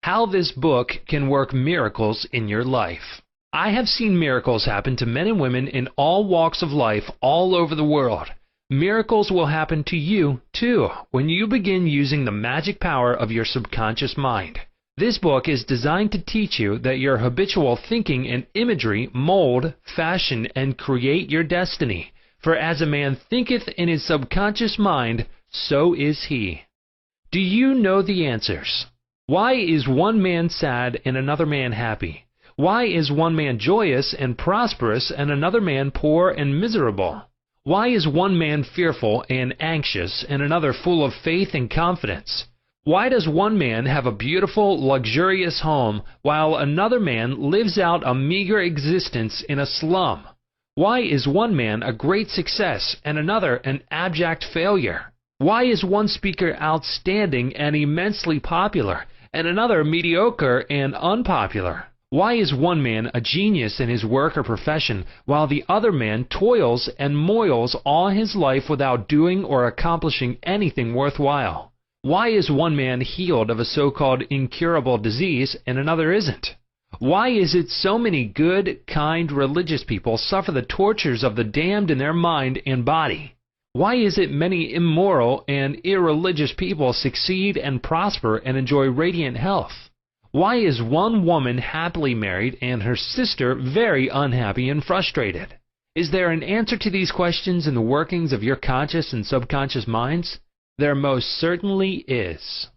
how this book can work miracles in your life. I have seen miracles happen to men and women in all walks of life all over the world. Miracles will happen to you, too, when you begin using the magic power of your subconscious mind. This book is designed to teach you that your habitual thinking and imagery mold, fashion, and create your destiny. For as a man thinketh in his subconscious mind, so is he. Do you know the answers? Why is one man sad and another man happy? Why is one man joyous and prosperous and another man poor and miserable? Why is one man fearful and anxious and another full of faith and confidence? Why does one man have a beautiful, luxurious home while another man lives out a meager existence in a slum? Why is one man a great success and another an abject failure? Why is one speaker outstanding and immensely popular and another mediocre and unpopular? Why is one man a genius in his work or profession, while the other man toils and moils all his life without doing or accomplishing anything worthwhile? Why is one man healed of a so-called incurable disease and another isn't? Why is it so many good, kind, religious people suffer the tortures of the damned in their mind and body? Why is it many immoral and irreligious people succeed and prosper and enjoy radiant health? Why is one woman happily married and her sister very unhappy and frustrated? Is there an answer to these questions in the workings of your conscious and subconscious minds? There most certainly is.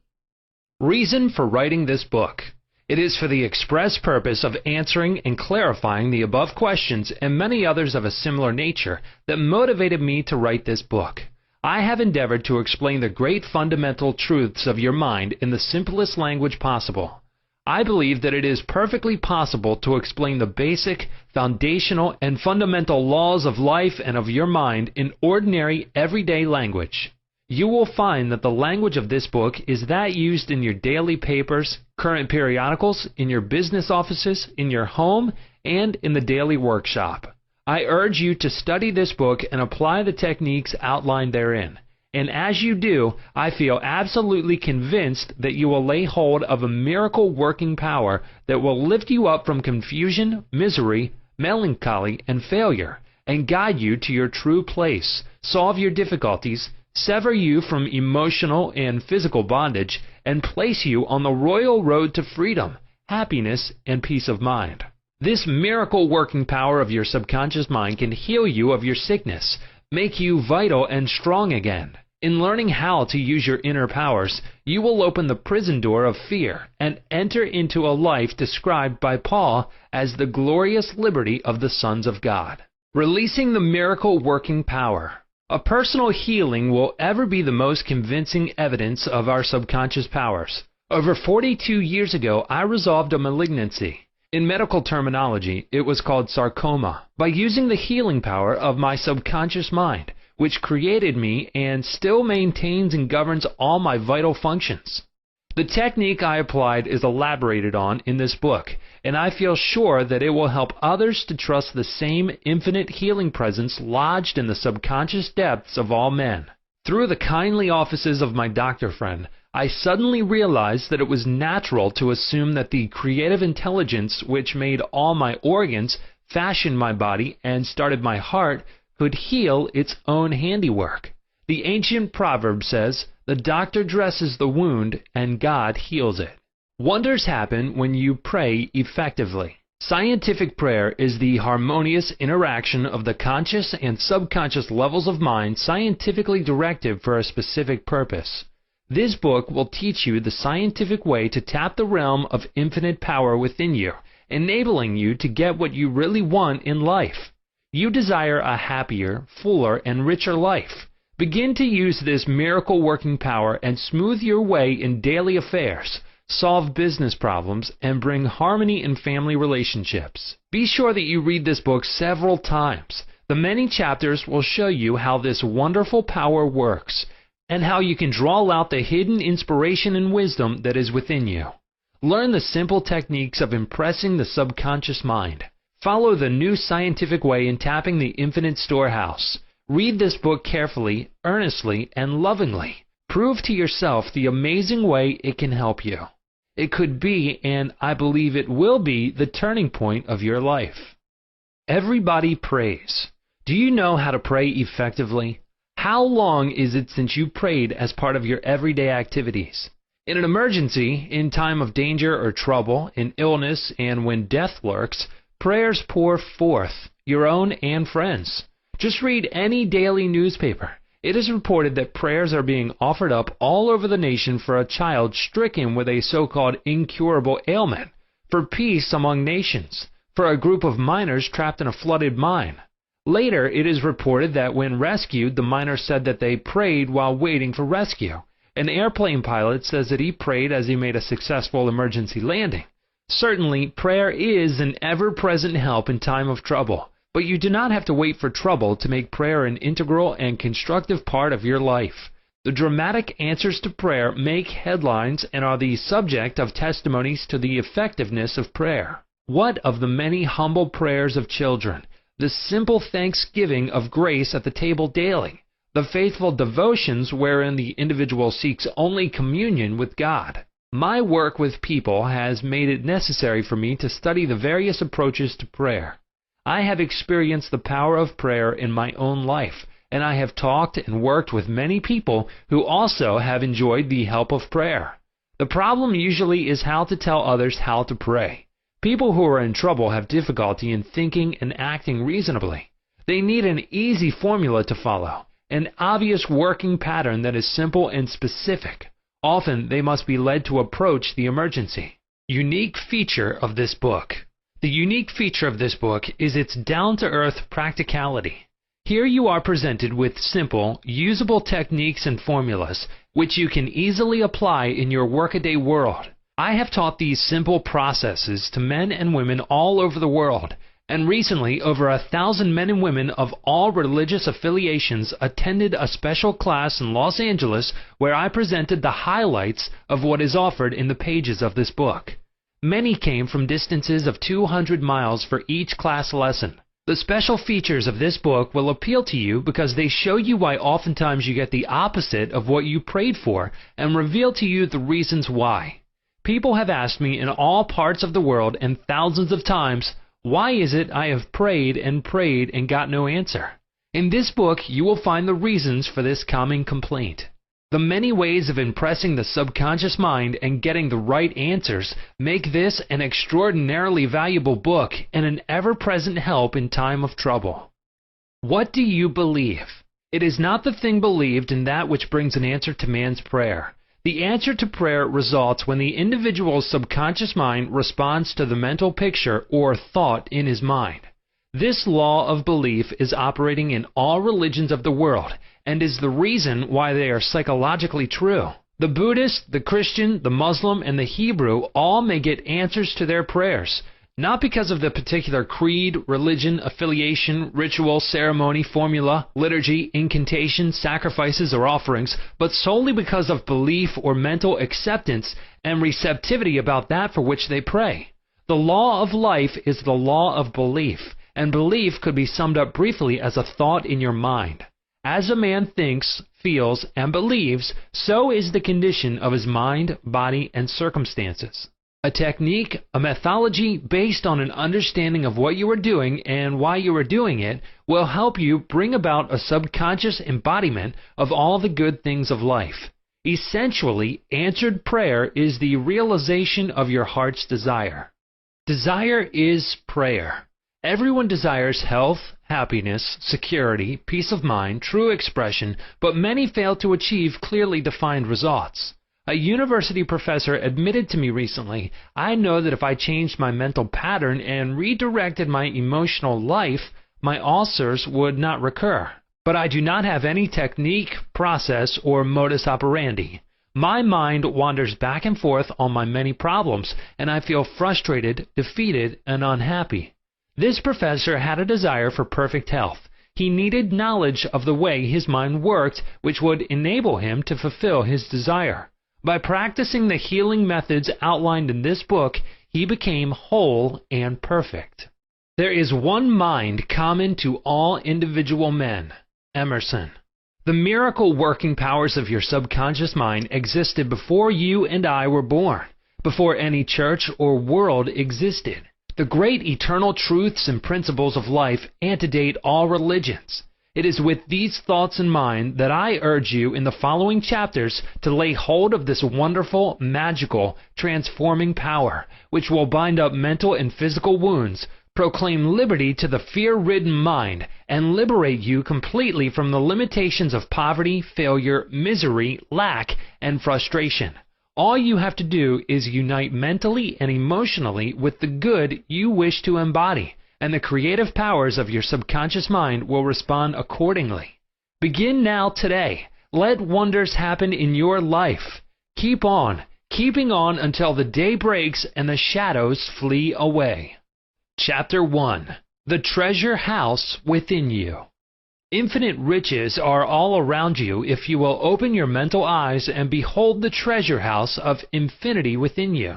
Reason for writing this book. It is for the express purpose of answering and clarifying the above questions and many others of a similar nature that motivated me to write this book. I have endeavored to explain the great fundamental truths of your mind in the simplest language possible. I believe that it is perfectly possible to explain the basic, foundational, and fundamental laws of life and of your mind in ordinary, everyday language. You will find that the language of this book is that used in your daily papers, current periodicals, in your business offices, in your home, and in the daily workshop. I urge you to study this book and apply the techniques outlined therein. And as you do, I feel absolutely convinced that you will lay hold of a miracle-working power that will lift you up from confusion, misery, melancholy, and failure, and guide you to your true place, solve your difficulties, sever you from emotional and physical bondage, and place you on the royal road to freedom, happiness, and peace of mind. This miracle-working power of your subconscious mind can heal you of your sickness, make you vital and strong again. In learning how to use your inner powers, you will open the prison door of fear and enter into a life described by Paul as the glorious liberty of the sons of God. Releasing the miracle-working power. A personal healing will ever be the most convincing evidence of our subconscious powers. Over 42 years ago, I resolved a malignancy. In medical terminology, it was called sarcoma. By using the healing power of my subconscious mind, which created me and still maintains and governs all my vital functions. The technique I applied is elaborated on in this book, and I feel sure that it will help others to trust the same infinite healing presence lodged in the subconscious depths of all men. Through the kindly offices of my doctor friend, I suddenly realized that it was natural to assume that the creative intelligence which made all my organs, fashioned my body, and started my heart could heal its own handiwork. The ancient proverb says, "The doctor dresses the wound, and God heals it." Wonders happen when you pray effectively. Scientific prayer is the harmonious interaction of the conscious and subconscious levels of mind scientifically directed for a specific purpose. This book will teach you the scientific way to tap the realm of infinite power within you, enabling you to get what you really want in life. You desire a happier, fuller, and richer life. Begin to use this miracle-working power and smooth your way in daily affairs, solve business problems, and bring harmony in family relationships. Be sure that you read this book several times. The many chapters will show you how this wonderful power works, and how you can draw out the hidden inspiration and wisdom that is within you. Learn the simple techniques of impressing the subconscious mind. Follow the new scientific way in tapping the infinite storehouse. Read this book carefully, earnestly, and lovingly. Prove to yourself the amazing way it can help you. It could be, and I believe it will be, the turning point of your life. Everybody prays. Do you know how to pray effectively? How long is it since you prayed as part of your everyday activities? In an emergency, in time of danger or trouble, in illness, and when death lurks, prayers pour forth, your own and friends. Just read any daily newspaper. It is reported that prayers are being offered up all over the nation for a child stricken with a so-called incurable ailment, for peace among nations, for a group of miners trapped in a flooded mine. Later, it is reported that when rescued, the miners said that they prayed while waiting for rescue. An airplane pilot says that he prayed as he made a successful emergency landing. Certainly, prayer is an ever-present help in time of trouble, but you do not have to wait for trouble to make prayer an integral and constructive part of your life. The dramatic answers to prayer make headlines and are the subject of testimonies to the effectiveness of prayer. What of the many humble prayers of children? The simple thanksgiving of grace at the table daily, the faithful devotions wherein the individual seeks only communion with God. My work with people has made it necessary for me to study the various approaches to prayer. I have experienced the power of prayer in my own life, and I have talked and worked with many people who also have enjoyed the help of prayer. The problem usually is how to tell others how to pray. People who are in trouble have difficulty in thinking and acting reasonably. They need an easy formula to follow, an obvious working pattern that is simple and specific. Often they must be led to approach the emergency. Unique feature of this book. The unique feature of this book is its down-to-earth practicality. Here you are presented with simple, usable techniques and formulas which you can easily apply in your workaday world. I have taught these simple processes to men and women all over the world, and recently over 1,000 men and women of all religious affiliations attended a special class in Los Angeles where I presented the highlights of what is offered in the pages of this book. Many came from distances of 200 miles for each class lesson. The special features of this book will appeal to you because they show you why oftentimes you get the opposite of what you prayed for and reveal to you the reasons why. People have asked me in all parts of the world and thousands of times, why is it I have prayed and got no answer? In this book, you will find the reasons for this common complaint. The many ways of impressing the subconscious mind and getting the right answers make this an extraordinarily valuable book and an ever-present help in time of trouble. What do you believe? It is not the thing believed in that which brings an answer to man's prayer. The answer to prayer results when the individual's subconscious mind responds to the mental picture or thought in his mind. This law of belief is operating in all religions of the world and is the reason why they are psychologically true. The Buddhist, the Christian, the Muslim, and the Hebrew all may get answers to their prayers, not because of the particular creed, religion, affiliation, ritual, ceremony, formula, liturgy, incantation, sacrifices, or offerings, but solely because of belief or mental acceptance and receptivity about that for which they pray. The law of life is the law of belief, and belief could be summed up briefly as a thought in your mind. As a man thinks, feels, and believes, so is the condition of his mind, body, and circumstances. A technique, a methodology based on an understanding of what you are doing and why you are doing it will help you bring about a subconscious embodiment of all the good things of life. Essentially, answered prayer is the realization of your heart's desire. Desire is prayer. Everyone desires health, happiness, security, peace of mind, true expression, but many fail to achieve clearly defined results. A university professor admitted to me recently, I know that if I changed my mental pattern and redirected my emotional life, my ulcers would not recur. But I do not have any technique, process, or modus operandi. My mind wanders back and forth on my many problems, and I feel frustrated, defeated, and unhappy. This professor had a desire for perfect health. He needed knowledge of the way his mind worked, which would enable him to fulfill his desire. By practicing the healing methods outlined in this book, he became whole and perfect. There is one mind common to all individual men. Emerson. The miracle-working powers of your subconscious mind existed before you and I were born. before any church or world existed. The great eternal truths and principles of life antedate all religions. It is with these thoughts in mind that I urge you in the following chapters to lay hold of this wonderful, magical, transforming power, which will bind up mental and physical wounds, proclaim liberty to the fear-ridden mind, and liberate you completely from the limitations of poverty, failure, misery, lack, and frustration. All you have to do is unite mentally and emotionally with the good you wish to embody, and the creative powers of your subconscious mind will respond accordingly. Begin now today. Let wonders happen in your life. Keep on, keeping on until the day breaks and the shadows flee away. Chapter 1. The Treasure House Within You. Infinite riches are all around you if you will open your mental eyes and behold the treasure house of infinity within you.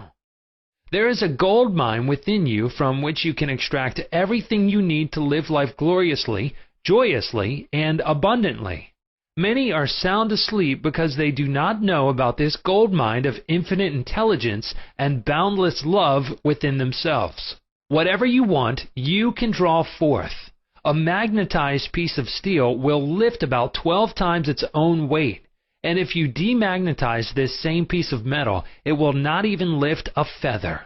There is a gold mine within you from which you can extract everything you need to live life gloriously, joyously, and abundantly. Many are sound asleep because they do not know about this gold mine of infinite intelligence and boundless love within themselves. Whatever you want, you can draw forth. A magnetized piece of steel will lift about 12 times its own weight, and if you demagnetize this same piece of metal, it will not even lift a feather.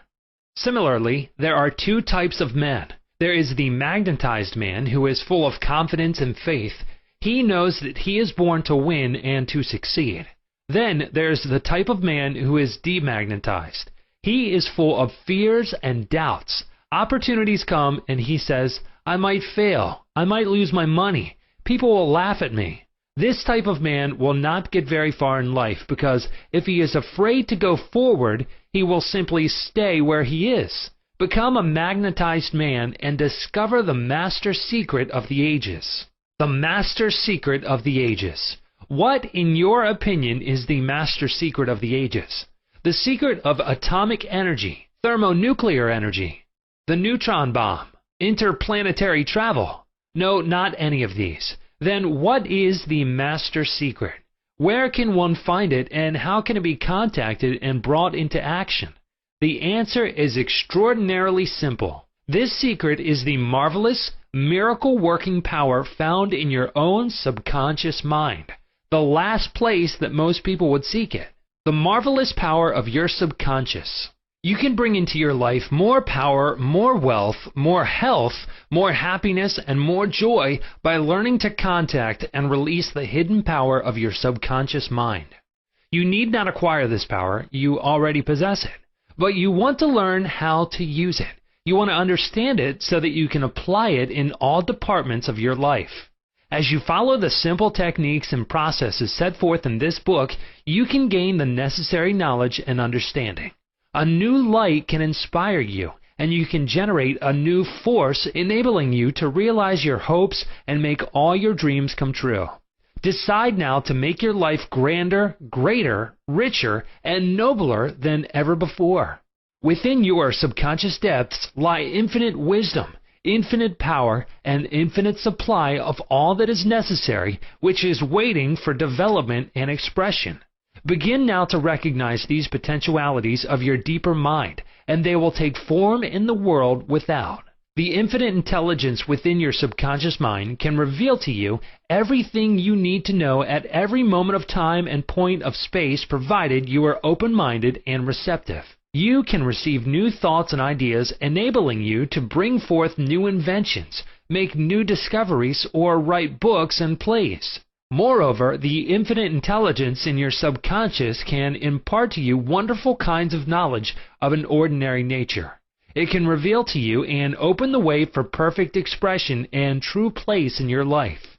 Similarly, there are two types of men. There is the magnetized man who is full of confidence and faith. He knows that he is born to win and to succeed. Then there is the type of man who is demagnetized. He is full of fears and doubts. Opportunities come and he says, I might fail. I might lose my money. People will laugh at me. This type of man will not get very far in life because if he is afraid to go forward, he will simply stay where he is. Become a magnetized man and discover the master secret of the ages. The master secret of the ages. What, in your opinion, is the master secret of the ages? The secret of atomic energy, thermonuclear energy, the neutron bomb, interplanetary travel? No, not any of these. Then what is the master secret? Where can one find it, and how can it be contacted and brought into action? The answer is extraordinarily simple. This secret is the marvelous, miracle-working power found in your own subconscious mind, the last place that most people would seek it. The marvelous power of your subconscious. You can bring into your life more power, more wealth, more health, more happiness, and more joy by learning to contact and release the hidden power of your subconscious mind. You need not acquire this power, you already possess it, but you want to learn how to use it. You want to understand it so that you can apply it in all departments of your life. As you follow the simple techniques and processes set forth in this book, you can gain the necessary knowledge and understanding. A new light can inspire you, and you can generate a new force enabling you to realize your hopes and make all your dreams come true. Decide now to make your life grander, greater, richer, and nobler than ever before. Within your subconscious depths lie infinite wisdom, infinite power, and infinite supply of all that is necessary, which is waiting for development and expression. Begin now to recognize these potentialities of your deeper mind, and they will take form in the world without. The infinite intelligence within your subconscious mind can reveal to you everything you need to know at every moment of time and point of space, provided you are open-minded and receptive. You can receive new thoughts and ideas, enabling you to bring forth new inventions, make new discoveries, or write books and plays. Moreover, the infinite intelligence in your subconscious can impart to you wonderful kinds of knowledge of an ordinary nature. It can reveal to you and open the way for perfect expression and true place in your life.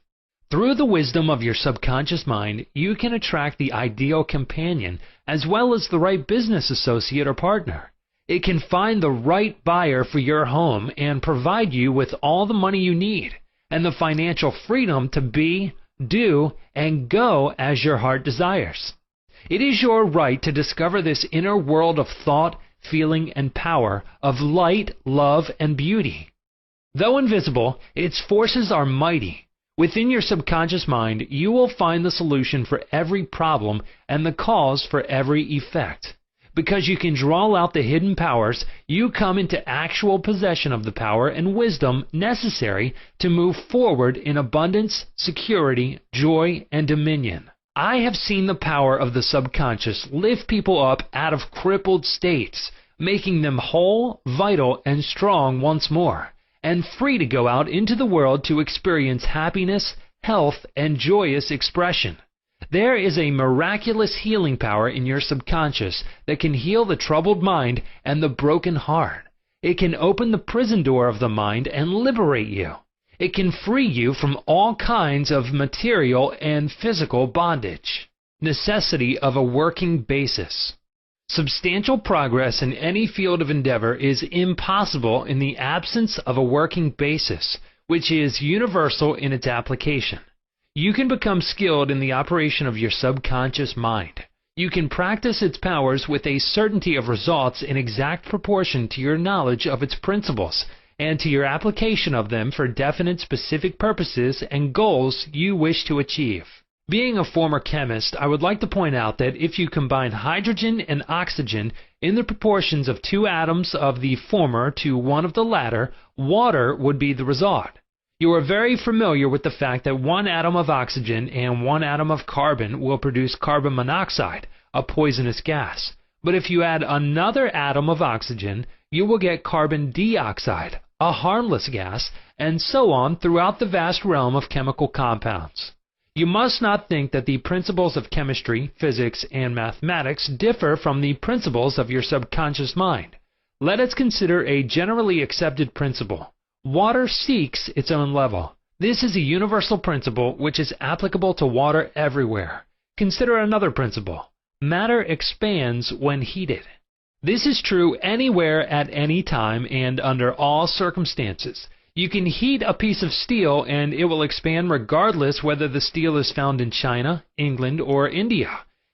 Through the wisdom of your subconscious mind, you can attract the ideal companion as well as the right business associate or partner. It can find the right buyer for your home and provide you with all the money you need and the financial freedom to be, do, and go as your heart desires. It is your right to discover this inner world of thought, feeling, and power, of light, love, and beauty. Though invisible, its forces are mighty. Within your subconscious mind, you will find the solution for every problem and the cause for every effect. Because you can draw out the hidden powers, you come into actual possession of the power and wisdom necessary to move forward in abundance, security, joy, and dominion. I have seen the power of the subconscious lift people up out of crippled states, making them whole, vital, and strong once more, and free to go out into the world to experience happiness, health, and joyous expression. There is a miraculous healing power in your subconscious that can heal the troubled mind and the broken heart. It can open the prison door of the mind and liberate you. It can free you from all kinds of material and physical bondage. Necessity of a working basis. Substantial progress in any field of endeavor is impossible in the absence of a working basis, which is universal in its application. You can become skilled in the operation of your subconscious mind. You can practice its powers with a certainty of results in exact proportion to your knowledge of its principles and to your application of them for definite specific purposes and goals you wish to achieve. Being a former chemist, I would like to point out that if you combine hydrogen and oxygen in the proportions of 2 atoms of the former to 1 of the latter, water would be the result. You are very familiar with the fact that 1 atom of oxygen and 1 atom of carbon will produce carbon monoxide, a poisonous gas. But if you add another atom of oxygen, you will get carbon dioxide, a harmless gas, and so on throughout the vast realm of chemical compounds. You must not think that the principles of chemistry, physics, and mathematics differ from the principles of your subconscious mind. Let us consider a generally accepted principle. Water seeks its own level. This is a universal principle which is applicable to water everywhere. Consider another principle. Matter expands when heated. This is true anywhere at any time and under all circumstances. You can heat a piece of steel and it will expand regardless whether the steel is found in China, England, or India.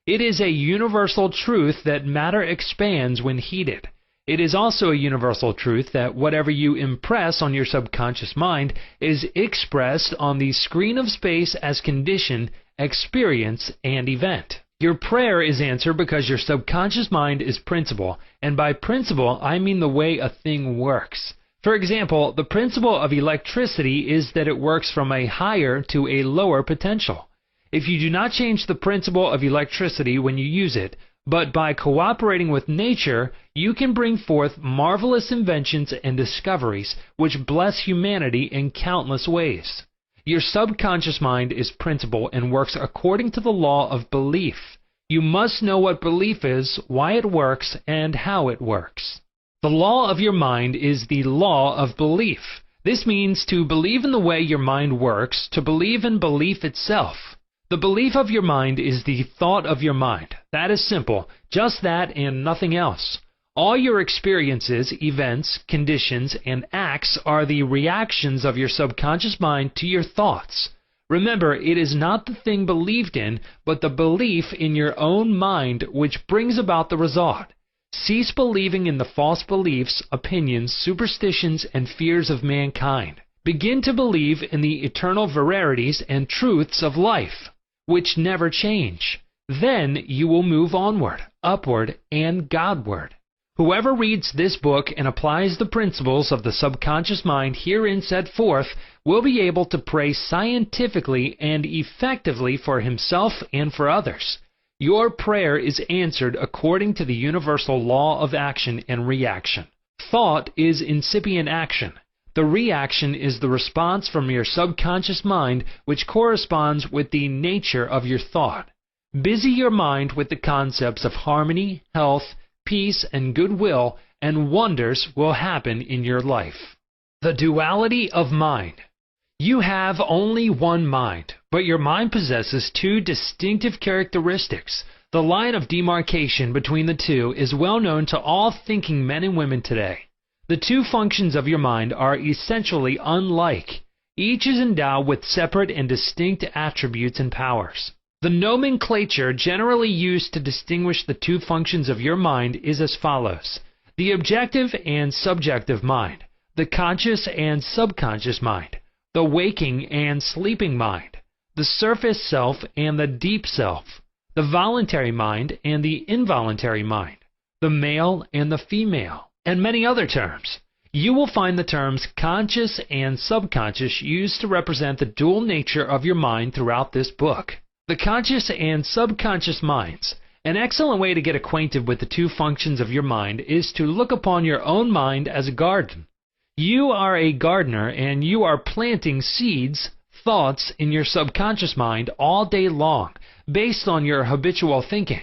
It is a universal truth that matter expands when heated. It is also a universal truth that whatever you impress on your subconscious mind is expressed on the screen of space as condition, experience, and event. Your prayer is answered because your subconscious mind is principle, and by principle I mean the way a thing works. For example, the principle of electricity is that it works from a higher to a lower potential. If you do not change the principle of electricity when you use it, but by cooperating with nature, you can bring forth marvelous inventions and discoveries which bless humanity in countless ways. Your subconscious mind is principle and works according to the law of belief. You must know what belief is, why it works, and how it works. The law of your mind is the law of belief. This means to believe in the way your mind works, to believe in belief itself. The belief of your mind is the thought of your mind. That is simple, just that and nothing else. All your experiences, events, conditions, and acts are the reactions of your subconscious mind to your thoughts. Remember, it is not the thing believed in, but the belief in your own mind which brings about the result. Cease believing in the false beliefs, opinions, superstitions, and fears of mankind. Begin to believe in the eternal verities and truths of life, which never change. Then you will move onward, upward, and Godward. Whoever reads this book and applies the principles of the subconscious mind herein set forth will be able to pray scientifically and effectively for himself and for others. Your prayer is answered according to the universal law of action and reaction. Thought is incipient action. The reaction is the response from your subconscious mind which corresponds with the nature of your thought. Busy your mind with the concepts of harmony, health, peace, and goodwill, and wonders will happen in your life. The duality of mind. You have only one mind, but your mind possesses 2 distinctive characteristics. The line of demarcation between the two is well known to all thinking men and women today. The 2 functions of your mind are essentially unlike. Each is endowed with separate and distinct attributes and powers. The nomenclature generally used to distinguish the 2 functions of your mind is as follows: the objective and subjective mind, the conscious and subconscious mind, the waking and sleeping mind, the surface self and the deep self, the voluntary mind and the involuntary mind, the male and the female, and many other terms. You will find the terms conscious and subconscious used to represent the dual nature of your mind throughout this book. The conscious and subconscious minds. An excellent way to get acquainted with the two functions of your mind is to look upon your own mind as a garden. You are a gardener, and you are planting seeds, thoughts in your subconscious mind all day long, based on your habitual thinking.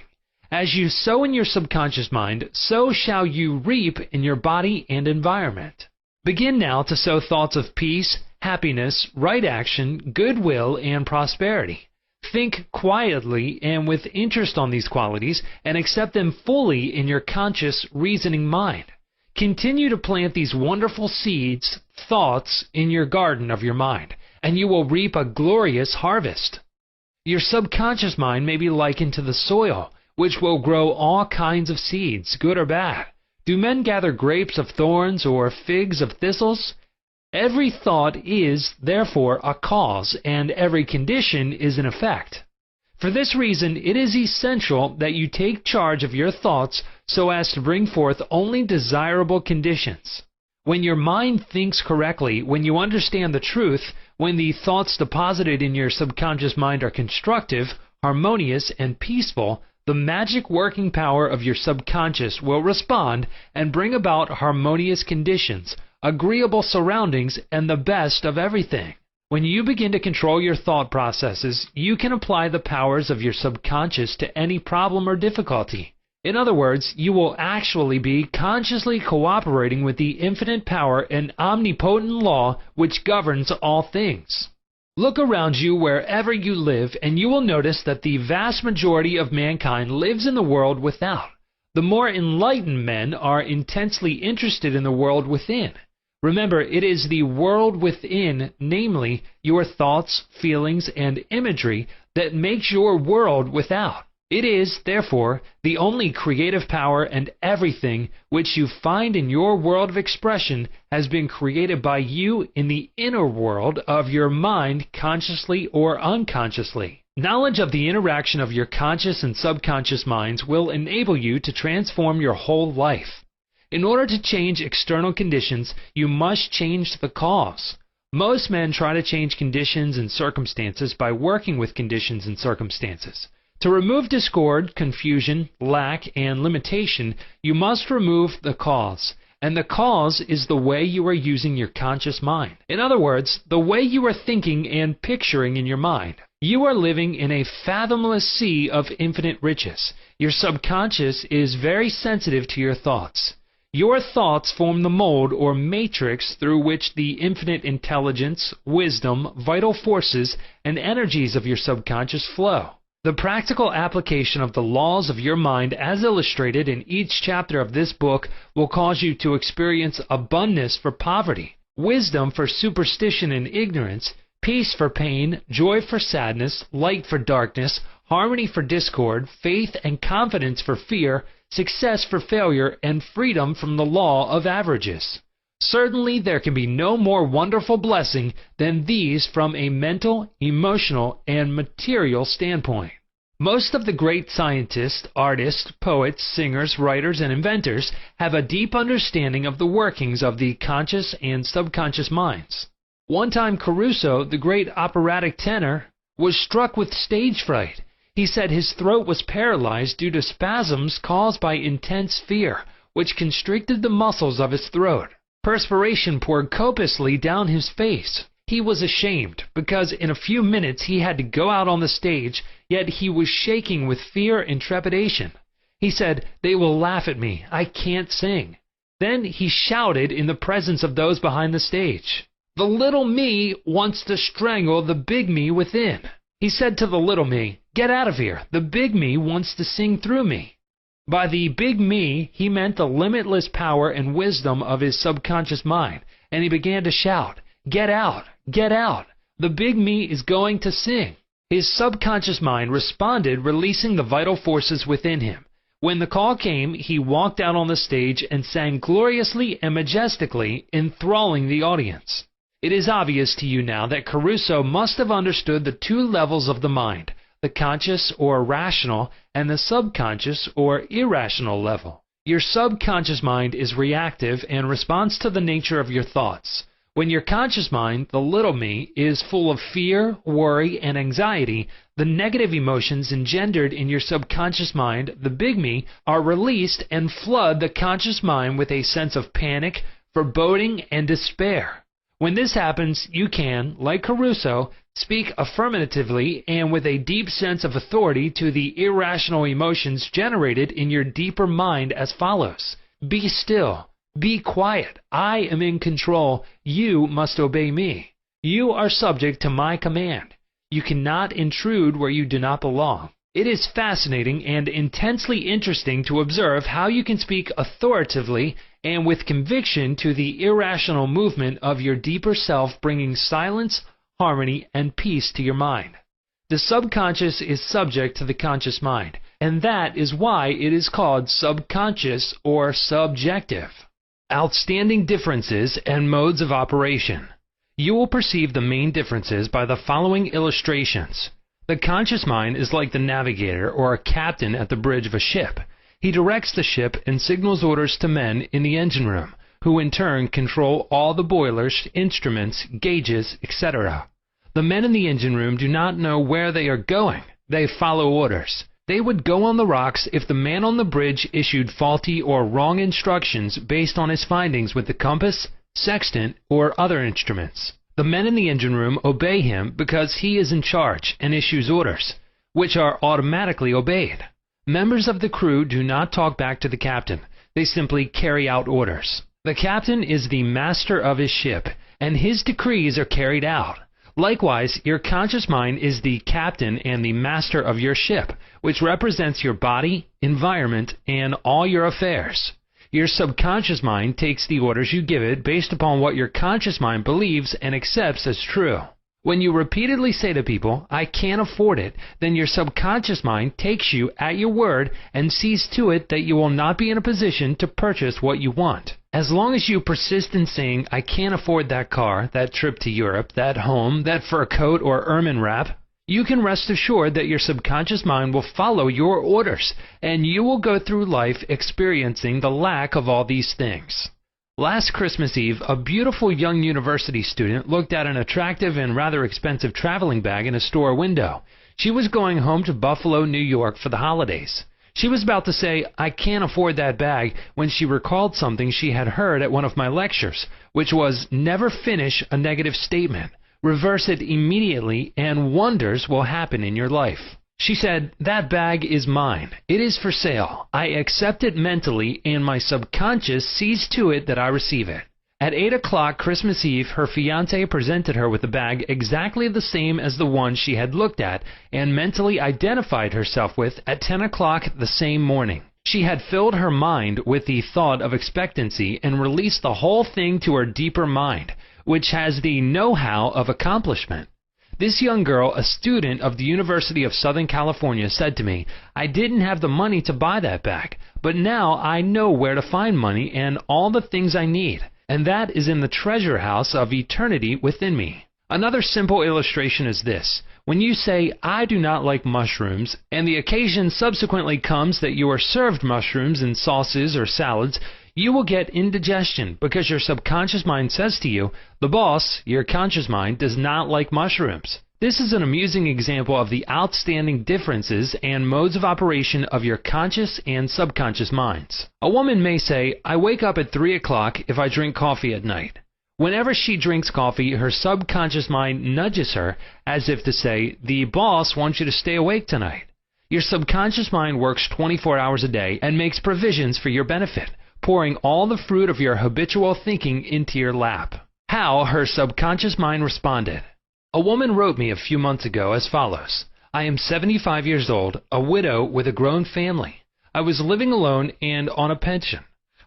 As you sow in your subconscious mind, so shall you reap in your body and environment. Begin now to sow thoughts of peace, happiness, right action, goodwill, and prosperity. Think quietly and with interest on these qualities, and accept them fully in your conscious, reasoning mind. Continue to plant these wonderful seeds, thoughts, in your garden of your mind, and you will reap a glorious harvest. Your subconscious mind may be likened to the soil, which will grow all kinds of seeds, good or bad. Do men gather grapes of thorns or figs of thistles? Every thought is, therefore, a cause, and every condition is an effect. For this reason, it is essential that you take charge of your thoughts so as to bring forth only desirable conditions. When your mind thinks correctly, when you understand the truth, when the thoughts deposited in your subconscious mind are constructive, harmonious, and peaceful, the magic working power of your subconscious will respond and bring about harmonious conditions, agreeable surroundings, and the best of everything. When you begin to control your thought processes, you can apply the powers of your subconscious to any problem or difficulty. In other words, you will actually be consciously cooperating with the infinite power and omnipotent law which governs all things. Look around you wherever you live, and you will notice that the vast majority of mankind lives in the world without. The more enlightened men are intensely interested in the world within. Remember, it is the world within, namely your thoughts, feelings, and imagery, that makes your world without. It is, therefore, the only creative power, and everything which you find in your world of expression has been created by you in the inner world of your mind, consciously or unconsciously. Knowledge of the interaction of your conscious and subconscious minds will enable you to transform your whole life. In order to change external conditions, you must change the cause. Most men try to change conditions and circumstances by working with conditions and circumstances. To remove discord, confusion, lack, and limitation, you must remove the cause. And the cause is the way you are using your conscious mind. In other words, the way you are thinking and picturing in your mind. You are living in a fathomless sea of infinite riches. Your subconscious is very sensitive to your thoughts. Your thoughts form the mold or matrix through which the infinite intelligence, wisdom, vital forces, and energies of your subconscious flow. The practical application of the laws of your mind as illustrated in each chapter of this book will cause you to experience abundance for poverty, wisdom for superstition and ignorance, peace for pain, joy for sadness, light for darkness, harmony for discord, faith and confidence for fear, success for failure, and freedom from the law of averages. Certainly there can be no more wonderful blessing than these from a mental, emotional, and material standpoint. Most of the great scientists, artists, poets, singers, writers, and inventors have a deep understanding of the workings of the conscious and subconscious minds. One time Caruso, the great operatic tenor, was struck with stage fright. He said his throat was paralyzed due to spasms caused by intense fear, which constricted the muscles of his throat. Perspiration poured copiously down his face. He was ashamed, because in a few minutes he had to go out on the stage, yet he was shaking with fear and trepidation. He said, "They will laugh at me. I can't sing." Then he shouted in the presence of those behind the stage, "The little me wants to strangle the big me within." He said to the little me, "Get out of here. The big me wants to sing through me." By the big me, he meant the limitless power and wisdom of his subconscious mind, and he began to shout, "Get out, get out. The big me is going to sing." His subconscious mind responded, releasing the vital forces within him. When the call came, he walked out on the stage and sang gloriously and majestically, enthralling the audience. It is obvious to you now that Caruso must have understood the two levels of the mind, the conscious or rational and the subconscious or irrational level. Your subconscious mind is reactive and responds to the nature of your thoughts. When your conscious mind, the little me, is full of fear, worry, and anxiety, the negative emotions engendered in your subconscious mind, the big me, are released and flood the conscious mind with a sense of panic, foreboding, and despair. When this happens, you can, like Caruso, speak affirmatively and with a deep sense of authority to the irrational emotions generated in your deeper mind as follows. Be still. Be quiet. I am in control. You must obey me. You are subject to my command. You cannot intrude where you do not belong. It is fascinating and intensely interesting to observe how you can speak authoritatively and with conviction to the irrational movement of your deeper self, bringing silence, harmony, and peace to your mind. The subconscious is subject to the conscious mind, and that is why it is called subconscious or subjective. Outstanding differences and modes of operation. You will perceive the main differences by the following illustrations. The conscious mind is like the navigator or a captain at the bridge of a ship. He directs the ship and signals orders to men in the engine room, who in turn control all the boilers, instruments, gauges, etc. The men in the engine room do not know where they are going. They follow orders. They would go on the rocks if the man on the bridge issued faulty or wrong instructions based on his findings with the compass, sextant, or other instruments. The men in the engine room obey him because he is in charge and issues orders, which are automatically obeyed. Members of the crew do not talk back to the captain. They simply carry out orders. The captain is the master of his ship, and his decrees are carried out. Likewise, your conscious mind is the captain and the master of your ship, which represents your body, environment, and all your affairs. Your subconscious mind takes the orders you give it based upon what your conscious mind believes and accepts as true. When you repeatedly say to people, "I can't afford it," then your subconscious mind takes you at your word and sees to it that you will not be in a position to purchase what you want. As long as you persist in saying, "I can't afford that car, that trip to Europe, that home, that fur coat or ermine wrap," you can rest assured that your subconscious mind will follow your orders, and you will go through life experiencing the lack of all these things. Last Christmas Eve, a beautiful young university student looked at an attractive and rather expensive traveling bag in a store window. She was going home to Buffalo, New York for the holidays. She was about to say, "I can't afford that bag," when she recalled something she had heard at one of my lectures, which was, never finish a negative statement. Reverse it immediately and wonders will happen in your life. She said, "That bag is mine. It is for sale. I accept it mentally and my subconscious sees to it that I receive it." At 8 o'clock Christmas Eve, her fiancé presented her with a bag exactly the same as the one she had looked at and mentally identified herself with at 10 o'clock the same morning. She had filled her mind with the thought of expectancy and released the whole thing to her deeper mind, which has the know-how of accomplishment. This young girl, a student of the University of Southern California, said to me, "I didn't have the money to buy that bag, but now I know where to find money and all the things I need, and that is in the treasure house of eternity within me." Another simple illustration is this. When you say, "I do not like mushrooms," and the occasion subsequently comes that you are served mushrooms in sauces or salads, you will get indigestion because your subconscious mind says to you, the boss, your conscious mind, does not like mushrooms. This is an amusing example of the outstanding differences and modes of operation of your conscious and subconscious minds. A woman may say, "I wake up at 3 o'clock if I drink coffee at night." Whenever she drinks coffee, her subconscious mind nudges her as if to say, "The boss wants you to stay awake tonight." Your subconscious mind works 24 hours a day and makes provisions for your benefit, pouring all the fruit of your habitual thinking into your lap. How her subconscious mind responded. A woman wrote me a few months ago as follows. "I am 75 years old, a widow with a grown family. I was living alone and on a pension.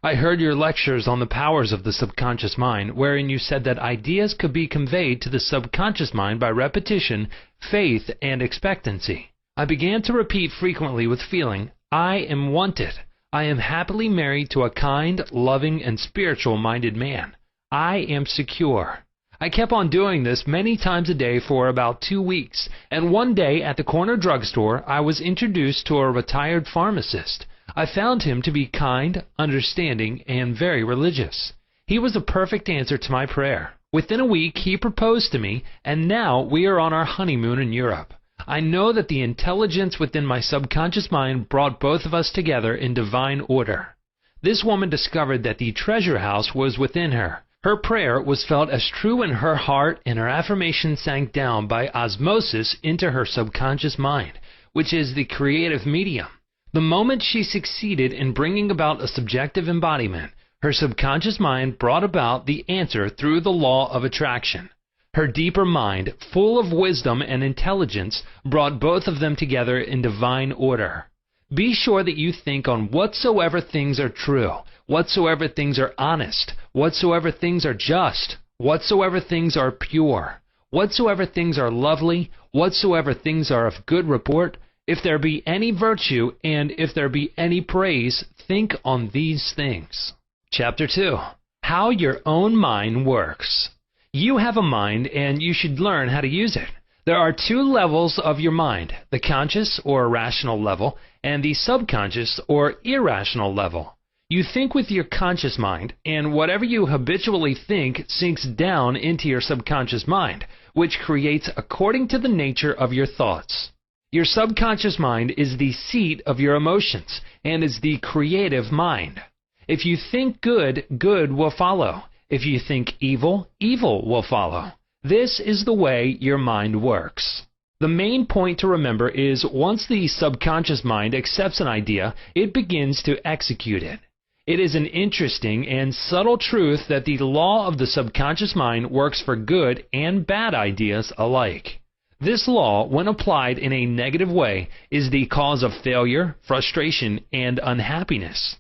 I heard your lectures on the powers of the subconscious mind, wherein you said that ideas could be conveyed to the subconscious mind by repetition, faith, and expectancy. I began to repeat frequently with feeling, 'I am wanted. I am happily married to a kind, loving, and spiritual-minded man. I am secure.' I kept on doing this many times a day for about 2 weeks, and one day at the corner drugstore I was introduced to a retired pharmacist. I found him to be kind, understanding, and very religious. He was a perfect answer to my prayer. Within a week, he proposed to me, and now we are on our honeymoon in Europe. I know that the intelligence within my subconscious mind brought both of us together in divine order. This woman discovered that the treasure house was within her. Her prayer was felt as true in her heart, and her affirmation sank down by osmosis into her subconscious mind, which is the creative medium. The moment she succeeded in bringing about a subjective embodiment, her subconscious mind brought about the answer through the law of attraction. Her deeper mind, full of wisdom and intelligence, brought both of them together in divine order. Be sure that you think on whatsoever things are true, whatsoever things are honest, whatsoever things are just, whatsoever things are pure, whatsoever things are lovely, whatsoever things are of good report. If there be any virtue, and if there be any praise, think on these things. Chapter 2. How your own mind works. You have a mind, and you should learn how to use it. There are two levels of your mind, the conscious or rational level, and the subconscious or irrational level. You think with your conscious mind, and whatever you habitually think sinks down into your subconscious mind, which creates according to the nature of your thoughts. Your subconscious mind is the seat of your emotions, and is the creative mind. If you think good, good will follow. If you think evil, evil will follow. This is the way your mind works. The main point to remember is once the subconscious mind accepts an idea, it begins to execute it. It is an interesting and subtle truth that the law of the subconscious mind works for good and bad ideas alike. This law, when applied in a negative way, is the cause of failure, frustration, and unhappiness.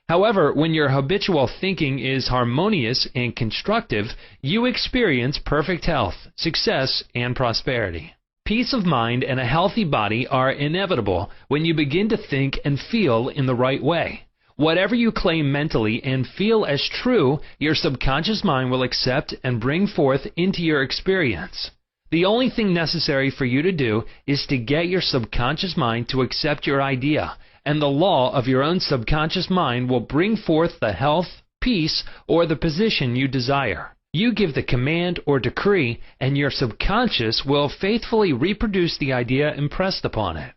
However, when your habitual thinking is harmonious and constructive, you experience perfect health, success, and prosperity. Peace of mind and a healthy body are inevitable when you begin to think and feel in the right way. Whatever you claim mentally and feel as true, your subconscious mind will accept and bring forth into your experience. The only thing necessary for you to do is to get your subconscious mind to accept your idea, and the law of your own subconscious mind will bring forth the health, peace, or the position you desire. You give the command or decree, and your subconscious will faithfully reproduce the idea impressed upon it.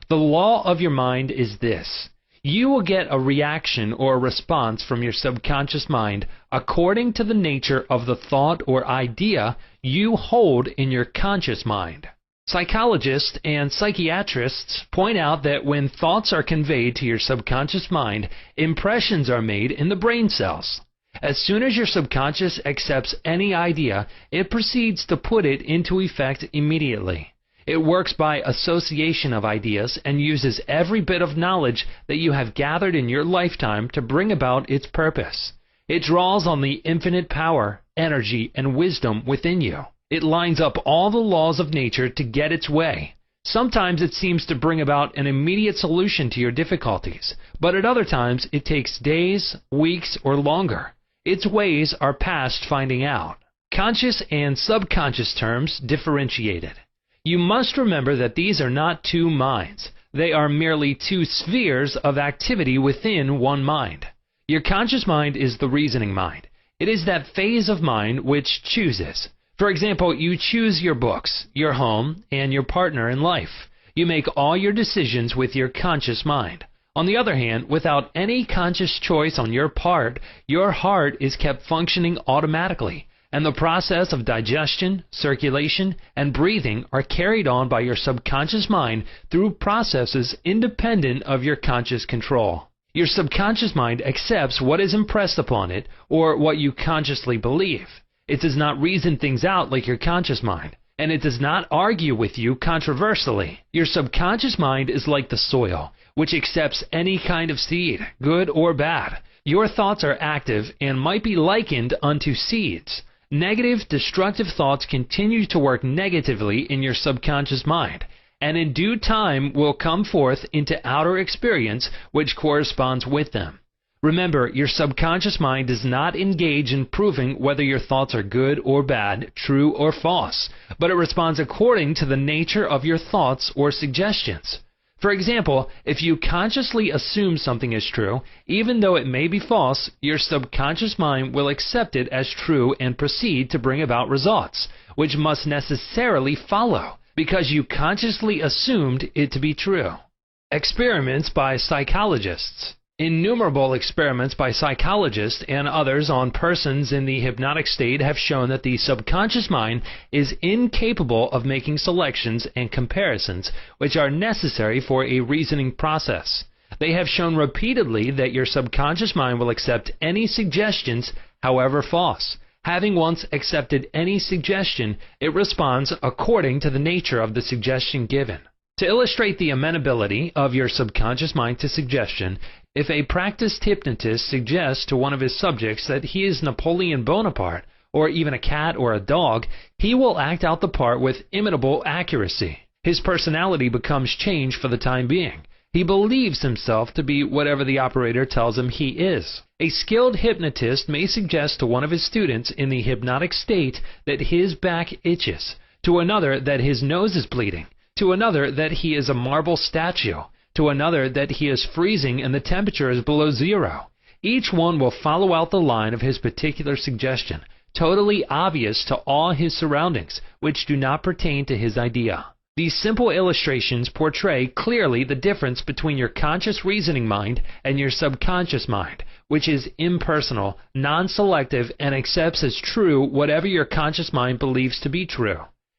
The law of your mind is this. You will get a reaction or response from your subconscious mind according to the nature of the thought or idea you hold in your conscious mind. Psychologists and psychiatrists point out that when thoughts are conveyed to your subconscious mind, impressions are made in the brain cells. As soon as your subconscious accepts any idea, it proceeds to put it into effect immediately. It works by association of ideas and uses every bit of knowledge that you have gathered in your lifetime to bring about its purpose. It draws on the infinite power, energy, and wisdom within you. It lines up all the laws of nature to get its way. Sometimes it seems to bring about an immediate solution to your difficulties, but at other times it takes days, weeks, or longer. Its ways are past finding out. Conscious and subconscious terms differentiated. You must remember that these are not two minds. They are merely two spheres of activity within one mind. Your conscious mind is the reasoning mind. It is that phase of mind which chooses. For example, you choose your books, your home, and your partner in life. You make all your decisions with your conscious mind. On the other hand, without any conscious choice on your part, your heart is kept functioning automatically, and the process of digestion, circulation, and breathing are carried on by your subconscious mind through processes independent of your conscious control. Your subconscious mind accepts what is impressed upon it, or what you consciously believe. It does not reason things out like your conscious mind, and it does not argue with you controversially. Your subconscious mind is like the soil, which accepts any kind of seed, good or bad. Your thoughts are active and might be likened unto seeds. Negative, destructive thoughts continue to work negatively in your subconscious mind, and in due time will come forth into outer experience which corresponds with them. Remember, your subconscious mind does not engage in proving whether your thoughts are good or bad, true or false, but it responds according to the nature of your thoughts or suggestions. For example, if you consciously assume something is true, even though it may be false, your subconscious mind will accept it as true and proceed to bring about results, which must necessarily follow, because you consciously assumed it to be true. Experiments by psychologists. Innumerable experiments by psychologists and others on persons in the hypnotic state have shown that the subconscious mind is incapable of making selections and comparisons which are necessary for a reasoning process. They have shown repeatedly that your subconscious mind will accept any suggestions, however false. Having once accepted any suggestion, it responds according to the nature of the suggestion given. To illustrate the amenability of your subconscious mind to suggestion, if a practiced hypnotist suggests to one of his subjects that he is Napoleon Bonaparte, or even a cat or a dog, he will act out the part with imitable accuracy. His personality becomes changed for the time being. He believes himself to be whatever the operator tells him he is. A skilled hypnotist may suggest to one of his students in the hypnotic state that his back itches, to another that his nose is bleeding, to another that he is a marble statue, to another that he is freezing and the temperature is below zero. Each one will follow out the line of his particular suggestion, totally obvious to all his surroundings, which do not pertain to his idea. These simple illustrations portray clearly the difference between your conscious reasoning mind and your subconscious mind, which is impersonal, non-selective, and accepts as true whatever your conscious mind believes to be true.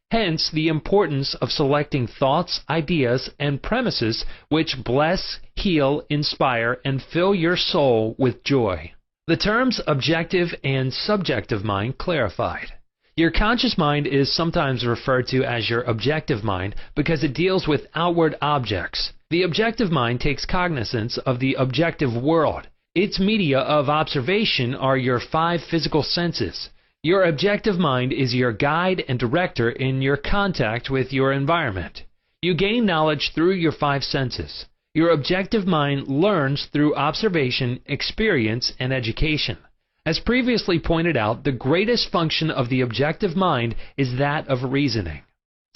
Hence, the importance of selecting thoughts, ideas, and premises which bless, heal, inspire, and fill your soul with joy. The terms objective and subjective mind clarified. Your conscious mind is sometimes referred to as your objective mind because it deals with outward objects. The objective mind takes cognizance of the objective world. Its media of observation are your 5 physical senses. Your objective mind is your guide and director in your contact with your environment. You gain knowledge through your 5 senses. Your objective mind learns through observation, experience, and education. As previously pointed out, the greatest function of the objective mind is that of reasoning.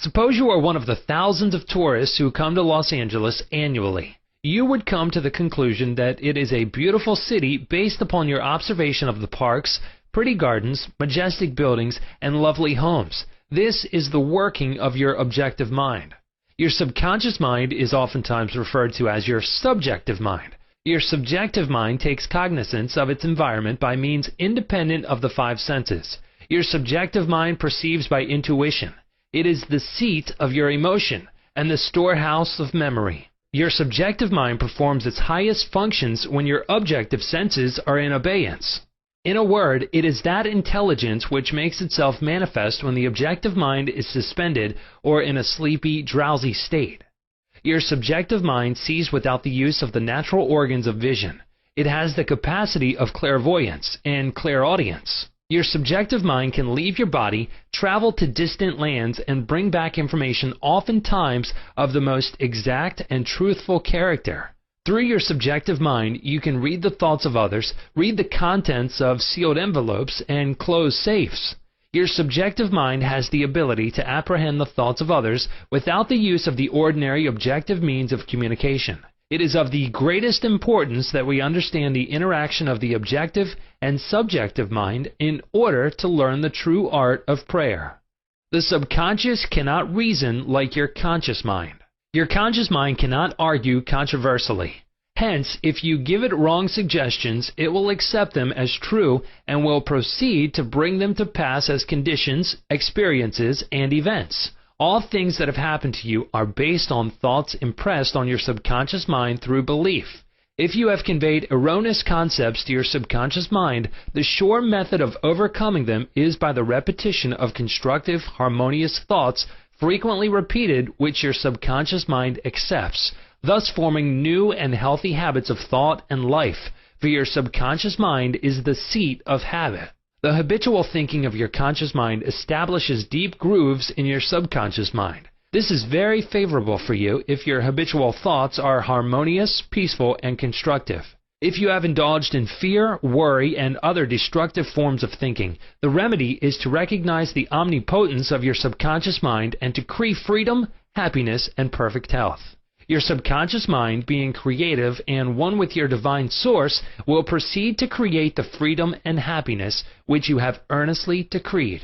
Suppose you are one of the thousands of tourists who come to Los Angeles annually. You would come to the conclusion that it is a beautiful city based upon your observation of the parks, pretty gardens, majestic buildings, and lovely homes. This is the working of your objective mind. Your subconscious mind is oftentimes referred to as your subjective mind. Your subjective mind takes cognizance of its environment by means independent of the 5 senses. Your subjective mind perceives by intuition. It is the seat of your emotion and the storehouse of memory. Your subjective mind performs its highest functions when your objective senses are in abeyance. In a word, it is that intelligence which makes itself manifest when the objective mind is suspended or in a sleepy, drowsy state. Your subjective mind sees without the use of the natural organs of vision. It has the capacity of clairvoyance and clairaudience. Your subjective mind can leave your body, travel to distant lands, and bring back information oftentimes of the most exact and truthful character. Through your subjective mind, you can read the thoughts of others, read the contents of sealed envelopes, and close safes. Your subjective mind has the ability to apprehend the thoughts of others without the use of the ordinary objective means of communication. It is of the greatest importance that we understand the interaction of the objective and subjective mind in order to learn the true art of prayer. The subconscious cannot reason like your conscious mind. Your conscious mind cannot argue controversially. Hence, if you give it wrong suggestions, it will accept them as true and will proceed to bring them to pass as conditions, experiences, and events. All things that have happened to you are based on thoughts impressed on your subconscious mind through belief. If you have conveyed erroneous concepts to your subconscious mind, the sure method of overcoming them is by the repetition of constructive, harmonious thoughts frequently repeated which your subconscious mind accepts, thus forming new and healthy habits of thought and life, for your subconscious mind is the seat of habit. The habitual thinking of your conscious mind establishes deep grooves in your subconscious mind. This is very favorable for you if your habitual thoughts are harmonious, peaceful, and constructive. If you have indulged in fear, worry, and other destructive forms of thinking, the remedy is to recognize the omnipotence of your subconscious mind and to decree freedom, happiness, and perfect health. Your subconscious mind, being creative and one with your divine source, will proceed to create the freedom and happiness which you have earnestly decreed.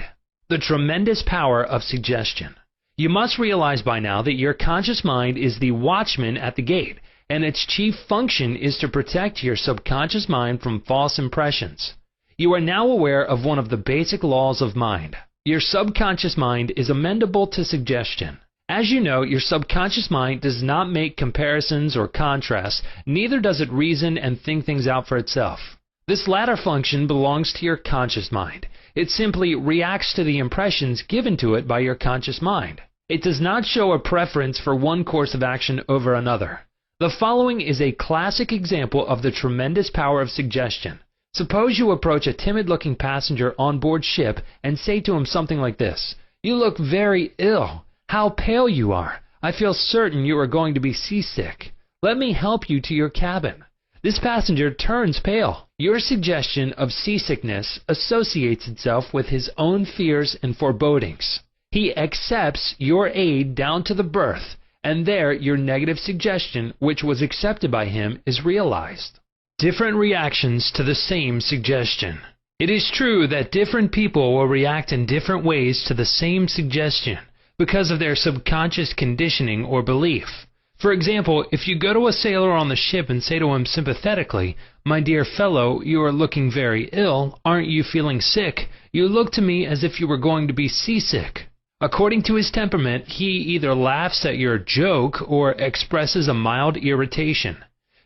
The tremendous power of suggestion. You must realize by now that your conscious mind is the watchman at the gate, and its chief function is to protect your subconscious mind from false impressions. You are now aware of one of the basic laws of mind. Your subconscious mind is amenable to suggestion. As you know, your subconscious mind does not make comparisons or contrasts, neither does it reason and think things out for itself. This latter function belongs to your conscious mind. It simply reacts to the impressions given to it by your conscious mind. It does not show a preference for one course of action over another. The following is a classic example of the tremendous power of suggestion. Suppose you approach a timid-looking passenger on board ship and say to him something like this: "You look very ill. How pale you are. I feel certain you are going to be seasick. Let me help you to your cabin." This passenger turns pale. Your suggestion of seasickness associates itself with his own fears and forebodings. He accepts your aid down to the berth, and there your negative suggestion, which was accepted by him, is realized. Different reactions to the same suggestion. It is true that different people will react in different ways to the same suggestion because of their subconscious conditioning or belief. For example, if you go to a sailor on the ship and say to him sympathetically, "My dear fellow, you are looking very ill. Aren't you feeling sick? You look to me as if you were going to be seasick." According to his temperament, he either laughs at your joke or expresses a mild irritation.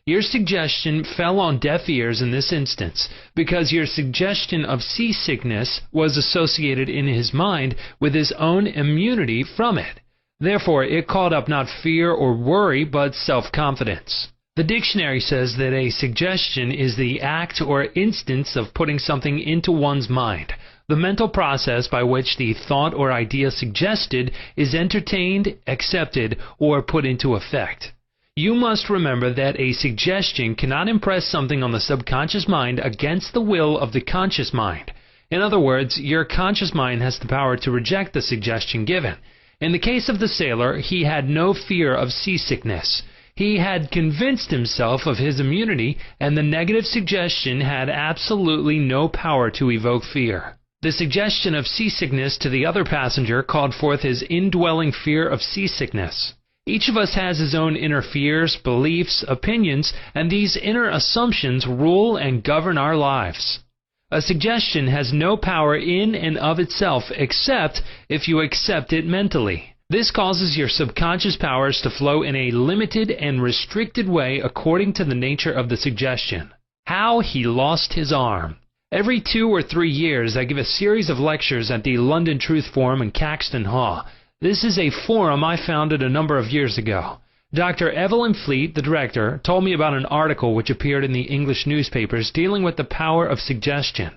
Your suggestion fell on deaf ears in this instance, because your suggestion of seasickness was associated in his mind with his own immunity from it. Therefore, it called up not fear or worry, but self-confidence. The dictionary says that a suggestion is the act or instance of putting something into one's mind, the mental process by which the thought or idea suggested is entertained, accepted, or put into effect. You must remember that a suggestion cannot impress something on the subconscious mind against the will of the conscious mind. In other words, your conscious mind has the power to reject the suggestion given. In the case of the sailor, he had no fear of seasickness. He had convinced himself of his immunity, and the negative suggestion had absolutely no power to evoke fear. The suggestion of seasickness to the other passenger called forth his indwelling fear of seasickness. Each of us has his own inner fears, beliefs, opinions, and these inner assumptions rule and govern our lives. A suggestion has no power in and of itself except if you accept it mentally. This causes your subconscious powers to flow in a limited and restricted way according to the nature of the suggestion. How he lost his arm. Every 2 or 3 years I give a series of lectures at the London Truth Forum in Caxton Hall. This is a forum I founded a number of years ago. Dr. Evelyn Fleet, the director, told me about an article which appeared in the English newspapers dealing with the power of suggestion.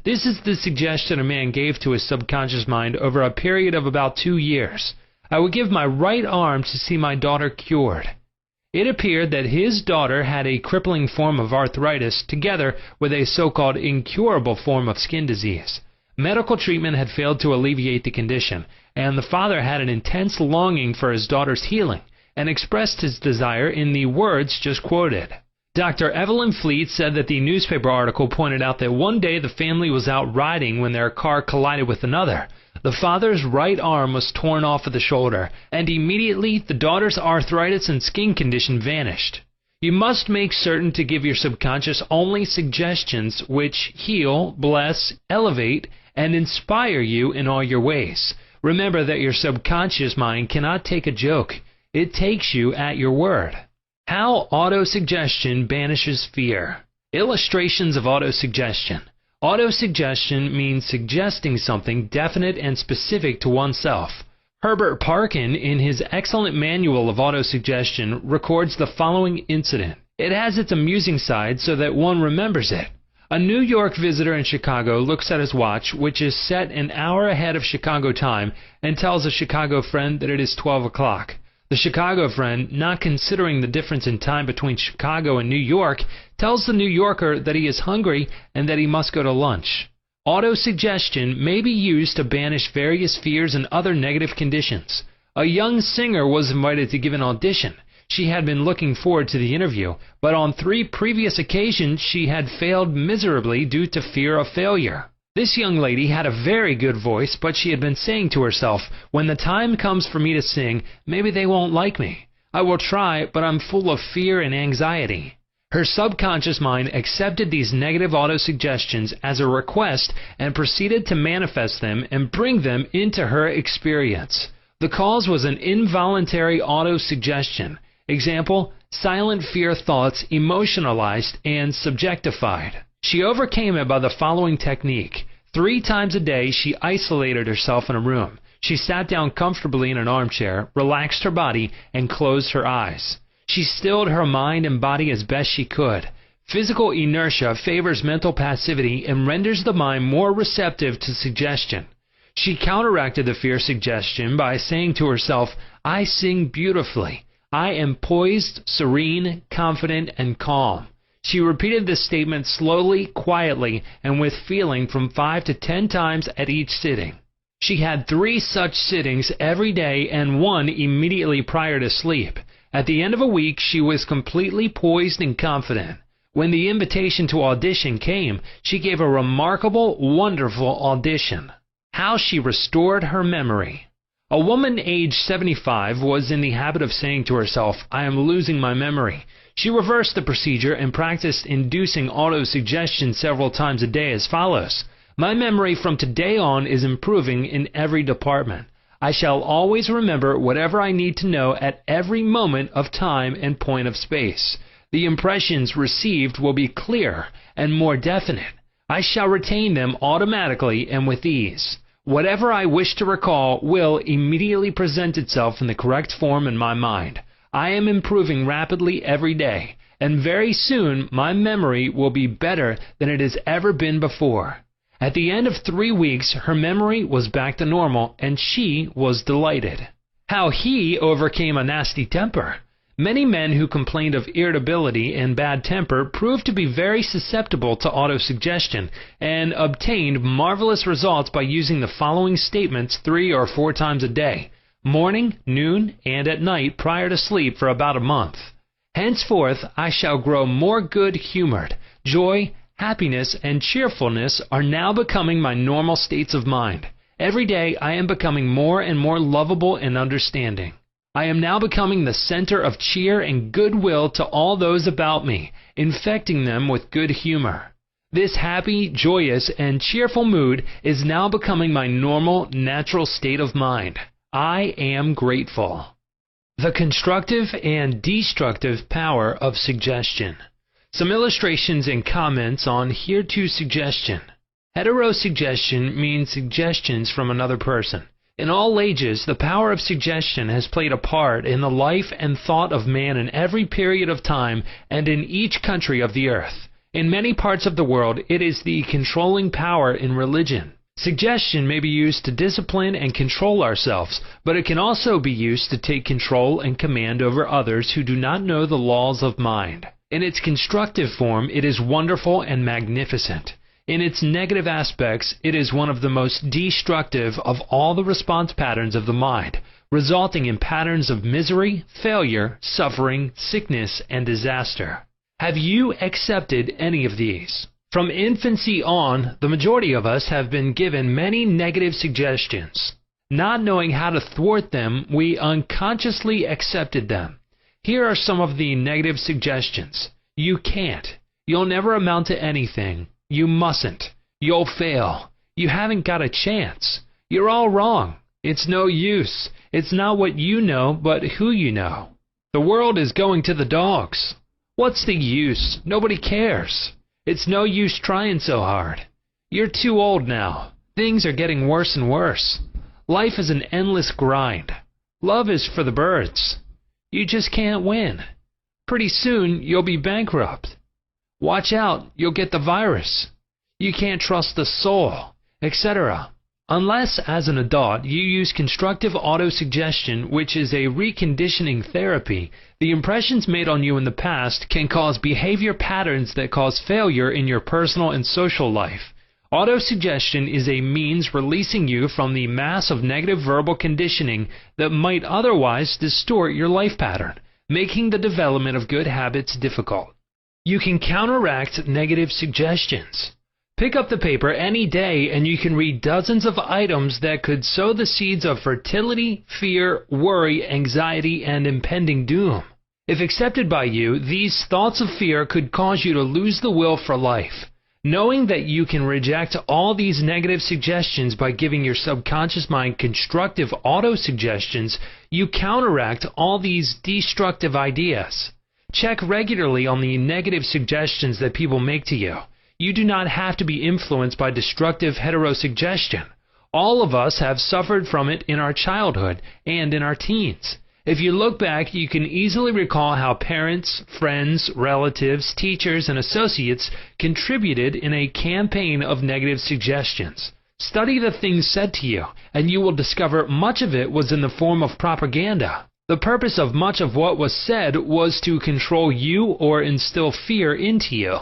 This is the suggestion a man gave to his subconscious mind over a period of about 2 years. I would give my right arm to see my daughter cured. It appeared that his daughter had a crippling form of arthritis together with a so-called incurable form of skin disease. Medical treatment had failed to alleviate the condition, and the father had an intense longing for his daughter's healing, and expressed his desire in the words just quoted. Dr. Evelyn Fleet said that the newspaper article pointed out that one day the family was out riding when their car collided with another. The father's right arm was torn off at the shoulder, and immediately the daughter's arthritis and skin condition vanished. You must make certain to give your subconscious only suggestions which heal, bless, elevate, and inspire you in all your ways. Remember that your subconscious mind cannot take a joke. It takes you at your word. How autosuggestion banishes fear. Illustrations of autosuggestion. Autosuggestion means suggesting something definite and specific to oneself. Herbert Parkin, in his excellent manual of autosuggestion, records the following incident. It has its amusing side so that one remembers it. A New York visitor in Chicago looks at his watch, which is set an hour ahead of Chicago time, and tells a Chicago friend that it is 12 o'clock. The Chicago friend, not considering the difference in time between Chicago and New York, tells the New Yorker that he is hungry and that he must go to lunch. Autosuggestion may be used to banish various fears and other negative conditions. A young singer was invited to give an audition. She had been looking forward to the interview, but on 3 previous occasions she had failed miserably due to fear of failure. This young lady had a very good voice, but she had been saying to herself, when the time comes for me to sing, maybe they won't like me. I will try, but I'm full of fear and anxiety. Her subconscious mind accepted these negative autosuggestions as a request and proceeded to manifest them and bring them into her experience. The cause was an involuntary autosuggestion. Example, silent fear thoughts emotionalized and subjectified. She overcame it by the following technique. 3 times a day, she isolated herself in a room. She sat down comfortably in an armchair, relaxed her body, and closed her eyes. She stilled her mind and body as best she could. Physical inertia favors mental passivity and renders the mind more receptive to suggestion. She counteracted the fear suggestion by saying to herself, I sing beautifully. I am poised, serene, confident, and calm. She repeated this statement slowly, quietly, and with feeling from 5 to 10 times at each sitting. She had 3 such sittings every day and 1 immediately prior to sleep. At the end of a week, she was completely poised and confident. When the invitation to audition came, she gave a remarkable, wonderful audition. How she restored her memory. A woman aged 75 was in the habit of saying to herself, I am losing my memory. She reversed the procedure and practiced inducing autosuggestion several times a day as follows. My memory from today on is improving in every department. I shall always remember whatever I need to know at every moment of time and point of space. The impressions received will be clearer and more definite. I shall retain them automatically and with ease. Whatever I wish to recall will immediately present itself in the correct form in my mind. I am improving rapidly every day, and very soon my memory will be better than it has ever been before. At the end of 3 weeks, her memory was back to normal, and she was delighted. How he overcame a nasty temper. Many men who complained of irritability and bad temper proved to be very susceptible to autosuggestion and obtained marvelous results by using the following statements 3 or 4 times a day, morning, noon, and at night prior to sleep for about a month. Henceforth, I shall grow more good-humored. Joy, happiness, and cheerfulness are now becoming my normal states of mind. Every day I am becoming more and more lovable and understanding. I am now becoming the center of cheer and goodwill to all those about me, infecting them with good humor. This happy, joyous, and cheerful mood is now becoming my normal, natural state of mind. I am grateful. The constructive and destructive power of suggestion. Some illustrations and comments on hereto suggestion. Heterosuggestion means suggestions from another person. In all ages, the power of suggestion has played a part in the life and thought of man in every period of time and in each country of the earth. In many parts of the world, it is the controlling power in religion. Suggestion may be used to discipline and control ourselves, but it can also be used to take control and command over others who do not know the laws of mind. In its constructive form, it is wonderful and magnificent. In its negative aspects, it is one of the most destructive of all the response patterns of the mind, resulting in patterns of misery, failure, suffering, sickness, and disaster. Have you accepted any of these? From infancy on, the majority of us have been given many negative suggestions. Not knowing how to thwart them, we unconsciously accepted them. Here are some of the negative suggestions. You can't. You'll never amount to anything. You mustn't. You'll fail. You haven't got a chance. You're all wrong. It's no use. It's not what you know, but who you know. The world is going to the dogs. What's the use? Nobody cares. It's no use trying so hard. You're too old now. Things are getting worse and worse. Life is an endless grind. Love is for the birds. You just can't win. Pretty soon, you'll be bankrupt. Watch out, you'll get the virus. You can't trust the soul, etc. Unless, as an adult, you use constructive autosuggestion, which is a reconditioning therapy, the impressions made on you in the past can cause behavior patterns that cause failure in your personal and social life. Autosuggestion is a means releasing you from the mass of negative verbal conditioning that might otherwise distort your life pattern. making the development of good habits difficult. You can counteract negative suggestions. Pick up the paper any day and you can read dozens of items that could sow the seeds of fertility, fear, worry, anxiety, and impending doom. If accepted by you, these thoughts of fear could cause you to lose the will for life. Knowing that you can reject all these negative suggestions by giving your subconscious mind constructive auto-suggestions, you counteract all these destructive ideas. Check regularly on the negative suggestions that people make to you. You do not have to be influenced by destructive heterosuggestion. All of us have suffered from it in our childhood and in our teens. If you look back, you can easily recall how parents, friends, relatives, teachers, and associates contributed in a campaign of negative suggestions. Study the things said to you, and you will discover much of it was in the form of propaganda. The purpose of much of what was said was to control you or instill fear into you.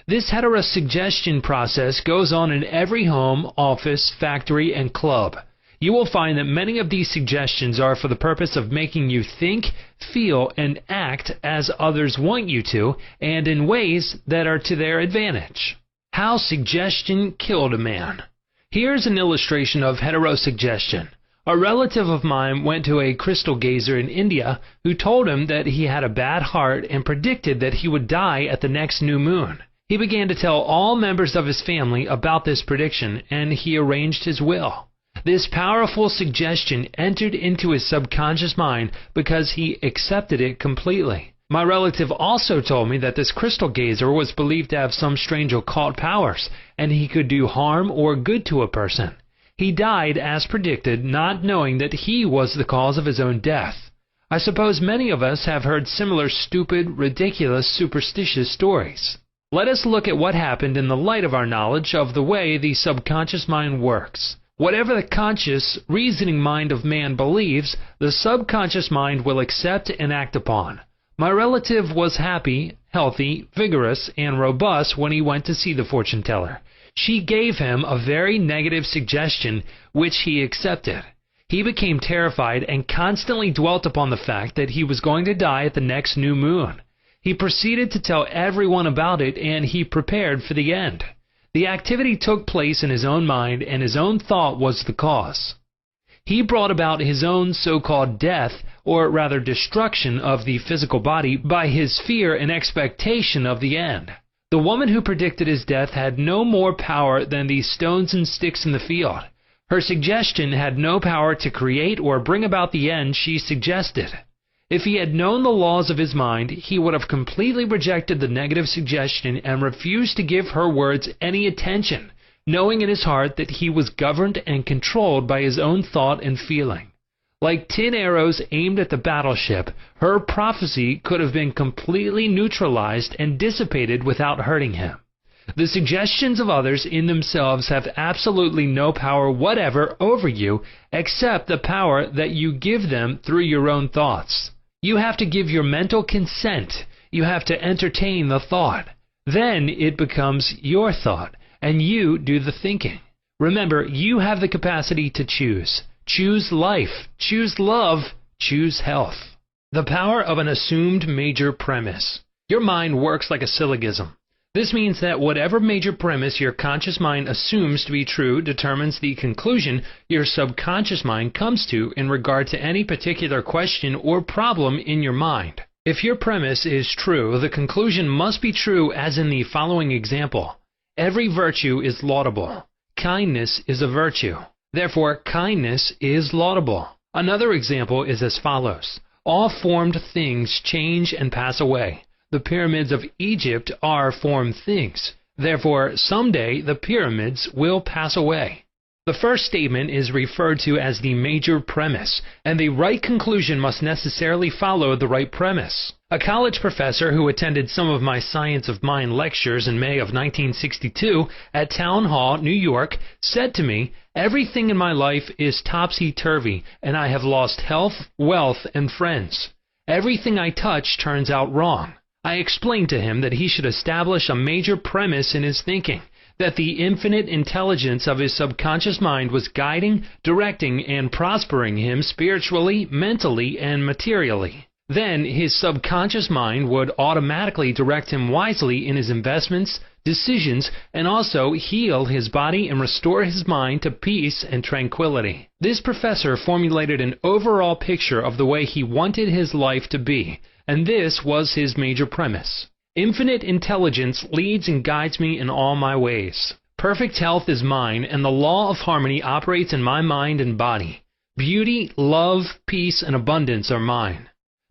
This heterosuggestion process goes on in every home, office, factory, and club. You will find that many of these suggestions are for the purpose of making you think, feel, and act as others want you to, and in ways that are to their advantage. How suggestion killed a man. Here's an illustration of heterosuggestion. A relative of mine went to a crystal gazer in India who told him that he had a bad heart and predicted that he would die at the next new moon. He began to tell all members of his family about this prediction, and he arranged his will. This powerful suggestion entered into his subconscious mind because he accepted it completely. My relative also told me that this crystal gazer was believed to have some strange occult powers, and he could do harm or good to a person. He died as predicted, not knowing that he was the cause of his own death. I suppose many of us have heard similar stupid, ridiculous, superstitious stories. Let us look at what happened in the light of our knowledge of the way the subconscious mind works. Whatever the conscious, reasoning mind of man believes, the subconscious mind will accept and act upon. My relative was happy, healthy, vigorous, and robust when he went to see the fortune teller. She gave him a very negative suggestion, which he accepted. He became terrified and constantly dwelt upon the fact that he was going to die at the next new moon. He proceeded to tell everyone about it, and he prepared for the end. The activity took place in his own mind, and his own thought was the cause. He brought about his own so-called death, or rather destruction of the physical body, by his fear and expectation of the end. The woman who predicted his death had no more power than the stones and sticks in the field. Her suggestion had no power to create or bring about the end she suggested. If he had known the laws of his mind, he would have completely rejected the negative suggestion and refused to give her words any attention, knowing in his heart that he was governed and controlled by his own thought and feeling. Like tin arrows aimed at the battleship, her prophecy could have been completely neutralized and dissipated without hurting him. The suggestions of others in themselves have absolutely no power whatever over you except the power that you give them through your own thoughts. You have to give your mental consent. You have to entertain the thought. Then it becomes your thought, and you do the thinking. Remember, you have the capacity to choose. Choose life. Choose love. Choose health. The power of an assumed major premise. Your mind works like a syllogism. This means that whatever major premise your conscious mind assumes to be true determines the conclusion your subconscious mind comes to in regard to any particular question or problem in your mind. If your premise is true, the conclusion must be true, as in the following example. Every virtue is laudable. Kindness is a virtue. Therefore, kindness is laudable. Another example is as follows. All formed things change and pass away. The pyramids of Egypt are formed things. Therefore, someday the pyramids will pass away. The first statement is referred to as the major premise, and the right conclusion must necessarily follow the right premise. A college professor who attended some of my Science of Mind lectures in May of 1962 at Town Hall, New York, said to me, "Everything in my life is topsy-turvy, and I have lost health, wealth, and friends. Everything I touch turns out wrong." I explained to him that he should establish a major premise in his thinking, that the infinite intelligence of his subconscious mind was guiding, directing, and prospering him spiritually, mentally, and materially. Then his subconscious mind would automatically direct him wisely in his investments, decisions, and also heal his body and restore his mind to peace and tranquility. This professor formulated an overall picture of the way he wanted his life to be, and this was his major premise. Infinite intelligence leads and guides me in all my ways. Perfect health is mine, and the law of harmony operates in my mind and body. Beauty, love, peace, and abundance are mine.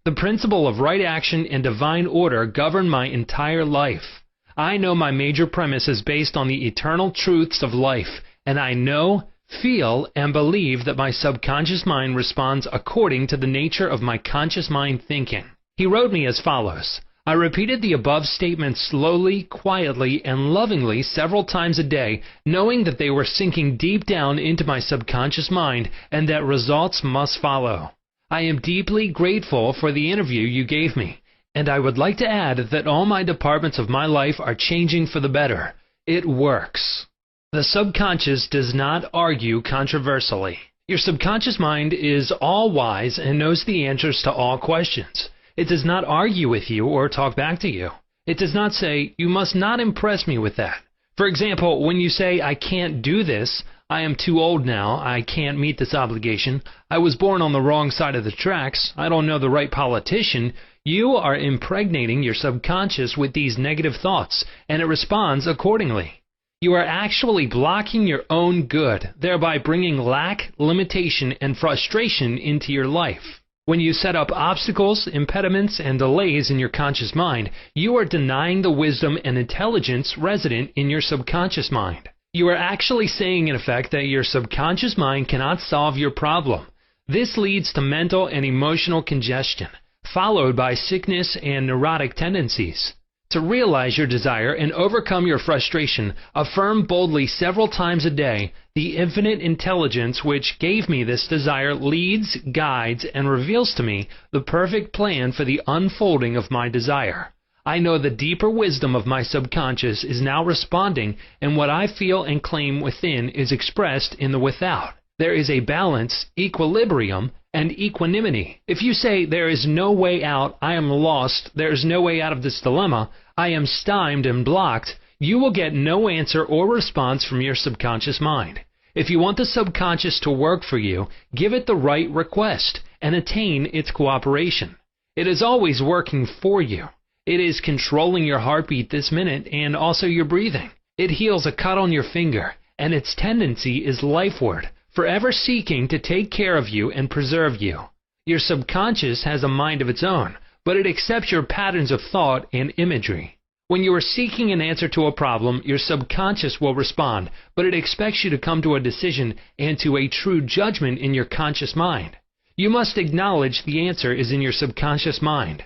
The principle of right action and divine order govern my entire life. I know my major premise is based on the eternal truths of life, and I know, feel, and believe that my subconscious mind responds according to the nature of my conscious mind thinking. He wrote me as follows. I repeated the above statements slowly, quietly, and lovingly several times a day, knowing that they were sinking deep down into my subconscious mind and that results must follow. I am deeply grateful for the interview you gave me, and I would like to add that all my departments of my life are changing for the better. It works. The subconscious does not argue controversially. Your subconscious mind is all-wise and knows the answers to all questions. It does not argue with you or talk back to you. It does not say, "You must not impress me with that." For example, when you say, "I can't do this," "I am too old now," "I can't meet this obligation," "I was born on the wrong side of the tracks," "I don't know the right politician," you are impregnating your subconscious with these negative thoughts, and it responds accordingly. You are actually blocking your own good, thereby bringing lack, limitation, and frustration into your life. When you set up obstacles, impediments, and delays in your conscious mind, you are denying the wisdom and intelligence resident in your subconscious mind. You are actually saying, in effect, that your subconscious mind cannot solve your problem. This leads to mental and emotional congestion, followed by sickness and neurotic tendencies. To realize your desire and overcome your frustration, affirm boldly several times a day, "The infinite intelligence which gave me this desire leads, guides, and reveals to me the perfect plan for the unfolding of my desire. I know the deeper wisdom of my subconscious is now responding, and what I feel and claim within is expressed in the without. There is a balance, equilibrium, and equanimity. If you say, 'There is no way out, I am lost, there is no way out of this dilemma, I am stymied and blocked,' you will get no answer or response from your subconscious mind. If you want the subconscious to work for you, give it the right request and attain its cooperation. It is always working for you. It is controlling your heartbeat this minute and also your breathing. It heals a cut on your finger, and its tendency is lifeward, forever seeking to take care of you and preserve you. Your subconscious has a mind of its own, but it accepts your patterns of thought and imagery. When you are seeking an answer to a problem, your subconscious will respond, but it expects you to come to a decision and to a true judgment in your conscious mind. You must acknowledge the answer is in your subconscious mind.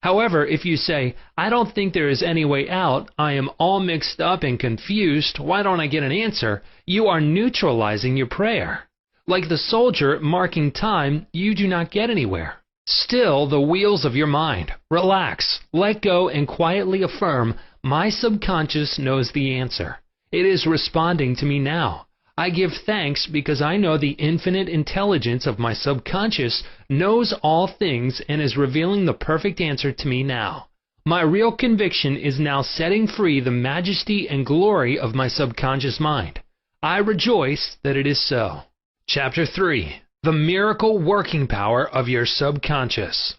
However, if you say, "I don't think there is any way out, I am all mixed up and confused, why don't I get an answer?" you are neutralizing your prayer. Like the soldier marking time, you do not get anywhere. Still the wheels of your mind. Relax, let go, and quietly affirm, "My subconscious knows the answer. It is responding to me now. I give thanks because I know the infinite intelligence of my subconscious knows all things and is revealing the perfect answer to me now. My real conviction is now setting free the majesty and glory of my subconscious mind. I rejoice that it is so." Chapter 3. The Miracle Working Power of Your Subconscious.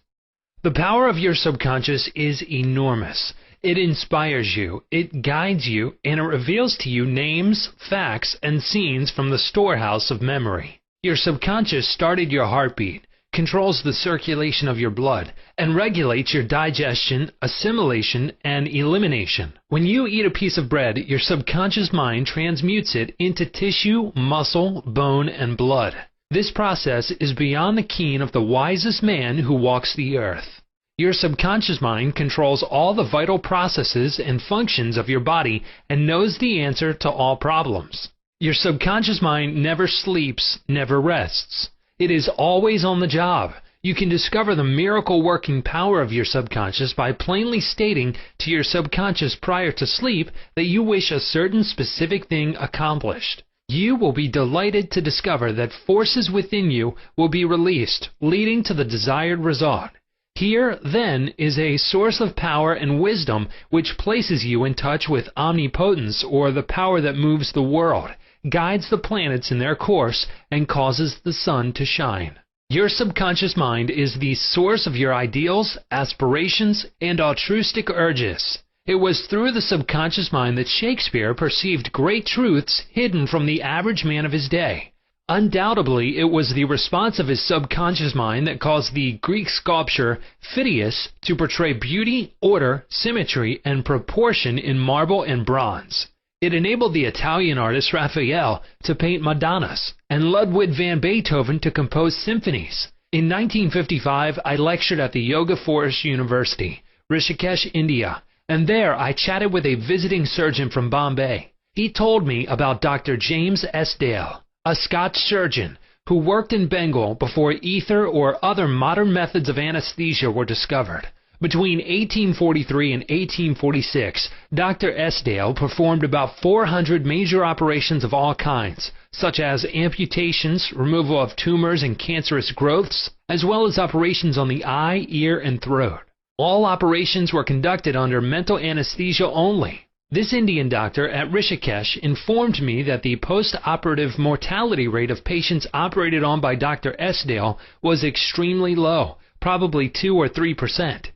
The power of your subconscious is enormous. It inspires you, it guides you, and it reveals to you names, facts, and scenes from the storehouse of memory. Your subconscious started your heartbeat, controls the circulation of your blood, and regulates your digestion, assimilation, and elimination. When you eat a piece of bread, your subconscious mind transmutes it into tissue, muscle, bone, and blood. This process is beyond the ken of the wisest man who walks the earth. Your subconscious mind controls all the vital processes and functions of your body and knows the answer to all problems. Your subconscious mind never sleeps, never rests. It is always on the job. You can discover the miracle-working power of your subconscious by plainly stating to your subconscious prior to sleep that you wish a certain specific thing accomplished. You will be delighted to discover that forces within you will be released, leading to the desired result. Here, then, is a source of power and wisdom which places you in touch with omnipotence, or the power that moves the world, guides the planets in their course, and causes the sun to shine. Your subconscious mind is the source of your ideals, aspirations, and altruistic urges. It was through the subconscious mind that Shakespeare perceived great truths hidden from the average man of his day. Undoubtedly, it was the response of his subconscious mind that caused the Greek sculptor Phidias to portray beauty, order, symmetry, and proportion in marble and bronze. It enabled the Italian artist Raphael to paint Madonnas, and Ludwig van Beethoven to compose symphonies. In 1955, I lectured at the Yoga Forest University, Rishikesh, India, and there I chatted with a visiting surgeon from Bombay. He told me about Dr. James S. Dale, a Scotch surgeon who worked in Bengal before ether or other modern methods of anesthesia were discovered. Between 1843 and 1846, Dr. S. Dale performed about 400 major operations of all kinds, such as amputations, removal of tumors and cancerous growths, as well as operations on the eye, ear, and throat. All operations were conducted under mental anesthesia only. This Indian doctor at Rishikesh informed me that the post-operative mortality rate of patients operated on by Dr. S. Dale was extremely low, probably 2 or 3%.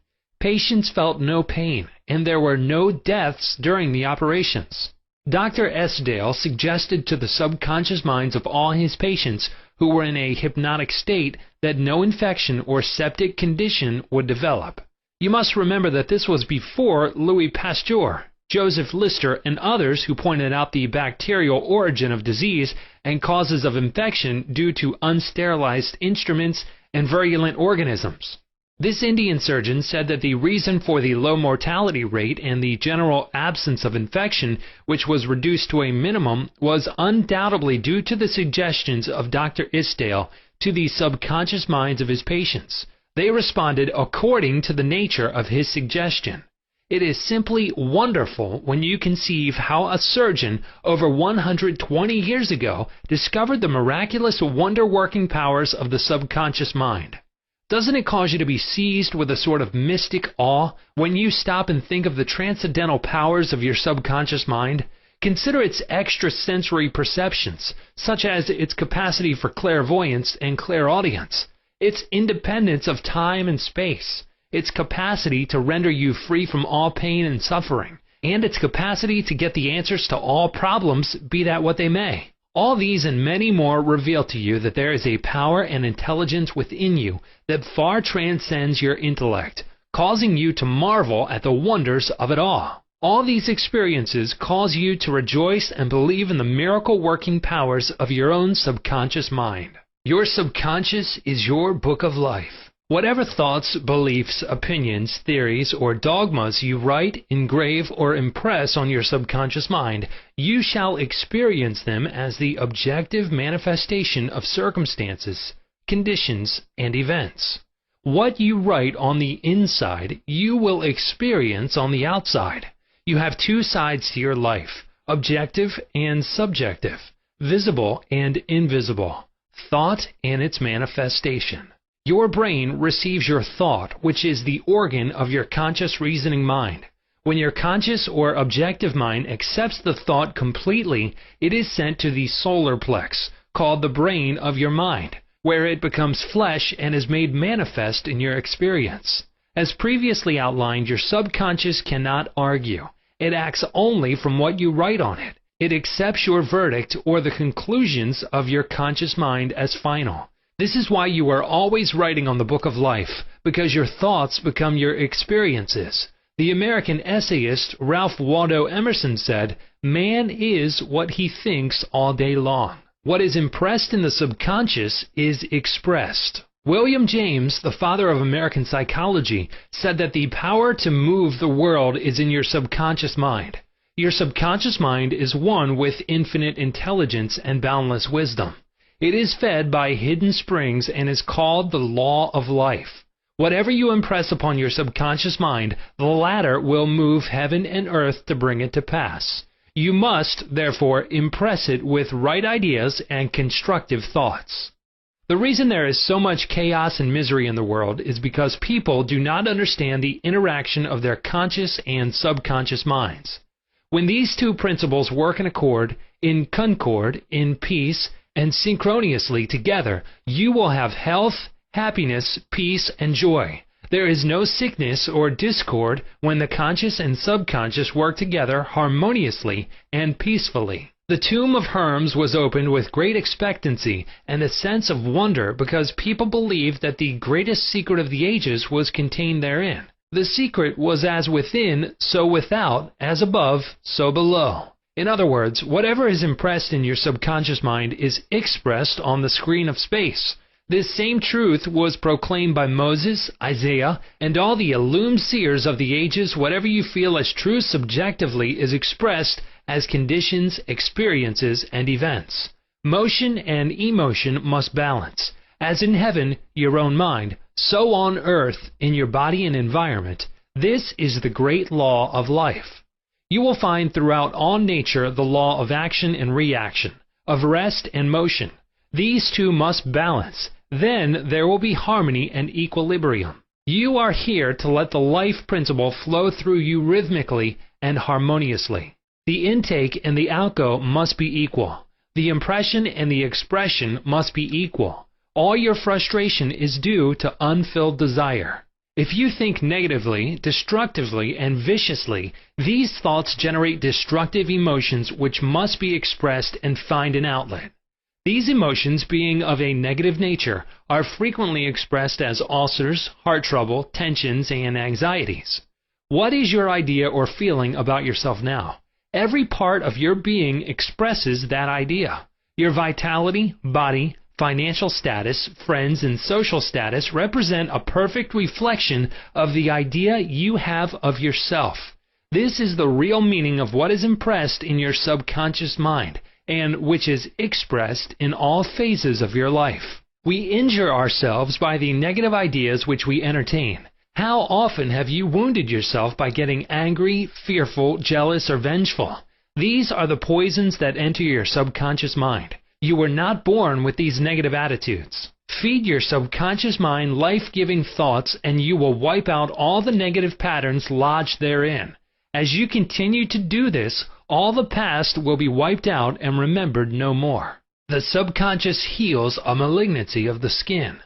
Patients felt no pain, and there were no deaths during the operations. Dr. S. Dale suggested to the subconscious minds of all his patients who were in a hypnotic state that no infection or septic condition would develop. You must remember that this was before Louis Pasteur, Joseph Lister, and others who pointed out the bacterial origin of disease and causes of infection due to unsterilized instruments and virulent organisms. This Indian surgeon said that the reason for the low mortality rate and the general absence of infection, which was reduced to a minimum, was undoubtedly due to the suggestions of Dr. Isdale to the subconscious minds of his patients. They responded according to the nature of his suggestion. It is simply wonderful when you conceive how a surgeon over 120 years ago discovered the miraculous wonder-working powers of the subconscious mind. Doesn't it cause you to be seized with a sort of mystic awe when you stop and think of the transcendental powers of your subconscious mind? Consider its extrasensory perceptions, such as its capacity for clairvoyance and clairaudience, its independence of time and space, its capacity to render you free from all pain and suffering, and its capacity to get the answers to all problems, be that what they may. All these and many more reveal to you that there is a power and intelligence within you that far transcends your intellect, causing you to marvel at the wonders of it all. All these experiences cause you to rejoice and believe in the miracle-working powers of your own subconscious mind. Your subconscious is your book of life. Whatever thoughts, beliefs, opinions, theories, or dogmas you write, engrave, or impress on your subconscious mind, you shall experience them as the objective manifestation of circumstances, conditions, and events. What you write on the inside, you will experience on the outside. You have two sides to your life, objective and subjective, visible and invisible, thought and its manifestation. Your brain receives your thought, which is the organ of your conscious reasoning mind. When your conscious or objective mind accepts the thought completely, it is sent to the solar plex, called the brain of your mind, where it becomes flesh and is made manifest in your experience. As previously outlined, your subconscious cannot argue. It acts only from what you write on it. It accepts your verdict or the conclusions of your conscious mind as final. This is why you are always writing on the book of life, because your thoughts become your experiences. The American essayist Ralph Waldo Emerson said, "Man is what he thinks all day long." What is impressed in the subconscious is expressed. William James, the father of American psychology, said that the power to move the world is in your subconscious mind. Your subconscious mind is one with infinite intelligence and boundless wisdom. It is fed by hidden springs and is called the law of life. Whatever you impress upon your subconscious mind, the latter will move heaven and earth to bring it to pass. You must, therefore, impress it with right ideas and constructive thoughts. The reason there is so much chaos and misery in the world is because people do not understand the interaction of their conscious and subconscious minds. When these two principles work in accord, in concord, in peace, and synchronously together, you will have health, happiness, peace, and joy. There is no sickness or discord when the conscious and subconscious work together harmoniously and peacefully. The tomb of Hermes was opened with great expectancy and a sense of wonder because people believed that the greatest secret of the ages was contained therein. The secret was as within, so without, as above, so below. In other words, whatever is impressed in your subconscious mind is expressed on the screen of space. This same truth was proclaimed by Moses, Isaiah, and all the illumined seers of the ages. Whatever you feel as true subjectively is expressed as conditions, experiences, and events. Motion and emotion must balance. As in heaven, your own mind, so on earth, in your body and environment. This is the great law of life. You will find throughout all nature the law of action and reaction, of rest and motion. These two must balance. Then there will be harmony and equilibrium. You are here to let the life principle flow through you rhythmically and harmoniously. The intake and the outgo must be equal. The impression and the expression must be equal. All your frustration is due to unfilled desire. If you think negatively, destructively, and viciously, these thoughts generate destructive emotions which must be expressed and find an outlet. These emotions, being of a negative nature, are frequently expressed as ulcers, heart trouble, tensions, and anxieties. What is your idea or feeling about yourself now? Every part of your being expresses that idea. Your vitality, body, financial status, friends, and social status represent a perfect reflection of the idea you have of yourself. This is the real meaning of what is impressed in your subconscious mind, and which is expressed in all phases of your life. We injure ourselves by the negative ideas which we entertain. How often have you wounded yourself by getting angry, fearful, jealous, or vengeful? These are the poisons that enter your subconscious mind. You were not born with these negative attitudes. Feed your subconscious mind life-giving thoughts and you will wipe out all the negative patterns lodged therein. As you continue to do this, all the past will be wiped out and remembered no more. The subconscious heals a malignancy of the skin.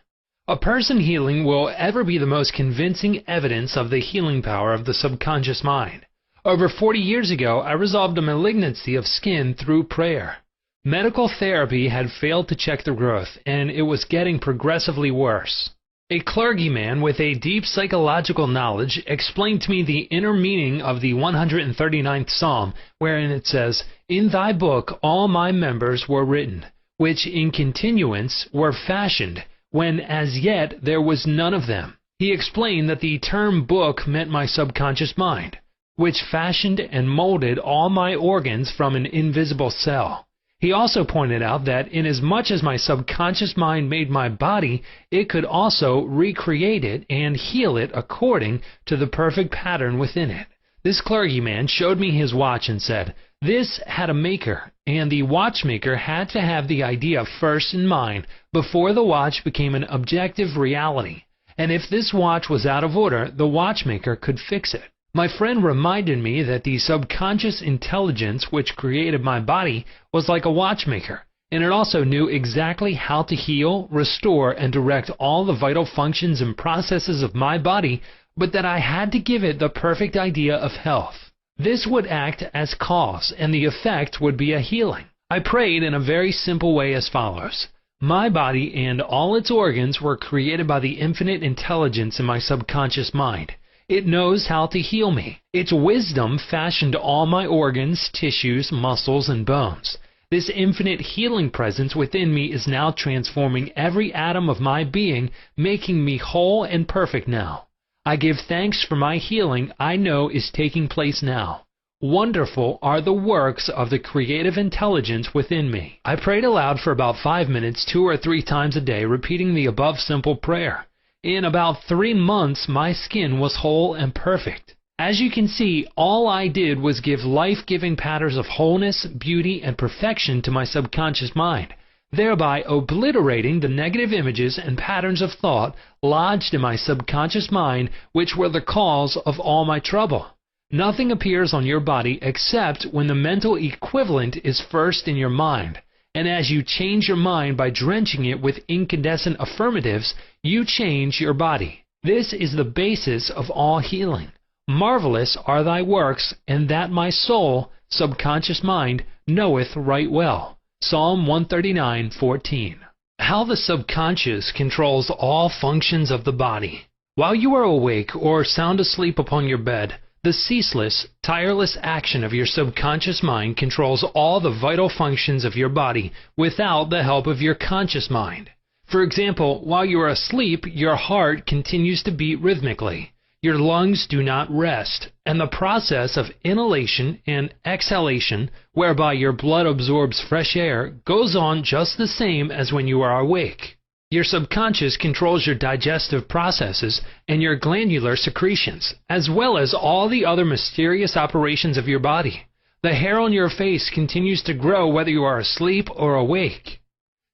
A person healing will ever be the most convincing evidence of the healing power of the subconscious mind. Over 40 years ago, I resolved a malignancy of skin through prayer. Medical therapy had failed to check the growth, and it was getting progressively worse. A clergyman with a deep psychological knowledge explained to me the inner meaning of the 139th Psalm, wherein it says, "In thy book all my members were written, which in continuance were fashioned, when as yet there was none of them." He explained that the term book meant my subconscious mind, which fashioned and molded all my organs from an invisible cell. He also pointed out that inasmuch as my subconscious mind made my body, it could also recreate it and heal it according to the perfect pattern within it. This clergyman showed me his watch and said, "This had a maker, and the watchmaker had to have the idea first in mind before the watch became an objective reality. And if this watch was out of order, the watchmaker could fix it." My friend reminded me that the subconscious intelligence which created my body was like a watchmaker, and it also knew exactly how to heal, restore, and direct all the vital functions and processes of my body, but that I had to give it the perfect idea of health. This would act as cause, and the effect would be a healing. I prayed in a very simple way as follows. My body and all its organs were created by the infinite intelligence in my subconscious mind. It knows how to heal me. Its wisdom fashioned all my organs, tissues, muscles, and bones. This infinite healing presence within me is now transforming every atom of my being, making me whole and perfect now. I give thanks for my healing I know is taking place now. Wonderful are the works of the creative intelligence within me. I prayed aloud for about 5 minutes 2 or 3 times a day, repeating the above simple prayer. In about 3 months, my skin was whole and perfect. As you can see, all I did was give life-giving patterns of wholeness, beauty, and perfection to my subconscious mind. thereby obliterating the negative images and patterns of thought lodged in my subconscious mind, which were the cause of all my trouble. Nothing appears on your body except when the mental equivalent is first in your mind, and as you change your mind by drenching it with incandescent affirmatives, you change your body. This is the basis of all healing. Marvelous are thy works, and that my soul, subconscious mind, knoweth right well. Psalm 139:14. How the subconscious controls all functions of the body. While you are awake or sound asleep upon your bed, the ceaseless, tireless action of your subconscious mind controls all the vital functions of your body without the help of your conscious mind. For example, while you are asleep, your heart continues to beat rhythmically. Your lungs do not rest, and the process of inhalation and exhalation, whereby your blood absorbs fresh air, goes on just the same as when you are awake. Your subconscious controls your digestive processes and your glandular secretions, as well as all the other mysterious operations of your body. The hair on your face continues to grow whether you are asleep or awake.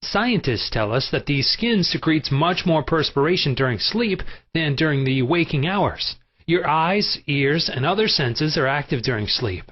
Scientists tell us that the skin secretes much more perspiration during sleep than during the waking hours. Your eyes, ears, and other senses are active during sleep.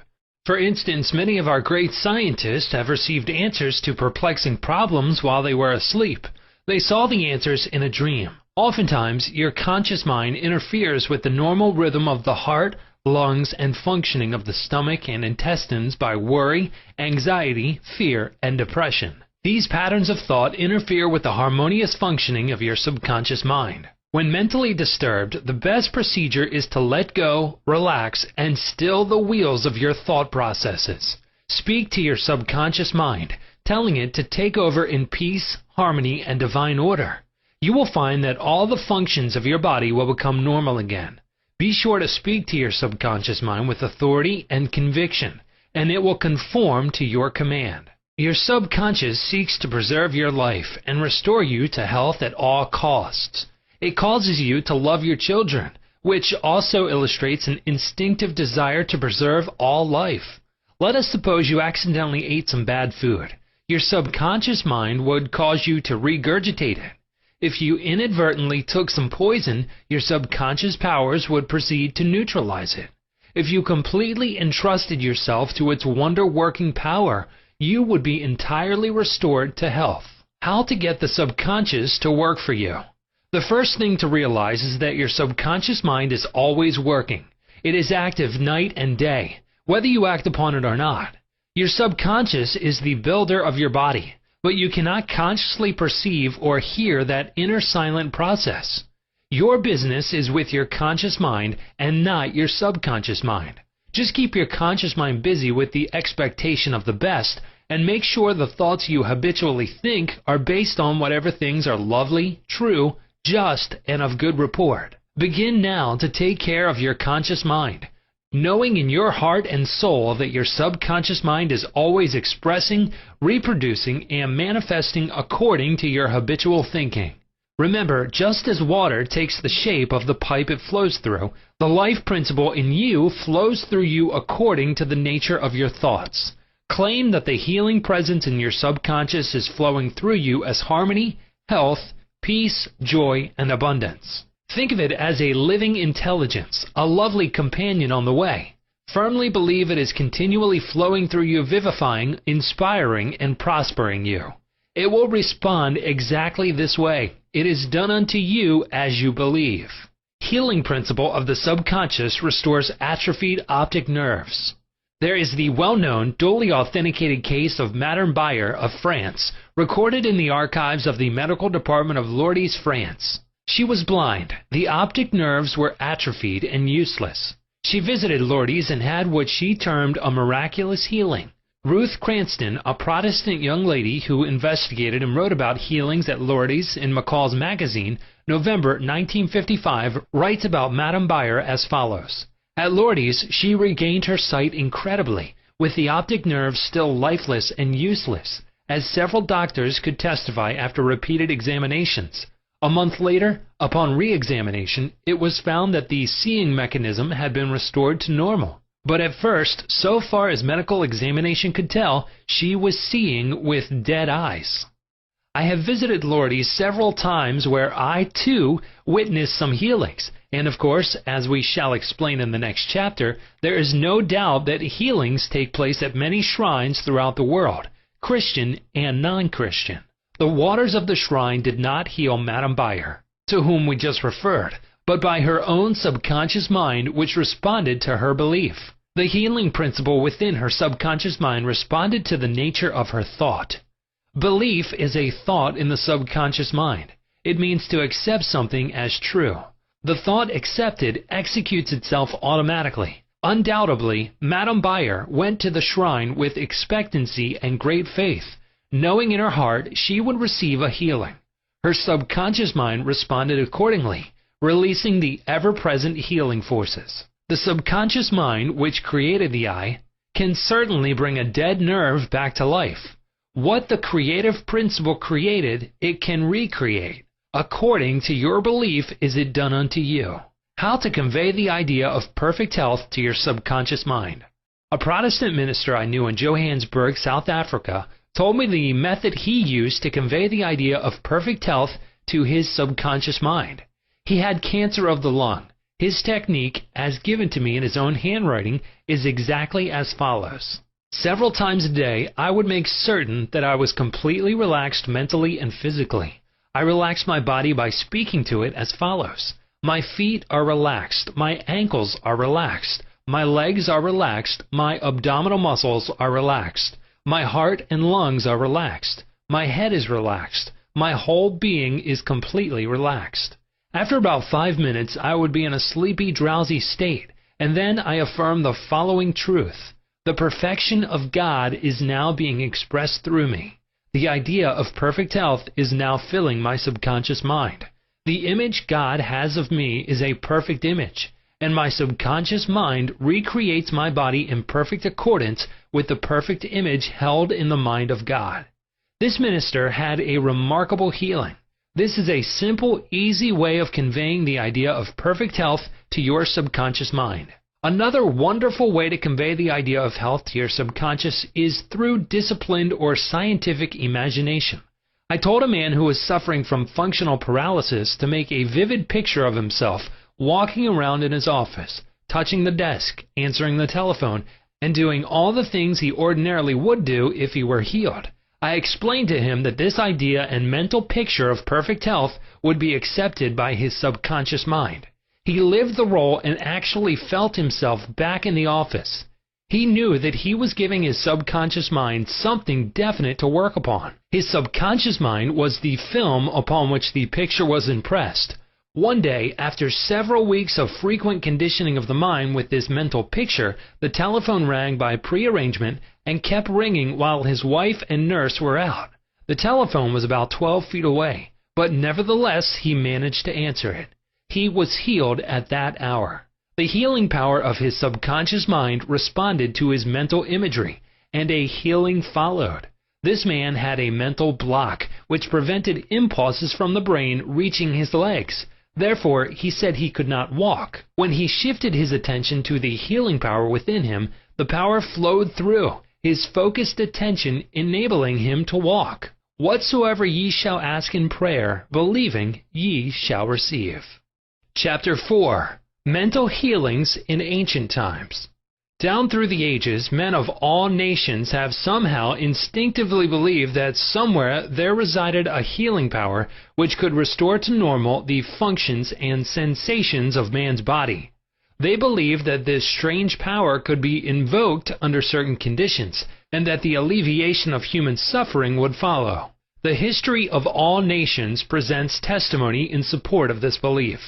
For instance, many of our great scientists have received answers to perplexing problems while they were asleep. They saw the answers in a dream. Oftentimes, your conscious mind interferes with the normal rhythm of the heart, lungs, and functioning of the stomach and intestines by worry, anxiety, fear, and depression. These patterns of thought interfere with the harmonious functioning of your subconscious mind. When mentally disturbed, the best procedure is to let go, relax, and still the wheels of your thought processes. Speak to your subconscious mind, telling it to take over in peace, harmony, and divine order. You will find that all the functions of your body will become normal again. Be sure to speak to your subconscious mind with authority and conviction, and it will conform to your command. Your subconscious seeks to preserve your life and restore you to health at all costs. It causes you to love your children, which also illustrates an instinctive desire to preserve all life. Let us suppose you accidentally ate some bad food. Your subconscious mind would cause you to regurgitate it. If you inadvertently took some poison, your subconscious powers would proceed to neutralize it. If you completely entrusted yourself to its wonder-working power, you would be entirely restored to health. How to get the subconscious to work for you? The first thing to realize is that your subconscious mind is always working. It is active night and day, whether you act upon it or not. Your subconscious is the builder of your body, but you cannot consciously perceive or hear that inner silent process. Your business is with your conscious mind and not your subconscious mind. Just keep your conscious mind busy with the expectation of the best, and make sure the thoughts you habitually think are based on whatever things are lovely, true, just, and of good report. Begin now to take care of your conscious mind, knowing in your heart and soul that your subconscious mind is always expressing, reproducing, and manifesting according to your habitual thinking. Remember, just as water takes the shape of the pipe it flows through, the life principle in you flows through you according to the nature of your thoughts. Claim that the healing presence in your subconscious is flowing through you as harmony, health, peace, joy, and abundance. Think of it as a living intelligence, a lovely companion on the way. Firmly believe it is continually flowing through you, vivifying, inspiring, and prospering you. It will respond exactly this way. It is done unto you as you believe. Healing principle of the subconscious restores atrophied optic nerves. There is the well-known, duly authenticated case of Madame Bayer of France, recorded in the archives of the medical department of Lourdes, France. She was blind. The optic nerves were atrophied and useless. She visited Lourdes and had what she termed a miraculous healing. Ruth Cranston, a Protestant young lady who investigated and wrote about healings at Lourdes in McCall's magazine, November 1955, writes about Madame Bayer as follows. At Lourdes, she regained her sight incredibly, with the optic nerves still lifeless and useless, as several doctors could testify after repeated examinations. A month later, upon re-examination, it was found that the seeing mechanism had been restored to normal. But at first, so far as medical examination could tell, she was seeing with dead eyes. I have visited Lourdes several times where I, too, witnessed some healings. And of course, as we shall explain in the next chapter, there is no doubt that healings take place at many shrines throughout the world, Christian and non-Christian. The waters of the shrine did not heal Madame Bayer, to whom we just referred, but by her own subconscious mind which responded to her belief. The healing principle within her subconscious mind responded to the nature of her thought. Belief is a thought in the subconscious mind. It means to accept something as true. The thought accepted executes itself automatically. Undoubtedly, Madame Bayer went to the shrine with expectancy and great faith, knowing in her heart she would receive a healing. Her subconscious mind responded accordingly, releasing the ever-present healing forces. The subconscious mind, which created the eye, can certainly bring a dead nerve back to life. What the creative principle created, it can recreate. According to your belief is it done unto you. How to convey the idea of perfect health to your subconscious mind. A Protestant minister I knew in Johannesburg, South Africa, told me the method he used to convey the idea of perfect health to his subconscious mind. He had cancer of the lung. His technique, as given to me in his own handwriting, is exactly as follows. Several times a day, I would make certain that I was completely relaxed mentally and physically. I relaxed my body by speaking to it as follows. My feet are relaxed. My ankles are relaxed. My legs are relaxed. My abdominal muscles are relaxed. My heart and lungs are relaxed. My head is relaxed. My whole being is completely relaxed. After about 5 minutes, I would be in a sleepy, drowsy state, and then I affirmed the following truth. The perfection of God is now being expressed through me. The idea of perfect health is now filling my subconscious mind. The image God has of me is a perfect image, and my subconscious mind recreates my body in perfect accordance with the perfect image held in the mind of God. This minister had a remarkable healing. This is a simple, easy way of conveying the idea of perfect health to your subconscious mind. Another wonderful way to convey the idea of health to your subconscious is through disciplined or scientific imagination. I told a man who was suffering from functional paralysis to make a vivid picture of himself walking around in his office, touching the desk, answering the telephone, and doing all the things he ordinarily would do if he were healed. I explained to him that this idea and mental picture of perfect health would be accepted by his subconscious mind. He lived the role and actually felt himself back in the office. He knew that he was giving his subconscious mind something definite to work upon. His subconscious mind was the film upon which the picture was impressed. One day, after several weeks of frequent conditioning of the mind with this mental picture, the telephone rang by prearrangement and kept ringing while his wife and nurse were out. The telephone was about 12 feet away, but nevertheless he managed to answer it. He was healed at that hour. The healing power of his subconscious mind responded to his mental imagery, and a healing followed. This man had a mental block which prevented impulses from the brain reaching his legs. Therefore, he said he could not walk. When he shifted his attention to the healing power within him, the power flowed through, his focused attention enabling him to walk. Whatsoever ye shall ask in prayer, believing, ye shall receive. Chapter 4. Mental Healings in Ancient Times. Down through the ages, men of all nations have somehow instinctively believed that somewhere there resided a healing power which could restore to normal the functions and sensations of man's body. They believed that this strange power could be invoked under certain conditions, and that the alleviation of human suffering would follow. The history of all nations presents testimony in support of this belief.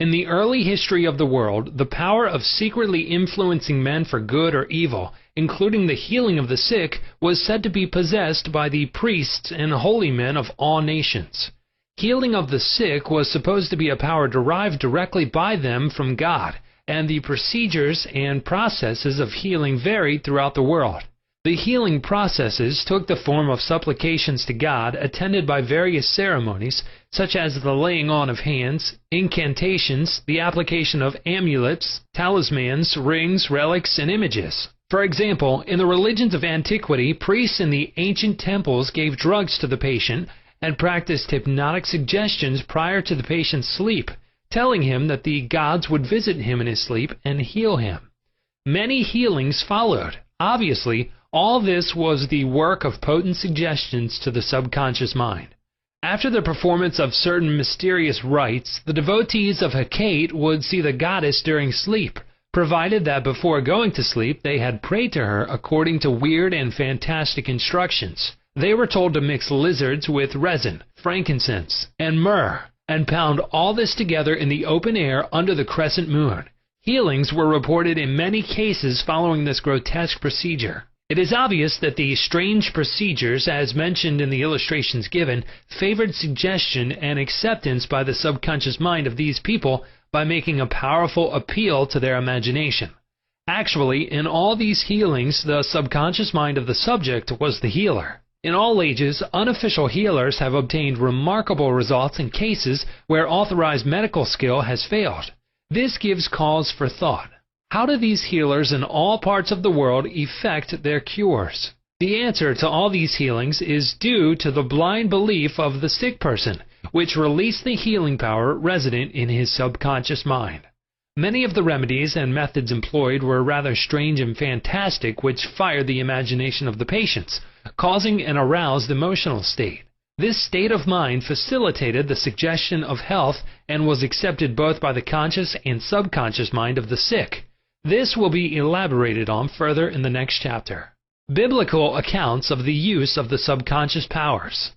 In the early history of the world, the power of secretly influencing men for good or evil, including the healing of the sick, was said to be possessed by the priests and holy men of all nations. Healing of the sick was supposed to be a power derived directly by them from God, and the procedures and processes of healing varied throughout the world. The healing processes took the form of supplications to God attended by various ceremonies, such as the laying on of hands, incantations, the application of amulets, talismans, rings, relics, and images. For example, in the religions of antiquity, priests in the ancient temples gave drugs to the patient, and practiced hypnotic suggestions prior to the patient's sleep, telling him that the gods would visit him in his sleep and heal him. Many healings followed. Obviously, all this was the work of potent suggestions to the subconscious mind. After the performance of certain mysterious rites, the devotees of Hecate would see the goddess during sleep, provided that before going to sleep they had prayed to her according to weird and fantastic instructions. They were told to mix lizards with resin, frankincense, and myrrh, and pound all this together in the open air under the crescent moon. Healings were reported in many cases following this grotesque procedure. It is obvious that these strange procedures, as mentioned in the illustrations given, favored suggestion and acceptance by the subconscious mind of these people by making a powerful appeal to their imagination. Actually, in all these healings, the subconscious mind of the subject was the healer. In all ages, unofficial healers have obtained remarkable results in cases where authorized medical skill has failed. This gives cause for thought. How do these healers in all parts of the world effect their cures? The answer to all these healings is due to the blind belief of the sick person, which released the healing power resident in his subconscious mind. Many of the remedies and methods employed were rather strange and fantastic, which fired the imagination of the patients, causing an aroused emotional state. This state of mind facilitated the suggestion of health and was accepted both by the conscious and subconscious mind of the sick. This will be elaborated on further in the next chapter. Biblical accounts of the use of the subconscious powers.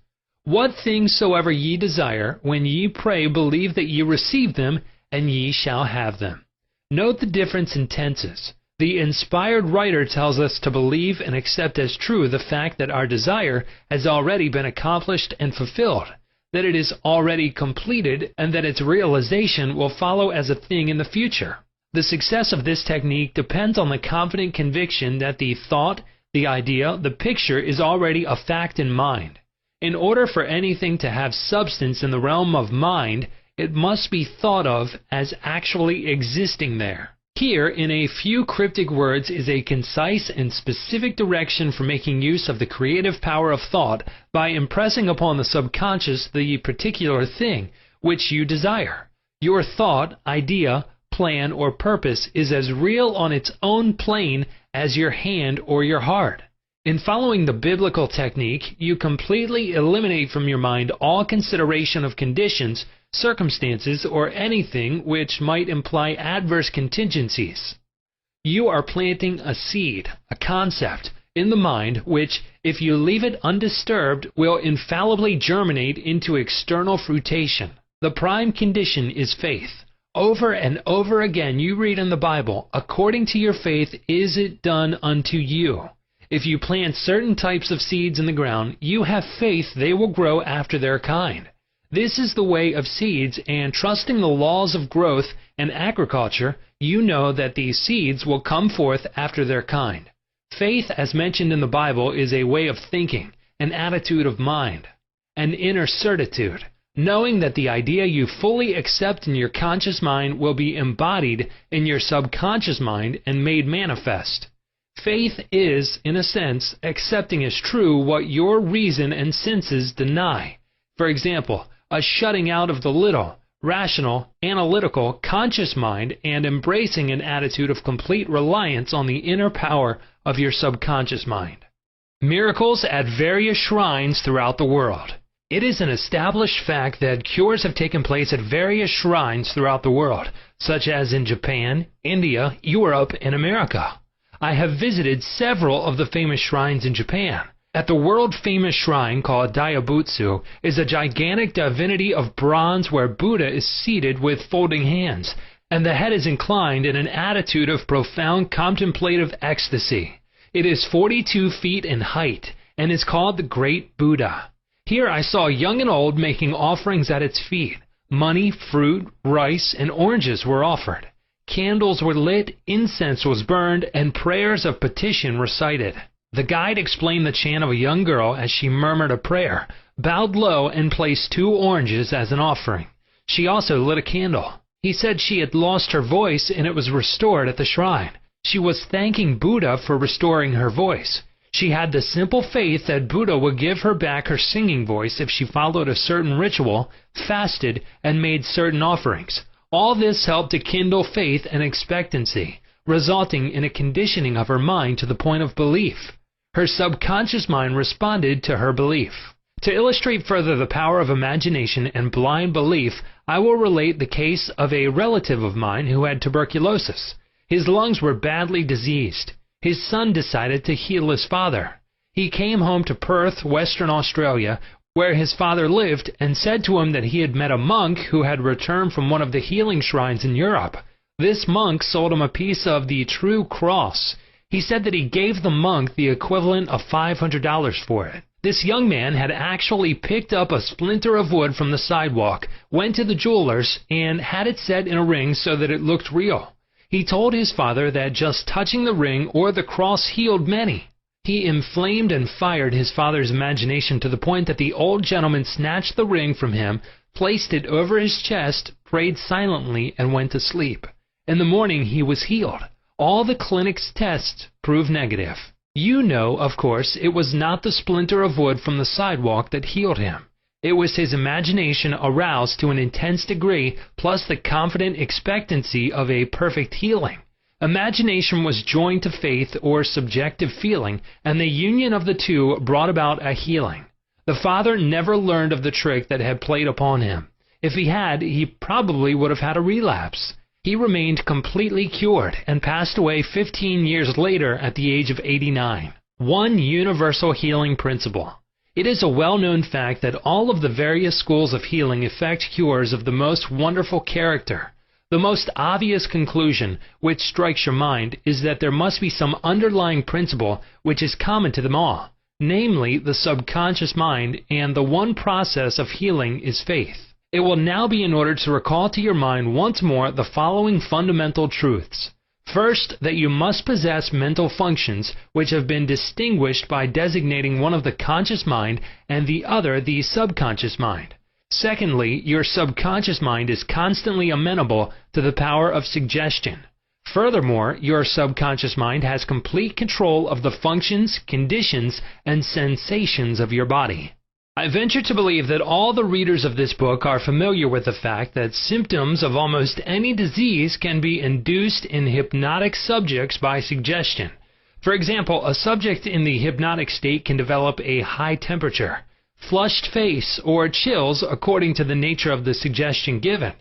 What things soever ye desire, when ye pray, believe that ye receive them, and ye shall have them. Note the difference in tenses. The inspired writer tells us to believe and accept as true the fact that our desire has already been accomplished and fulfilled, that it is already completed, and that its realization will follow as a thing in the future. The success of this technique depends on the confident conviction that the thought, the idea, the picture is already a fact in mind. In order for anything to have substance in the realm of mind, it must be thought of as actually existing there. Here, in a few cryptic words, is a concise and specific direction for making use of the creative power of thought by impressing upon the subconscious the particular thing which you desire. Your thought, idea, plan, or purpose is as real on its own plane as your hand or your heart. In following the biblical technique, you completely eliminate from your mind all consideration of conditions, circumstances, or anything which might imply adverse contingencies. You are planting a seed, a concept, in the mind which, if you leave it undisturbed, will infallibly germinate into external fruition. The prime condition is faith. Over and over again you read in the Bible, according to your faith is it done unto you. If you plant certain types of seeds in the ground, you have faith they will grow after their kind. This is the way of seeds, and trusting the laws of growth and agriculture, you know that these seeds will come forth after their kind. Faith, as mentioned in the Bible, is a way of thinking, an attitude of mind, an inner certitude, knowing that the idea you fully accept in your conscious mind will be embodied in your subconscious mind and made manifest. Faith is, in a sense, accepting as true what your reason and senses deny. For example, a shutting out of the little, rational, analytical, conscious mind and embracing an attitude of complete reliance on the inner power of your subconscious mind. Miracles at various shrines throughout the world. It is an established fact that cures have taken place at various shrines throughout the world, such as in Japan, India, Europe, and America. I have visited several of the famous shrines in Japan. At the world-famous shrine called Daibutsu is a gigantic divinity of bronze where Buddha is seated with folding hands, and the head is inclined in an attitude of profound contemplative ecstasy. It is 42 feet in height, and is called the Great Buddha. Here I saw young and old making offerings at its feet. Money, fruit, rice, and oranges were offered. Candles were lit, incense was burned, and prayers of petition recited. The guide explained the chant of a young girl as she murmured a prayer, bowed low, and placed 2 oranges as an offering. She also lit a candle. He said she had lost her voice and it was restored at the shrine. She was thanking Buddha for restoring her voice. She had the simple faith that Buddha would give her back her singing voice if she followed a certain ritual, fasted, and made certain offerings. All this helped to kindle faith and expectancy, resulting in a conditioning of her mind to the point of belief. Her subconscious mind responded to her belief. To illustrate further the power of imagination and blind belief, I will relate the case of a relative of mine who had tuberculosis. His lungs were badly diseased. His son decided to heal his father. He came home to Perth, Western Australia, where his father lived, and said to him that he had met a monk who had returned from one of the healing shrines in Europe. This monk sold him a piece of the true cross. He said that he gave the monk the equivalent of $500 for it. This young man had actually picked up a splinter of wood from the sidewalk, went to the jeweler's, and had it set in a ring so that it looked real. He told his father that just touching the ring or the cross healed many. He inflamed and fired his father's imagination to the point that the old gentleman snatched the ring from him, placed it over his chest, prayed silently, and went to sleep. In the morning he was healed. All the clinic's tests proved negative. You know, of course, it was not the splinter of wood from the sidewalk that healed him. It was his imagination aroused to an intense degree, plus the confident expectancy of a perfect healing. Imagination was joined to faith or subjective feeling, and the union of the two brought about a healing. The father never learned of the trick that had played upon him. If he had, he probably would have had a relapse. He remained completely cured and passed away 15 years later at the age of 89. One universal healing principle. It is a well-known fact that all of the various schools of healing effect cures of the most wonderful character. The most obvious conclusion, which strikes your mind, is that there must be some underlying principle which is common to them all, namely the subconscious mind, and the one process of healing is faith. It will now be in order to recall to your mind once more the following fundamental truths. First, that you must possess mental functions which have been distinguished by designating one of the conscious mind and the other the subconscious mind. Secondly, your subconscious mind is constantly amenable to the power of suggestion. Furthermore, your subconscious mind has complete control of the functions, conditions, and sensations of your body. I venture to believe that all the readers of this book are familiar with the fact that symptoms of almost any disease can be induced in hypnotic subjects by suggestion. For example, a subject in the hypnotic state can develop a high temperature, flushed face, or chills according to the nature of the suggestion given.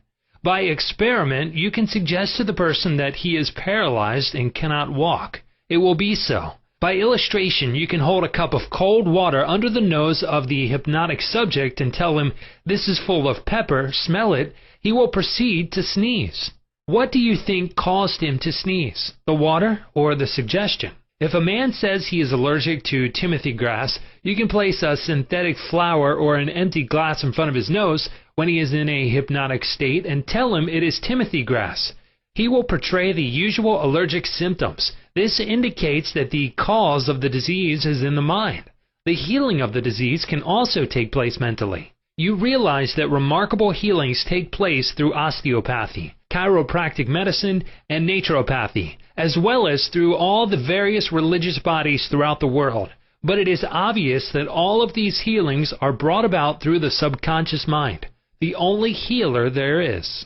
By experiment, you can suggest to the person that he is paralyzed and cannot walk. It will be so. By illustration, you can hold a cup of cold water under the nose of the hypnotic subject and tell him, "This is full of pepper, smell it." He will proceed to sneeze. What do you think caused him to sneeze? The water or the suggestion? If a man says he is allergic to Timothy grass, you can place a synthetic flower or an empty glass in front of his nose when he is in a hypnotic state and tell him it is Timothy grass. He will portray the usual allergic symptoms. This indicates that the cause of the disease is in the mind. The healing of the disease can also take place mentally. You realize that remarkable healings take place through osteopathy, chiropractic medicine, and naturopathy, as well as through all the various religious bodies throughout the world. But it is obvious that all of these healings are brought about through the subconscious mind, the only healer there is.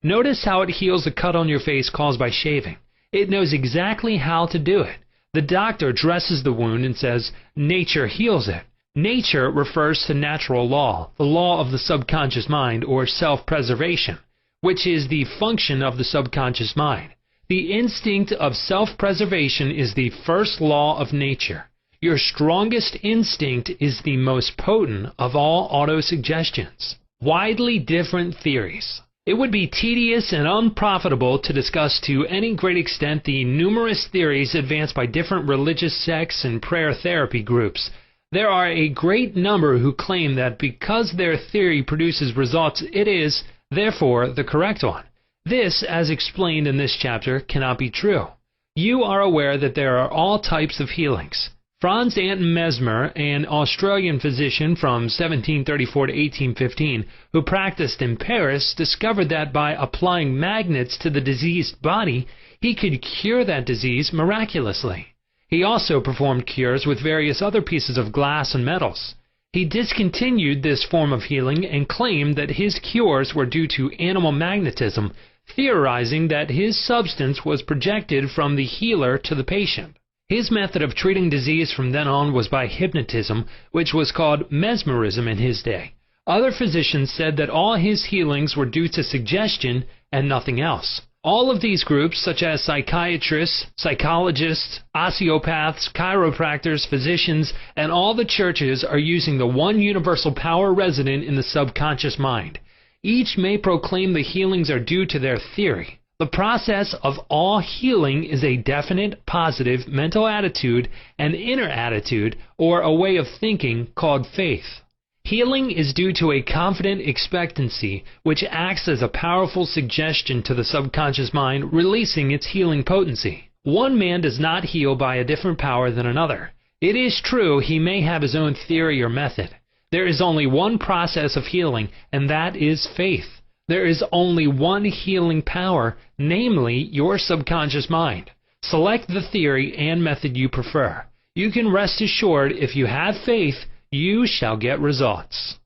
Notice how it heals a cut on your face caused by shaving. It knows exactly how to do it. The doctor dresses the wound and says, "Nature heals it." Nature refers to natural law, the law of the subconscious mind, or self-preservation, which is the function of the subconscious mind. The instinct of self-preservation is the first law of nature. Your strongest instinct is the most potent of all autosuggestions. Widely different theories. It would be tedious and unprofitable to discuss to any great extent the numerous theories advanced by different religious sects and prayer therapy groups. There are a great number who claim that because their theory produces results, it is, therefore, the correct one. This, as explained in this chapter, cannot be true. You are aware that there are all types of healings. Franz Anton Mesmer, an Australian physician from 1734 to 1815, who practiced in Paris, discovered that by applying magnets to the diseased body, he could cure that disease miraculously. He also performed cures with various other pieces of glass and metals. He discontinued this form of healing and claimed that his cures were due to animal magnetism, theorizing that his substance was projected from the healer to the patient. His method of treating disease from then on was by hypnotism, which was called mesmerism in his day. Other physicians said that all his healings were due to suggestion and nothing else. All of these groups, such as psychiatrists, psychologists, osteopaths, chiropractors, physicians, and all the churches are using the one universal power resident in the subconscious mind. Each may proclaim the healings are due to their theory. The process of all healing is a definite, positive mental attitude, an inner attitude, or a way of thinking called faith. Healing is due to a confident expectancy, which acts as a powerful suggestion to the subconscious mind, releasing its healing potency. One man does not heal by a different power than another. It is true he may have his own theory or method. There is only one process of healing, and that is faith. There is only one healing power, namely your subconscious mind. Select the theory and method you prefer. You can rest assured if you have faith, you shall get results.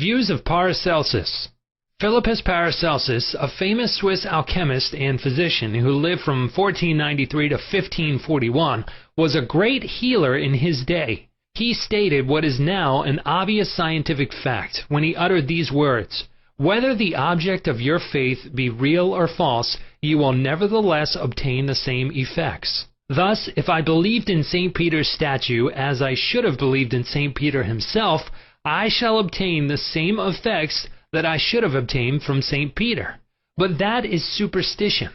Views of Paracelsus. Philippus Paracelsus, a famous Swiss alchemist and physician who lived from 1493 to 1541, was a great healer in his day. He stated what is now an obvious scientific fact when he uttered these words: "Whether the object of your faith be real or false, you will nevertheless obtain the same effects." Thus, if I believed in St. Peter's statue as I should have believed in St. Peter himself, I shall obtain the same effects that I should have obtained from St. Peter. But that is superstition.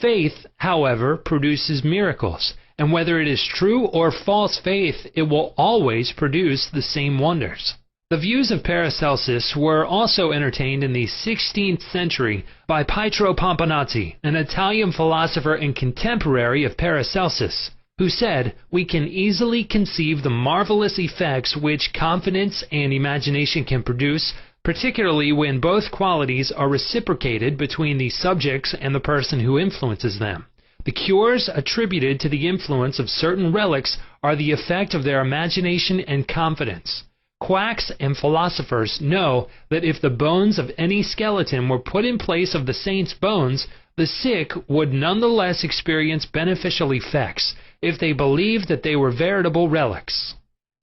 Faith, however, produces miracles, and whether it is true or false faith, it will always produce the same wonders. The views of Paracelsus were also entertained in the 16th century by Pietro Pomponazzi, an Italian philosopher and contemporary of Paracelsus, who said, "We can easily conceive the marvelous effects which confidence and imagination can produce, particularly when both qualities are reciprocated between the subjects and the person who influences them. The cures attributed to the influence of certain relics are the effect of their imagination and confidence. Quacks and philosophers know that if the bones of any skeleton were put in place of the saint's bones, the sick would nonetheless experience beneficial effects, if they believed that they were veritable relics.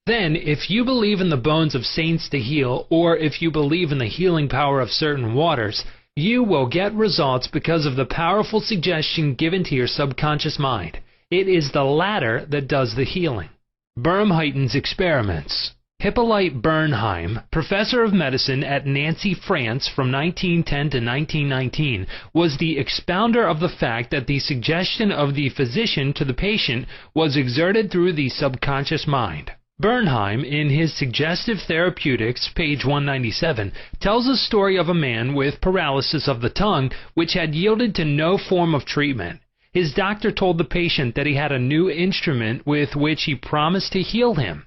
Then, if you believe in the bones of saints to heal, or if you believe in the healing power of certain waters, you will get results because of the powerful suggestion given to your subconscious mind. It is the latter that does the healing." Bernheim's experiments. Hippolyte Bernheim, professor of medicine at Nancy, France from 1910 to 1919, was the expounder of the fact that the suggestion of the physician to the patient was exerted through the subconscious mind. Bernheim, in his Suggestive Therapeutics, page 197, tells a story of a man with paralysis of the tongue which had yielded to no form of treatment. His doctor told the patient that he had a new instrument with which he promised to heal him.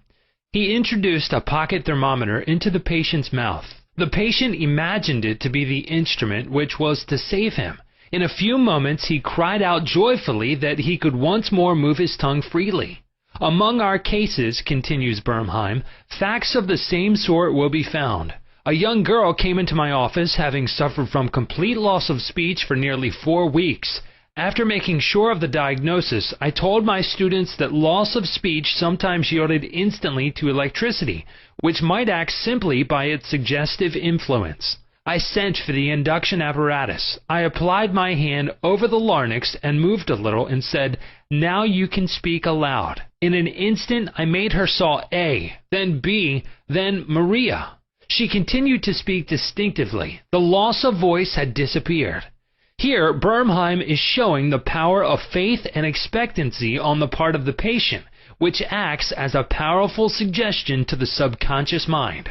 He introduced a pocket thermometer into the patient's mouth. The patient imagined it to be the instrument which was to save him. In a few moments he cried out joyfully that he could once more move his tongue freely. "Among our cases," continues Bernheim, "facts of the same sort will be found. A young girl came into my office having suffered from complete loss of speech for nearly 4 weeks. After making sure of the diagnosis, I told my students that loss of speech sometimes yielded instantly to electricity, which might act simply by its suggestive influence. I sent for the induction apparatus. I applied my hand over the larynx and moved a little and said, 'Now you can speak aloud.' In an instant I made her saw A, then B, then Maria. She continued to speak distinctively. The loss of voice had disappeared." Here, Bernheim is showing the power of faith and expectancy on the part of the patient, which acts as a powerful suggestion to the subconscious mind.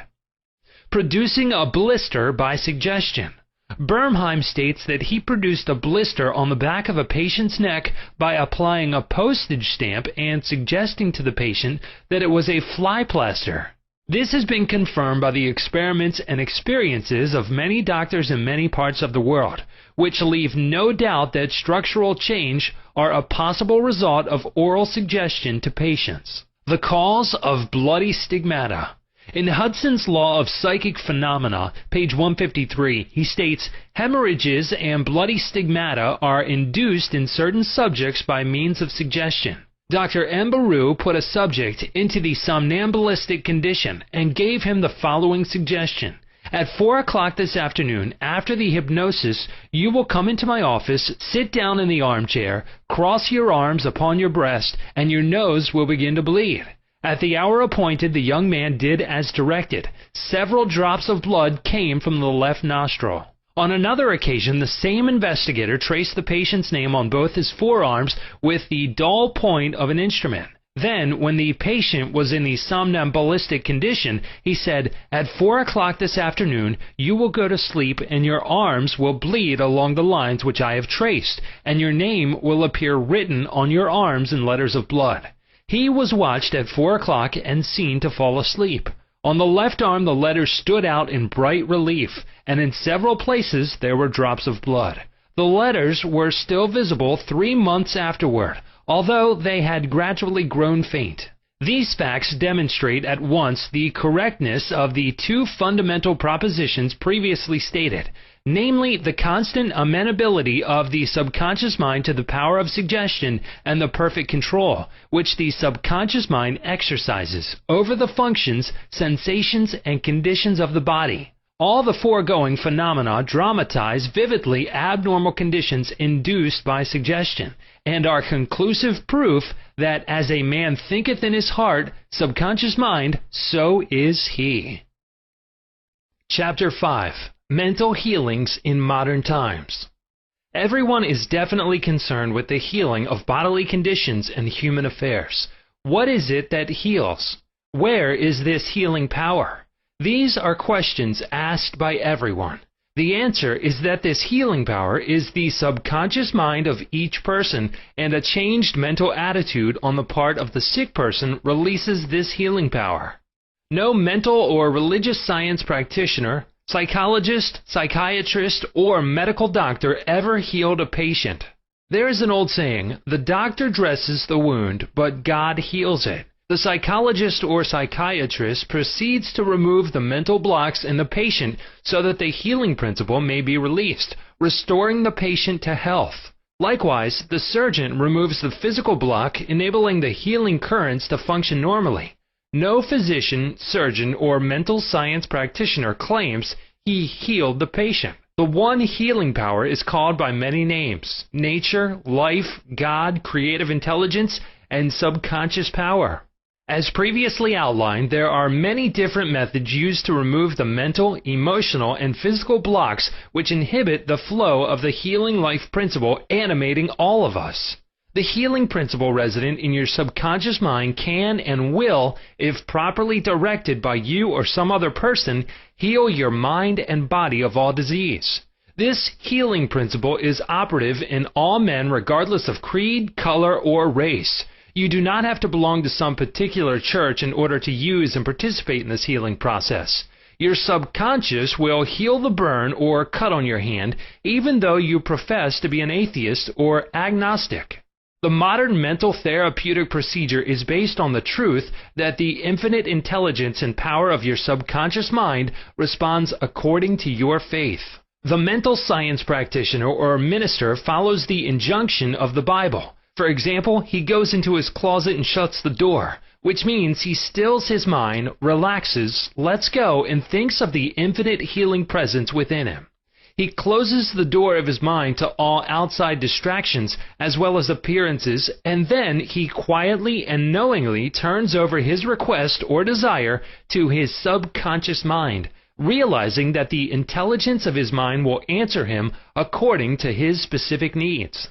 Producing a blister by suggestion. Bernheim states that he produced a blister on the back of a patient's neck by applying a postage stamp and suggesting to the patient that it was a fly plaster. This has been confirmed by the experiments and experiences of many doctors in many parts of the world, which leave no doubt that structural change are a possible result of oral suggestion to patients. The cause of bloody stigmata. In Hudson's Law of Psychic Phenomena, page 153, he states, hemorrhages and bloody stigmata are induced in certain subjects by means of suggestion. Dr. M. Baru put a subject into the somnambulistic condition and gave him the following suggestion. At 4 o'clock this afternoon, after the hypnosis, you will come into my office, sit down in the armchair, cross your arms upon your breast, and your nose will begin to bleed. At the hour appointed, the young man did as directed. Several drops of blood came from the left nostril. On another occasion, the same investigator traced the patient's name on both his forearms with the dull point of an instrument. Then, when the patient was in the somnambulistic condition, he said, at 4 o'clock this afternoon, you will go to sleep and your arms will bleed along the lines which I have traced, and your name will appear written on your arms in letters of blood. He was watched at 4 o'clock and seen to fall asleep. On the left arm the letters stood out in bright relief, and in several places there were drops of blood. The letters were still visible 3 months afterward, although they had gradually grown faint. These facts demonstrate at once the correctness of the two fundamental propositions previously stated, namely the constant amenability of the subconscious mind to the power of suggestion and the perfect control which the subconscious mind exercises over the functions, sensations, and conditions of the body. All the foregoing phenomena dramatize vividly abnormal conditions induced by suggestion, and are conclusive proof that as a man thinketh in his heart, subconscious mind, so is he. Chapter 5. Mental Healings in Modern Times. Everyone is definitely concerned with the healing of bodily conditions and human affairs. What is it that heals? Where is this healing power? These are questions asked by everyone. The answer is that this healing power is the subconscious mind of each person, and a changed mental attitude on the part of the sick person releases this healing power. No mental or religious science practitioner, psychologist, psychiatrist, or medical doctor ever healed a patient. There is an old saying, the doctor dresses the wound, but God heals it. The psychologist or psychiatrist proceeds to remove the mental blocks in the patient so that the healing principle may be released, restoring the patient to health. Likewise, the surgeon removes the physical block, enabling the healing currents to function normally. No physician, surgeon, or mental science practitioner claims he healed the patient. The one healing power is called by many names: nature, life, God, creative intelligence, and subconscious power. As previously outlined, there are many different methods used to remove the mental, emotional, and physical blocks which inhibit the flow of the healing life principle animating all of us. The healing principle resident in your subconscious mind can and will, if properly directed by you or some other person, heal your mind and body of all disease. This healing principle is operative in all men regardless of creed, color, or race. You do not have to belong to some particular church in order to use and participate in this healing process. Your subconscious will heal the burn or cut on your hand, even though you profess to be an atheist or agnostic. The modern mental therapeutic procedure is based on the truth that the infinite intelligence and power of your subconscious mind responds according to your faith. The mental science practitioner or minister follows the injunction of the Bible. For example, he goes into his closet and shuts the door, which means he stills his mind, relaxes, lets go, and thinks of the infinite healing presence within him. He closes the door of his mind to all outside distractions as well as appearances, and then he quietly and knowingly turns over his request or desire to his subconscious mind, realizing that the intelligence of his mind will answer him according to his specific needs.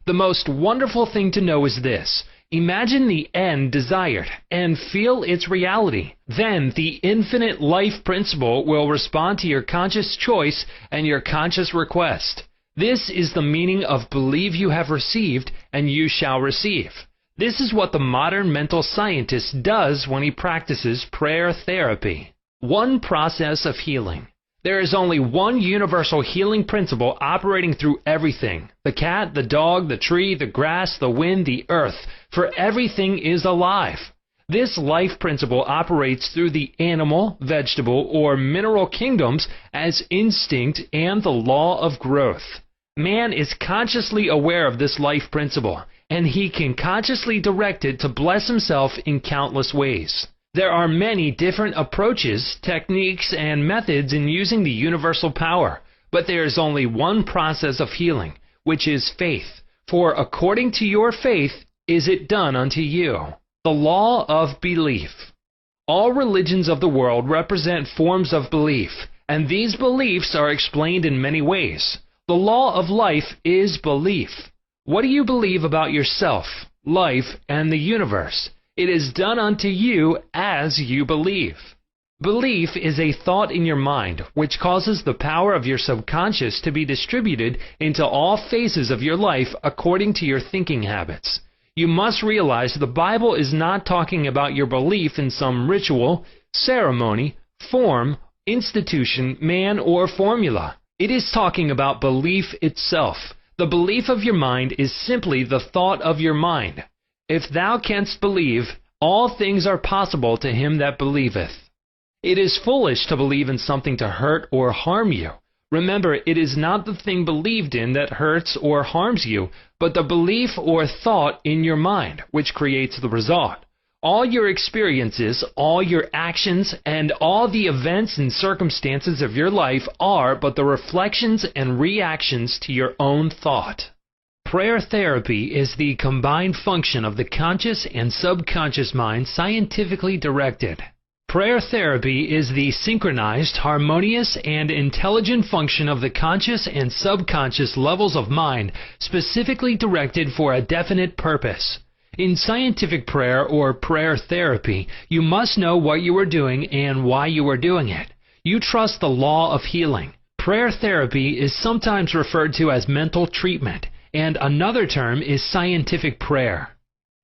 The most wonderful thing to know is this: imagine the end desired and feel its reality. Then the infinite life principle will respond to your conscious choice and your conscious request. This is the meaning of believe you have received and you shall receive. This is what the modern mental scientist does when he practices prayer therapy. One process of healing. There is only one universal healing principle operating through everything. The cat, the dog, the tree, the grass, the wind, the earth. For everything is alive. This life principle operates through the animal, vegetable, or mineral kingdoms as instinct and the law of growth. Man is consciously aware of this life principle, and he can consciously direct it to bless himself in countless ways. There are many different approaches, techniques, and methods in using the universal power, but there is only one process of healing, which is faith. For according to your faith is it done unto you. The law of belief. All religions of the world represent forms of belief, and these beliefs are explained in many ways. The law of life is belief. What do you believe about yourself, life, and the universe? It is done unto you as you believe. Belief is a thought in your mind which causes the power of your subconscious to be distributed into all phases of your life according to your thinking habits. You must realize the Bible is not talking about your belief in some ritual, ceremony, form, institution, man, or formula. It is talking about belief itself. The belief of your mind is simply the thought of your mind. If thou canst believe, all things are possible to him that believeth. It is foolish to believe in something to hurt or harm you. Remember, it is not the thing believed in that hurts or harms you, but the belief or thought in your mind, which creates the result. All your experiences, all your actions, and all the events and circumstances of your life are but the reflections and reactions to your own thought. Prayer therapy is the combined function of the conscious and subconscious mind scientifically directed. Prayer therapy is the synchronized, harmonious, and intelligent function of the conscious and subconscious levels of mind specifically directed for a definite purpose. In scientific prayer or prayer therapy, you must know what you are doing and why you are doing it. You trust the law of healing. Prayer therapy is sometimes referred to as mental treatment, and another term is scientific prayer.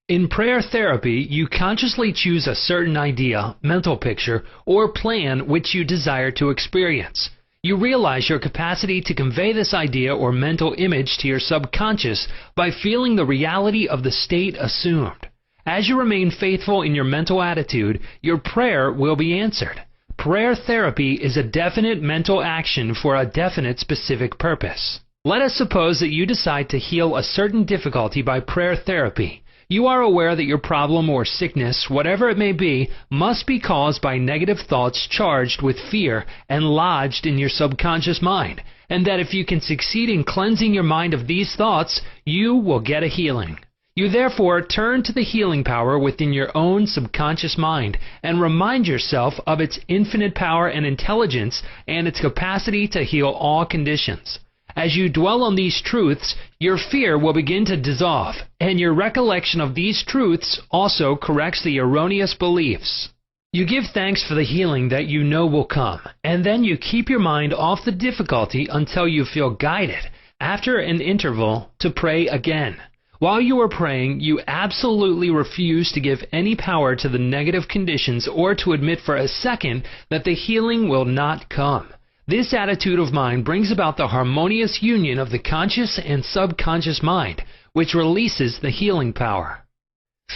In prayer therapy, you consciously choose a certain idea, mental picture, or plan which you desire to experience. You realize your capacity to convey this idea or mental image to your subconscious by feeling the reality of the state assumed. As you remain faithful in your mental attitude, your prayer will be answered. Prayer therapy is a definite mental action for a definite specific purpose. Let us suppose that you decide to heal a certain difficulty by prayer therapy. You are aware that your problem or sickness, whatever it may be, must be caused by negative thoughts charged with fear and lodged in your subconscious mind, and that if you can succeed in cleansing your mind of these thoughts, you will get a healing. You therefore turn to the healing power within your own subconscious mind and remind yourself of its infinite power and intelligence and its capacity to heal all conditions. As you dwell on these truths, your fear will begin to dissolve, and your recollection of these truths also corrects the erroneous beliefs. You give thanks for the healing that you know will come, and then you keep your mind off the difficulty until you feel guided, after an interval, to pray again. While you are praying, you absolutely refuse to give any power to the negative conditions or to admit for a second that the healing will not come. This attitude of mind brings about the harmonious union of the conscious and subconscious mind, which releases the healing power.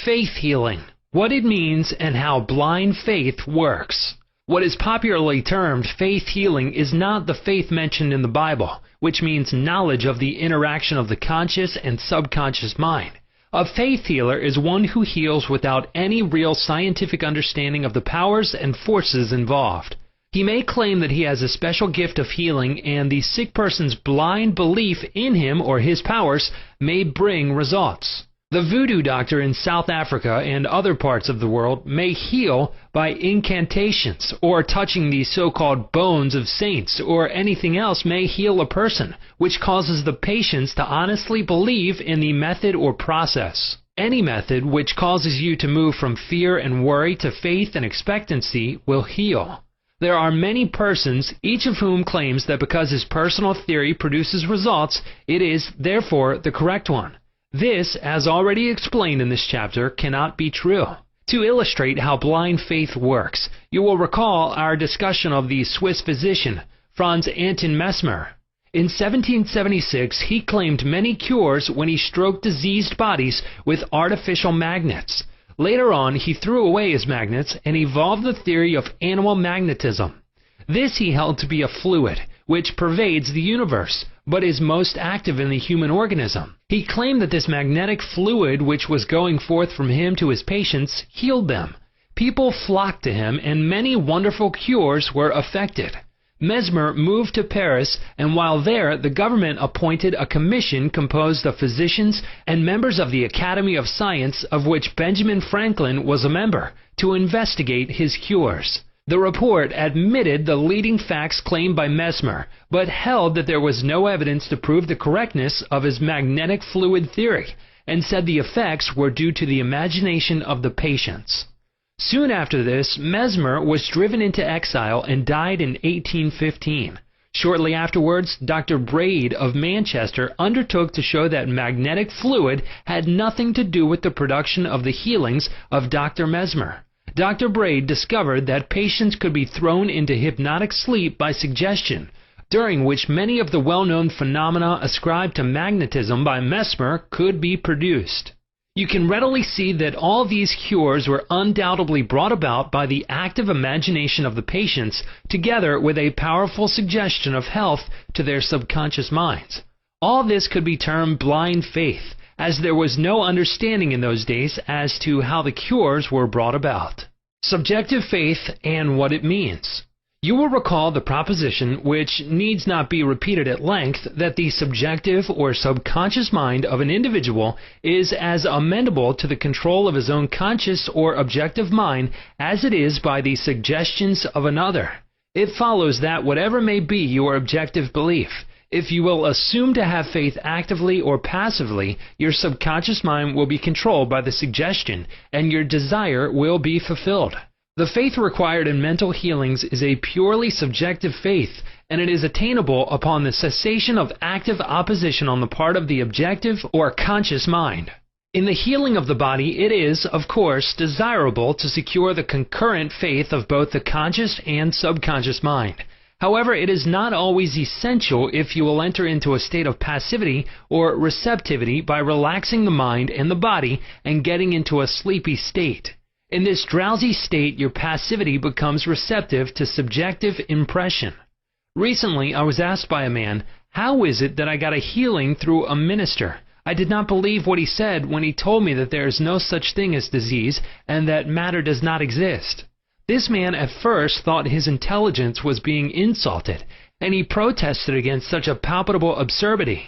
Faith healing. What it means and how blind faith works. What is popularly termed faith healing is not the faith mentioned in the Bible, which means knowledge of the interaction of the conscious and subconscious mind. A faith healer is one who heals without any real scientific understanding of the powers and forces involved. He may claim that he has a special gift of healing, and the sick person's blind belief in him or his powers may bring results. The voodoo doctor in South Africa and other parts of the world may heal by incantations, or touching the so-called bones of saints, or anything else may heal a person, which causes the patients to honestly believe in the method or process. Any method which causes you to move from fear and worry to faith and expectancy will heal. There are many persons, each of whom claims that because his personal theory produces results, it is, therefore, the correct one. This, as already explained in this chapter, cannot be true. To illustrate how blind faith works, you will recall our discussion of the Swiss physician, Franz Anton Mesmer. In 1776, he claimed many cures when he stroked diseased bodies with artificial magnets. Later on, he threw away his magnets and evolved the theory of animal magnetism. This he held to be a fluid, which pervades the universe, but is most active in the human organism. He claimed that this magnetic fluid which was going forth from him to his patients healed them. People flocked to him, and many wonderful cures were effected. Mesmer moved to Paris, and while there, the government appointed a commission composed of physicians and members of the Academy of Science, of which Benjamin Franklin was a member, to investigate his cures. The report admitted the leading facts claimed by Mesmer, but held that there was no evidence to prove the correctness of his magnetic fluid theory, and said the effects were due to the imagination of the patients. Soon after this, Mesmer was driven into exile and died in 1815. Shortly afterwards, Dr. Braid of Manchester undertook to show that magnetic fluid had nothing to do with the production of the healings of Dr. Mesmer. Dr. Braid discovered that patients could be thrown into hypnotic sleep by suggestion, during which many of the well-known phenomena ascribed to magnetism by Mesmer could be produced. You can readily see that all these cures were undoubtedly brought about by the active imagination of the patients, together with a powerful suggestion of health to their subconscious minds. All this could be termed blind faith, as there was no understanding in those days as to how the cures were brought about. Subjective faith and what it means. You will recall the proposition, which needs not be repeated at length, that the subjective or subconscious mind of an individual is as amenable to the control of his own conscious or objective mind as it is by the suggestions of another. It follows that whatever may be your objective belief, if you will assume to have faith actively or passively, your subconscious mind will be controlled by the suggestion, and your desire will be fulfilled. The faith required in mental healings is a purely subjective faith, and it is attainable upon the cessation of active opposition on the part of the objective or conscious mind. In the healing of the body, it is, of course, desirable to secure the concurrent faith of both the conscious and subconscious mind. However, it is not always essential if you will enter into a state of passivity or receptivity by relaxing the mind and the body and getting into a sleepy state. In this drowsy state, your passivity becomes receptive to subjective impression. Recently, I was asked by a man, "How is it that I got a healing through a minister? I did not believe what he said when he told me that there is no such thing as disease and that matter does not exist." This man at first thought his intelligence was being insulted, and he protested against such a palpable absurdity.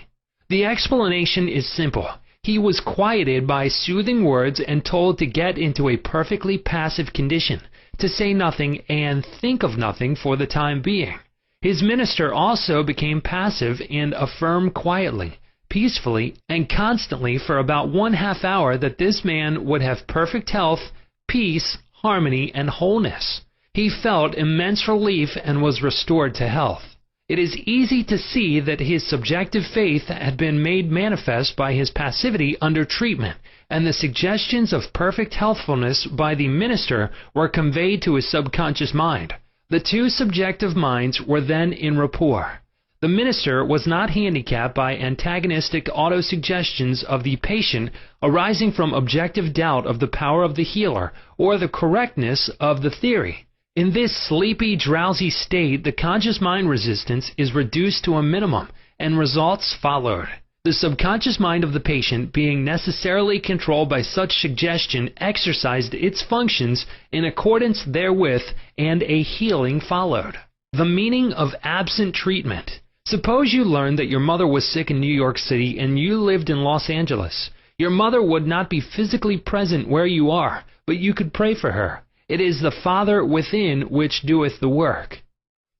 The explanation is simple. He was quieted by soothing words and told to get into a perfectly passive condition, to say nothing and think of nothing for the time being. His minister also became passive and affirmed quietly, peacefully, and constantly for about 1/2 hour that this man would have perfect health, peace, harmony, and wholeness. He felt immense relief and was restored to health. It is easy to see that his subjective faith had been made manifest by his passivity under treatment, and the suggestions of perfect healthfulness by the minister were conveyed to his subconscious mind. The two subjective minds were then in rapport. The minister was not handicapped by antagonistic autosuggestions of the patient arising from objective doubt of the power of the healer or the correctness of the theory. In this sleepy, drowsy state, the conscious mind resistance is reduced to a minimum, and results followed. The subconscious mind of the patient, being necessarily controlled by such suggestion, exercised its functions in accordance therewith, and a healing followed. The meaning of absent treatment. Suppose you learned that your mother was sick in New York City and you lived in Los Angeles. Your mother would not be physically present where you are, but you could pray for her. It is the Father within which doeth the work.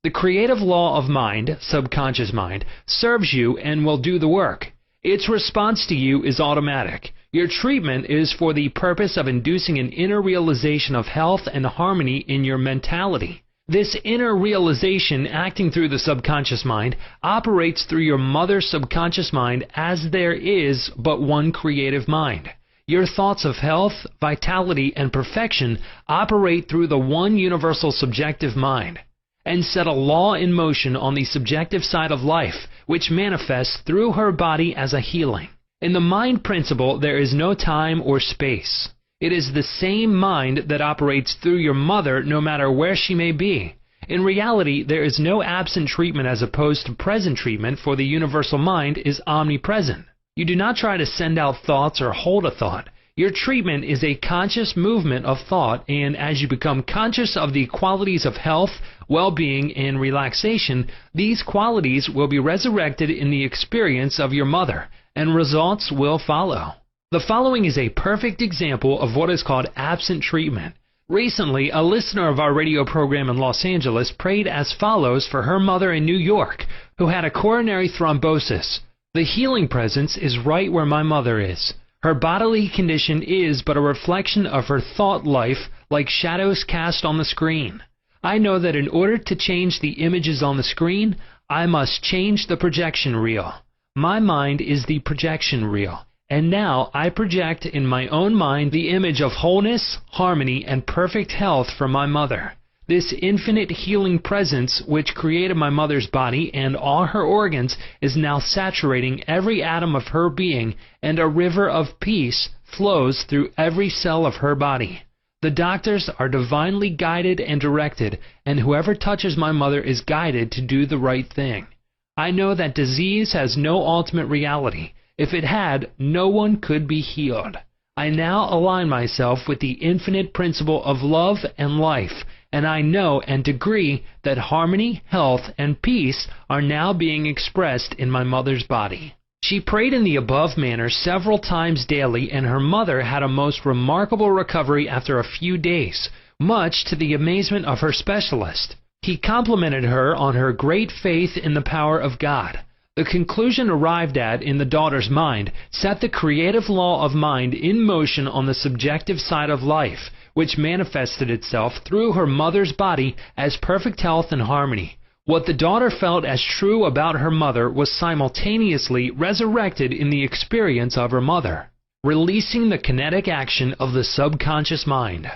The creative law of mind, subconscious mind, serves you and will do the work. Its response to you is automatic. Your treatment is for the purpose of inducing an inner realization of health and harmony in your mentality. This inner realization acting through the subconscious mind operates through your mother's subconscious mind, as there is but one creative mind. Your thoughts of health, vitality, and perfection operate through the one universal subjective mind, and set a law in motion on the subjective side of life, which manifests through her body as a healing. In the mind principle, there is no time or space. It is the same mind that operates through your mother no matter where she may be. In reality, there is no absent treatment as opposed to present treatment, for the universal mind is omnipresent. You do not try to send out thoughts or hold a thought. Your treatment is a conscious movement of thought, and as you become conscious of the qualities of health, well-being, and relaxation, these qualities will be resurrected in the experience of your mother, and results will follow. The following is a perfect example of what is called absent treatment. Recently, a listener of our radio program in Los Angeles prayed as follows for her mother in New York, who had a coronary thrombosis. The healing presence is right where my mother is. Her bodily condition is but a reflection of her thought life, like shadows cast on the screen. I know that in order to change the images on the screen, I must change the projection reel. My mind is the projection reel, and now I project in my own mind the image of wholeness, harmony, and perfect health for my mother. This infinite healing presence which created my mother's body and all her organs is now saturating every atom of her being, and a river of peace flows through every cell of her body. The doctors are divinely guided and directed, and whoever touches my mother is guided to do the right thing. I know that disease has no ultimate reality. If it had, no one could be healed. I now align myself with the infinite principle of love and life, and I know and agree that harmony, health, and peace are now being expressed in my mother's body. She prayed in the above manner several times daily, and her mother had a most remarkable recovery after a few days, much to the amazement of her specialist. He complimented her on her great faith in the power of God. The conclusion arrived at in the daughter's mind set the creative law of mind in motion on the subjective side of life, which manifested itself through her mother's body as perfect health and harmony. What the daughter felt as true about her mother was simultaneously resurrected in the experience of her mother, releasing the kinetic action of the subconscious mind.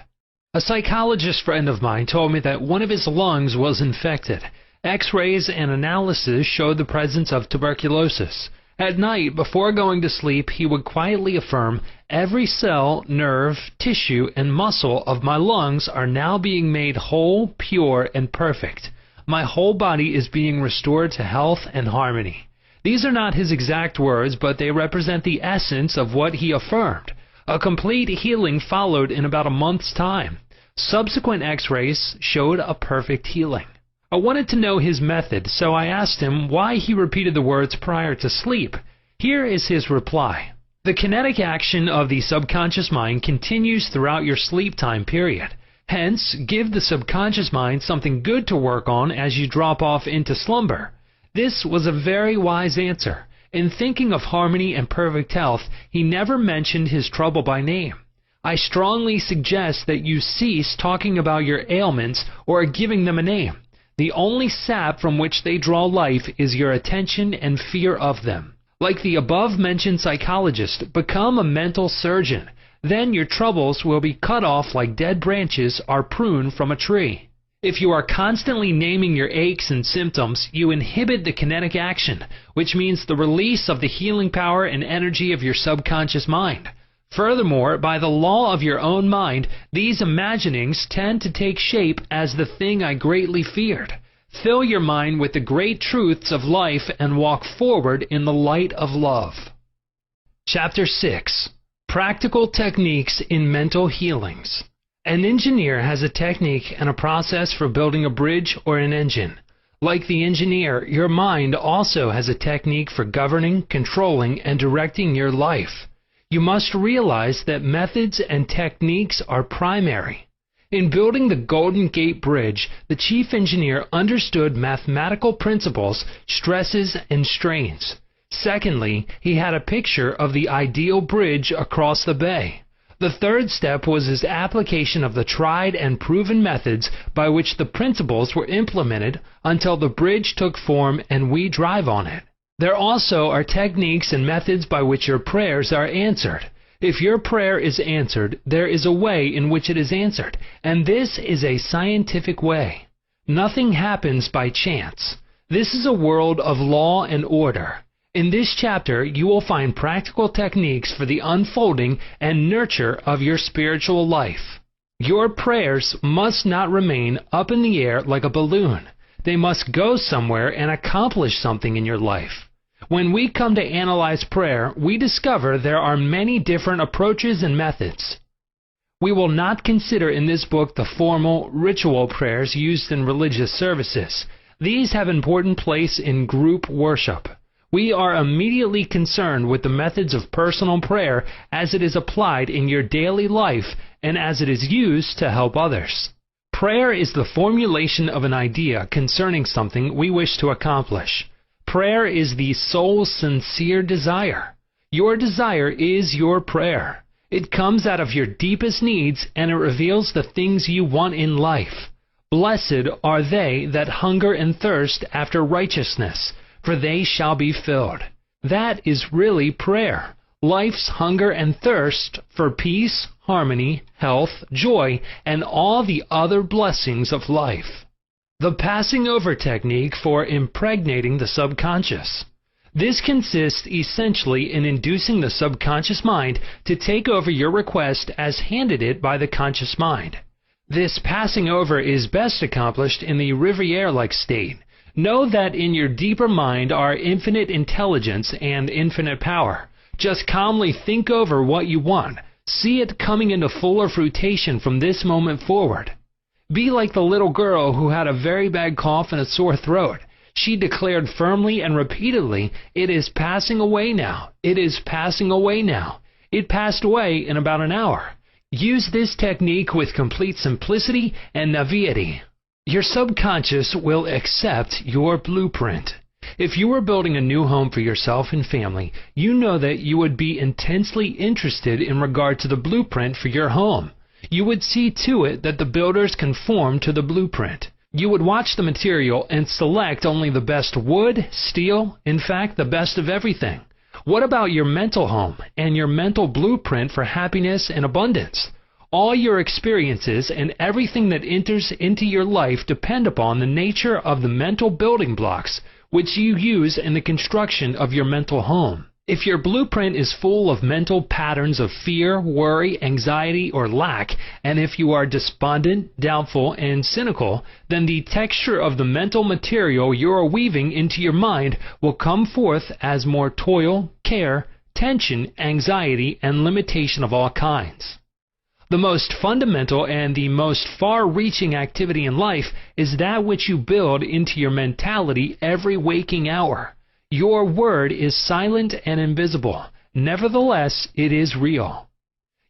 A psychologist friend of mine told me that one of his lungs was infected. X-rays and analysis showed the presence of tuberculosis. At night, before going to sleep, he would quietly affirm, "Every cell, nerve, tissue, and muscle of my lungs are now being made whole, pure, and perfect. My whole body is being restored to health and harmony." These are not his exact words, but they represent the essence of what he affirmed. A complete healing followed in about a month's time. Subsequent X-rays showed a perfect healing. I wanted to know his method, so I asked him why he repeated the words prior to sleep. Here is his reply. The kinetic action of the subconscious mind continues throughout your sleep time period. Hence, give the subconscious mind something good to work on as you drop off into slumber. This was a very wise answer. In thinking of harmony and perfect health, he never mentioned his trouble by name. I strongly suggest that you cease talking about your ailments or giving them a name. The only sap from which they draw life is your attention and fear of them. Like the above-mentioned psychologist, become a mental surgeon. Then your troubles will be cut off like dead branches are pruned from a tree. If you are constantly naming your aches and symptoms, you inhibit the kinetic action, which means the release of the healing power and energy of your subconscious mind. Furthermore, by the law of your own mind, these imaginings tend to take shape as the thing I greatly feared. Fill your mind with the great truths of life and walk forward in the light of love. Chapter 6. Practical Techniques in Mental Healings. An engineer has a technique and a process for building a bridge or an engine. Like the engineer, your mind also has a technique for governing, controlling, and directing your life. You must realize that methods and techniques are primary. In building the Golden Gate Bridge, the chief engineer understood mathematical principles, stresses, and strains. Secondly, he had a picture of the ideal bridge across the bay. The third step was his application of the tried and proven methods by which the principles were implemented until the bridge took form and we drive on it. There also are techniques and methods by which your prayers are answered. If your prayer is answered, there is a way in which it is answered, and this is a scientific way. Nothing happens by chance. This is a world of law and order. In this chapter, you will find practical techniques for the unfolding and nurture of your spiritual life. Your prayers must not remain up in the air like a balloon. They must go somewhere and accomplish something in your life. When we come to analyze prayer, we discover there are many different approaches and methods. We will not consider in this book the formal, ritual prayers used in religious services. These have important place in group worship. We are immediately concerned with the methods of personal prayer as it is applied in your daily life and as it is used to help others. Prayer is the formulation of an idea concerning something we wish to accomplish. Prayer is the soul's sincere desire. Your desire is your prayer. It comes out of your deepest needs and it reveals the things you want in life. Blessed are they that hunger and thirst after righteousness, for they shall be filled. That is really prayer. Life's hunger and thirst for peace, harmony, health, joy, and all the other blessings of life. The passing over technique for impregnating the subconscious. This consists essentially in inducing the subconscious mind to take over your request as handed it by the conscious mind. This passing over is best accomplished in the Riviere-like state. Know that in your deeper mind are infinite intelligence and infinite power. Just calmly think over what you want. See it coming into fuller fruition from this moment forward. Be like the little girl who had a very bad cough and a sore throat. She declared firmly and repeatedly, "It is passing away now. It is passing away now." It passed away in about an hour. Use this technique with complete simplicity and naivety. Your subconscious will accept your blueprint. If you were building a new home for yourself and family, you know that you would be intensely interested in regard to the blueprint for your home. You would see to it that the builders conform to the blueprint. You would watch the material and select only the best wood, steel, in fact, the best of everything. What about your mental home and your mental blueprint for happiness and abundance? All your experiences and everything that enters into your life depend upon the nature of the mental building blocks which you use in the construction of your mental home. If your blueprint is full of mental patterns of fear, worry, anxiety, or lack, and if you are despondent, doubtful, and cynical, then the texture of the mental material you are weaving into your mind will come forth as more toil, care, tension, anxiety, and limitation of all kinds. The most fundamental and the most far-reaching activity in life is that which you build into your mentality every waking hour. Your word is silent and invisible. Nevertheless, it is real.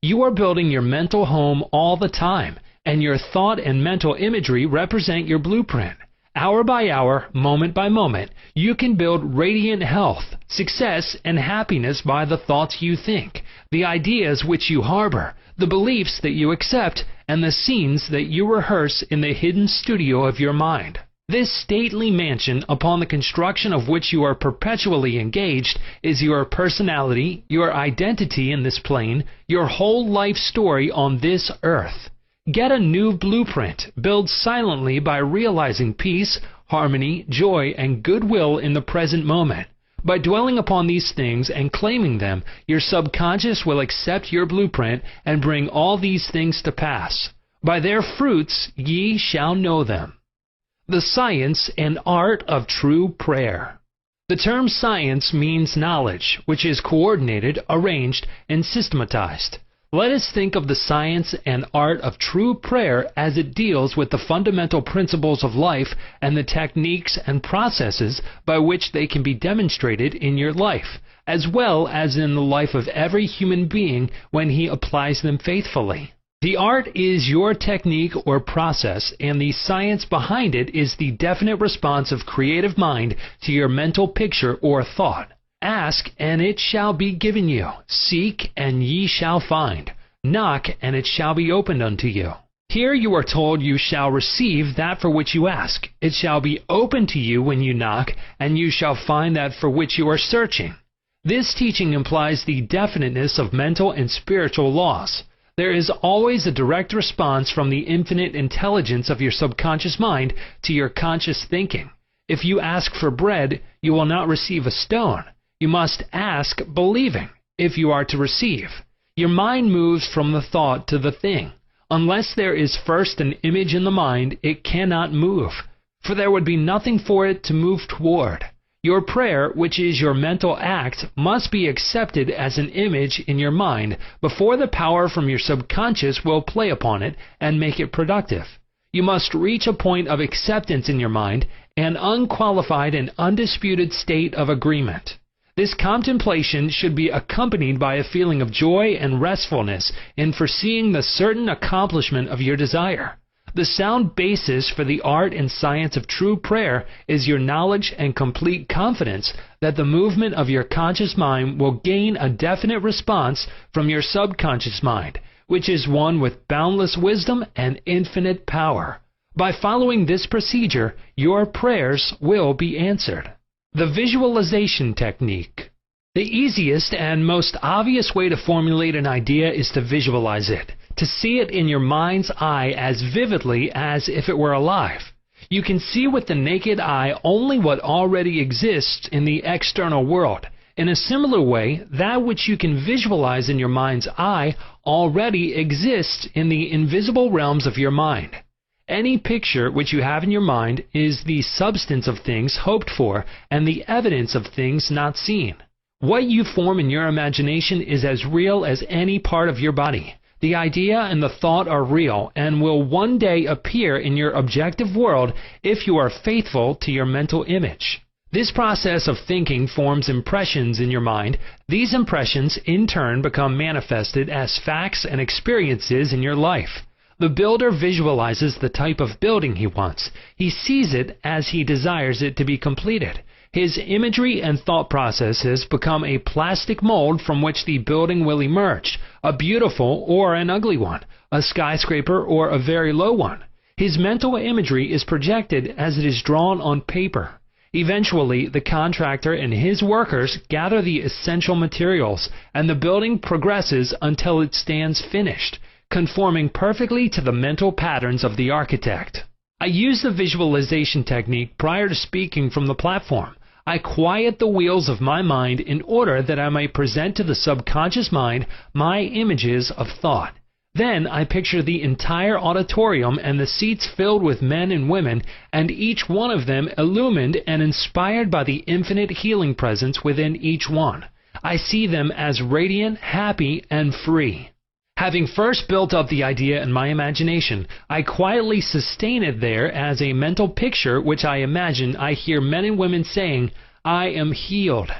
You are building your mental home all the time, and your thought and mental imagery represent your blueprint. Hour by hour, moment by moment, you can build radiant health, success, and happiness by the thoughts you think, the ideas which you harbor, the beliefs that you accept, and the scenes that you rehearse in the hidden studio of your mind. This stately mansion, upon the construction of which you are perpetually engaged, is your personality, your identity in this plane, your whole life story on this earth. Get a new blueprint. Build silently by realizing peace, harmony, joy, and goodwill in the present moment. By dwelling upon these things and claiming them, your subconscious will accept your blueprint and bring all these things to pass. By their fruits ye shall know them. The science and art of true prayer. The term science means knowledge, which is coordinated, arranged, and systematized. Let us think of the science and art of true prayer as it deals with the fundamental principles of life and the techniques and processes by which they can be demonstrated in your life, as well as in the life of every human being when he applies them faithfully. The art is your technique or process, and the science behind it is the definite response of creative mind to your mental picture or thought. Ask, and it shall be given you. Seek, and ye shall find. Knock, and it shall be opened unto you. Here you are told you shall receive that for which you ask. It shall be opened to you when you knock, and you shall find that for which you are searching. This teaching implies the definiteness of mental and spiritual laws. There is always a direct response from the infinite intelligence of your subconscious mind to your conscious thinking. If you ask for bread, you will not receive a stone. You must ask believing, if you are to receive. Your mind moves from the thought to the thing. Unless there is first an image in the mind, it cannot move, for there would be nothing for it to move toward. Your prayer, which is your mental act, must be accepted as an image in your mind before the power from your subconscious will play upon it and make it productive. You must reach a point of acceptance in your mind, an unqualified and undisputed state of agreement. This contemplation should be accompanied by a feeling of joy and restfulness in foreseeing the certain accomplishment of your desire. The sound basis for the art and science of true prayer is your knowledge and complete confidence that the movement of your conscious mind will gain a definite response from your subconscious mind, which is one with boundless wisdom and infinite power. By following this procedure, your prayers will be answered. The visualization technique. The easiest and most obvious way to formulate an idea is to visualize it, to see it in your mind's eye as vividly as if it were alive. You can see with the naked eye only what already exists in the external world. In a similar way, that which you can visualize in your mind's eye already exists in the invisible realms of your mind. Any picture which you have in your mind is the substance of things hoped for and the evidence of things not seen. What you form in your imagination is as real as any part of your body. The idea and the thought are real and will one day appear in your objective world if you are faithful to your mental image. This process of thinking forms impressions in your mind. These impressions in turn become manifested as facts and experiences in your life. The builder visualizes the type of building he wants. He sees it as he desires it to be completed. His imagery and thought processes become a plastic mold from which the building will emerge, a beautiful or an ugly one, a skyscraper or a very low one. His mental imagery is projected as it is drawn on paper. Eventually, the contractor and his workers gather the essential materials, and the building progresses until it stands finished, conforming perfectly to the mental patterns of the architect. I use the visualization technique prior to speaking from the platform. I quiet the wheels of my mind in order that I may present to the subconscious mind my images of thought. Then I picture the entire auditorium and the seats filled with men and women, and each one of them illumined and inspired by the infinite healing presence within each one. I see them as radiant, happy, and free. Having first built up the idea in my imagination, I quietly sustain it there as a mental picture which I imagine I hear men and women saying, "I am healed.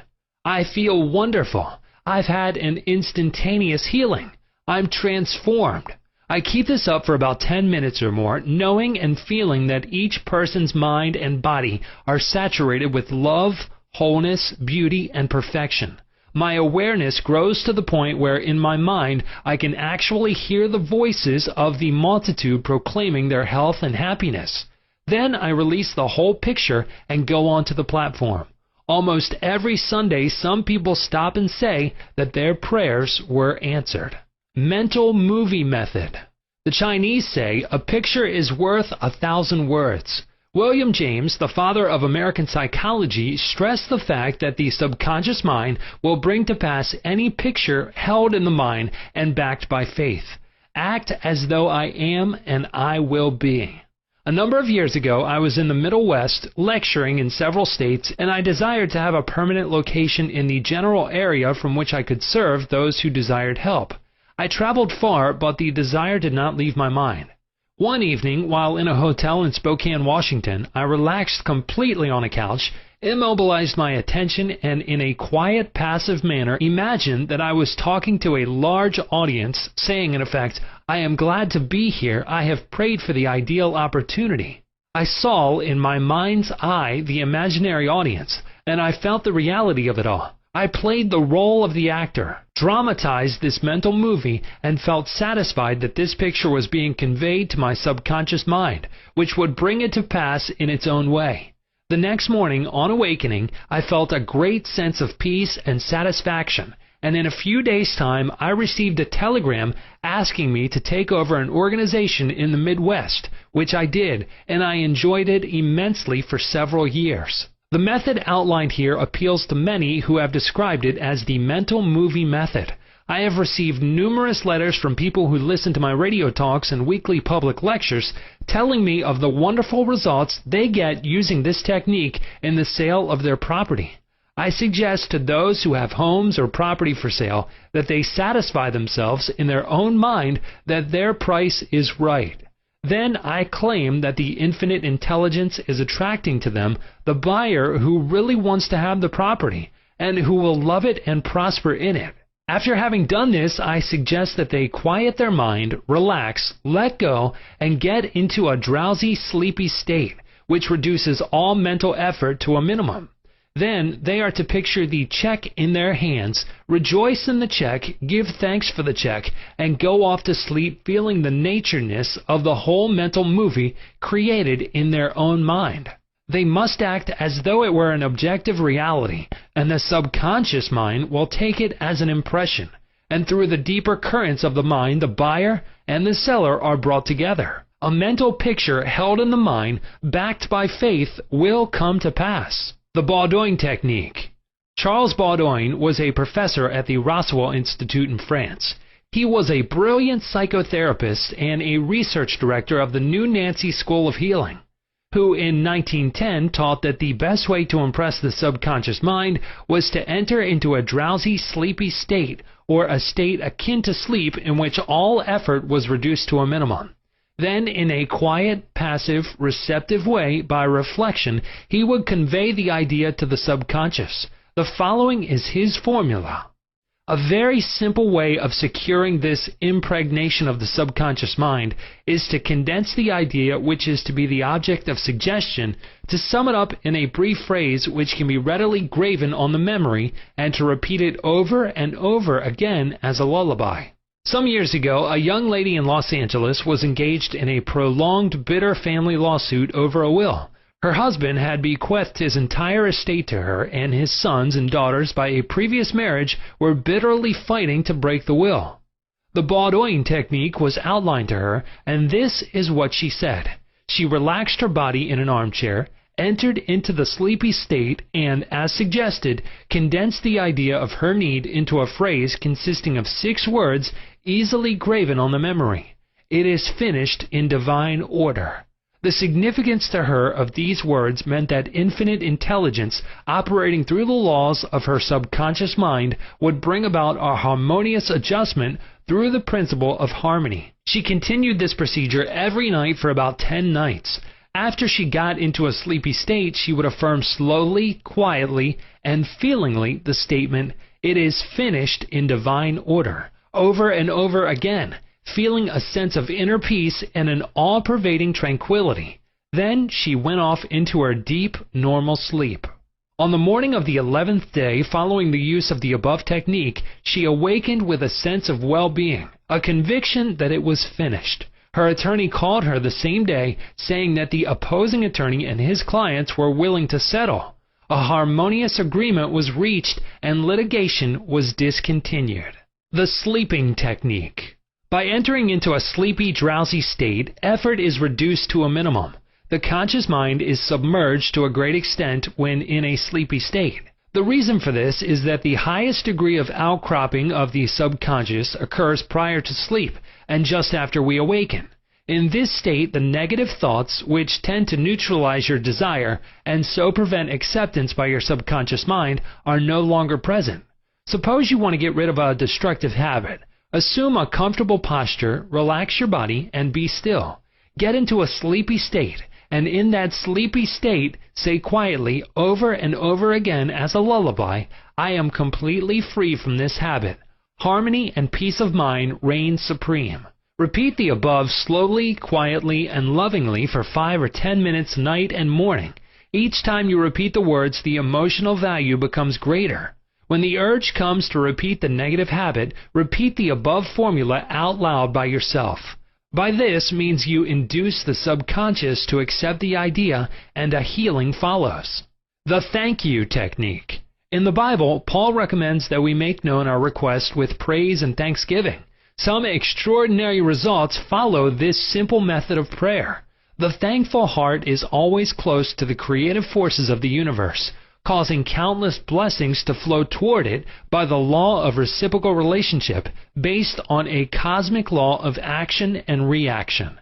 I feel wonderful. I've had an instantaneous healing. I'm transformed." I keep this up for about 10 minutes or more, knowing and feeling that each person's mind and body are saturated with love, wholeness, beauty, and perfection. My awareness grows to the point where in my mind I can actually hear the voices of the multitude proclaiming their health and happiness. Then I release the whole picture and go on to the platform. Almost every Sunday some people stop and say that their prayers were answered. Mental movie method. The Chinese say a picture is worth 1,000 words. William James, the father of American psychology, stressed the fact that the subconscious mind will bring to pass any picture held in the mind and backed by faith. Act as though I am and I will be. A number of years ago, I was in the Middle West lecturing in several states, and I desired to have a permanent location in the general area from which I could serve those who desired help. I traveled far, but the desire did not leave my mind. One evening, while in a hotel in Spokane, Washington, I relaxed completely on a couch, immobilized my attention, and in a quiet, passive manner imagined that I was talking to a large audience, saying in effect, "I am glad to be here. I have prayed for the ideal opportunity." I saw in my mind's eye the imaginary audience, and I felt the reality of it all. I played the role of the actor, dramatized this mental movie, and felt satisfied that this picture was being conveyed to my subconscious mind, which would bring it to pass in its own way. The next morning, on awakening, I felt a great sense of peace and satisfaction, and in a few days' time I received a telegram asking me to take over an organization in the Midwest, which I did, and I enjoyed it immensely for several years. The method outlined here appeals to many who have described it as the mental movie method. I have received numerous letters from people who listen to my radio talks and weekly public lectures telling me of the wonderful results they get using this technique in the sale of their property. I suggest to those who have homes or property for sale that they satisfy themselves in their own mind that their price is right. Then I claim that the infinite intelligence is attracting to them the buyer who really wants to have the property and who will love it and prosper in it. After having done this, I suggest that they quiet their mind, relax, let go, and get into a drowsy, sleepy state, which reduces all mental effort to a minimum. Then they are to picture the check in their hands, rejoice in the check, give thanks for the check, and go off to sleep feeling the natureness of the whole mental movie created in their own mind. They must act as though it were an objective reality, and the subconscious mind will take it as an impression, and through the deeper currents of the mind the buyer and the seller are brought together. A mental picture held in the mind, backed by faith, will come to pass. The Baudouin Technique. Charles Baudouin was a professor at the Roswell Institute in France. He was a brilliant psychotherapist and a research director of the New Nancy School of Healing, who in 1910 taught that the best way to impress the subconscious mind was to enter into a drowsy, sleepy state, or a state akin to sleep in which all effort was reduced to a minimum. Then, in a quiet, passive, receptive way, by reflection, he would convey the idea to the subconscious. The following is his formula. A very simple way of securing this impregnation of the subconscious mind is to condense the idea which is to be the object of suggestion, to sum it up in a brief phrase which can be readily graven on the memory, and to repeat it over and over again as a lullaby. Some years ago, a young lady in Los Angeles was engaged in a prolonged, bitter family lawsuit over a will. Her husband had bequeathed his entire estate to her, and his sons and daughters by a previous marriage were bitterly fighting to break the will. The Baudouin technique was outlined to her, and this is what she said. She relaxed her body in an armchair, entered into the sleepy state, and, as suggested, condensed the idea of her need into a phrase consisting of 6 words easily graven on the memory. It is finished in divine order. The significance to her of these words meant that infinite intelligence, operating through the laws of her subconscious mind, would bring about a harmonious adjustment through the principle of harmony. She continued this procedure every night for about 10 nights. After she got into a sleepy state, she would affirm slowly, quietly, and feelingly the statement, "It is finished in divine order," over and over again, feeling a sense of inner peace and an all-pervading tranquility. Then she went off into her deep, normal sleep. On the morning of the 11th day following the use of the above technique, she awakened with a sense of well-being, a conviction that it was finished. Her attorney called her the same day, saying that the opposing attorney and his clients were willing to settle. A harmonious agreement was reached and litigation was discontinued. The sleeping technique. By entering into a sleepy, drowsy state, effort is reduced to a minimum. The conscious mind is submerged to a great extent when in a sleepy state. The reason for this is that the highest degree of outcropping of the subconscious occurs prior to sleep and just after we awaken. In this state, the negative thoughts, which tend to neutralize your desire and so prevent acceptance by your subconscious mind, are no longer present. Suppose you want to get rid of a destructive habit. Assume a comfortable posture, relax your body, and be still. Get into a sleepy state, and in that sleepy state, say quietly over and over again as a lullaby, "I am completely free from this habit. Harmony and peace of mind reign supreme." Repeat the above slowly, quietly, and lovingly for 5 or 10 minutes night and morning. Each time you repeat the words, the emotional value becomes greater. When the urge comes to repeat the negative habit, repeat the above formula out loud by yourself. By this means you induce the subconscious to accept the idea, and a healing follows. The thank you technique. In the Bible, Paul recommends that we make known our request with praise and thanksgiving. Some extraordinary results follow this simple method of prayer. The thankful heart is always close to the creative forces of the universe, causing countless blessings to flow toward it by the law of reciprocal relationship based on a cosmic law of action and reaction.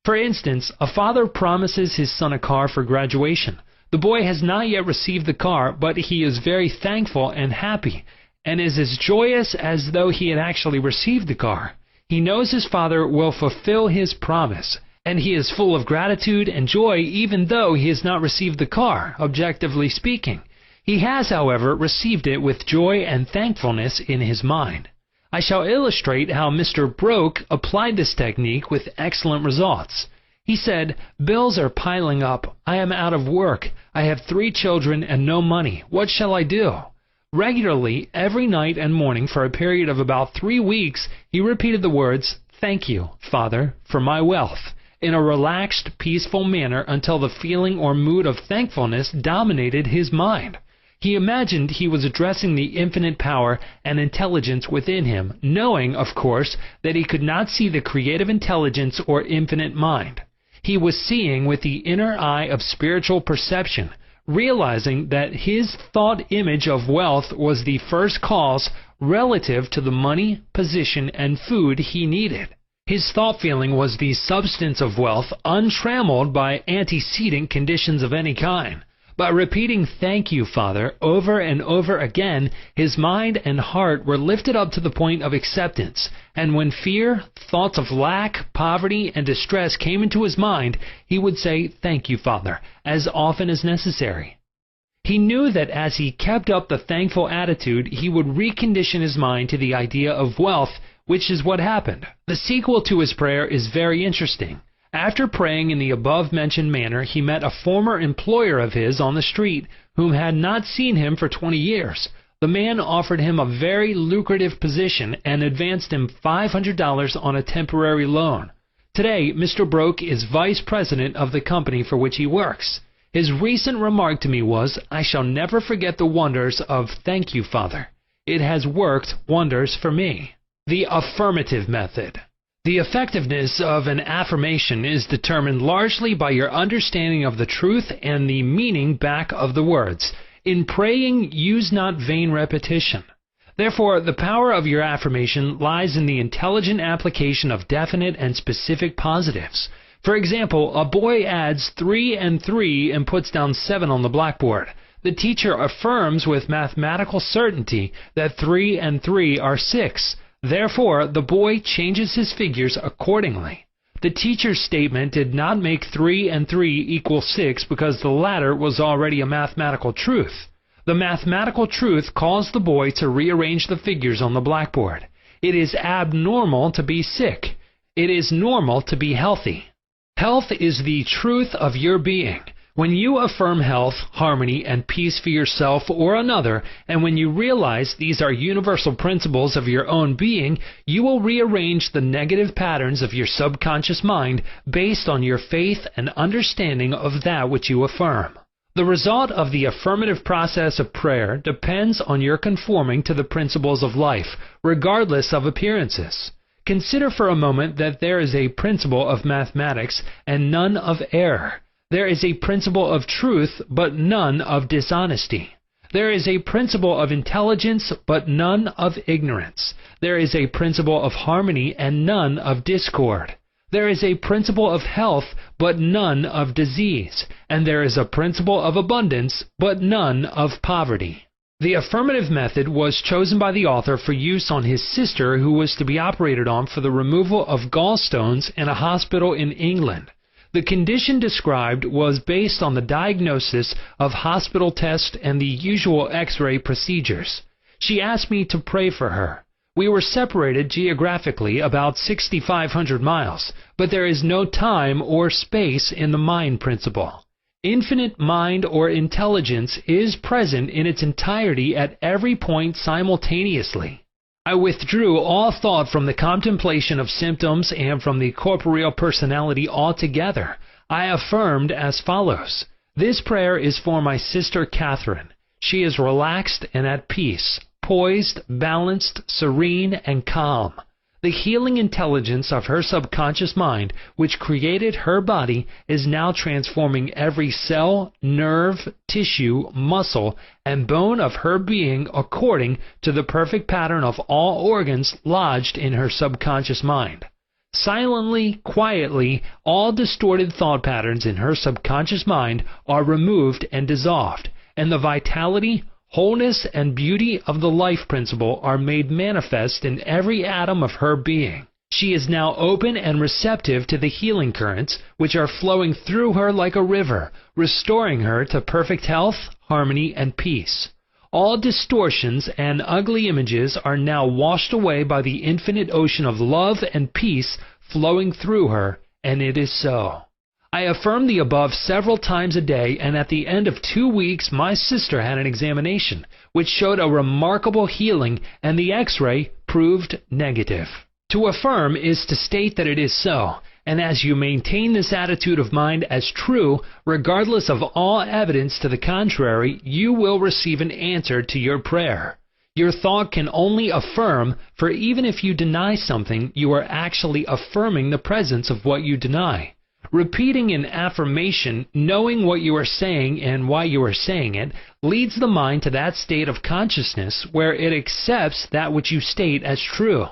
For instance, a father promises his son a car for graduation. The boy has not yet received the car, but he is very thankful and happy, and is as joyous as though he had actually received the car. He knows his father will fulfill his promise, and he is full of gratitude and joy even though he has not received the car, objectively speaking. He has, however, received it with joy and thankfulness in his mind. I shall illustrate how Mr. Broke applied this technique with excellent results. He said, "Bills are piling up. I am out of work. I have 3 children and no money. What shall I do?" Regularly, every night and morning for a period of about 3 weeks, he repeated the words, "Thank you, Father, for my wealth," in a relaxed, peaceful manner until the feeling or mood of thankfulness dominated his mind. He imagined he was addressing the infinite power and intelligence within him, knowing, of course, that he could not see the creative intelligence or infinite mind. He was seeing with the inner eye of spiritual perception, realizing that his thought image of wealth was the first cause relative to the money, position, and food he needed. His thought feeling was the substance of wealth, untrammeled by antecedent conditions of any kind. By repeating "Thank you, Father," over and over again, his mind and heart were lifted up to the point of acceptance, and when fear, thoughts of lack, poverty, and distress came into his mind, he would say, "Thank you, Father," as often as necessary. He knew that as he kept up the thankful attitude, he would recondition his mind to the idea of wealth, which is what happened. The sequel to his prayer is very interesting. After praying in the above-mentioned manner, he met a former employer of his on the street whom had not seen him for 20 years. The man offered him a very lucrative position and advanced him $500 on a temporary loan. Today, Mr. Broke is vice president of the company for which he works. His recent remark to me was, "I shall never forget the wonders of 'Thank you, Father.' It has worked wonders for me." The affirmative method. The effectiveness of an affirmation is determined largely by your understanding of the truth and the meaning back of the words. In praying, use not vain repetition. Therefore, the power of your affirmation lies in the intelligent application of definite and specific positives. For example, a boy adds 3 and 3 and puts down 7 on the blackboard. The teacher affirms with mathematical certainty that 3 and 3 are 6. Therefore, the boy changes his figures accordingly. The teacher's statement did not make 3 and 3 equal 6 because the latter was already a mathematical truth. The mathematical truth caused the boy to rearrange the figures on the blackboard. It is abnormal to be sick. It is normal to be healthy. Health is the truth of your being. When you affirm health, harmony, and peace for yourself or another, and when you realize these are universal principles of your own being, you will rearrange the negative patterns of your subconscious mind based on your faith and understanding of that which you affirm. The result of the affirmative process of prayer depends on your conforming to the principles of life, regardless of appearances. Consider for a moment that there is a principle of mathematics and none of error. There is a principle of truth, but none of dishonesty. There is a principle of intelligence, but none of ignorance. There is a principle of harmony and none of discord. There is a principle of health, but none of disease. And there is a principle of abundance, but none of poverty. The affirmative method was chosen by the author for use on his sister who was to be operated on for the removal of gallstones in a hospital in England. The condition described was based on the diagnosis of hospital tests and the usual X-ray procedures. She asked me to pray for her. We were separated geographically about 6,500 miles, but there is no time or space in the mind principle. Infinite mind or intelligence is present in its entirety at every point simultaneously. I withdrew all thought from the contemplation of symptoms and from the corporeal personality altogether. I affirmed as follows: this prayer is for my sister Catherine. She is relaxed and at peace, poised, balanced, serene, and calm. The healing intelligence of her subconscious mind, which created her body, is now transforming every cell, nerve, tissue, muscle, and bone of her being according to the perfect pattern of all organs lodged in her subconscious mind. Silently, quietly, all distorted thought patterns in her subconscious mind are removed and dissolved, and the vitality, wholeness, and beauty of the life principle are made manifest in every atom of her being. She is now open and receptive to the healing currents which are flowing through her like a river, restoring her to perfect health, harmony, and peace. All distortions and ugly images are now washed away by the infinite ocean of love and peace flowing through her, and it is so. I affirm the above several times a day, and at the end of 2 weeks my sister had an examination, which showed a remarkable healing, and the X-ray proved negative. To affirm is to state that it is so, and as you maintain this attitude of mind as true, regardless of all evidence to the contrary, you will receive an answer to your prayer. Your thought can only affirm, for even if you deny something, you are actually affirming the presence of what you deny. Repeating an affirmation, knowing what you are saying and why you are saying it, leads the mind to that state of consciousness where it accepts that which you state as true.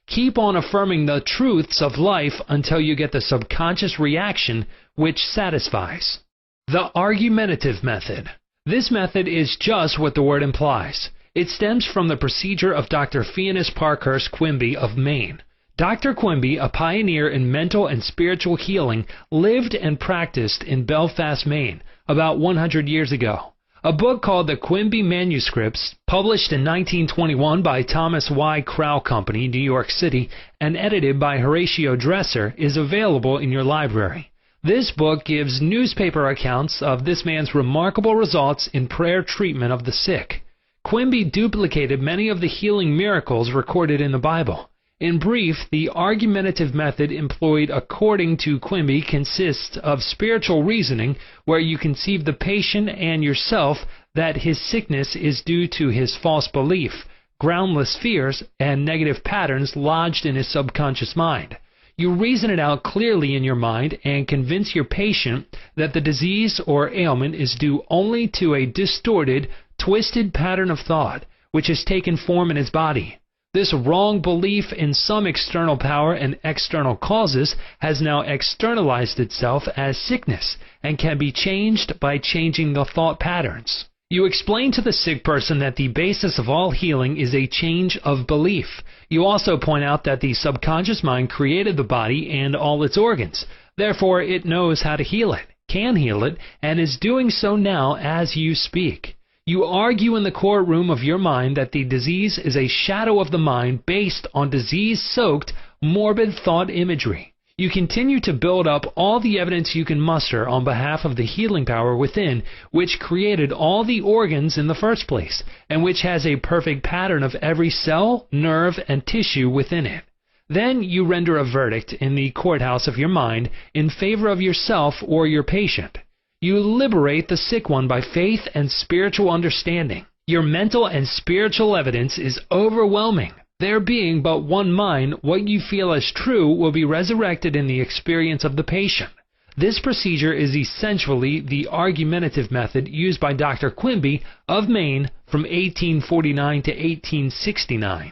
Keep on affirming the truths of life until you get the subconscious reaction which satisfies. The argumentative method. This method is just what the word implies. It stems from the procedure of Dr. Phineas Parkhurst Quimby of Maine. Dr. Quimby, a pioneer in mental and spiritual healing, lived and practiced in Belfast, Maine, about 100 years ago. A book called The Quimby Manuscripts, published in 1921 by Thomas Y. Crow Company, New York City, and edited by Horatio Dresser, is available in your library. This book gives newspaper accounts of this man's remarkable results in prayer treatment of the sick. Quimby duplicated many of the healing miracles recorded in the Bible. In brief, the argumentative method employed according to Quimby consists of spiritual reasoning, where you conceive the patient and yourself that his sickness is due to his false belief, groundless fears, and negative patterns lodged in his subconscious mind. You reason it out clearly in your mind and convince your patient that the disease or ailment is due only to a distorted, twisted pattern of thought, which has taken form in his body. This wrong belief in some external power and external causes has now externalized itself as sickness and can be changed by changing the thought patterns. You explain to the sick person that the basis of all healing is a change of belief. You also point out that the subconscious mind created the body and all its organs. Therefore, it knows how to heal it, can heal it, and is doing so now as you speak. You argue in the courtroom of your mind that the disease is a shadow of the mind based on disease-soaked, morbid thought imagery. You continue to build up all the evidence you can muster on behalf of the healing power within, which created all the organs in the first place, and which has a perfect pattern of every cell, nerve, and tissue within it. Then you render a verdict in the courthouse of your mind in favor of yourself or your patient. You liberate the sick one by faith and spiritual understanding. Your mental and spiritual evidence is overwhelming. There being but one mind, what you feel as true will be resurrected in the experience of the patient. This procedure is essentially the argumentative method used by Dr. Quimby of Maine from 1849 to 1869.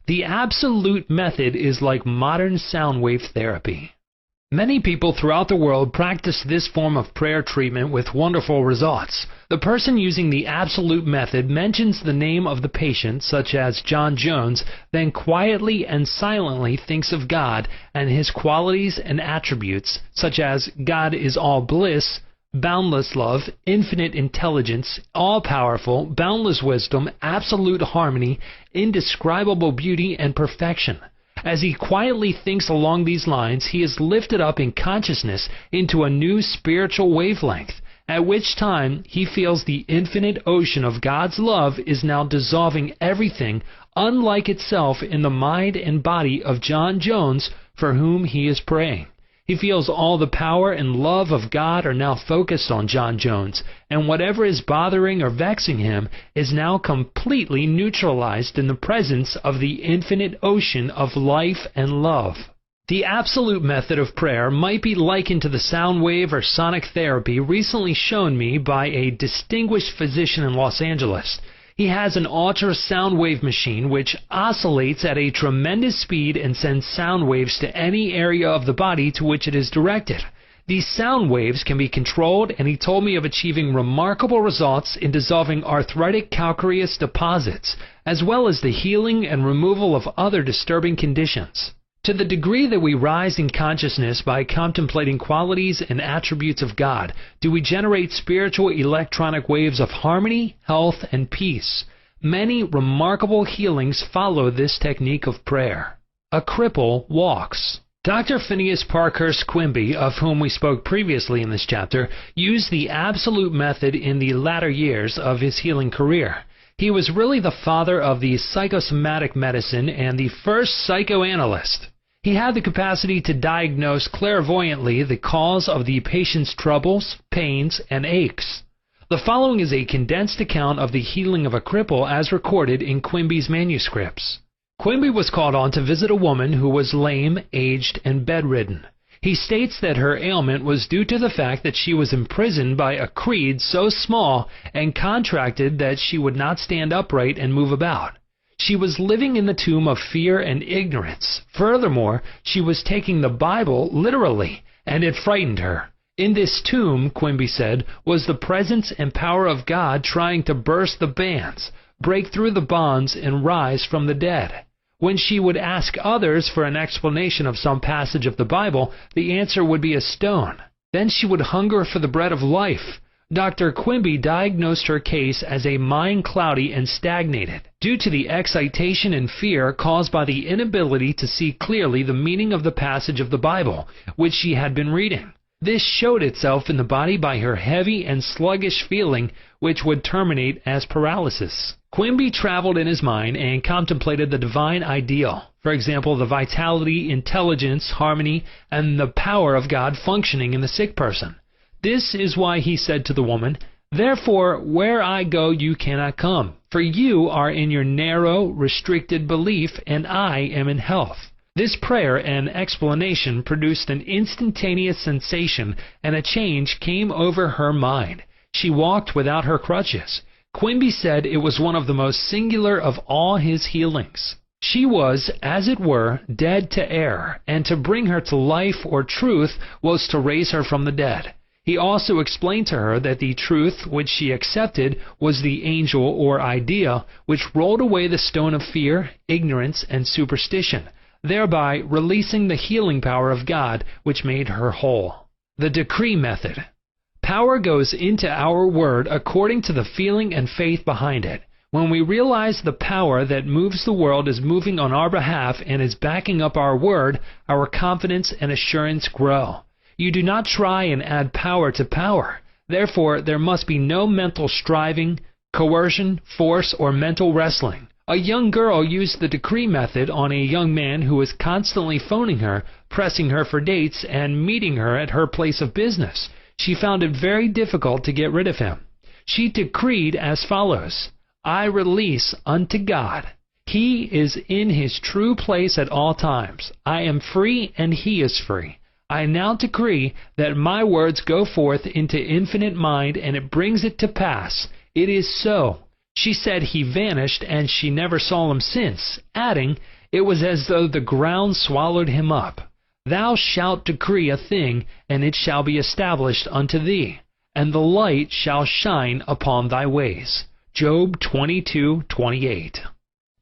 The absolute method is like modern sound wave therapy. Many people throughout the world practice this form of prayer treatment with wonderful results. The person using the absolute method mentions the name of the patient, such as John Jones, then quietly and silently thinks of God and his qualities and attributes, such as God is all bliss, boundless love, infinite intelligence, all-powerful, boundless wisdom, absolute harmony, indescribable beauty, and perfection. As he quietly thinks along these lines, he is lifted up in consciousness into a new spiritual wavelength, at which time he feels the infinite ocean of God's love is now dissolving everything unlike itself in the mind and body of John Jones, for whom he is praying. He feels all the power and love of God are now focused on John Jones, and whatever is bothering or vexing him is now completely neutralized in the presence of the infinite ocean of life and love. The absolute method of prayer might be likened to the sound wave or sonic therapy recently shown me by a distinguished physician in Los Angeles. He has an ultrasound wave machine which oscillates at a tremendous speed and sends sound waves to any area of the body to which it is directed. These sound waves can be controlled, and he told me of achieving remarkable results in dissolving arthritic calcareous deposits, as well as the healing and removal of other disturbing conditions. To the degree that we rise in consciousness by contemplating qualities and attributes of God, do we generate spiritual electronic waves of harmony, health, and peace. Many remarkable healings follow this technique of prayer. A cripple walks. Dr. Phineas Parkhurst Quimby, of whom we spoke previously in this chapter, used the absolute method in the latter years of his healing career. He was really the father of the psychosomatic medicine and the first psychoanalyst. He had the capacity to diagnose clairvoyantly the cause of the patient's troubles, pains, and aches. The following is a condensed account of the healing of a cripple as recorded in Quimby's manuscripts. Quimby was called on to visit a woman who was lame, aged, and bedridden. He states that her ailment was due to the fact that she was imprisoned by a creed so small and contracted that she would not stand upright and move about. She was living in the tomb of fear and ignorance. Furthermore, she was taking the Bible literally, and it frightened her. In this tomb, Quimby said, was the presence and power of God trying to burst the bands, break through the bonds, and rise from the dead. When she would ask others for an explanation of some passage of the Bible, the answer would be a stone. Then she would hunger for the bread of life. Dr. Quimby diagnosed her case as a mind cloudy and stagnated, due to the excitation and fear caused by the inability to see clearly the meaning of the passage of the Bible, which she had been reading. This showed itself in the body by her heavy and sluggish feeling, which would terminate as paralysis. Quimby traveled in his mind and contemplated the divine ideal. For example, the vitality, intelligence, harmony, and the power of God functioning in the sick person. This is why he said to the woman, "Therefore, where I go you cannot come, for you are in your narrow, restricted belief, and I am in health." This prayer and explanation produced an instantaneous sensation, and a change came over her mind. She walked without her crutches. Quimby said it was one of the most singular of all his healings. She was, as it were, dead to error, and to bring her to life or truth was to raise her from the dead. He also explained to her that the truth which she accepted was the angel or idea which rolled away the stone of fear, ignorance, and superstition, thereby releasing the healing power of God which made her whole. The decree method. Power goes into our word according to the feeling and faith behind it. When we realize the power that moves the world is moving on our behalf and is backing up our word, our confidence and assurance grow. You do not try and add power to power. Therefore, there must be no mental striving, coercion, force, or mental wrestling. A young girl used the decree method on a young man who was constantly phoning her, pressing her for dates, and meeting her at her place of business. She found it very difficult to get rid of him. She decreed as follows, "I release unto God. He is in his true place at all times. I am free and he is free. I now decree that my words go forth into infinite mind and it brings it to pass. It is so." She said he vanished and she never saw him since, adding, "It was as though the ground swallowed him up. Thou shalt decree a thing, and it shall be established unto thee, and the light shall shine upon thy ways." Job 22:28.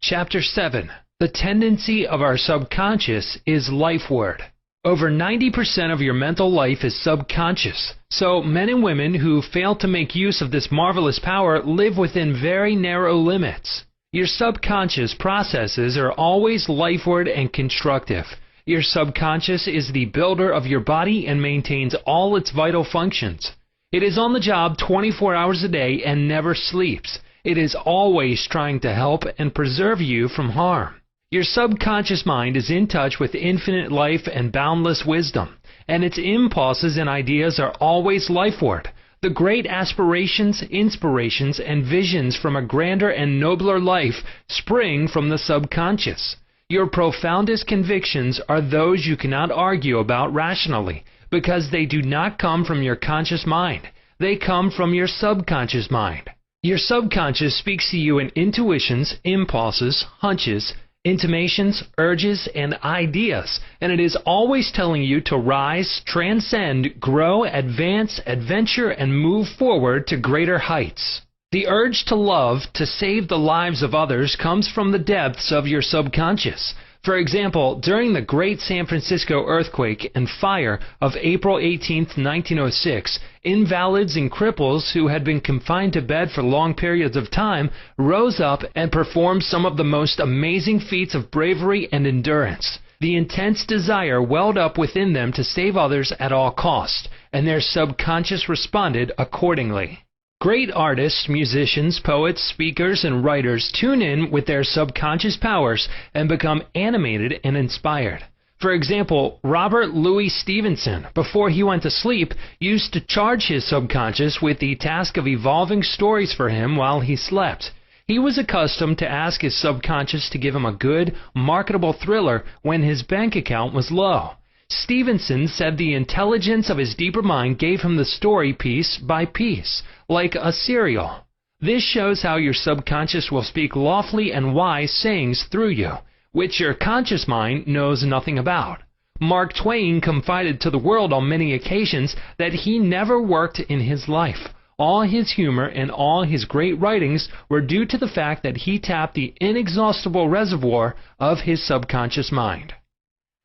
Chapter 7. The tendency of our subconscious is life word. Over 90% of your mental life is subconscious. So men and women who fail to make use of this marvelous power live within very narrow limits. Your subconscious processes are always lifeward and constructive. Your subconscious is the builder of your body and maintains all its vital functions. It is on the job 24 hours a day and never sleeps. It is always trying to help and preserve you from harm. Your subconscious mind is in touch with infinite life and boundless wisdom, and its impulses and ideas are always lifeward. The great aspirations, inspirations, and visions from a grander and nobler life spring from the subconscious. Your profoundest convictions are those you cannot argue about rationally, because they do not come from your conscious mind. They come from your subconscious mind. Your subconscious speaks to you in intuitions, impulses, hunches, intimations, urges, and ideas, and it is always telling you to rise, transcend, grow, advance, adventure, and move forward to greater heights. The urge to love, to save the lives of others, comes from the depths of your subconscious. For example, during the Great San Francisco earthquake and fire of April 18, 1906, invalids and cripples who had been confined to bed for long periods of time rose up and performed some of the most amazing feats of bravery and endurance. The intense desire welled up within them to save others at all cost, and their subconscious responded accordingly. Great artists, musicians, poets, speakers, and writers tune in with their subconscious powers and become animated and inspired. For example, Robert Louis Stevenson, before he went to sleep, used to charge his subconscious with the task of evolving stories for him while he slept. He was accustomed to ask his subconscious to give him a good, marketable thriller when his bank account was low. Stevenson said the intelligence of his deeper mind gave him the story piece by piece, like a serial. This shows how your subconscious will speak lofty and wise sayings through you, which your conscious mind knows nothing about. Mark Twain confided to the world on many occasions that he never worked in his life. All his humor and all his great writings were due to the fact that he tapped the inexhaustible reservoir of his subconscious mind.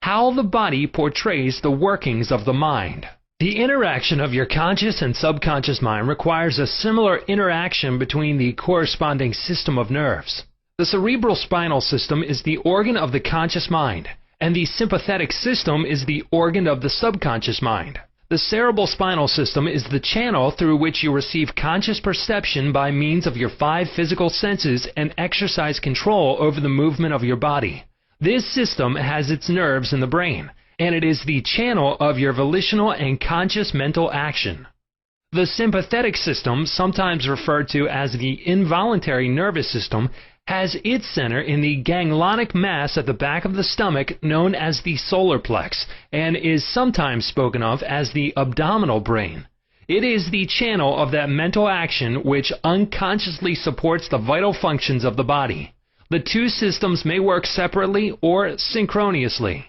How the body portrays the workings of the mind. The interaction of your conscious and subconscious mind requires a similar interaction between the corresponding system of nerves. The cerebral spinal system is the organ of the conscious mind, and the sympathetic system is the organ of the subconscious mind. The cerebral spinal system is the channel through which you receive conscious perception by means of your 5 physical senses and exercise control over the movement of your body. This system has its nerves in the brain, and it is the channel of your volitional and conscious mental action. The sympathetic system, sometimes referred to as the involuntary nervous system, has its center in the ganglionic mass at the back of the stomach known as the solar plex, and is sometimes spoken of as the abdominal brain. It is the channel of that mental action which unconsciously supports the vital functions of the body. The two systems may work separately or synchronously.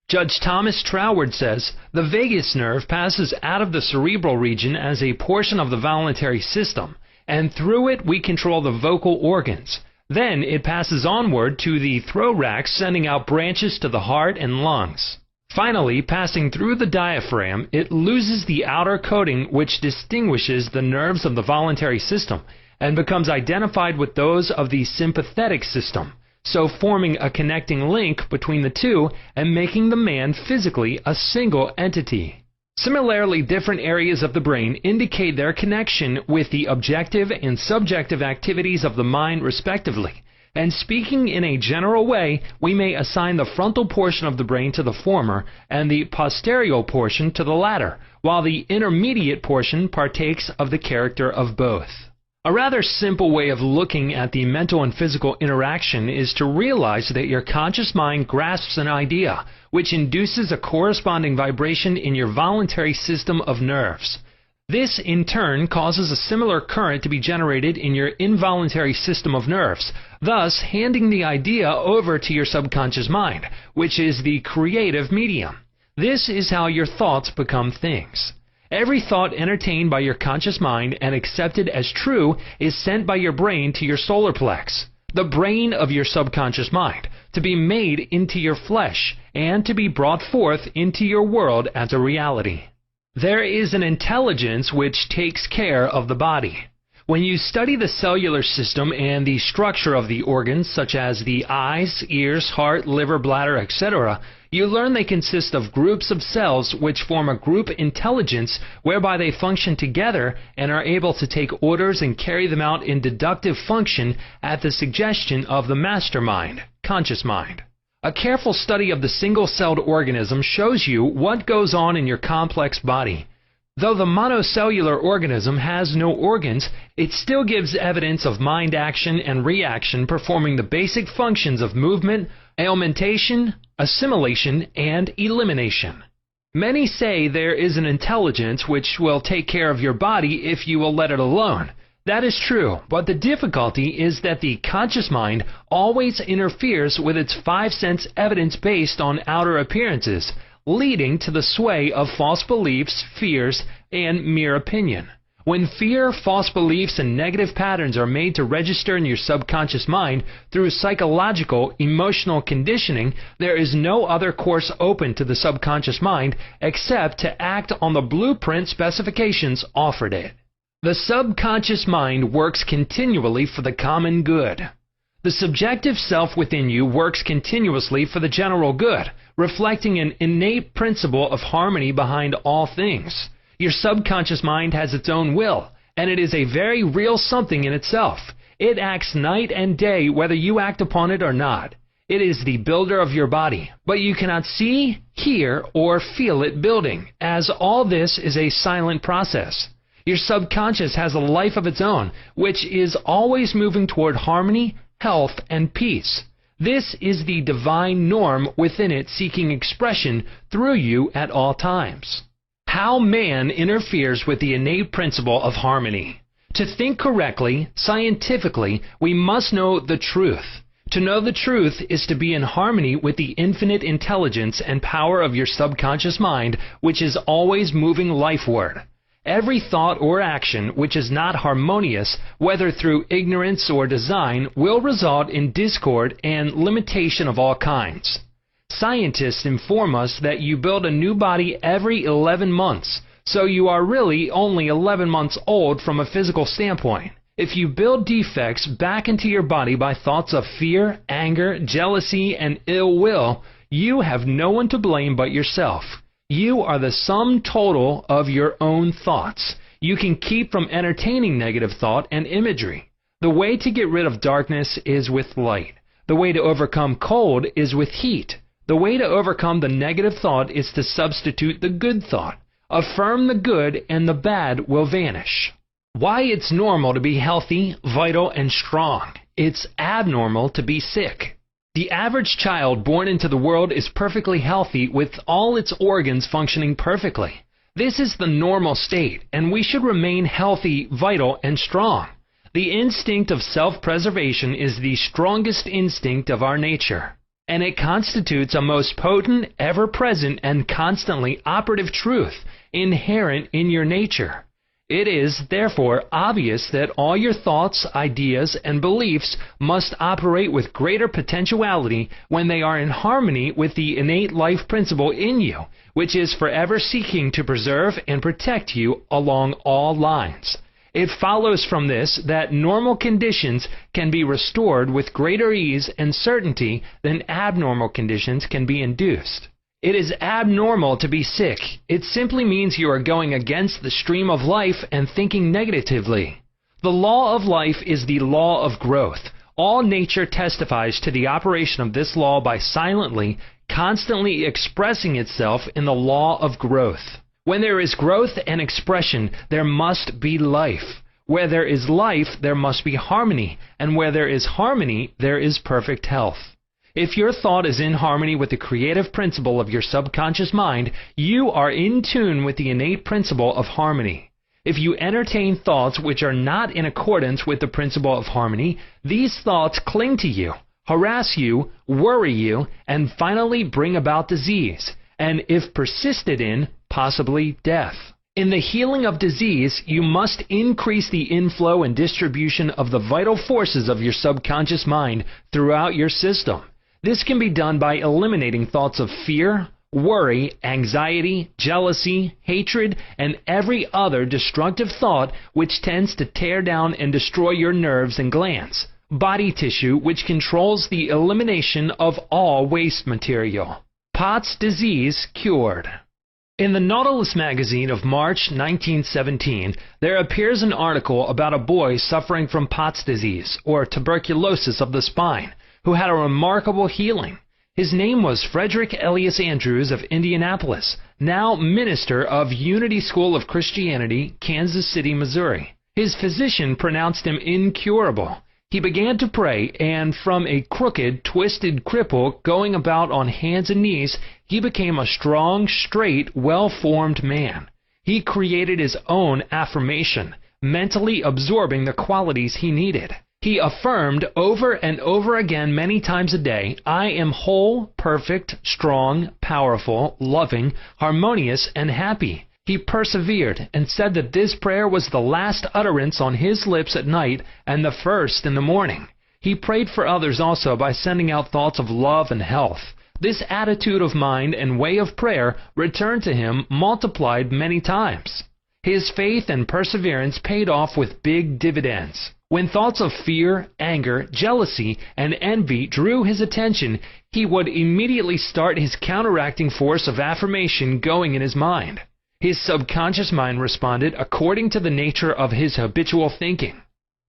Judge Thomas Troward says, the vagus nerve passes out of the cerebral region as a portion of the voluntary system, and through it we control the vocal organs. Then it passes onward to the thorax, sending out branches to the heart and lungs. Finally, passing through the diaphragm, it loses the outer coating which distinguishes the nerves of the voluntary system, and becomes identified with those of the sympathetic system, so forming a connecting link between the two and making the man physically a single entity. Similarly, different areas of the brain indicate their connection with the objective and subjective activities of the mind respectively, and speaking in a general way, we may assign the frontal portion of the brain to the former and the posterior portion to the latter, while the intermediate portion partakes of the character of both. A rather simple way of looking at the mental and physical interaction is to realize that your conscious mind grasps an idea, which induces a corresponding vibration in your voluntary system of nerves. This, in turn, causes a similar current to be generated in your involuntary system of nerves, thus handing the idea over to your subconscious mind, which is the creative medium. This is how your thoughts become things. Every thought entertained by your conscious mind and accepted as true is sent by your brain to your solar plex, the brain of your subconscious mind, to be made into your flesh and to be brought forth into your world as a reality. There is an intelligence which takes care of the body. When you study the cellular system and the structure of the organs such as the eyes, ears, heart, liver, bladder, etc., You learn they consist of groups of cells which form a group intelligence whereby they function together and are able to take orders and carry them out in deductive function at the suggestion of the mastermind, conscious mind. A careful study of the single-celled organism shows you what goes on in your complex body. Though the monocellular organism has no organs, it still gives evidence of mind action and reaction performing the basic functions of movement, alimentation, assimilation, and elimination. Many say there is an intelligence which will take care of your body if you will let it alone. That is true, but the difficulty is that the conscious mind always interferes with its five-sense evidence based on outer appearances, leading to the sway of false beliefs, fears, and mere opinion. When fear, false beliefs, and negative patterns are made to register in your subconscious mind through psychological, emotional conditioning, there is no other course open to the subconscious mind except to act on the blueprint specifications offered it. The subconscious mind works continually for the common good. The subjective self within you works continuously for the general good, reflecting an innate principle of harmony behind all things. Your subconscious mind has its own will, and it is a very real something in itself. It acts night and day whether you act upon it or not. It is the builder of your body, but you cannot see, hear, or feel it building, as all this is a silent process. Your subconscious has a life of its own, which is always moving toward harmony, health, and peace. This is the divine norm within it seeking expression through you at all times. How man interferes with the innate principle of harmony. To think correctly, scientifically, we must know the truth. To know the truth is to be in harmony with the infinite intelligence and power of your subconscious mind, which is always moving lifeward. Every thought or action which is not harmonious, whether through ignorance or design, will result in discord and limitation of all kinds. Scientists inform us that you build a new body every 11 months, so you are really only 11 months old from a physical standpoint. If you build defects back into your body by thoughts of fear, anger, jealousy, and ill will, you have no one to blame but yourself. You are the sum total of your own thoughts. You can keep from entertaining negative thought and imagery. The way to get rid of darkness is with light. The way to overcome cold is with heat. The way to overcome the negative thought is to substitute the good thought. Affirm the good and the bad will vanish. Why it's normal to be healthy, vital, and strong. It's abnormal to be sick. The average child born into the world is perfectly healthy with all its organs functioning perfectly. This is the normal state, and we should remain healthy, vital, and strong. The instinct of self-preservation is the strongest instinct of our nature, and it constitutes a most potent, ever-present, and constantly operative truth inherent in your nature. It is, therefore, obvious that all your thoughts, ideas, and beliefs must operate with greater potentiality when they are in harmony with the innate life principle in you, which is forever seeking to preserve and protect you along all lines. It follows from this that normal conditions can be restored with greater ease and certainty than abnormal conditions can be induced. It is abnormal to be sick. It simply means you are going against the stream of life and thinking negatively. The law of life is the law of growth. All nature testifies to the operation of this law by silently, constantly expressing itself in the law of growth. When there is growth and expression, there must be life. Where there is life, there must be harmony, and where there is harmony, there is perfect health. If your thought is in harmony with the creative principle of your subconscious mind, you are in tune with the innate principle of harmony. If you entertain thoughts which are not in accordance with the principle of harmony, these thoughts cling to you, harass you, worry you, and finally bring about disease, and if persisted in, possibly death. In the healing of disease, you must increase the inflow and distribution of the vital forces of your subconscious mind throughout your system. This can be done by eliminating thoughts of fear, worry, anxiety, jealousy, hatred, and every other destructive thought which tends to tear down and destroy your nerves and glands, body tissue which controls the elimination of all waste material. Pott's disease cured. In the Nautilus magazine of March 1917, there appears an article about a boy suffering from Pott's disease, or tuberculosis of the spine, who had a remarkable healing. His name was Frederick Elias Andrews of Indianapolis, now minister of Unity School of Christianity, Kansas City, Missouri. His physician pronounced him incurable. He began to pray, and from a crooked, twisted cripple going about on hands and knees, he became a strong, straight, well-formed man. He created his own affirmation, mentally absorbing the qualities he needed. He affirmed over and over again many times a day, "I am whole, perfect, strong, powerful, loving, harmonious, and happy." He persevered and said that this prayer was the last utterance on his lips at night and the first in the morning. He prayed for others also by sending out thoughts of love and health. This attitude of mind and way of prayer returned to him multiplied many times. His faith and perseverance paid off with big dividends. When thoughts of fear, anger, jealousy, and envy drew his attention, he would immediately start his counteracting force of affirmation going in his mind. His subconscious mind responded according to the nature of his habitual thinking.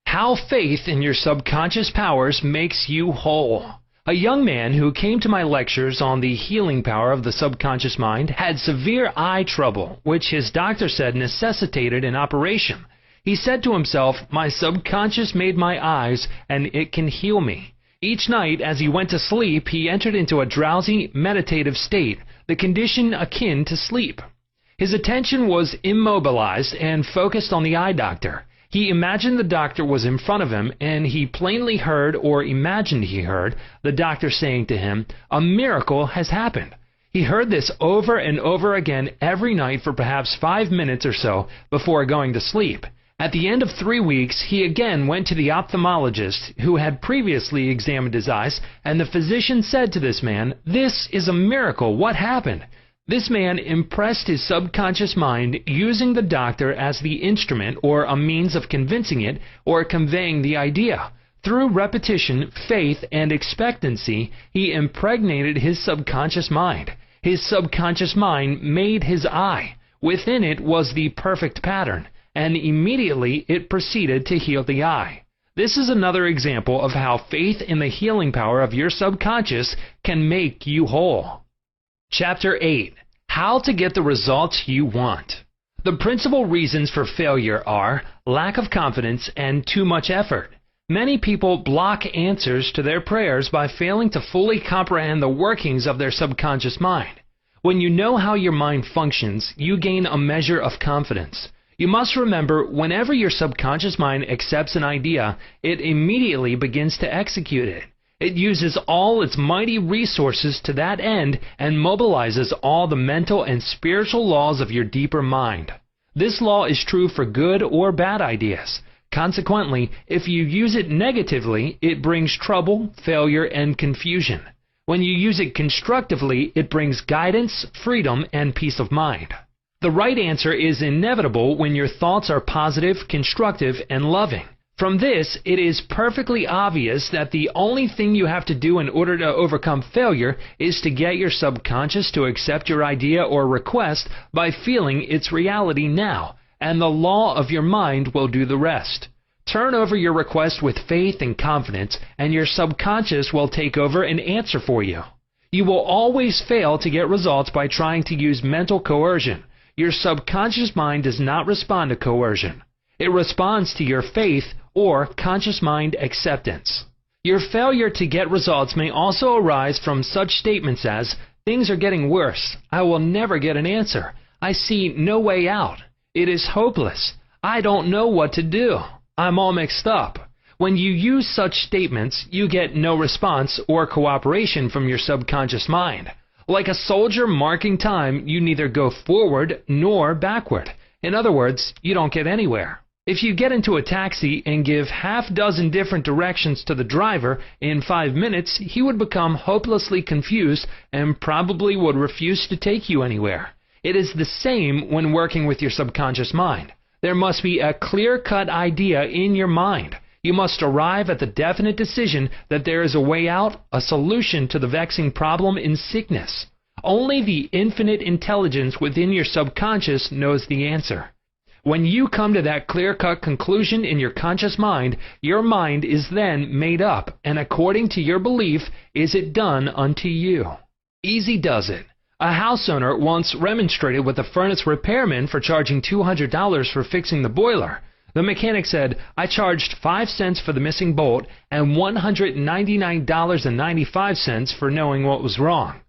How faith in your subconscious powers makes you whole. A young man who came to my lectures on the healing power of the subconscious mind had severe eye trouble, which his doctor said necessitated an operation. He said to himself, "My subconscious made my eyes, and it can heal me." Each night as he went to sleep, he entered into a drowsy, meditative state, the condition akin to sleep. His attention was immobilized and focused on the eye doctor. He imagined the doctor was in front of him, and he plainly heard, or imagined he heard, the doctor saying to him, "A miracle has happened." He heard this over and over again every night for perhaps 5 minutes or so before going to sleep. At the end of 3 weeks, he again went to the ophthalmologist who had previously examined his eyes, and the physician said to this man, "This is a miracle. What happened?" This man impressed his subconscious mind using the doctor as the instrument or a means of convincing it or conveying the idea. Through repetition, faith, and expectancy, he impregnated his subconscious mind. His subconscious mind made his eye. Within it was the perfect pattern, and immediately it proceeded to heal the eye. This is another example of how faith in the healing power of your subconscious can make you whole. Chapter 8. How to get the results you want. The principal reasons for failure are lack of confidence and too much effort. Many people block answers to their prayers by failing to fully comprehend the workings of their subconscious mind. When you know how your mind functions, you gain a measure of confidence. You must remember, whenever your subconscious mind accepts an idea, it immediately begins to execute it. It uses all its mighty resources to that end and mobilizes all the mental and spiritual laws of your deeper mind. This law is true for good or bad ideas. Consequently, if you use it negatively, it brings trouble, failure, and confusion. When you use it constructively, it brings guidance, freedom, and peace of mind. The right answer is inevitable when your thoughts are positive, constructive, and loving. From this, it is perfectly obvious that the only thing you have to do in order to overcome failure is to get your subconscious to accept your idea or request by feeling its reality now, and the law of your mind will do the rest. Turn over your request with faith and confidence, and your subconscious will take over and answer for you. You will always fail to get results by trying to use mental coercion. Your subconscious mind does not respond to coercion. It responds to your faith or conscious mind acceptance. Your failure to get results may also arise from such statements as, "Things are getting worse. I will never get an answer. I see no way out. It is hopeless. I don't know what to do. I'm all mixed up." When you use such statements, you get no response or cooperation from your subconscious mind. Like a soldier marking time, you neither go forward nor backward. In other words, you don't get anywhere. If you get into a taxi and give half-dozen different directions to the driver, in 5 minutes he would become hopelessly confused and probably would refuse to take you anywhere. It is the same when working with your subconscious mind. There must be a clear-cut idea in your mind. You must arrive at the definite decision that there is a way out, a solution to the vexing problem in sickness. Only the infinite intelligence within your subconscious knows the answer. When you come to that clear-cut conclusion in your conscious mind, your mind is then made up, and according to your belief is it done unto you. Easy does it. A house owner once remonstrated with a furnace repairman for charging $200 for fixing the boiler. The mechanic said, "I charged 5 cents for the missing bolt and $199.95 for knowing what was wrong."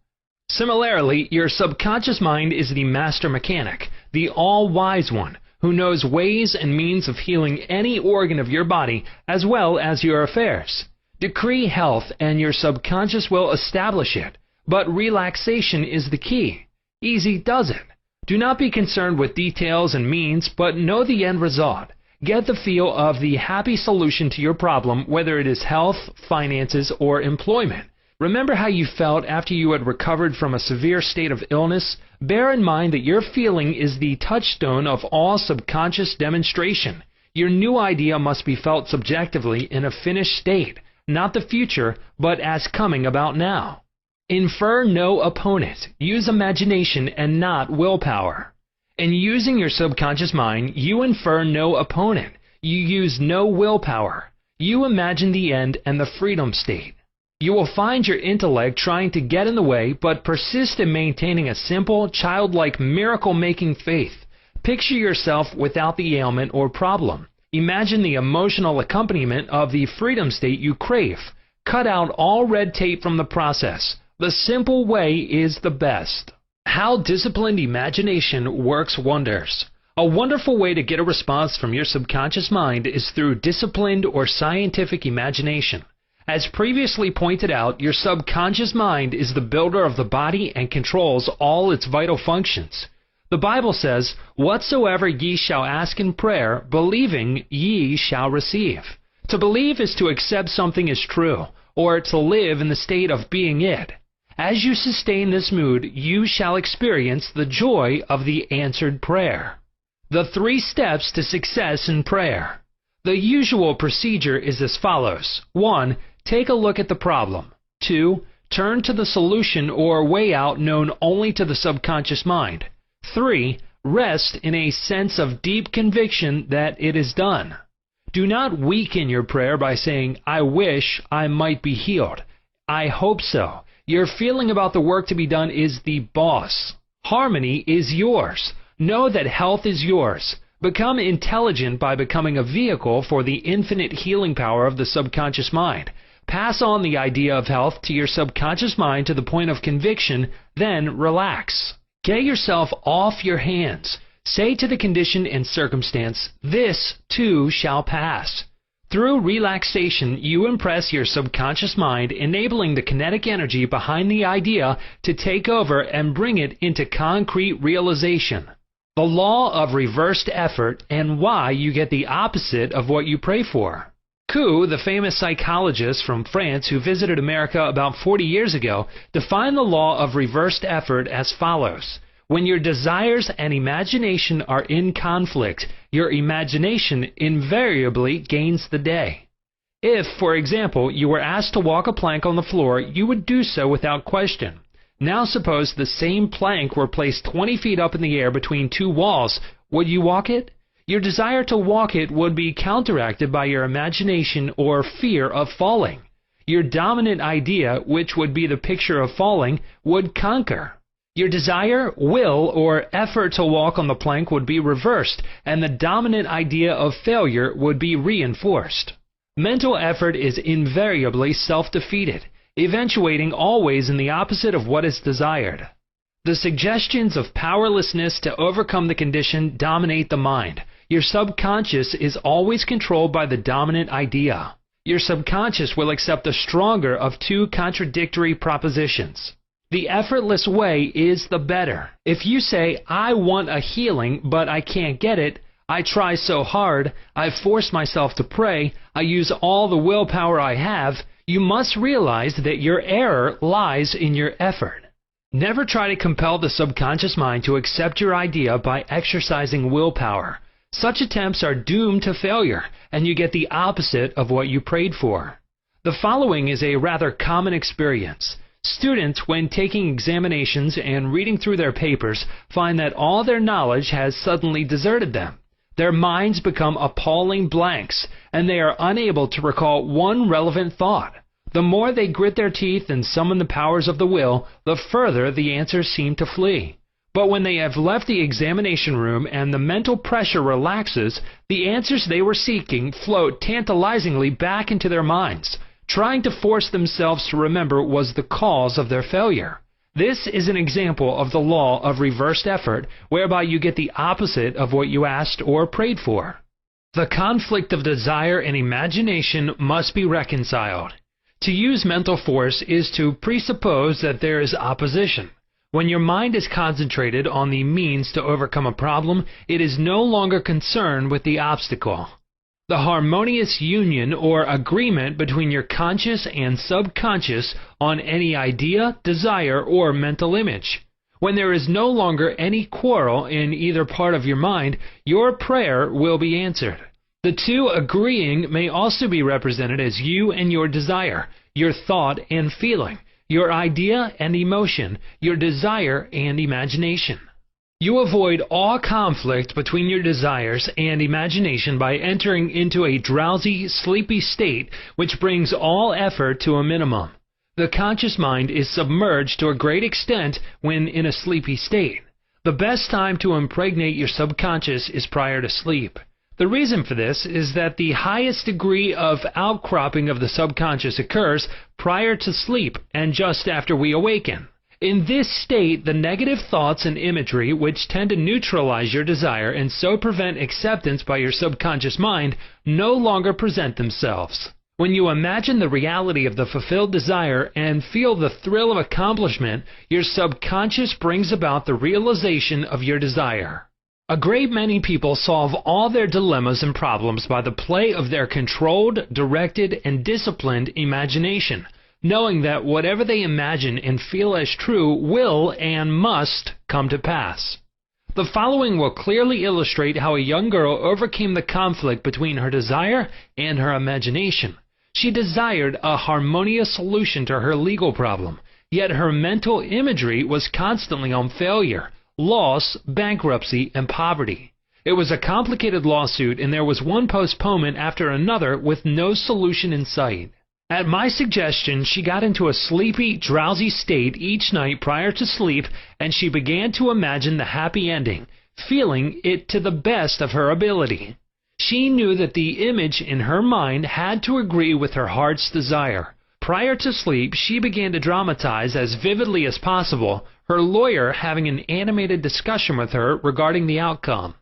Similarly, your subconscious mind is the master mechanic, the all-wise one, who knows ways and means of healing any organ of your body as well as your affairs. Decree health and your subconscious will establish it, but relaxation is the key. Easy does it. Do not be concerned with details and means, but know the end result. Get the feel of the happy solution to your problem, whether it is health, finances, or employment. Remember how you felt after you had recovered from a severe state of illness? Bear in mind that your feeling is the touchstone of all subconscious demonstration. Your new idea must be felt subjectively in a finished state, not the future, but as coming about now. Infer no opponent. Use imagination and not willpower. In using your subconscious mind, you infer no opponent. You use no willpower. You imagine the end and the freedom state. You will find your intellect trying to get in the way, but persist in maintaining a simple, childlike, miracle-making faith. Picture yourself without the ailment or problem. Imagine the emotional accompaniment of the freedom state you crave. Cut out all red tape from the process. The simple way is the best. How disciplined imagination works wonders. A wonderful way to get a response from your subconscious mind is through disciplined or scientific imagination. As previously pointed out, your subconscious mind is the builder of the body and controls all its vital functions. The Bible says, "Whatsoever ye shall ask in prayer, believing ye shall receive." To believe is to accept something as true, or to live in the state of being it. As you sustain this mood, you shall experience the joy of the answered prayer. The 3 steps to success in prayer. The usual procedure is as follows. 1. Take a look at the problem. 2. Turn to the solution or way out known only to the subconscious mind. 3. Rest in a sense of deep conviction that it is done. Do not weaken your prayer by saying, "I wish I might be healed. I hope so." Your feeling about the work to be done is the boss. Harmony is yours. Know that health is yours. Become intelligent by becoming a vehicle for the infinite healing power of the subconscious mind. Pass on the idea of health to your subconscious mind to the point of conviction, then relax. Get yourself off your hands. Say to the condition and circumstance, "This too shall pass." Through relaxation, you impress your subconscious mind, enabling the kinetic energy behind the idea to take over and bring it into concrete realization. The law of reversed effort and why you get the opposite of what you pray for. Kuhn, the famous psychologist from France who visited America about 40 years ago, defined the law of reversed effort as follows. When your desires and imagination are in conflict, your imagination invariably gains the day. If, for example, you were asked to walk a plank on the floor, you would do so without question. Now suppose the same plank were placed 20 feet up in the air between 2 walls. Would you walk it? Your desire to walk it would be counteracted by your imagination or fear of falling. Your dominant idea, which would be the picture of falling, would conquer. Your desire, will, or effort to walk on the plank would be reversed, and the dominant idea of failure would be reinforced. Mental effort is invariably self-defeated, eventuating always in the opposite of what is desired. The suggestions of powerlessness to overcome the condition dominate the mind. Your subconscious is always controlled by the dominant idea. Your subconscious will accept the stronger of 2 contradictory propositions. The effortless way is the better. If you say, "I want a healing, but I can't get it. I try so hard. I force myself to pray. I use all the willpower I have," you must realize that your error lies in your effort. Never try to compel the subconscious mind to accept your idea by exercising willpower. Such attempts are doomed to failure, and you get the opposite of what you prayed for. The following is a rather common experience. Students, when taking examinations and reading through their papers, find that all their knowledge has suddenly deserted them. Their minds become appalling blanks, and they are unable to recall one relevant thought. The more they grit their teeth and summon the powers of the will, the further the answers seem to flee. But when they have left the examination room and the mental pressure relaxes, the answers they were seeking float tantalizingly back into their minds. Trying to force themselves to remember was the cause of their failure. This is an example of the law of reversed effort, whereby you get the opposite of what you asked or prayed for. The conflict of desire and imagination must be reconciled. To use mental force is to presuppose that there is opposition. When your mind is concentrated on the means to overcome a problem, it is no longer concerned with the obstacle. The harmonious union or agreement between your conscious and subconscious on any idea, desire, or mental image. When there is no longer any quarrel in either part of your mind, your prayer will be answered. The two agreeing may also be represented as you and your desire, your thought and feeling, your idea and emotion, your desire and imagination. You avoid all conflict between your desires and imagination by entering into a drowsy, sleepy state which brings all effort to a minimum. The conscious mind is submerged to a great extent when in a sleepy state. The best time to impregnate your subconscious is prior to sleep. The reason for this is that the highest degree of outcropping of the subconscious occurs prior to sleep and just after we awaken. In this state, the negative thoughts and imagery which tend to neutralize your desire and so prevent acceptance by your subconscious mind no longer present themselves. When you imagine the reality of the fulfilled desire and feel the thrill of accomplishment, your subconscious brings about the realization of your desire. A great many people solve all their dilemmas and problems by the play of their controlled, directed, and disciplined imagination, knowing that whatever they imagine and feel as true will and must come to pass. The following will clearly illustrate how a young girl overcame the conflict between her desire and her imagination. She desired a harmonious solution to her legal problem, yet her mental imagery was constantly on failure, loss, bankruptcy, and poverty. It was a complicated lawsuit, and there was one postponement after another with no solution in sight. At my suggestion, she got into a sleepy, drowsy state each night prior to sleep, and she began to imagine the happy ending, feeling it to the best of her ability. She knew that the image in her mind had to agree with her heart's desire. Prior to sleep, she began to dramatize as vividly as possible, her lawyer having an animated discussion with her regarding the outcome.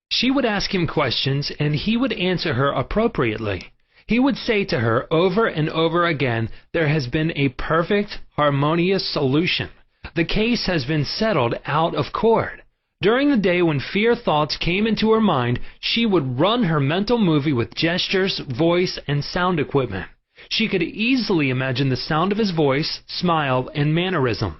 She would ask him questions, and he would answer her appropriately. He would say to her over and over again, "There has been a perfect, harmonious solution. The case has been settled out of court." During the day when fear thoughts came into her mind, she would run her mental movie with gestures, voice, and sound equipment. She could easily imagine the sound of his voice, smile, and mannerism.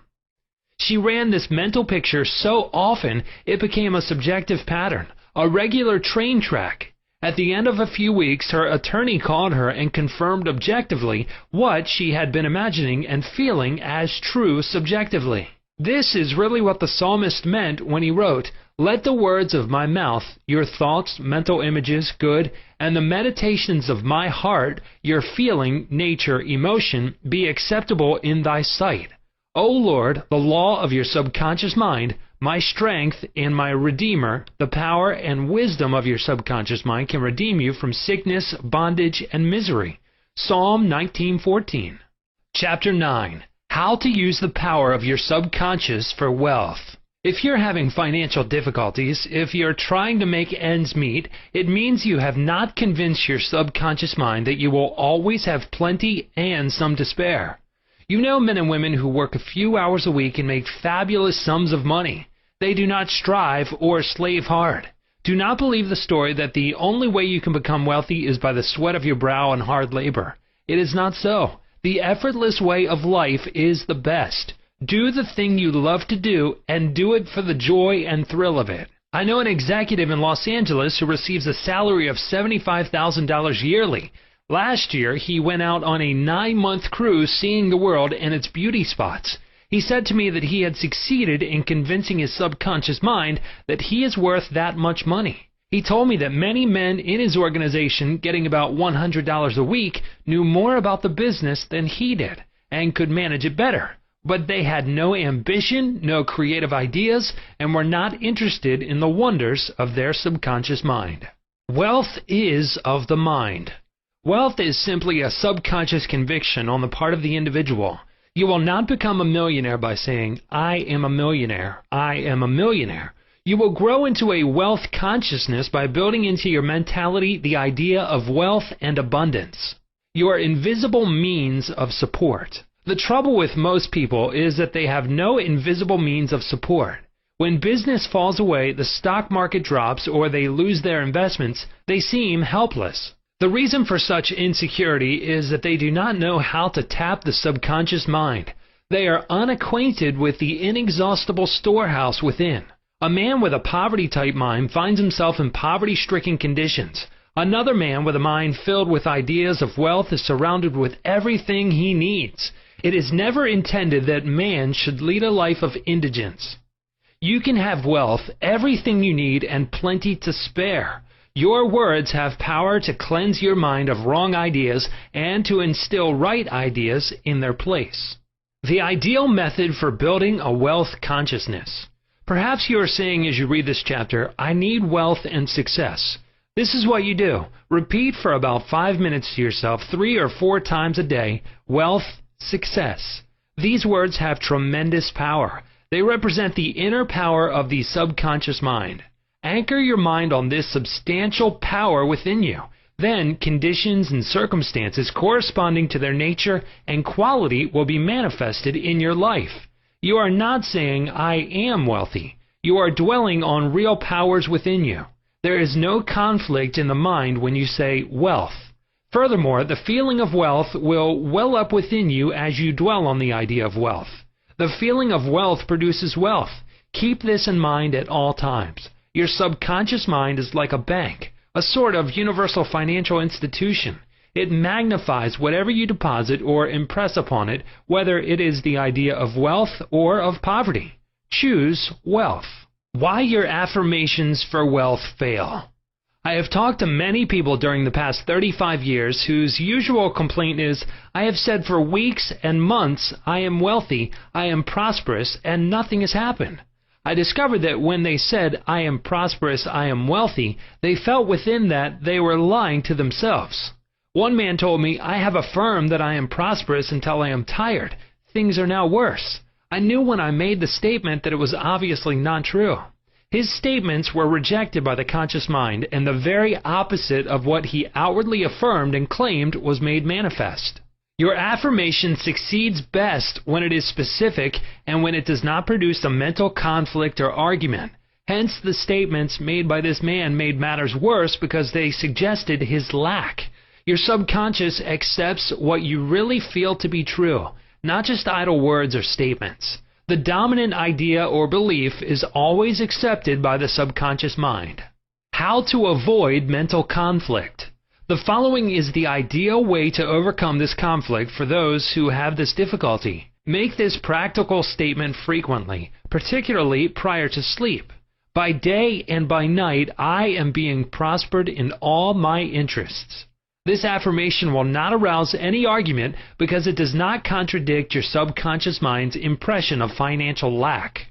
She ran this mental picture so often it became a subjective pattern, a regular train track. At the end of a few weeks, her attorney called her and confirmed objectively what she had been imagining and feeling as true subjectively. This is really what the psalmist meant when he wrote, "Let the words of my mouth, your thoughts, mental images, good, and the meditations of my heart, your feeling, nature, emotion, be acceptable in thy sight. O Lord, the law of your subconscious mind, my strength and my redeemer, the power and wisdom of your subconscious mind can redeem you from sickness, bondage, and misery." Psalm 19:14. Chapter 9. How to use the power of your subconscious for wealth. If you're having financial difficulties, if you're trying to make ends meet, it means you have not convinced your subconscious mind that you will always have plenty and some to spare. You know men and women who work a few hours a week and make fabulous sums of money. They do not strive or slave hard. Do not believe the story that the only way you can become wealthy is by the sweat of your brow and hard labor. It is not so. The effortless way of life is the best. Do the thing you love to do, and do it for the joy and thrill of it. I know an executive in Los Angeles who receives a salary of $75,000 yearly. Last year, he went out on a 9-month cruise seeing the world and its beauty spots. He said to me that he had succeeded in convincing his subconscious mind that he is worth that much money. He told me that many men in his organization, getting about $100 a week, knew more about the business than he did and could manage it better. But they had no ambition, no creative ideas, and were not interested in the wonders of their subconscious mind. Wealth is of the mind. Wealth is simply a subconscious conviction on the part of the individual. You will not become a millionaire by saying, "I am a millionaire, I am a millionaire." You will grow into a wealth consciousness by building into your mentality the idea of wealth and abundance. Your invisible means of support. The trouble with most people is that they have no invisible means of support. When business falls away, the stock market drops, or they lose their investments, they seem helpless. The reason for such insecurity is that they do not know how to tap the subconscious mind. They are unacquainted with the inexhaustible storehouse within. A man with a poverty-type mind finds himself in poverty-stricken conditions. Another man with a mind filled with ideas of wealth is surrounded with everything he needs. It is never intended that man should lead a life of indigence. You can have wealth, everything you need, and plenty to spare. Your words have power to cleanse your mind of wrong ideas and to instill right ideas in their place. The ideal method for building a wealth consciousness. Perhaps you are saying as you read this chapter, "I need wealth and success." This is what you do. Repeat for about 5 minutes to yourself 3 or 4 times a day, wealth, success. These words have tremendous power. They represent the inner power of the subconscious mind. Anchor your mind on this substantial power within you. Then conditions and circumstances corresponding to their nature and quality will be manifested in your life. You are not saying, "I am wealthy." You are dwelling on real powers within you. There is no conflict in the mind when you say wealth. Furthermore, the feeling of wealth will well up within you as you dwell on the idea of wealth. The feeling of wealth produces wealth. Keep this in mind at all times. Your subconscious mind is like a bank, a sort of universal financial institution. It magnifies whatever you deposit or impress upon it, whether it is the idea of wealth or of poverty. Choose wealth. Why your affirmations for wealth fail. I have talked to many people during the past 35 years whose usual complaint is, "I have said for weeks and months, I am wealthy, I am prosperous, and nothing has happened." I discovered that when they said, "I am prosperous, I am wealthy," they felt within that they were lying to themselves. One man told me, "I have affirmed that I am prosperous until I am tired. Things are now worse." I knew when I made the statement that it was obviously not true. His statements were rejected by the conscious mind, and the very opposite of what he outwardly affirmed and claimed was made manifest. Your affirmation succeeds best when it is specific and when it does not produce a mental conflict or argument. Hence, the statements made by this man made matters worse because they suggested his lack. Your subconscious accepts what you really feel to be true, not just idle words or statements. The dominant idea or belief is always accepted by the subconscious mind. How to avoid mental conflict. The following is the ideal way to overcome this conflict for those who have this difficulty. Make this practical statement frequently, particularly prior to sleep. By day and by night, I am being prospered in all my interests. This affirmation will not arouse any argument because it does not contradict your subconscious mind's impression of financial lack.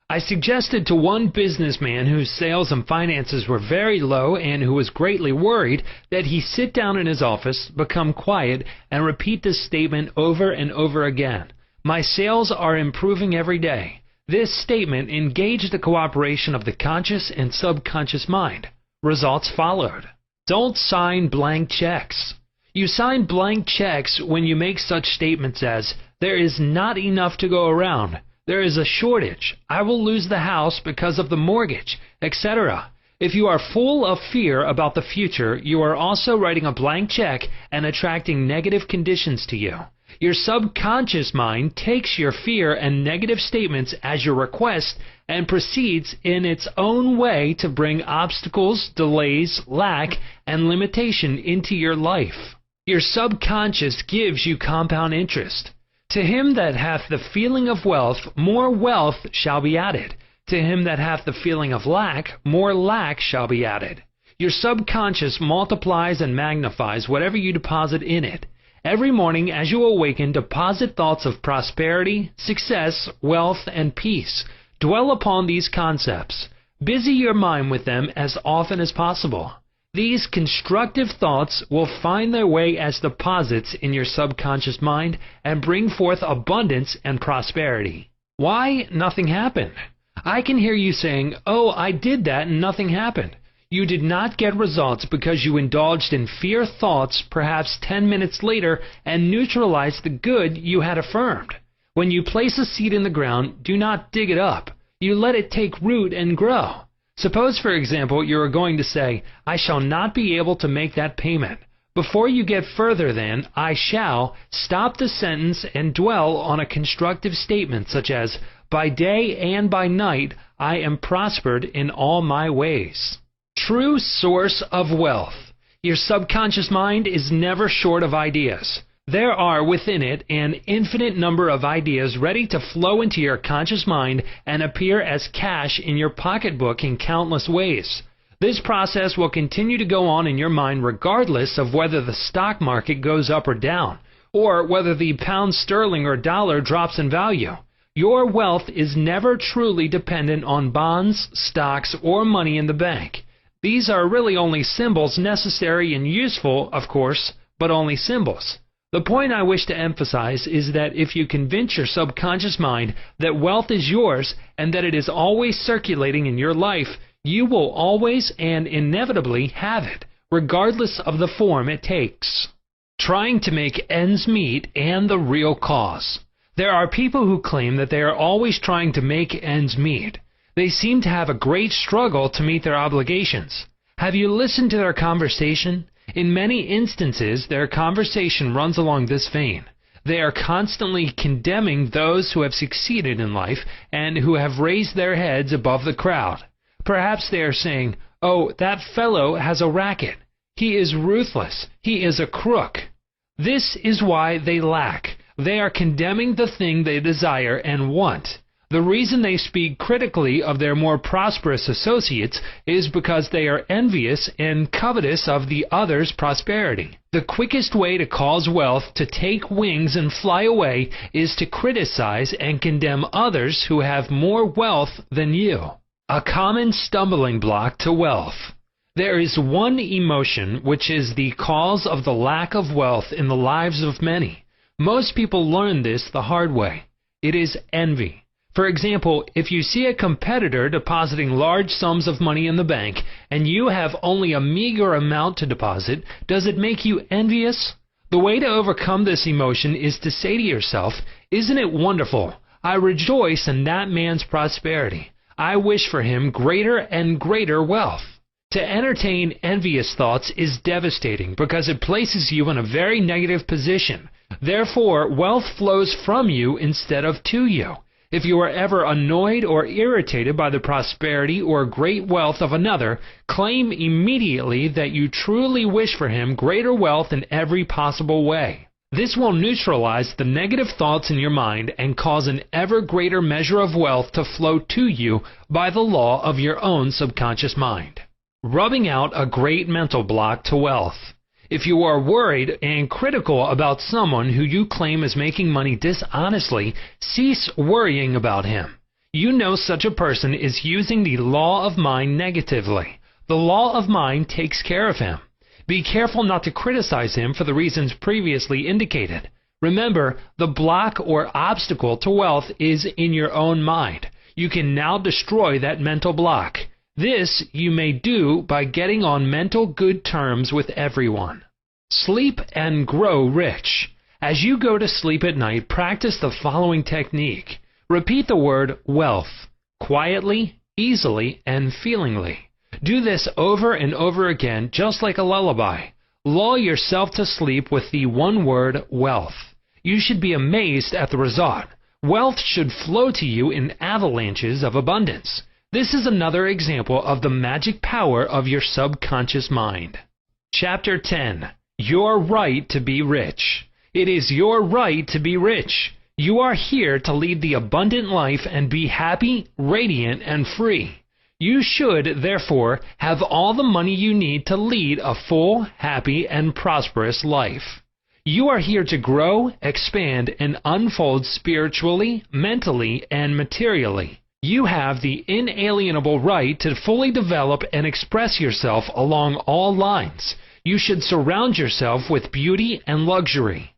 I suggested to one businessman whose sales and finances were very low and who was greatly worried that he sit down in his office, become quiet, and repeat this statement over and over again. My sales are improving every day. This statement engaged the cooperation of the conscious and subconscious mind. Results followed. Don't sign blank checks. You sign blank checks when you make such statements as, "There is not enough to go around. There is a shortage. I will lose the house because of the mortgage," etc. If you are full of fear about the future, you are also writing a blank check and attracting negative conditions to you. Your subconscious mind takes your fear and negative statements as your request and proceeds in its own way to bring obstacles, delays, lack, and limitation into your life. Your subconscious gives you compound interest. To him that hath the feeling of wealth, more wealth shall be added. To him that hath the feeling of lack, more lack shall be added. Your subconscious multiplies and magnifies whatever you deposit in it. Every morning as you awaken, deposit thoughts of prosperity, success, wealth, and peace. Dwell upon these concepts. Busy your mind with them as often as possible. These constructive thoughts will find their way as deposits in your subconscious mind and bring forth abundance and prosperity. Why nothing happened? I can hear you saying, "Oh, I did that and nothing happened." You did not get results because you indulged in fear thoughts perhaps 10 minutes later and neutralized the good you had affirmed. When you place a seed in the ground, do not dig it up. You let it take root and grow. Suppose, for example, you are going to say, "I shall not be able to make that payment." Before you get further than "I shall," stop the sentence and dwell on a constructive statement such as, "By day and by night I am prospered in all my ways." True source of wealth. Your subconscious mind is never short of ideas. There are within it an infinite number of ideas ready to flow into your conscious mind and appear as cash in your pocketbook in countless ways. This process will continue to go on in your mind regardless of whether the stock market goes up or down, or whether the pound sterling or dollar drops in value. Your wealth is never truly dependent on bonds, stocks, or money in the bank. These are really only symbols, necessary and useful, of course, but only symbols. The point I wish to emphasize is that if you convince your subconscious mind that wealth is yours and that it is always circulating in your life, you will always and inevitably have it, regardless of the form it takes. Trying to make ends meet and the real cause. There are people who claim that they are always trying to make ends meet. They seem to have a great struggle to meet their obligations. Have you listened to their conversation? In many instances, their conversation runs along this vein. They are constantly condemning those who have succeeded in life and who have raised their heads above the crowd. Perhaps they are saying, "Oh, that fellow has a racket. He is ruthless. He is a crook." This is why they lack. They are condemning the thing they desire and want. The reason they speak critically of their more prosperous associates is because they are envious and covetous of the other's prosperity. The quickest way to cause wealth to take wings and fly away is to criticize and condemn others who have more wealth than you. A common stumbling block to wealth. There is one emotion which is the cause of the lack of wealth in the lives of many. Most people learn this the hard way. It is envy. For example, if you see a competitor depositing large sums of money in the bank and you have only a meager amount to deposit, does it make you envious? The way to overcome this emotion is to say to yourself, "Isn't it wonderful? I rejoice in that man's prosperity. I wish for him greater and greater wealth." To entertain envious thoughts is devastating because it places you in a very negative position. Therefore, wealth flows from you instead of to you. If you are ever annoyed or irritated by the prosperity or great wealth of another, claim immediately that you truly wish for him greater wealth in every possible way. This will neutralize the negative thoughts in your mind and cause an ever greater measure of wealth to flow to you by the law of your own subconscious mind. Rubbing out a great mental block to wealth. If you are worried and critical about someone who you claim is making money dishonestly, cease worrying about him. You know such a person is using the law of mind negatively. The law of mind takes care of him. Be careful not to criticize him for the reasons previously indicated. Remember, the block or obstacle to wealth is in your own mind. You can now destroy that mental block. This you may do by getting on mental good terms with everyone. Sleep and grow rich. As you go to sleep at night, practice the following technique. Repeat the word wealth, quietly, easily, and feelingly. Do this over and over again, just like a lullaby. Lull yourself to sleep with the one word wealth. You should be amazed at the result. Wealth should flow to you in avalanches of abundance. This is another example of the magic power of your subconscious mind. Chapter 10. Your right to be rich. It is your right to be rich. You are here to lead the abundant life and be happy, radiant, and free. You should, therefore, have all the money you need to lead a full, happy, and prosperous life. You are here to grow, expand, and unfold spiritually, mentally, and materially. You have the inalienable right to fully develop and express yourself along all lines. You should surround yourself with beauty and luxury.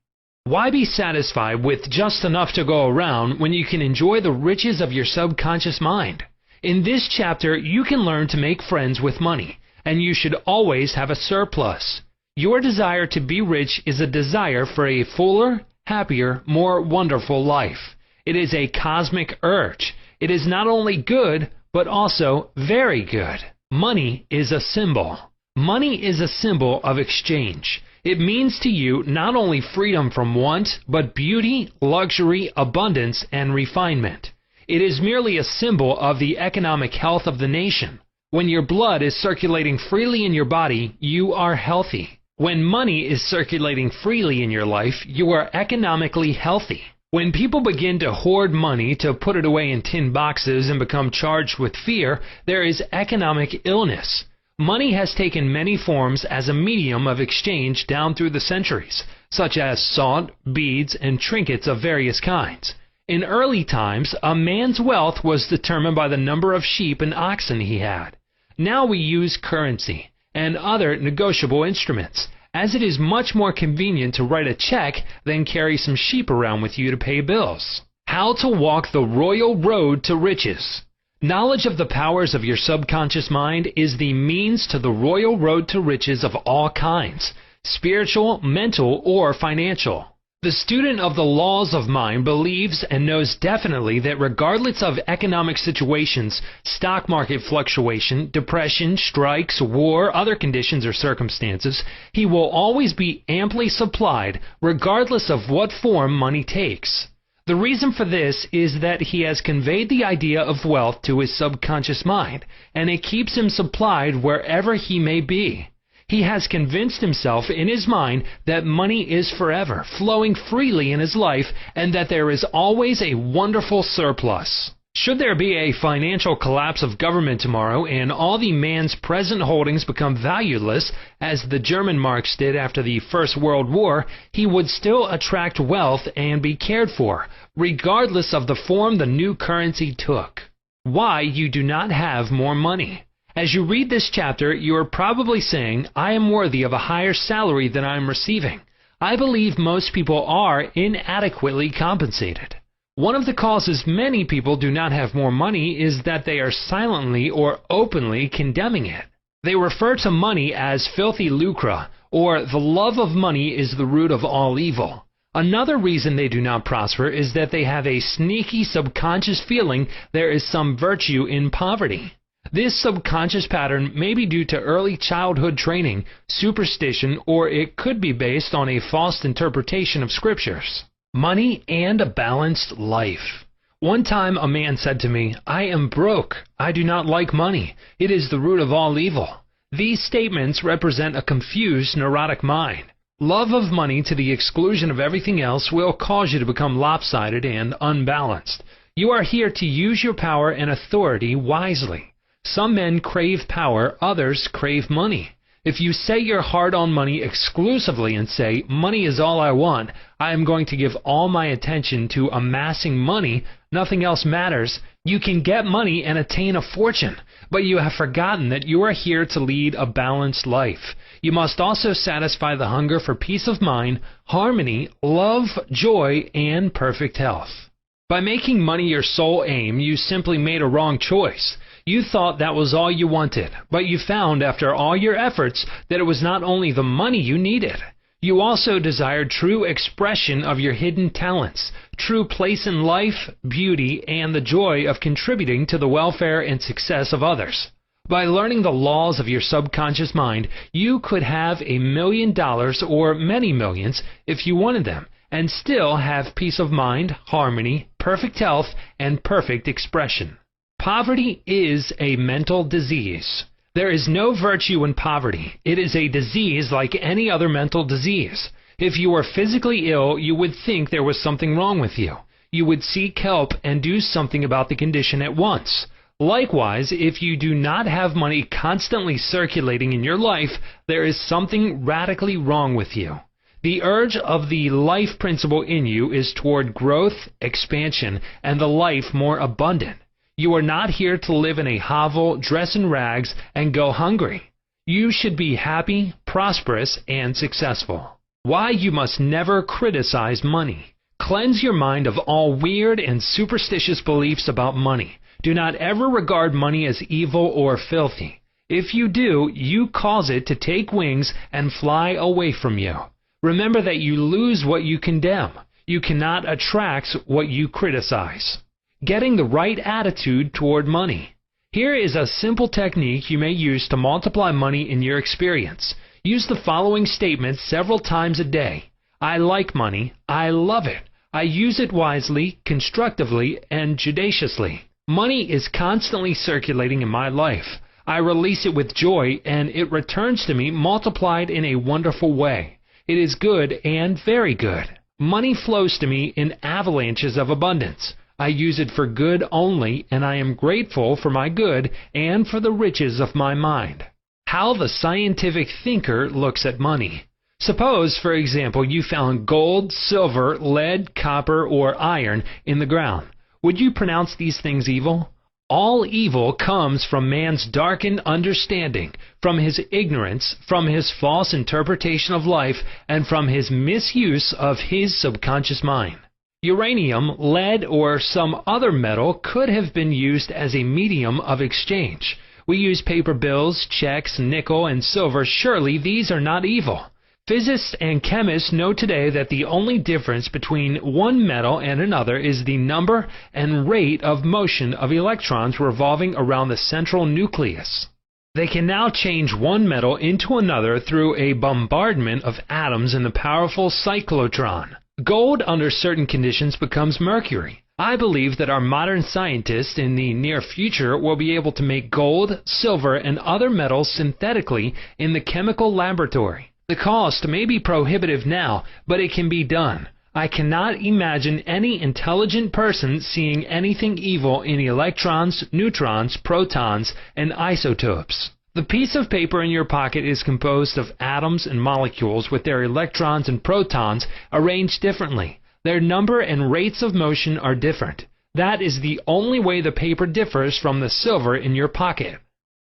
Why be satisfied with just enough to go around when you can enjoy the riches of your subconscious mind? In this chapter, you can learn to make friends with money, and you should always have a surplus. Your desire to be rich is a desire for a fuller, happier, more wonderful life. It is a cosmic urge. It is not only good, but also very good. Money is a symbol. Money is a symbol of exchange. It means to you not only freedom from want, but beauty, luxury, abundance, and refinement. It is merely a symbol of the economic health of the nation. When your blood is circulating freely in your body, you are healthy. When money is circulating freely in your life, you are economically healthy. When people begin to hoard money to put it away in tin boxes and become charged with fear, there is economic illness. Money has taken many forms as a medium of exchange down through the centuries, such as salt, beads, and trinkets of various kinds. In early times, a man's wealth was determined by the number of sheep and oxen he had. Now we use currency and other negotiable instruments, as it is much more convenient to write a check than carry some sheep around with you to pay bills. How to walk the royal road to riches. Knowledge of the powers of your subconscious mind is the means to the royal road to riches of all kinds, spiritual, mental, or financial. The student of the laws of mind believes and knows definitely that regardless of economic situations, stock market fluctuation, depression, strikes, war, other conditions or circumstances, he will always be amply supplied regardless of what form money takes. The reason for this is that he has conveyed the idea of wealth to his subconscious mind, and it keeps him supplied wherever he may be. He has convinced himself in his mind that money is forever, flowing freely in his life, and that there is always a wonderful surplus. Should there be a financial collapse of government tomorrow and all the man's present holdings become valueless, as the German marks did after the First World War, he would still attract wealth and be cared for, regardless of the form the new currency took. Why you do not have more money. As you read this chapter, you are probably saying, I am worthy of a higher salary than I am receiving. I believe most people are inadequately compensated. One of the causes many people do not have more money is that they are silently or openly condemning it. They refer to money as filthy lucre, or the love of money is the root of all evil. Another reason they do not prosper is that they have a sneaky subconscious feeling there is some virtue in poverty. This subconscious pattern may be due to early childhood training, superstition, or it could be based on a false interpretation of scriptures. Money and a balanced life. One time a man said to me, I am broke. I do not like money. It is the root of all evil. These statements represent a confused, neurotic mind. Love of money to the exclusion of everything else will cause you to become lopsided and unbalanced. You are here to use your power and authority wisely. Some men crave power, others crave money. If you set your heart on money exclusively and say, money is all I want, I am going to give all my attention to amassing money, nothing else matters, you can get money and attain a fortune, but you have forgotten that you are here to lead a balanced life. You must also satisfy the hunger for peace of mind, harmony, love, joy, and perfect health. By making money your sole aim, you simply made a wrong choice. You thought that was all you wanted, but you found after all your efforts that it was not only the money you needed. You also desired true expression of your hidden talents, true place in life, beauty, and the joy of contributing to the welfare and success of others. By learning the laws of your subconscious mind, you could have $1 million or many millions if you wanted them, and still have peace of mind, harmony, perfect health, and perfect expression. Poverty is a mental disease. There is no virtue in poverty. It is a disease like any other mental disease. If you were physically ill, you would think there was something wrong with you. You would seek help and do something about the condition at once. Likewise, if you do not have money constantly circulating in your life, there is something radically wrong with you. The urge of the life principle in you is toward growth, expansion, and the life more abundant. You are not here to live in a hovel, dress in rags, and go hungry. You should be happy, prosperous, and successful. Why you must never criticize money. Cleanse your mind of all weird and superstitious beliefs about money. Do not ever regard money as evil or filthy. If you do, you cause it to take wings and fly away from you. Remember that you lose what you condemn. You cannot attract what you criticize. Getting the right attitude toward money. Here is a simple technique you may use to multiply money in your experience. Use the following statements several times a day. I like money. I love it. I use it wisely, constructively, and judiciously. Money is constantly circulating in my life. I release it with joy, and it returns to me multiplied in a wonderful way. It is good and very good. Money flows to me in avalanches of abundance. I use it for good only, and I am grateful for my good and for the riches of my mind. How the scientific thinker looks at money. Suppose, for example, you found gold, silver, lead, copper, or iron in the ground. Would you pronounce these things evil? All evil comes from man's darkened understanding, from his ignorance, from his false interpretation of life, and from his misuse of his subconscious mind. Uranium, lead, or some other metal could have been used as a medium of exchange. We use paper bills, checks, nickel, and silver. Surely these are not evil. Physicists and chemists know today that the only difference between one metal and another is the number and rate of motion of electrons revolving around the central nucleus. They can now change one metal into another through a bombardment of atoms in the powerful cyclotron. Gold, under certain conditions, becomes mercury. I believe that our modern scientists in the near future will be able to make gold, silver, and other metals synthetically in the chemical laboratory. The cost may be prohibitive now, but it can be done. I cannot imagine any intelligent person seeing anything evil in electrons, neutrons, protons, and isotopes. The piece of paper in your pocket is composed of atoms and molecules with their electrons and protons arranged differently. Their number and rates of motion are different. That is the only way the paper differs from the silver in your pocket.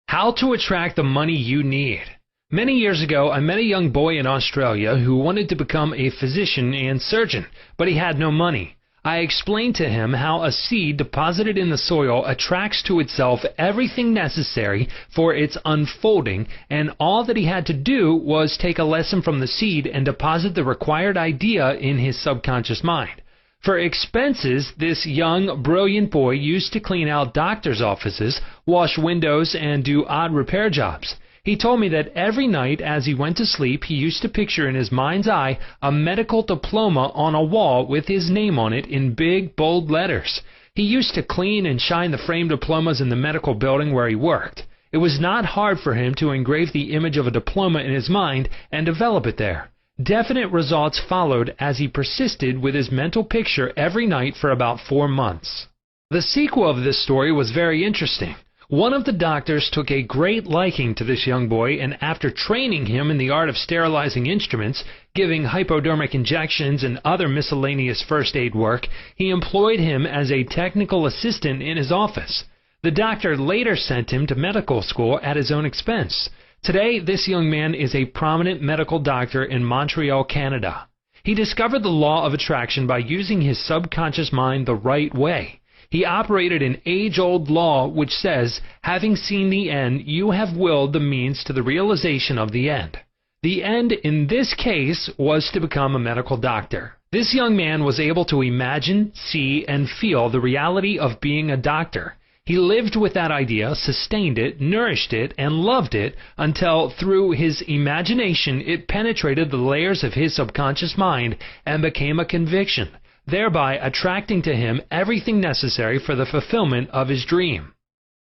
How to attract the money you need. Many years ago, I met a young boy in Australia who wanted to become a physician and surgeon, but he had no money. I explained to him how a seed deposited in the soil attracts to itself everything necessary for its unfolding, and all that he had to do was take a lesson from the seed and deposit the required idea in his subconscious mind. For expenses, this young, brilliant boy used to clean out doctors' offices, wash windows, and do odd repair jobs. He told me that every night as he went to sleep, he used to picture in his mind's eye a medical diploma on a wall with his name on it in big, bold letters. He used to clean and shine the framed diplomas in the medical building where he worked. It was not hard for him to engrave the image of a diploma in his mind and develop it there. Definite results followed as he persisted with his mental picture every night for about 4 months. The sequel of this story was very interesting. One of the doctors took a great liking to this young boy, and after training him in the art of sterilizing instruments, giving hypodermic injections and other miscellaneous first aid work, he employed him as a technical assistant in his office. The doctor later sent him to medical school at his own expense. Today, this young man is a prominent medical doctor in Montreal, Canada. He discovered the law of attraction by using his subconscious mind the right way. He operated an age-old law which says, having seen the end, you have willed the means to the realization of the end. The end in this case was to become a medical doctor. This young man was able to imagine, see, and feel the reality of being a doctor. He lived with that idea, sustained it, nourished it, and loved it until, through his imagination, it penetrated the layers of his subconscious mind and became a conviction, thereby attracting to him everything necessary for the fulfillment of his dream.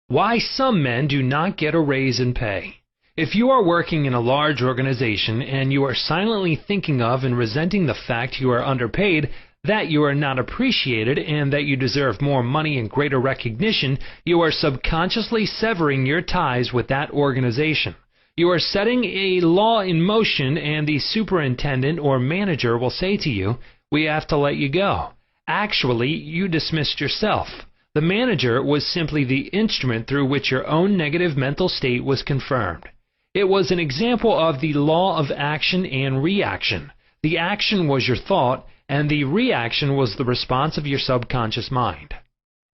Why some men do not get a raise in pay. If you are working in a large organization and you are silently thinking of and resenting the fact you are underpaid, that you are not appreciated, and that you deserve more money and greater recognition, you are subconsciously severing your ties with that organization. You are setting a law in motion, and the superintendent or manager will say to you, "We have to let you go." Actually, you dismissed yourself. The manager was simply the instrument through which your own negative mental state was confirmed. It was an example of the law of action and reaction. The action was your thought, and the reaction was the response of your subconscious mind.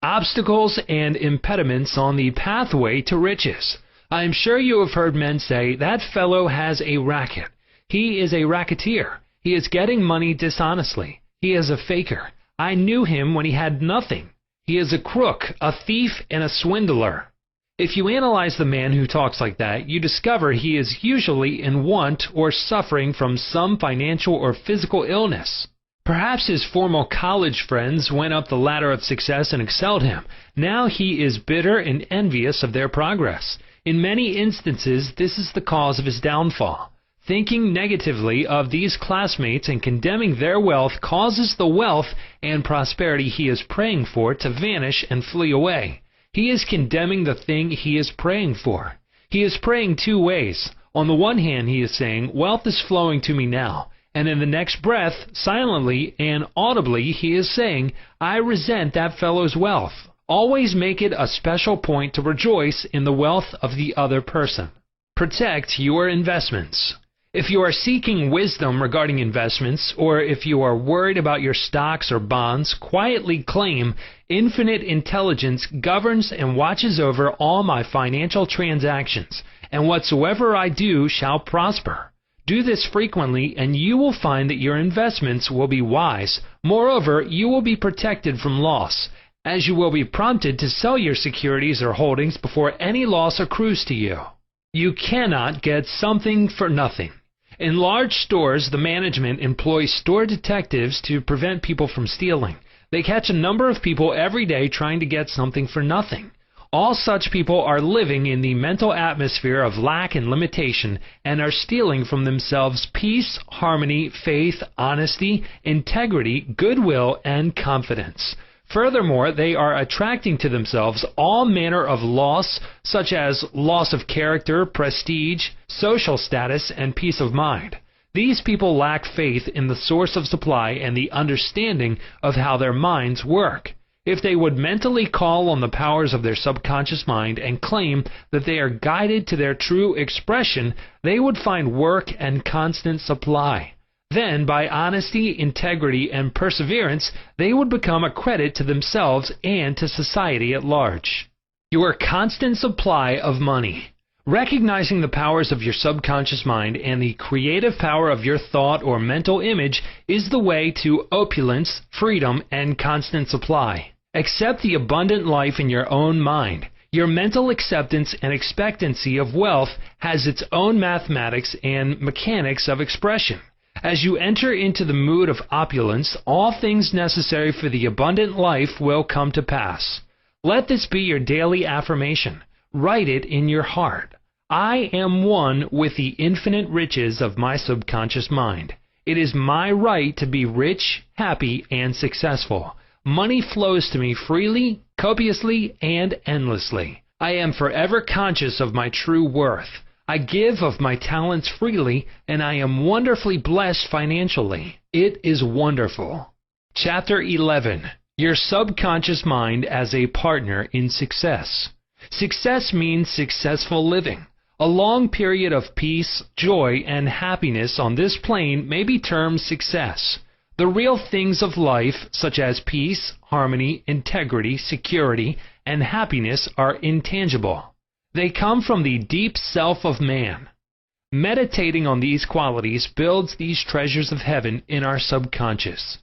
Obstacles and impediments on the pathway to riches. I am sure you have heard men say, "That fellow has a racket. He is a racketeer. He is getting money dishonestly. He is a faker. I knew him when he had nothing. He is a crook, a thief, and a swindler." If you analyze the man who talks like that, you discover he is usually in want or suffering from some financial or physical illness. Perhaps his former college friends went up the ladder of success and excelled him. Now he is bitter and envious of their progress. In many instances, this is the cause of his downfall. Thinking negatively of these classmates and condemning their wealth causes the wealth and prosperity he is praying for to vanish and flee away. He is condemning the thing he is praying for. He is praying two ways. On the one hand, he is saying, "Wealth is flowing to me now." And in the next breath, silently and audibly, he is saying, "I resent that fellow's wealth." Always make it a special point to rejoice in the wealth of the other person. Protect your investments. If you are seeking wisdom regarding investments, or if you are worried about your stocks or bonds, quietly claim, "Infinite intelligence governs and watches over all my financial transactions, and whatsoever I do shall prosper." Do this frequently, and you will find that your investments will be wise. Moreover, you will be protected from loss, as you will be prompted to sell your securities or holdings before any loss accrues to you. You cannot get something for nothing. In large stores, the management employs store detectives to prevent people from stealing. They catch a number of people every day trying to get something for nothing. All such people are living in the mental atmosphere of lack and limitation, and are stealing from themselves peace, harmony, faith, honesty, integrity, goodwill, and confidence. Furthermore, they are attracting to themselves all manner of loss, such as loss of character, prestige, social status, and peace of mind. These people lack faith in the source of supply and the understanding of how their minds work. If they would mentally call on the powers of their subconscious mind and claim that they are guided to their true expression, they would find work and constant supply. Then, by honesty, integrity, and perseverance, they would become a credit to themselves and to society at large. Your constant supply of money. Recognizing the powers of your subconscious mind and the creative power of your thought or mental image is the way to opulence, freedom, and constant supply. Accept the abundant life in your own mind. Your mental acceptance and expectancy of wealth has its own mathematics and mechanics of expression. As you enter into the mood of opulence, all things necessary for the abundant life will come to pass. Let this be your daily affirmation. Write it in your heart. I am one with the infinite riches of my subconscious mind. It is my right to be rich, happy, and successful. Money flows to me freely, copiously, and endlessly. I am forever conscious of my true worth. I give of my talents freely, and I am wonderfully blessed financially. It is wonderful. Chapter 11. Your subconscious mind as a partner in success. Success means successful living. A long period of peace, joy, and happiness on this plane may be termed success. The real things of life, such as peace, harmony, integrity, security, and happiness, are intangible. They come from the deep self of man. Meditating on these qualities builds these treasures of heaven in our subconscious.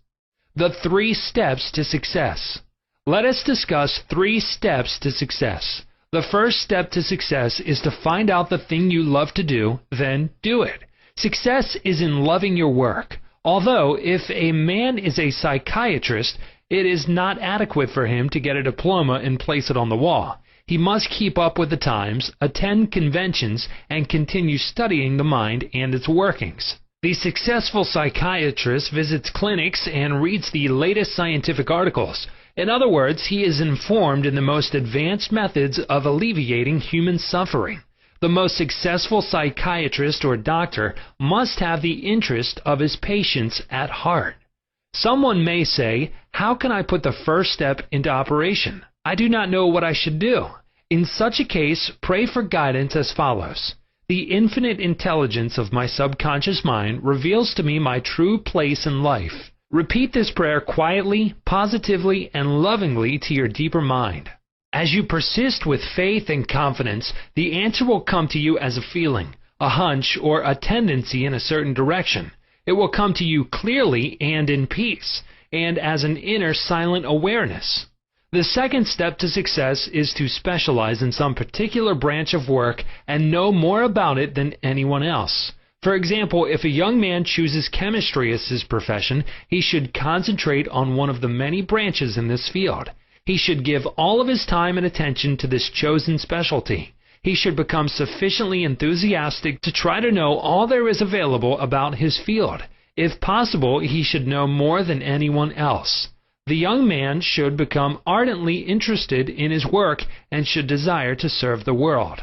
The 3 steps to success. Let us discuss 3 steps to success. The first step to success is to find out the thing you love to do, then do it. Success is in loving your work. Although, if a man is a psychiatrist, it is not adequate for him to get a diploma and place it on the wall. He must keep up with the times, attend conventions, and continue studying the mind and its workings. The successful psychiatrist visits clinics and reads the latest scientific articles. In other words, he is informed in the most advanced methods of alleviating human suffering. The most successful psychiatrist or doctor must have the interest of his patients at heart. Someone may say, "How can I put the first step into operation? I do not know what I should do." In such a case, pray for guidance as follows. The infinite intelligence of my subconscious mind reveals to me my true place in life. Repeat this prayer quietly, positively, and lovingly to your deeper mind. As you persist with faith and confidence, the answer will come to you as a feeling, a hunch, or a tendency in a certain direction. It will come to you clearly and in peace, and as an inner silent awareness. The second step to success is to specialize in some particular branch of work and know more about it than anyone else. For example, if a young man chooses chemistry as his profession, he should concentrate on one of the many branches in this field. He should give all of his time and attention to this chosen specialty. He should become sufficiently enthusiastic to try to know all there is available about his field. If possible, he should know more than anyone else. The young man should become ardently interested in his work and should desire to serve the world.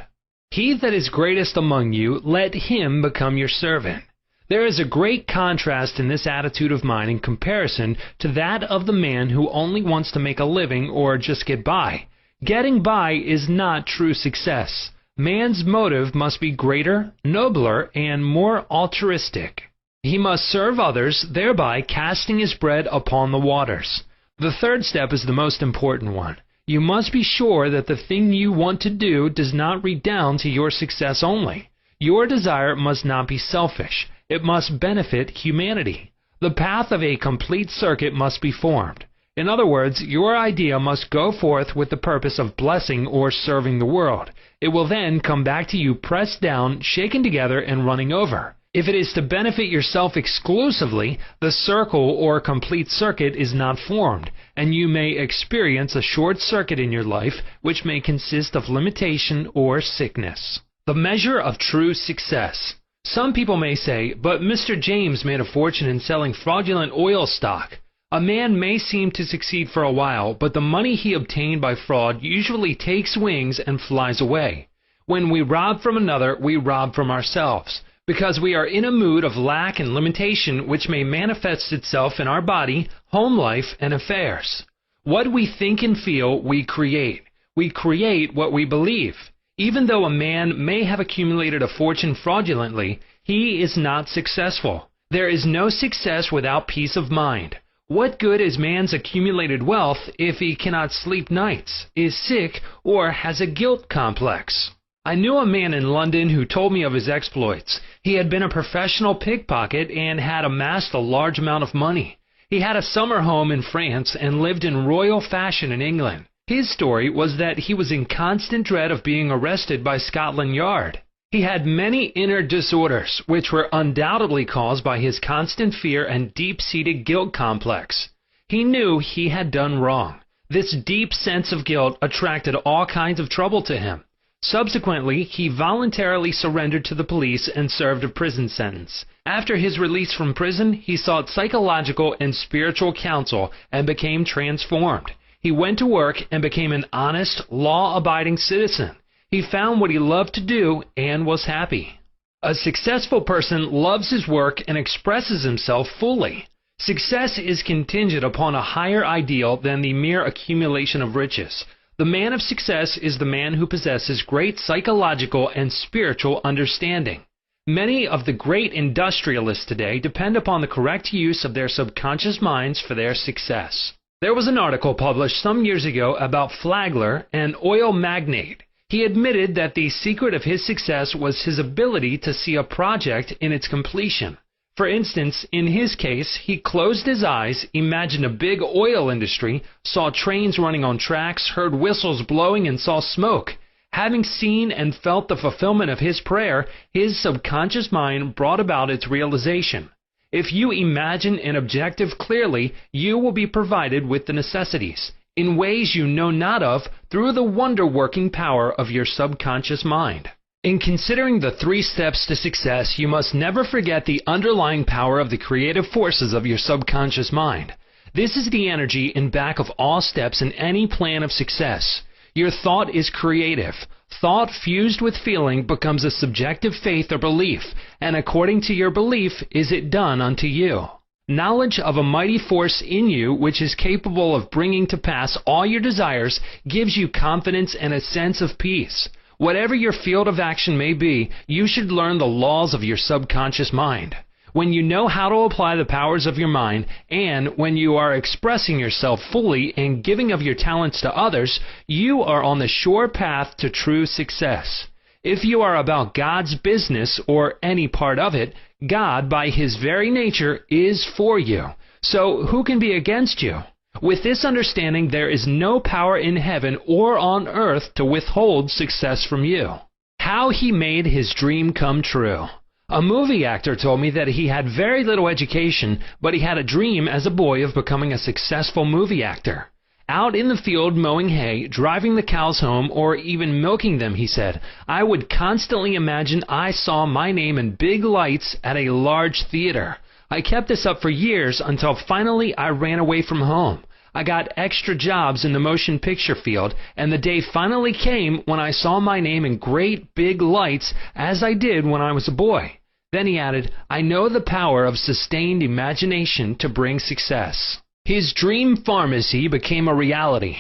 He that is greatest among you, let him become your servant. There is a great contrast in this attitude of mind in comparison to that of the man who only wants to make a living or just get by. Getting by is not true success. Man's motive must be greater, nobler, and more altruistic. He must serve others, thereby casting his bread upon the waters. The third step is the most important one. You must be sure that the thing you want to do does not redound to your success only. Your desire must not be selfish. It must benefit humanity. The path of a complete circuit must be formed. In other words, your idea must go forth with the purpose of blessing or serving the world. It will then come back to you pressed down, shaken together, and running over. If it is to benefit yourself exclusively, the circle or complete circuit is not formed, and you may experience a short circuit in your life, which may consist of limitation or sickness. The measure of true success. Some people may say, "But Mr. James made a fortune in selling fraudulent oil stock." A man may seem to succeed for a while, but the money he obtained by fraud usually takes wings and flies away. When we rob from another, we rob from ourselves, because we are in a mood of lack and limitation which may manifest itself in our body, home life, and affairs. What we think and feel, we create. We create what we believe. Even though a man may have accumulated a fortune fraudulently, he is not successful. There is no success without peace of mind. What good is man's accumulated wealth if he cannot sleep nights, is sick, or has a guilt complex? I knew a man in London who told me of his exploits. He had been a professional pickpocket and had amassed a large amount of money. He had a summer home in France and lived in royal fashion in England. His story was that he was in constant dread of being arrested by Scotland Yard. He had many inner disorders, which were undoubtedly caused by his constant fear and deep-seated guilt complex. He knew he had done wrong. This deep sense of guilt attracted all kinds of trouble to him. Subsequently, he voluntarily surrendered to the police and served a prison sentence. After his release from prison, he sought psychological and spiritual counsel and became transformed. He went to work and became an honest, law-abiding citizen. He found what he loved to do and was happy. A successful person loves his work and expresses himself fully. Success is contingent upon a higher ideal than the mere accumulation of riches. The man of success is the man who possesses great psychological and spiritual understanding. Many of the great industrialists today depend upon the correct use of their subconscious minds for their success. There was an article published some years ago about Flagler, an oil magnate. He admitted that the secret of his success was his ability to see a project in its completion. For instance, in his case, he closed his eyes, imagined a big oil industry, saw trains running on tracks, heard whistles blowing, and saw smoke. Having seen and felt the fulfillment of his prayer, his subconscious mind brought about its realization. If you imagine an objective clearly, you will be provided with the necessities. in ways you know not of through the wonder-working power of your subconscious mind. In considering the 3 steps to success, you must never forget the underlying power of the creative forces of your subconscious mind. This is the energy in back of all steps in any plan of success. Your thought is creative. Thought fused with feeling becomes a subjective faith or belief, and according to your belief is it done unto you. Knowledge of a mighty force in you which is capable of bringing to pass all your desires gives you confidence and a sense of peace. Whatever your field of action may be, you should learn the laws of your subconscious mind. When you know how to apply the powers of your mind, and when you are expressing yourself fully and giving of your talents to others, you are on the sure path to true success. If you are about God's business or any part of it, God, by His very nature, is for you. So who can be against you? With this understanding, there is no power in heaven or on earth to withhold success from you. How he made his dream come true. A movie actor told me that he had very little education, but he had a dream as a boy of becoming a successful movie actor. Out in the field mowing hay, driving the cows home, or even milking them, he said, I would constantly imagine I saw my name in big lights at a large theater. I kept this up for years until finally I ran away from home. I got extra jobs in the motion picture field, and the day finally came when I saw my name in great big lights as I did when I was a boy. Then he added, I know the power of sustained imagination to bring success. His dream pharmacy became a reality.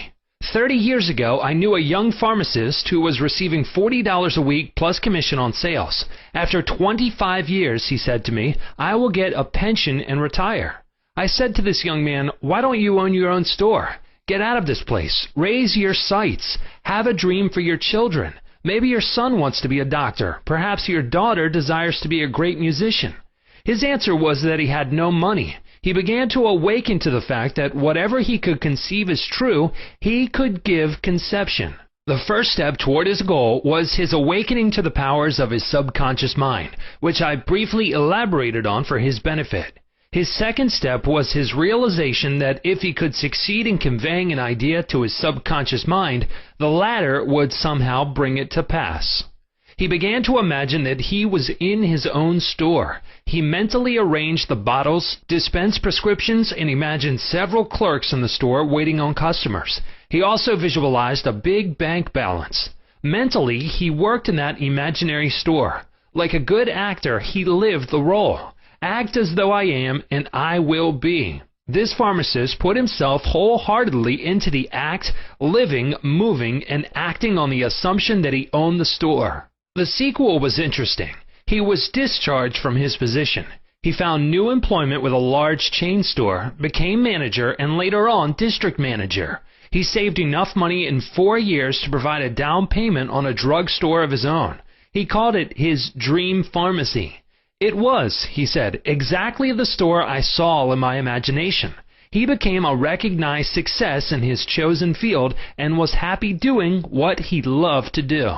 30 years ago, I knew a young pharmacist who was receiving $40 a week plus commission on sales. After 25 years, he said to me, I will get a pension and retire. I said to this young man, why don't you own your own store? Get out of this place. Raise your sights. Have a dream for your children. Maybe your son wants to be a doctor. Perhaps your daughter desires to be a great musician. His answer was that he had no money. He began to awaken to the fact that whatever he could conceive as true, he could give conception. The first step toward his goal was his awakening to the powers of his subconscious mind, which I briefly elaborated on for his benefit. His second step was his realization that if he could succeed in conveying an idea to his subconscious mind, the latter would somehow bring it to pass. He began to imagine that he was in his own store. He mentally arranged the bottles, dispensed prescriptions, and imagined several clerks in the store waiting on customers. He also visualized a big bank balance. Mentally, he worked in that imaginary store. Like a good actor, he lived the role. Act as though I am, and I will be. This pharmacist put himself wholeheartedly into the act, living, moving, and acting on the assumption that he owned the store. The sequel was interesting. He was discharged from his position. He found new employment with a large chain store, became manager, and later on district manager. He saved enough money in 4 years to provide a down payment on a drug store of his own. He called it his dream pharmacy. It was, he said, exactly the store I saw in my imagination. He became a recognized success in his chosen field and was happy doing what he loved to do.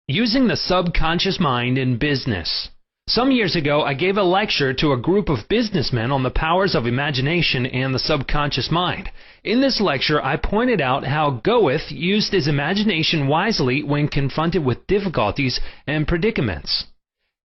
Using the subconscious mind in business. Some years ago, I gave a lecture to a group of businessmen on the powers of imagination and the subconscious mind. In this lecture, I pointed out how Goethe used his imagination wisely when confronted with difficulties and predicaments.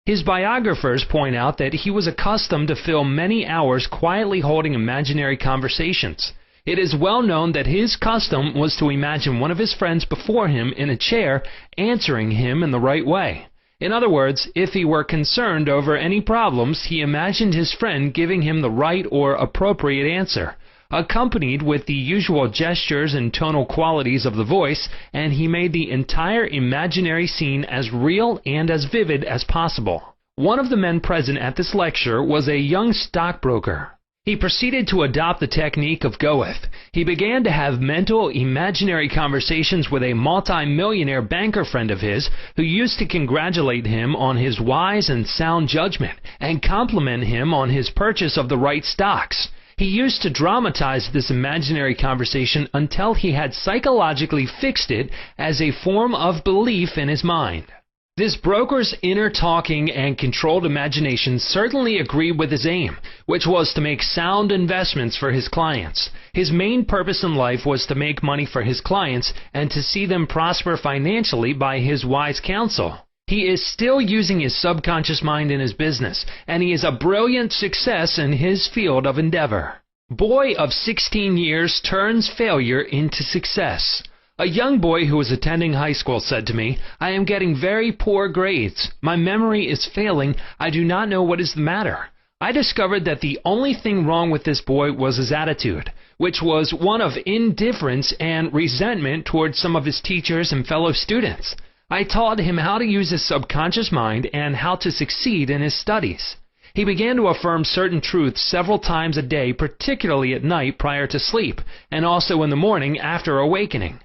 His biographers point out that he was accustomed to fill many hours quietly holding imaginary conversations. It is well known that his custom was to imagine one of his friends before him in a chair answering him in the right way. In other words, if he were concerned over any problems, he imagined his friend giving him the right or appropriate answer, accompanied with the usual gestures and tonal qualities of the voice, and he made the entire imaginary scene as real and as vivid as possible. One of the men present at this lecture was a young stockbroker. He proceeded to adopt the technique of Goethe. He began to have mental, imaginary conversations with a multi-millionaire banker friend of his who used to congratulate him on his wise and sound judgment and compliment him on his purchase of the right stocks. He used to dramatize this imaginary conversation until he had psychologically fixed it as a form of belief in his mind. This broker's inner talking and controlled imagination certainly agreed with his aim, which was to make sound investments for his clients. His main purpose in life was to make money for his clients and to see them prosper financially by his wise counsel. He is still using his subconscious mind in his business, and he is a brilliant success in his field of endeavor. Boy of 16 years turns failure into success. A young boy who was attending high school said to me, "I am getting very poor grades. My memory is failing. I do not know what is the matter." I discovered that the only thing wrong with this boy was his attitude, which was one of indifference and resentment towards some of his teachers and fellow students. I taught him how to use his subconscious mind and how to succeed in his studies. He began to affirm certain truths several times a day, particularly at night prior to sleep, and also in the morning after awakening.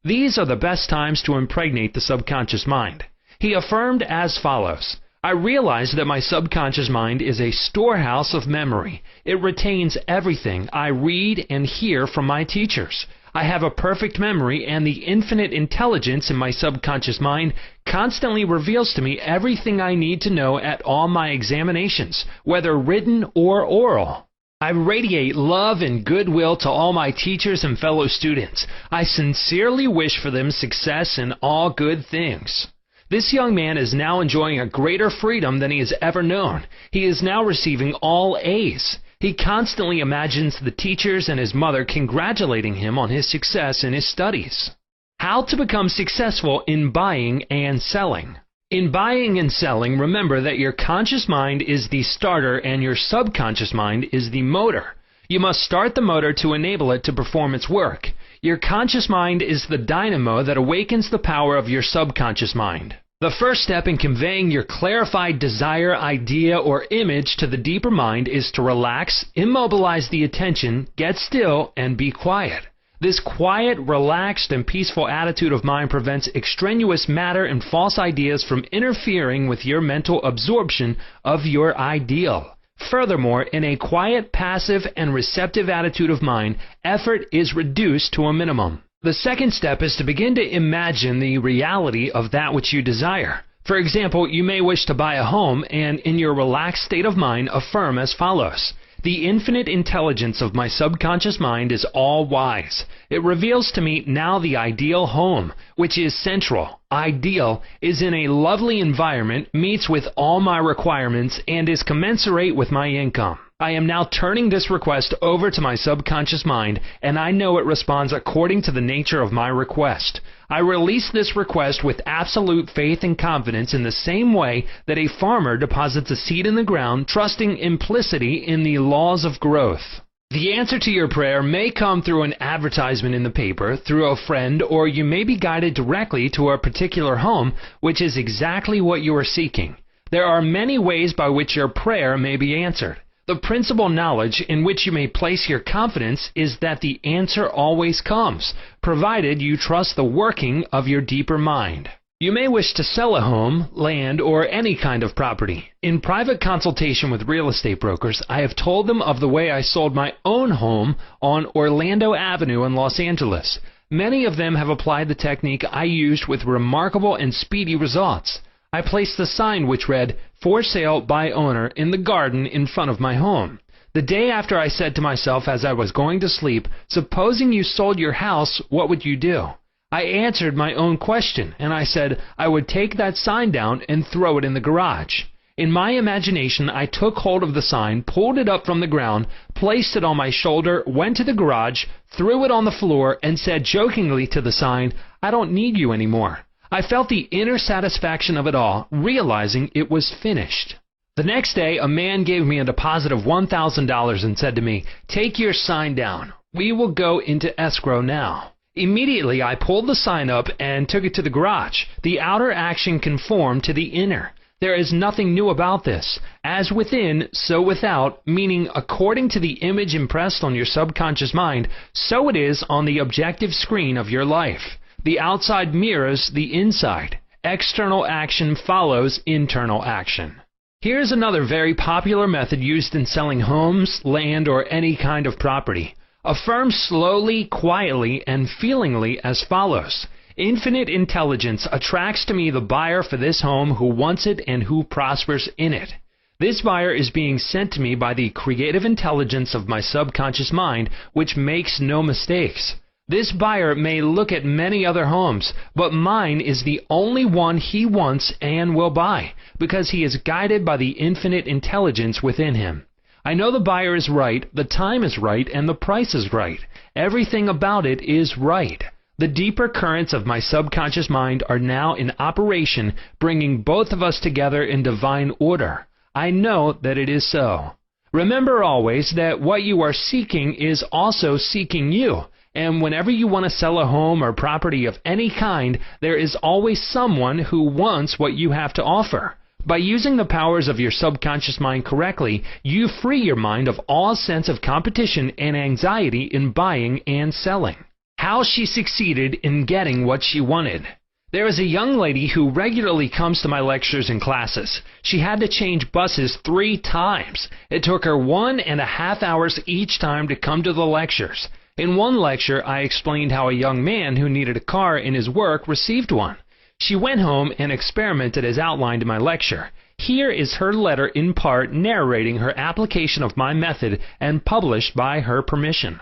These are the best times to impregnate the subconscious mind. He affirmed as follows: "I realize that my subconscious mind is a storehouse of memory. It retains everything I read and hear from my teachers. I have a perfect memory, and the infinite intelligence in my subconscious mind constantly reveals to me everything I need to know at all my examinations, whether written or oral. I radiate love and goodwill to all my teachers and fellow students. I sincerely wish for them success in all good things." This young man is now enjoying a greater freedom than he has ever known. He is now receiving all A's. He constantly imagines the teachers and his mother congratulating him on his success in his studies. How to become successful in buying and selling. In buying and selling, remember that your conscious mind is the starter and your subconscious mind is the motor. You must start the motor to enable it to perform its work. Your conscious mind is the dynamo that awakens the power of your subconscious mind. The first step in conveying your clarified desire, idea, or image to the deeper mind is to relax, immobilize the attention, get still, and be quiet. This quiet, relaxed, and peaceful attitude of mind prevents extraneous matter and false ideas from interfering with your mental absorption of your ideal. Furthermore, in a quiet, passive, and receptive attitude of mind, effort is reduced to a minimum. The second step is to begin to imagine the reality of that which you desire. For example, you may wish to buy a home, and in your relaxed state of mind, affirm as follows: "The infinite intelligence of my subconscious mind is all-wise. It reveals to me now the ideal home, which is central, ideal, is in a lovely environment, meets with all my requirements, and is commensurate with my income. I am now turning this request over to my subconscious mind, and I know it responds according to the nature of my request. I release this request with absolute faith and confidence in the same way that a farmer deposits a seed in the ground, trusting implicitly in the laws of growth." The answer to your prayer may come through an advertisement in the paper, through a friend, or you may be guided directly to a particular home, which is exactly what you are seeking. There are many ways by which your prayer may be answered. The principal knowledge in which you may place your confidence is that the answer always comes, provided you trust the working of your deeper mind. You may wish to sell a home, land, or any kind of property. In private consultation with real estate brokers, I have told them of the way I sold my own home on Orlando Avenue in Los Angeles. Many of them have applied the technique I used with remarkable and speedy results. I placed a sign which read, "For sale by owner," in the garden in front of my home. The day after, I said to myself as I was going to sleep, "Supposing you sold your house, what would you do?" I answered my own question, and I said I would take that sign down and throw it in the garage. In my imagination, I took hold of the sign, pulled it up from the ground, placed it on my shoulder, went to the garage, threw it on the floor, and said jokingly to the sign, "I don't need you anymore." I felt the inner satisfaction of it all, realizing it was finished. The next day, a man gave me a deposit of $1,000 and said to me, "Take your sign down. We will go into escrow now." Immediately, I pulled the sign up and took it to the garage. The outer action conformed to the inner. There is nothing new about this. As within, so without, meaning according to the image impressed on your subconscious mind, so it is on the objective screen of your life. The outside mirrors the inside. External action follows internal action. Here's another very popular method used in selling homes, land, or any kind of property. Affirm slowly, quietly, and feelingly as follows: Infinite intelligence attracts to me the buyer for this home who wants it and who prospers in it. This buyer is being sent to me by the creative intelligence of my subconscious mind, which makes no mistakes. This buyer may look at many other homes, but mine is the only one he wants and will buy, because he is guided by the infinite intelligence within him. I know the buyer is right, the time is right, and the price is right. Everything about it is right. The deeper currents of my subconscious mind are now in operation, bringing both of us together in divine order. I know that it is so. Remember always that what you are seeking is also seeking you. And whenever you want to sell a home or property of any kind, there is always someone who wants what you have to offer. By using the powers of your subconscious mind correctly, you free your mind of all sense of competition and anxiety in buying and selling. How she succeeded in getting what she wanted. There is a young lady who regularly comes to my lectures and classes. She had to change buses 3 times. It took her 1.5 hours each time to come to the lectures. In one lecture, I explained how a young man who needed a car in his work received one. She went home and experimented as outlined in my lecture. Here is her letter in part narrating her application of my method and published by her permission.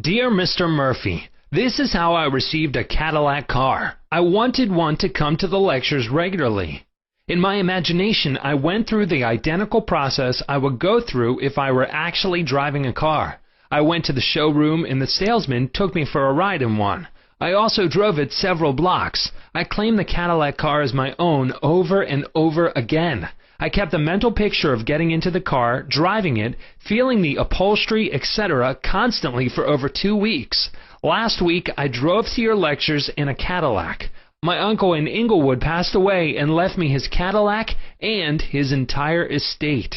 Dear Mr. Murphy, this is how I received a Cadillac car. I wanted one to come to the lectures regularly. In my imagination, I went through the identical process I would go through if I were actually driving a car. I went to the showroom and the salesman took me for a ride in one. I also drove it several blocks. I claimed the Cadillac car as my own over and over again. I kept a mental picture of getting into the car, driving it, feeling the upholstery, etc. constantly for over 2 weeks. Last week, I drove to your lectures in a Cadillac. My uncle in Inglewood passed away and left me his Cadillac and his entire estate.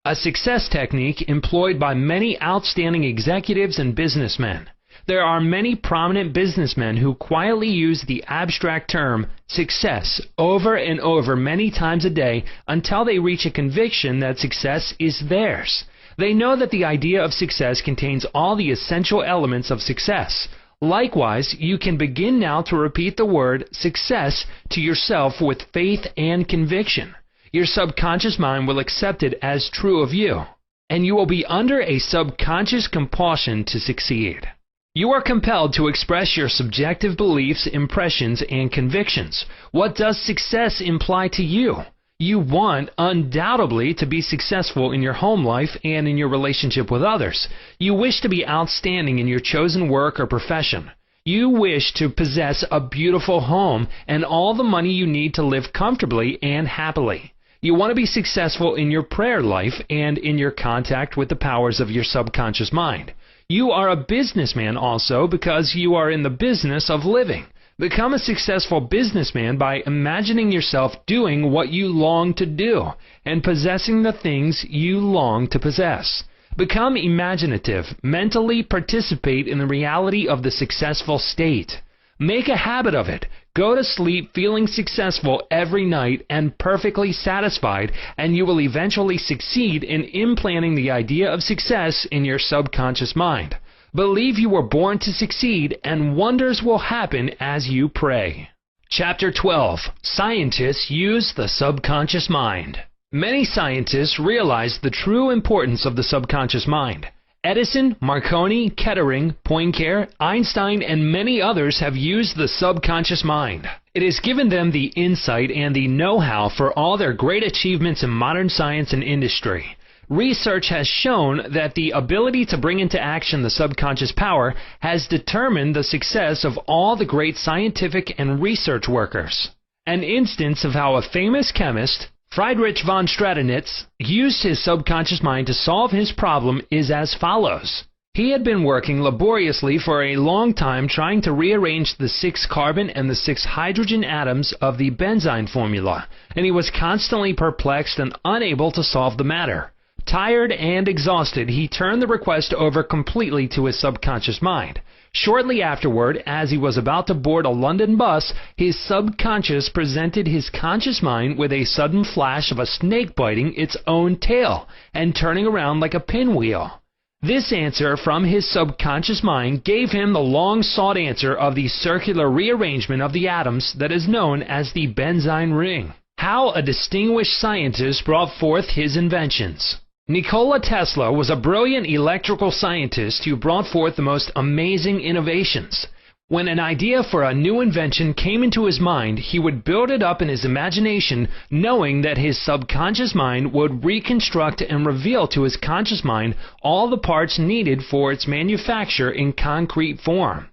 A success technique employed by many outstanding executives and businessmen. There are many prominent businessmen who quietly use the abstract term success over and over many times a day until they reach a conviction that success is theirs. They know that the idea of success contains all the essential elements of success. Likewise, you can begin now to repeat the word success to yourself with faith and conviction. Your subconscious mind will accept it as true of you, and you will be under a subconscious compulsion to succeed. You are compelled to express your subjective beliefs, impressions, and convictions. What does success imply to you? You want, undoubtedly, to be successful in your home life and in your relationship with others. You wish to be outstanding in your chosen work or profession. You wish to possess a beautiful home and all the money you need to live comfortably and happily. You want to be successful in your prayer life and in your contact with the powers of your subconscious mind. You are a businessman also because you are in the business of living. Become a successful businessman by imagining yourself doing what you long to do and possessing the things you long to possess. Become imaginative. Mentally participate in the reality of the successful state. Make a habit of it. Go to sleep feeling successful every night and perfectly satisfied, and you will eventually succeed in implanting the idea of success in your subconscious mind. Believe you were born to succeed, and wonders will happen as you pray. Chapter 12. Scientists use the subconscious mind. Many scientists realize the true importance of the subconscious mind. Edison, Marconi, Kettering, Poincare, Einstein, and many others have used the subconscious mind. It has given them the insight and the know-how for all their great achievements in modern science and industry. Research has shown that the ability to bring into action the subconscious power has determined the success of all the great scientific and research workers. An instance of how a famous chemist, Friedrich von Stradonitz, used his subconscious mind to solve his problem is as follows. He had been working laboriously for a long time trying to rearrange the 6 carbon and the 6 hydrogen atoms of the benzene formula, and he was constantly perplexed and unable to solve the matter. Tired and exhausted, he turned the request over completely to his subconscious mind. Shortly afterward, as he was about to board a London bus, his subconscious presented his conscious mind with a sudden flash of a snake biting its own tail and turning around like a pinwheel. This answer from his subconscious mind gave him the long-sought answer of the circular rearrangement of the atoms that is known as the benzene ring. How a distinguished scientist brought forth his inventions. Nikola Tesla was a brilliant electrical scientist who brought forth the most amazing innovations. When an idea for a new invention came into his mind, he would build it up in his imagination, knowing that his subconscious mind would reconstruct and reveal to his conscious mind all the parts needed for its manufacture in concrete form.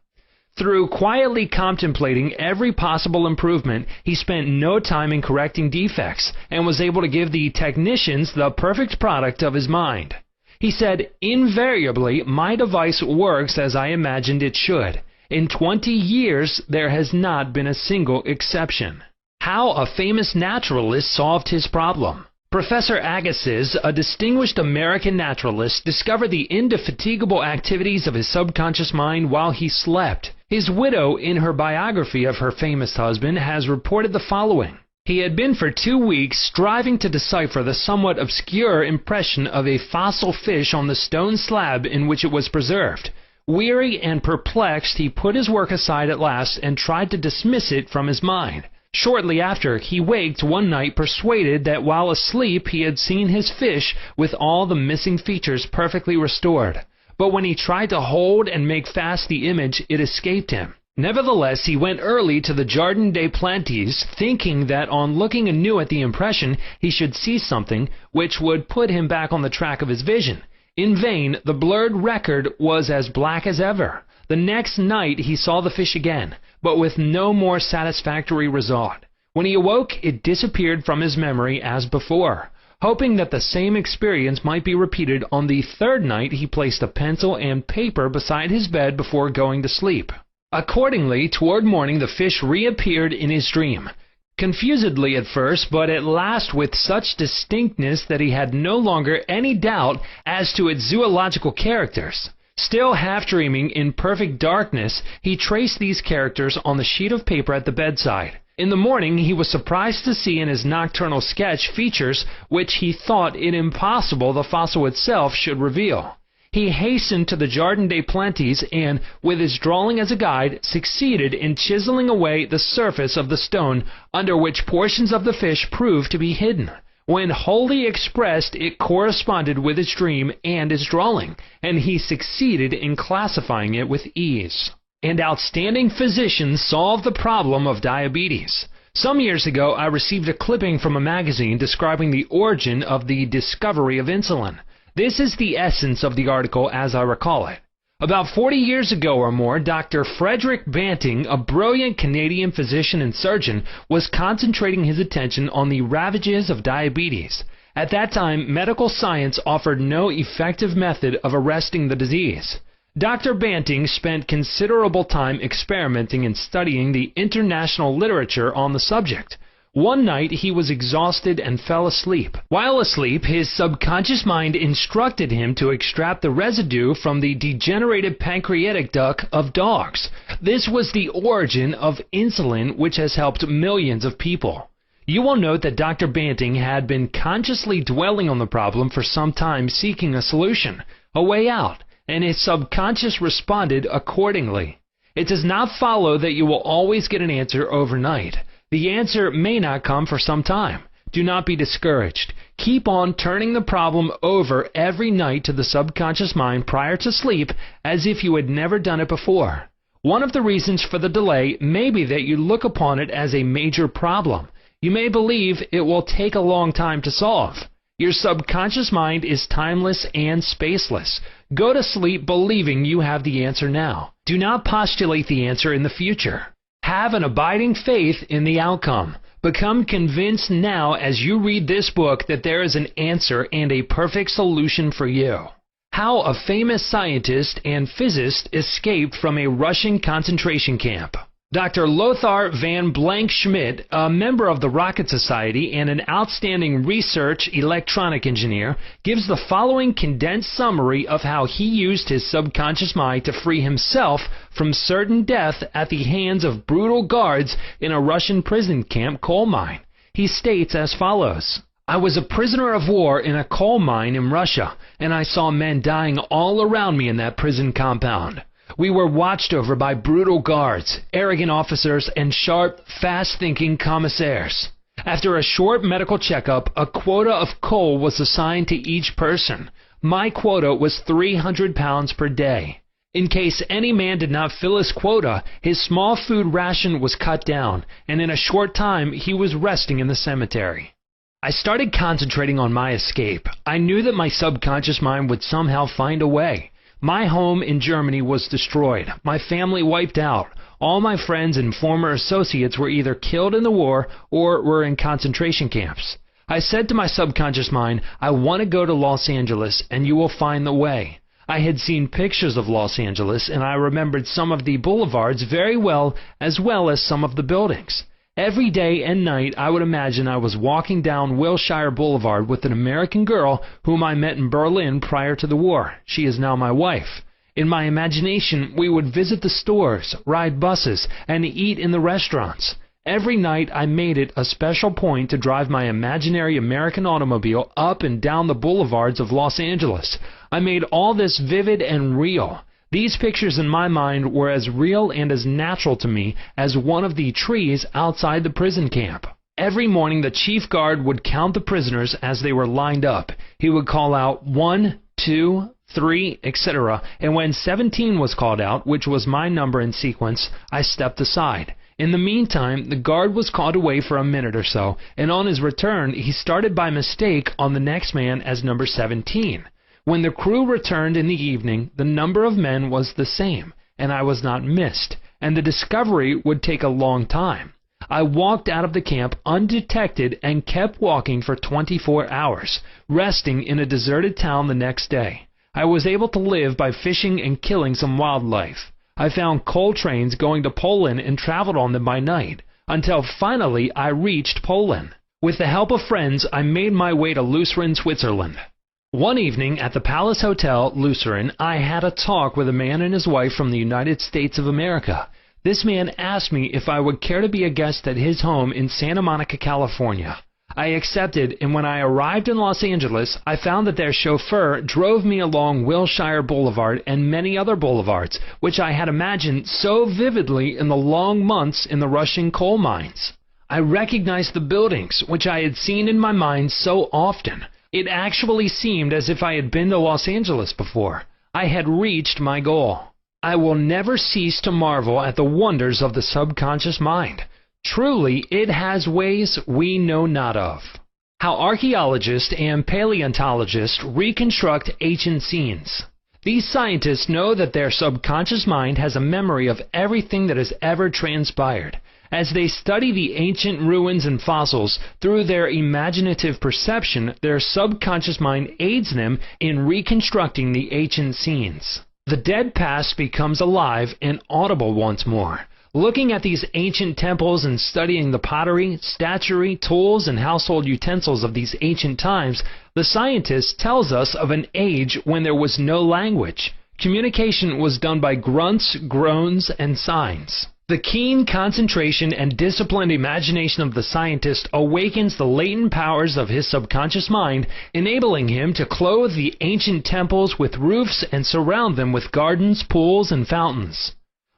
Through quietly contemplating every possible improvement, he spent no time in correcting defects, and was able to give the technicians the perfect product of his mind. He said, "Invariably, my device works as I imagined it should. In 20 years, there has not been a single exception." How a famous naturalist solved his problem. Professor Agassiz, a distinguished American naturalist, discovered the indefatigable activities of his subconscious mind while he slept. His widow, in her biography of her famous husband, has reported the following. He had been for 2 weeks striving to decipher the somewhat obscure impression of a fossil fish on the stone slab in which it was preserved. Weary and perplexed, he put his work aside at last and tried to dismiss it from his mind. Shortly after, he waked one night persuaded that while asleep he had seen his fish with all the missing features perfectly restored. But when he tried to hold and make fast the image, it escaped him. Nevertheless, he went early to the Jardin des Plantes, thinking that on looking anew at the impression, he should see something which would put him back on the track of his vision. In vain, the blurred record was as black as ever. The next night he saw the fish again, but with no more satisfactory result. When he awoke, it disappeared from his memory as before. Hoping that the same experience might be repeated on the third night, he placed a pencil and paper beside his bed before going to sleep. Accordingly, toward morning the fish reappeared in his dream. Confusedly at first, but at last with such distinctness that he had no longer any doubt as to its zoological characters. Still half dreaming in perfect darkness, he traced these characters on the sheet of paper at the bedside. In the morning he was surprised to see in his nocturnal sketch features which he thought it impossible the fossil itself should reveal. He hastened to the Jardin des Plantes and, with his drawing as a guide, succeeded in chiseling away the surface of the stone under which portions of the fish proved to be hidden. When wholly expressed, it corresponded with his dream and his drawing, and he succeeded in classifying it with ease. An outstanding physician solved the problem of diabetes. Some years ago, I received a clipping from a magazine describing the origin of the discovery of insulin. This is the essence of the article as I recall it. About 40 years ago or more, Dr. Frederick Banting, a brilliant Canadian physician and surgeon, was concentrating his attention on the ravages of diabetes. At that time, medical science offered no effective method of arresting the disease. Dr. Banting spent considerable time experimenting and studying the international literature on the subject. One night he was exhausted and fell asleep. While asleep, his subconscious mind instructed him to extract the residue from the degenerated pancreatic duct of dogs. This was the origin of insulin, which has helped millions of people. You will note that Dr. Banting had been consciously dwelling on the problem for some time, seeking a solution, a way out, and his subconscious responded accordingly. It does not follow that you will always get an answer overnight. The answer may not come for some time. Do not be discouraged. Keep on turning the problem over every night to the subconscious mind prior to sleep as if you had never done it before. One of the reasons for the delay may be that you look upon it as a major problem. You may believe it will take a long time to solve. Your subconscious mind is timeless and spaceless. Go to sleep believing you have the answer now. Do not postulate the answer in the future. Have an abiding faith in the outcome. Become convinced now as you read this book that there is an answer and a perfect solution for you. How a famous scientist and physicist escaped from a Russian concentration camp. Dr. Lothar van Blank-Schmidt, a member of the Rocket Society and an outstanding research electronic engineer, gives the following condensed summary of how he used his subconscious mind to free himself from certain death at the hands of brutal guards in a Russian prison camp coal mine. He states as follows. I was a prisoner of war in a coal mine in Russia, and I saw men dying all around me in that prison compound. We were watched over by brutal guards, arrogant officers, and sharp, fast-thinking commissaires. After a short medical checkup, a quota of coal was assigned to each person. My quota was 300 pounds per day. In case any man did not fill his quota, his small food ration was cut down, and in a short time he was resting in the cemetery. I started concentrating on my escape. I knew that my subconscious mind would somehow find a way. My home in Germany was destroyed, my family wiped out. All my friends and former associates were either killed in the war or were in concentration camps. I said to my subconscious mind, I want to go to Los Angeles and you will find the way. I had seen pictures of Los Angeles and I remembered some of the boulevards very well as some of the buildings. Every day and night I would imagine I was walking down Wilshire Boulevard with an American girl whom I met in Berlin prior to the war. She is now my wife. In my imagination, we would visit the stores, ride buses, and eat in the restaurants. Every night I made it a special point to drive my imaginary American automobile up and down the boulevards of Los Angeles. I made all this vivid and real. These pictures in my mind were as real and as natural to me as one of the trees outside the prison camp. Every morning the chief guard would count the prisoners as they were lined up. He would call out 1, 2, 3, etc. And when 17 was called out, which was my number in sequence, I stepped aside. In the meantime, the guard was called away for a minute or so, and on his return, he started by mistake on the next man as number 17. When the crew returned in the evening, the number of men was the same, and I was not missed, and the discovery would take a long time. I walked out of the camp undetected and kept walking for 24 hours, resting in a deserted town the next day. I was able to live by fishing and killing some wildlife. I found coal trains going to Poland and traveled on them by night, until finally I reached Poland. With the help of friends, I made my way to Lucerne, Switzerland. One evening at the Palace Hotel, Lucerne, I had a talk with a man and his wife from the United States of America. This man asked me if I would care to be a guest at his home in Santa Monica, California. I accepted, and when I arrived in Los Angeles, I found that their chauffeur drove me along Wilshire Boulevard and many other boulevards, which I had imagined so vividly in the long months in the Russian coal mines. I recognized the buildings, which I had seen in my mind so often. It actually seemed as if I had been to Los Angeles before. I had reached my goal. I will never cease to marvel at the wonders of the subconscious mind. Truly, it has ways we know not of. How archaeologists and paleontologists reconstruct ancient scenes. These scientists know that their subconscious mind has a memory of everything that has ever transpired. As they study the ancient ruins and fossils, through their imaginative perception, their subconscious mind aids them in reconstructing the ancient scenes. The dead past becomes alive and audible once more. Looking at these ancient temples and studying the pottery, statuary, tools, and household utensils of these ancient times, the scientist tells us of an age when there was no language. Communication was done by grunts, groans, and signs. The keen concentration and disciplined imagination of the scientist awakens the latent powers of his subconscious mind, enabling him to clothe the ancient temples with roofs and surround them with gardens, pools, and fountains.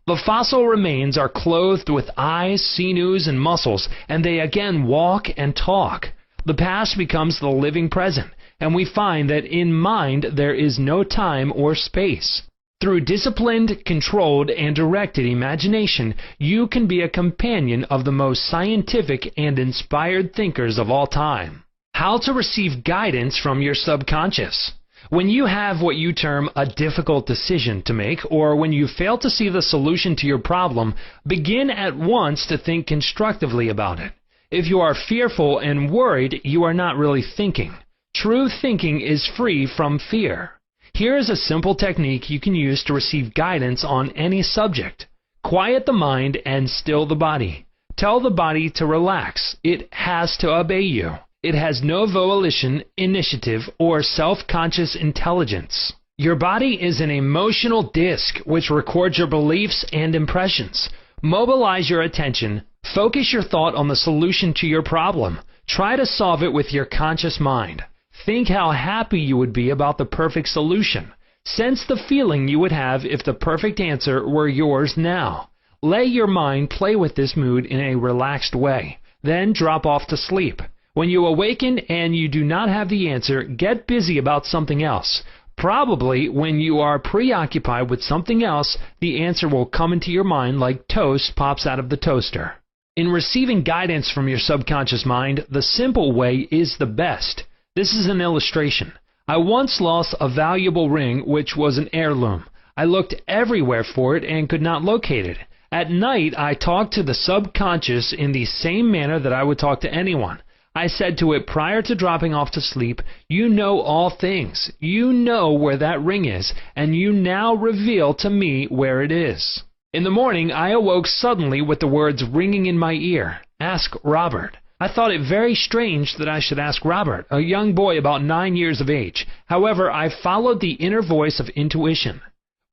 The fossil remains are clothed with eyes, sinews, and muscles, and they again walk and talk. The past becomes the living present, and we find that in mind there is no time or space. Through disciplined, controlled, and directed imagination, you can be a companion of the most scientific and inspired thinkers of all time. How to receive guidance from your subconscious. When you have what you term a difficult decision to make, or when you fail to see the solution to your problem, begin at once to think constructively about it. If you are fearful and worried, you are not really thinking. True thinking is free from fear. Here is a simple technique you can use to receive guidance on any subject. Quiet the mind and still the body. Tell the body to relax. It has to obey you. It has no volition, initiative, or self-conscious intelligence. Your body is an emotional disk which records your beliefs and impressions. Mobilize your attention, Focus your thought on the solution to your problem. Try to solve it with your conscious mind. Think how happy you would be about the perfect solution. Sense the feeling you would have if the perfect answer were yours now. Let your mind play with this mood in a relaxed way. Then drop off to sleep. When you awaken and you do not have the answer, get busy about something else. Probably when you are preoccupied with something else, the answer will come into your mind like toast pops out of the toaster. In receiving guidance from your subconscious mind, the simple way is the best. This is an illustration. I once lost a valuable ring which was an heirloom. I looked everywhere for it and could not locate it. At night, I talked to the subconscious in the same manner that I would talk to anyone. I said to it prior to dropping off to sleep, "You know all things. You know where that ring is, and you now reveal to me where it is." In the morning, I awoke suddenly with the words ringing in my ear, "Ask Robert." I thought it very strange that I should ask Robert, a young boy about 9 years of age. However, I followed the inner voice of intuition.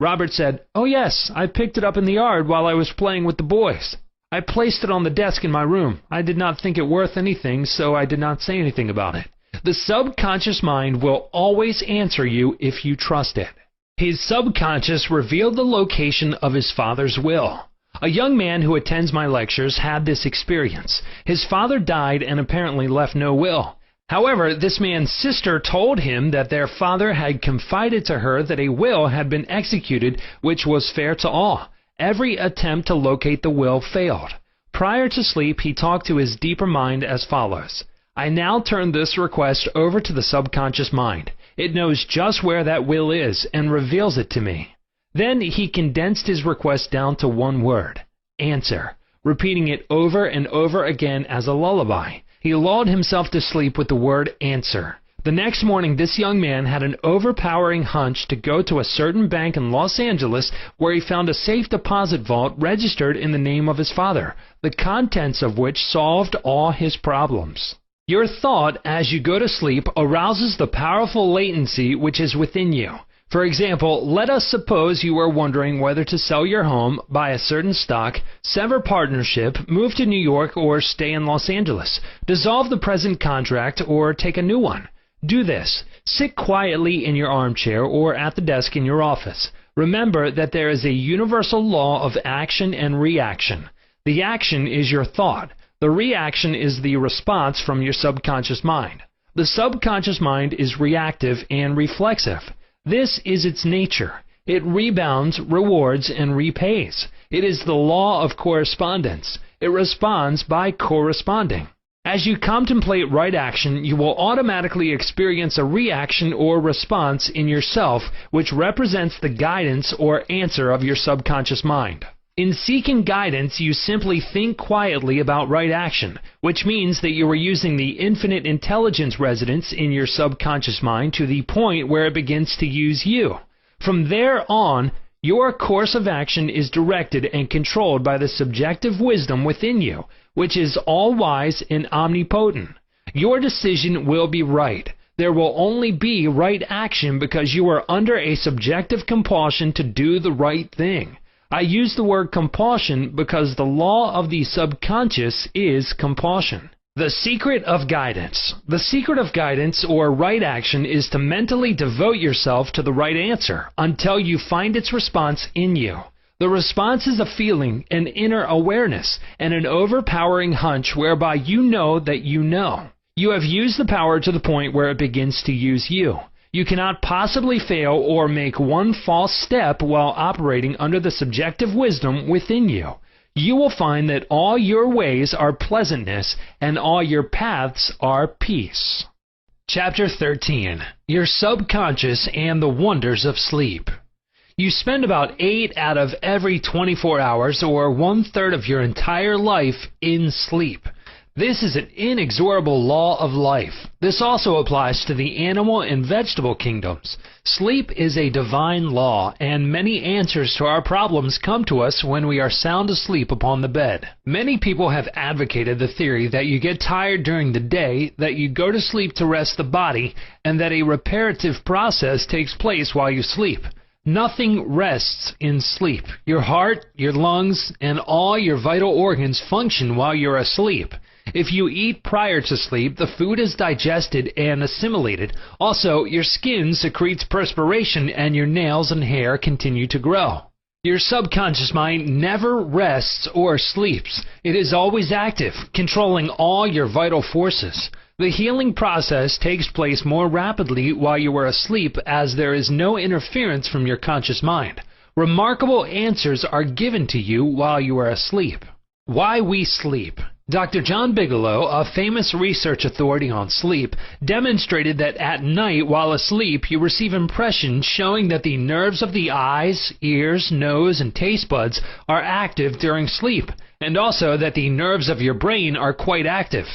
Robert said, "Oh yes, I picked it up in the yard while I was playing with the boys. I placed it on the desk in my room. I did not think it worth anything, so I did not say anything about it." The subconscious mind will always answer you if you trust it. His subconscious revealed the location of his father's will. A young man who attends my lectures had this experience. His father died and apparently left no will. However, this man's sister told him that their father had confided to her that a will had been executed which was fair to all. Every attempt to locate the will failed. Prior to sleep, he talked to his deeper mind as follows. I now turn this request over to the subconscious mind. It knows just where that will is and reveals it to me. Then he condensed his request down to one word, answer, repeating it over and over again as a lullaby. He lulled himself to sleep with the word answer. The next morning, this young man had an overpowering hunch to go to a certain bank in Los Angeles where he found a safe deposit vault registered in the name of his father, the contents of which solved all his problems. Your thought as you go to sleep arouses the powerful latency which is within you. For example, let us suppose you are wondering whether to sell your home, buy a certain stock, sever partnership, move to New York, or stay in Los Angeles, dissolve the present contract, or take a new one. Do this. Sit quietly in your armchair or at the desk in your office. Remember that there is a universal law of action and reaction. The action is your thought. The reaction is the response from your subconscious mind. The subconscious mind is reactive and reflexive. This is its nature. It rebounds, rewards, and repays. It is the law of correspondence. It responds by corresponding. As you contemplate right action, you will automatically experience a reaction or response in yourself, which represents the guidance or answer of your subconscious mind. In seeking guidance, you simply think quietly about right action, which means that you are using the infinite intelligence residence in your subconscious mind to the point where it begins to use you. From there on, your course of action is directed and controlled by the subjective wisdom within you, which is all-wise and omnipotent. Your decision will be right. There will only be right action because you are under a subjective compulsion to do the right thing. I use the word compulsion because the law of the subconscious is compulsion. The secret of guidance. The secret of guidance or right action is to mentally devote yourself to the right answer until you find its response in you. The response is a feeling, an inner awareness, and an overpowering hunch whereby you know that you know. You have used the power to the point where it begins to use you. You cannot possibly fail or make one false step while operating under the subjective wisdom within you. You will find that all your ways are pleasantness and all your paths are peace. Chapter 13. Your Subconscious and the Wonders of Sleep. You spend about 8 out of every 24 hours, or 1/3 of your entire life, in sleep. This is an inexorable law of life. This also applies to the animal and vegetable kingdoms. Sleep is a divine law, and many answers to our problems come to us when we are sound asleep upon the bed. Many people have advocated the theory that you get tired during the day, that you go to sleep to rest the body, and that a reparative process takes place while you sleep. Nothing rests in sleep. Your heart, your lungs, and all your vital organs function while you're asleep. If you eat prior to sleep, the food is digested and assimilated. Also, your skin secretes perspiration and your nails and hair continue to grow. Your subconscious mind never rests or sleeps. It is always active, controlling all your vital forces. The healing process takes place more rapidly while you are asleep as there is no interference from your conscious mind. Remarkable answers are given to you while you are asleep. Why we sleep. Dr. John Bigelow, a famous research authority on sleep, demonstrated that at night while asleep you receive impressions showing that the nerves of the eyes, ears, nose, and taste buds are active during sleep, and also that the nerves of your brain are quite active.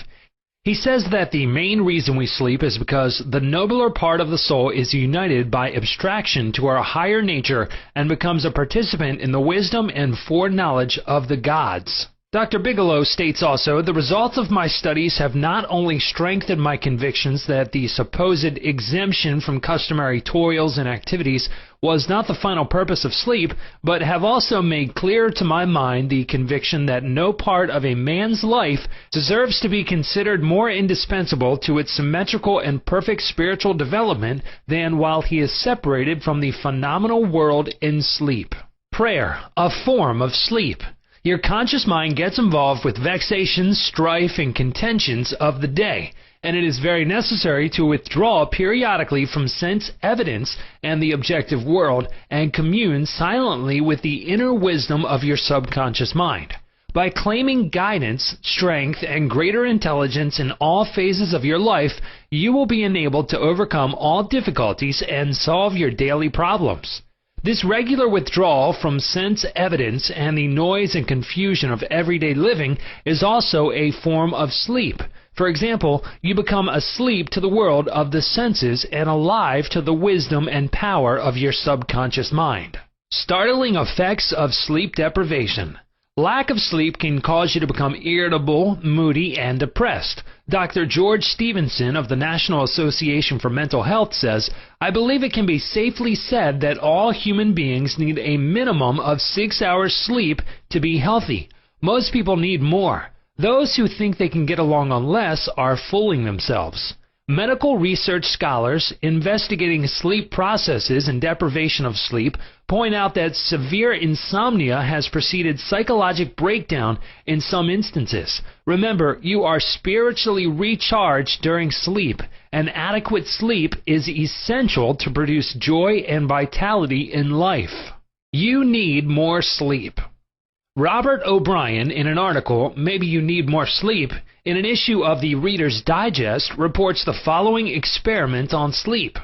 He says that the main reason we sleep is because the nobler part of the soul is united by abstraction to our higher nature and becomes a participant in the wisdom and foreknowledge of the gods. Dr. Bigelow states also, the results of my studies have not only strengthened my convictions that the supposed exemption from customary toils and activities was not the final purpose of sleep, but have also made clear to my mind the conviction that no part of a man's life deserves to be considered more indispensable to its symmetrical and perfect spiritual development than while he is separated from the phenomenal world in sleep. Prayer, a form of sleep. Your conscious mind gets involved with vexations, strife, and contentions of the day, and it is very necessary to withdraw periodically from sense evidence and the objective world and commune silently with the inner wisdom of your subconscious mind. By claiming guidance, strength, and greater intelligence in all phases of your life, you will be enabled to overcome all difficulties and solve your daily problems. This regular withdrawal from sense evidence and the noise and confusion of everyday living is also a form of sleep. For example, you become asleep to the world of the senses and alive to the wisdom and power of your subconscious mind. Startling effects of sleep deprivation. Lack of sleep can cause you to become irritable, moody, and depressed. Dr. George Stevenson of the National Association for Mental Health says, I believe it can be safely said that all human beings need a minimum of 6 hours sleep to be healthy. Most people need more. Those who think they can get along on less are fooling themselves. Medical research scholars investigating sleep processes and deprivation of sleep point out that severe insomnia has preceded psychologic breakdown in some instances. Remember, you are spiritually recharged during sleep, and adequate sleep is essential to produce joy and vitality in life. You need more sleep. Robert O'Brien, in an article, Maybe You Need More Sleep, in an issue of the Reader's Digest, reports the following experiment on sleep.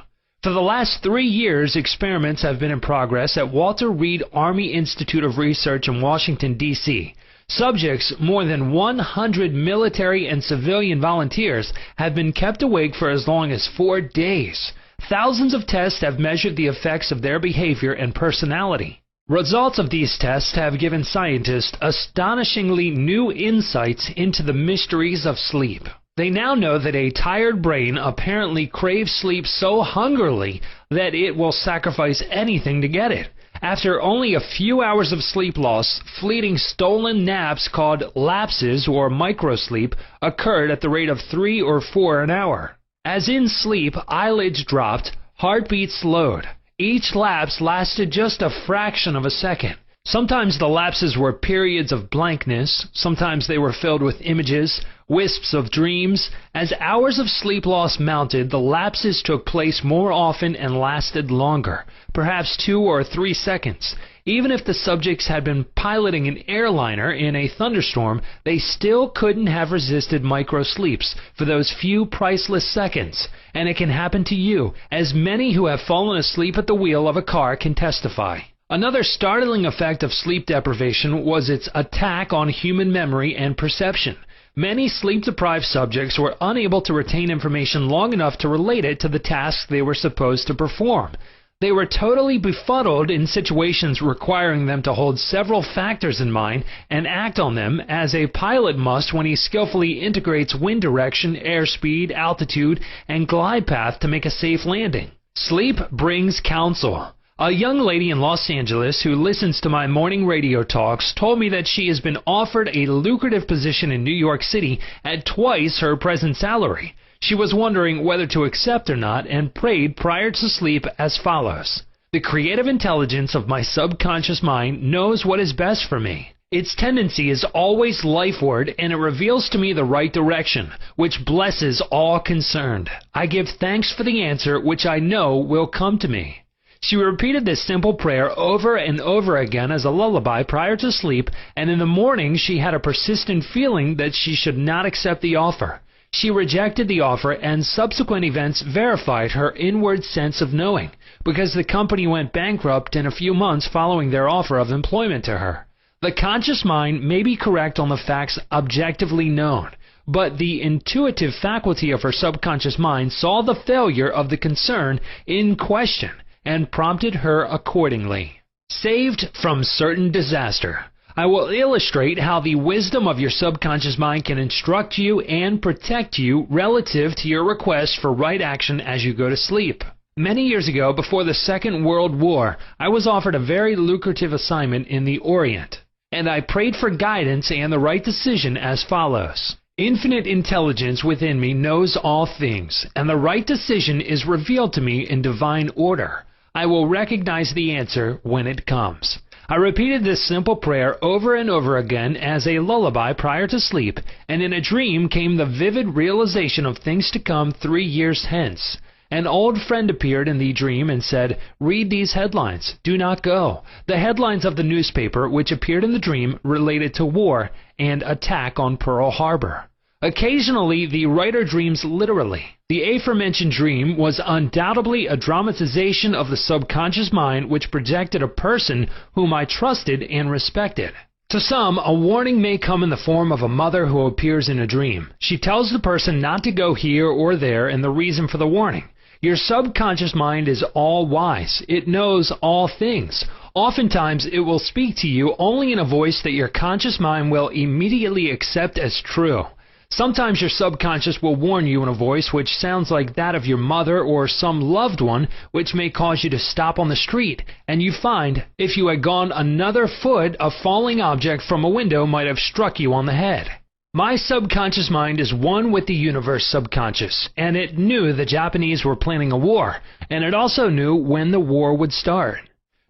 For the last 3 years, experiments have been in progress at Walter Reed Army Institute of Research in Washington, D.C. Subjects, more than 100 military and civilian volunteers, have been kept awake for as long as 4 days. Thousands of tests have measured the effects of their behavior and personality. Results of these tests have given scientists astonishingly new insights into the mysteries of sleep. They now know that a tired brain apparently craves sleep so hungrily that it will sacrifice anything to get it. After only a few hours of sleep loss, fleeting stolen naps called lapses or microsleep occurred at the rate of 3 or 4 an hour. As in sleep, eyelids dropped, heartbeat slowed. Each lapse lasted just a fraction of a second. Sometimes the lapses were periods of blankness, sometimes they were filled with images, wisps of dreams. As hours of sleep loss mounted, the lapses took place more often and lasted longer, perhaps 2 or 3 seconds. Even if the subjects had been piloting an airliner in a thunderstorm, they still couldn't have resisted microsleeps for those few priceless seconds. And it can happen to you, as many who have fallen asleep at the wheel of a car can testify. Another startling effect of sleep deprivation was its attack on human memory and perception. Many sleep-deprived subjects were unable to retain information long enough to relate it to the tasks they were supposed to perform. They were totally befuddled in situations requiring them to hold several factors in mind and act on them as a pilot must when he skillfully integrates wind direction, airspeed, altitude, and glide path to make a safe landing. Sleep brings counsel. A young lady in Los Angeles who listens to my morning radio talks told me that she has been offered a lucrative position in New York City at twice her present salary. She was wondering whether to accept or not and prayed prior to sleep as follows. The creative intelligence of my subconscious mind knows what is best for me. Its tendency is always lifeward, and it reveals to me the right direction, which blesses all concerned. I give thanks for the answer which I know will come to me. She repeated this simple prayer over and over again as a lullaby prior to sleep, and in the morning she had a persistent feeling that she should not accept the offer. She rejected the offer, and subsequent events verified her inward sense of knowing, because the company went bankrupt in a few months following their offer of employment to her. The conscious mind may be correct on the facts objectively known, but the intuitive faculty of her subconscious mind saw the failure of the concern in question and prompted her accordingly. Saved from certain disaster. I will illustrate how the wisdom of your subconscious mind can instruct you and protect you relative to your request for right action as you go to sleep. Many years ago, before the Second World War, I was offered a very lucrative assignment in the Orient, and I prayed for guidance and the right decision as follows. Infinite intelligence within me knows all things, and the right decision is revealed to me in divine order. I will recognize the answer when it comes. I repeated this simple prayer over and over again as a lullaby prior to sleep, and in a dream came the vivid realization of things to come 3 years hence. An old friend appeared in the dream and said, "Read these headlines. Do not go." The headlines of the newspaper which appeared in the dream related to war and attack on Pearl Harbor. Occasionally, the writer dreams literally. The aforementioned dream was undoubtedly a dramatization of the subconscious mind which projected a person whom I trusted and respected. To some, a warning may come in the form of a mother who appears in a dream. She tells the person not to go here or there and the reason for the warning. Your subconscious mind is all-wise. It knows all things. Oftentimes, it will speak to you only in a voice that your conscious mind will immediately accept as true. Sometimes your subconscious will warn you in a voice which sounds like that of your mother or some loved one, which may cause you to stop on the street, and you find, if you had gone another foot, a falling object from a window might have struck you on the head. My subconscious mind is one with the universe subconscious, and it knew the Japanese were planning a war, and it also knew when the war would start.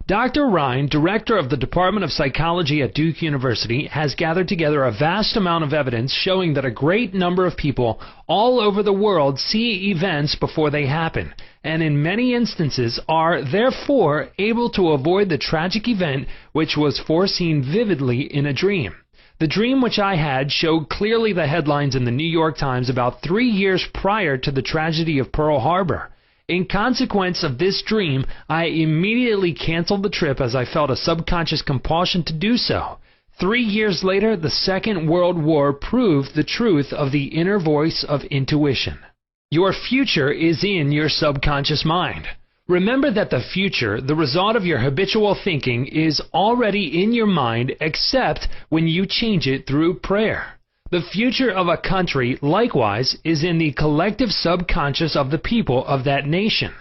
Dr. Ryan, director of the Department of Psychology at Duke University, has gathered together a vast amount of evidence showing that a great number of people all over the world see events before they happen, and in many instances are, therefore, able to avoid the tragic event which was foreseen vividly in a dream. The dream which I had showed clearly the headlines in the New York Times about 3 years prior to the tragedy of Pearl Harbor. In consequence of this dream, I immediately canceled the trip as I felt a subconscious compulsion to do so. 3 years later, the Second World War proved the truth of the inner voice of intuition. Your future is in your subconscious mind. Remember that the future, the result of your habitual thinking, is already in your mind except when you change it through prayer. The future of a country, likewise, is in the collective subconscious of the people of that nation.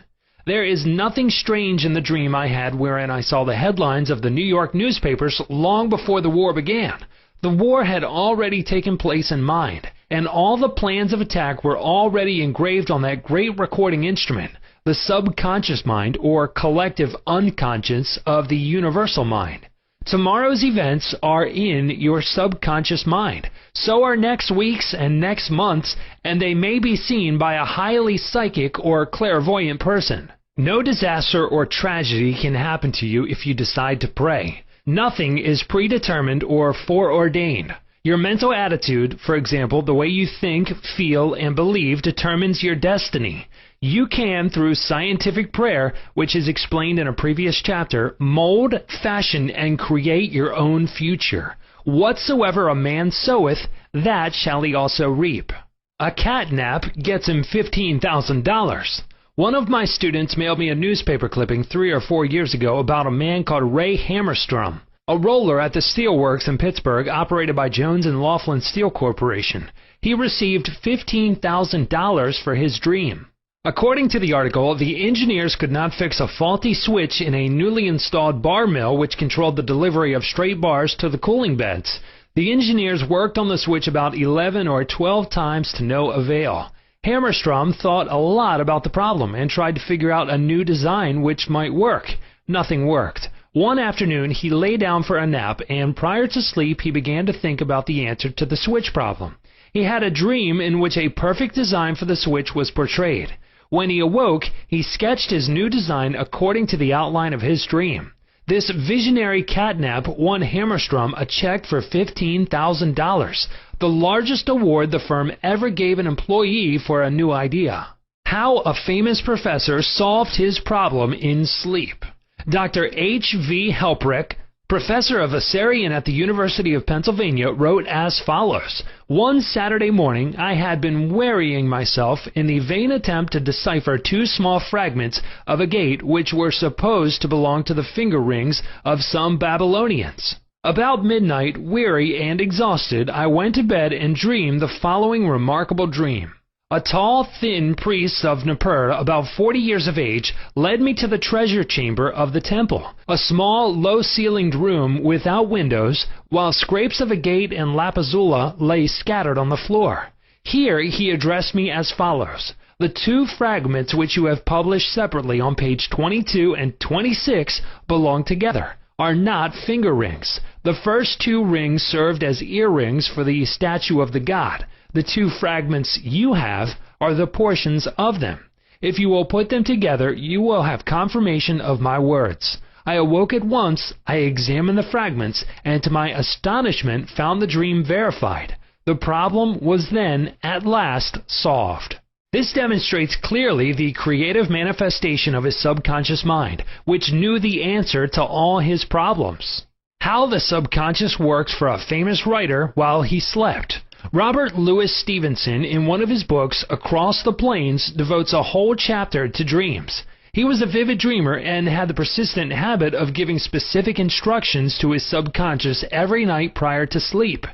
There is nothing strange in the dream I had wherein I saw the headlines of the New York newspapers long before the war began. The war had already taken place in mind, and all the plans of attack were already engraved on that great recording instrument, the subconscious mind, or collective unconscious of the universal mind. Tomorrow's events are in your subconscious mind. So are next week's and next month's, and they may be seen by a highly psychic or clairvoyant person. No disaster or tragedy can happen to you if you decide to pray. Nothing is predetermined or foreordained. Your mental attitude, for example, the way you think, feel, and believe, determines your destiny. You can, through scientific prayer, which is explained in a previous chapter, mold, fashion, and create your own future. Whatsoever a man soweth, that shall he also reap. A catnap gets him $15,000. One of my students mailed me a newspaper clipping 3 or 4 years ago about a man called Ray Hammerstrom, a roller at the steelworks in Pittsburgh operated by Jones and Laughlin Steel Corporation. He received $15,000 for his dream. According to the article, the engineers could not fix a faulty switch in a newly installed bar mill which controlled the delivery of straight bars to the cooling beds. The engineers worked on the switch about 11 or 12 times to no avail. Hammerstrom thought a lot about the problem and tried to figure out a new design which might work. Nothing worked. One afternoon, he lay down for a nap, and prior to sleep, he began to think about the answer to the switch problem. He had a dream in which a perfect design for the switch was portrayed. When he awoke, he sketched his new design according to the outline of his dream. This visionary catnap won Hammerstrom a check for $15,000, the largest award the firm ever gave an employee for a new idea. How a famous professor solved his problem in sleep. Dr. H.V. Helprich, professor of Assyrian at the University of Pennsylvania, wrote as follows: "One Saturday morning I had been wearying myself in the vain attempt to decipher two small fragments of a gate which were supposed to belong to the finger rings of some Babylonians. About midnight, weary and exhausted, I went to bed and dreamed the following remarkable dream. A tall, thin priest of Nippur, about 40 years of age, led me to the treasure chamber of the temple, a small, low-ceilinged room without windows, while scrapes of a gate and lapazula lay scattered on the floor. Here he addressed me as follows: the two fragments which you have published separately on page 22 and 26 belong together, are not finger rings. The first two rings served as earrings for the statue of the god. The two fragments you have are the portions of them. If you will put them together, you will have confirmation of my words." I awoke at once, I examined the fragments, and to my astonishment found the dream verified. The problem was then, at last, solved. This demonstrates clearly the creative manifestation of his subconscious mind, which knew the answer to all his problems. How the subconscious works for a famous writer while he slept. Robert Louis Stevenson, in one of his books, Across the Plains, devotes a whole chapter to dreams. He was a vivid dreamer and had the persistent habit of giving specific instructions to his subconscious every night prior to sleep.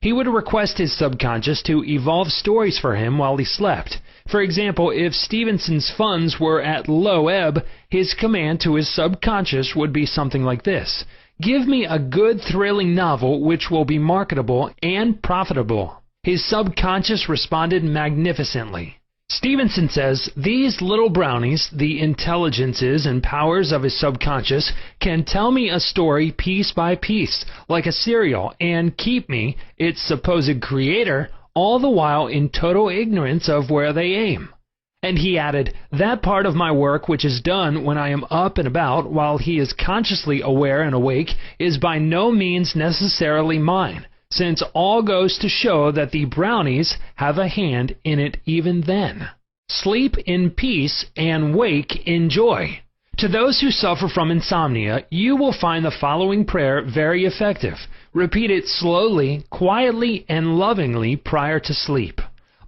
He would request his subconscious to evolve stories for him while he slept. For example, if Stevenson's funds were at low ebb, his command to his subconscious would be something like this: "Give me a good, thrilling novel which will be marketable and profitable." His subconscious responded magnificently. Stevenson says, "These little brownies, the intelligences and powers of his subconscious, can tell me a story piece by piece, like a serial, and keep me, its supposed creator, all the while in total ignorance of where they aim." And he added, "That part of my work which is done when I am up and about while he is consciously aware and awake is by no means necessarily mine, since all goes to show that the brownies have a hand in it even then." Sleep in peace and wake in joy. To those who suffer from insomnia, you will find the following prayer very effective. Repeat it slowly, quietly, and lovingly prior to sleep.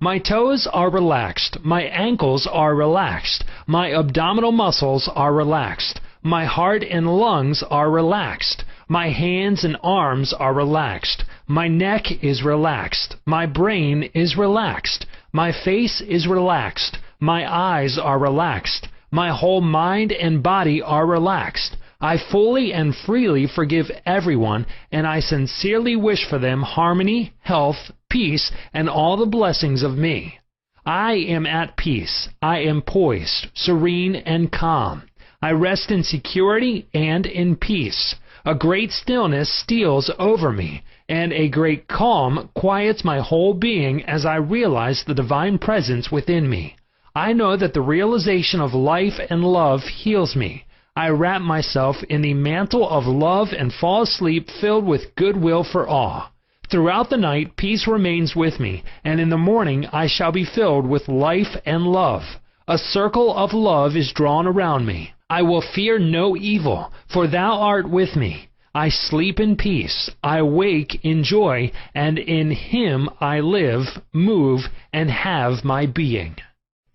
My toes are relaxed. My ankles are relaxed. My abdominal muscles are relaxed. My heart and lungs are relaxed. My hands and arms are relaxed. My neck is relaxed. My brain is relaxed. My face is relaxed. My eyes are relaxed. My whole mind and body are relaxed. I fully and freely forgive everyone, and I sincerely wish for them harmony, health, peace, and all the blessings of me. I am at peace. I am poised, serene, and calm. I rest in security and in peace. A great stillness steals over me, and a great calm quiets my whole being as I realize the divine presence within me. I know that the realization of life and love heals me. I wrap myself in the mantle of love and fall asleep filled with goodwill for all. Throughout the night, peace remains with me, and in the morning I shall be filled with life and love. A circle of love is drawn around me. I will fear no evil, for thou art with me. I sleep in peace. I wake in joy, and in him I live, move, and have my being.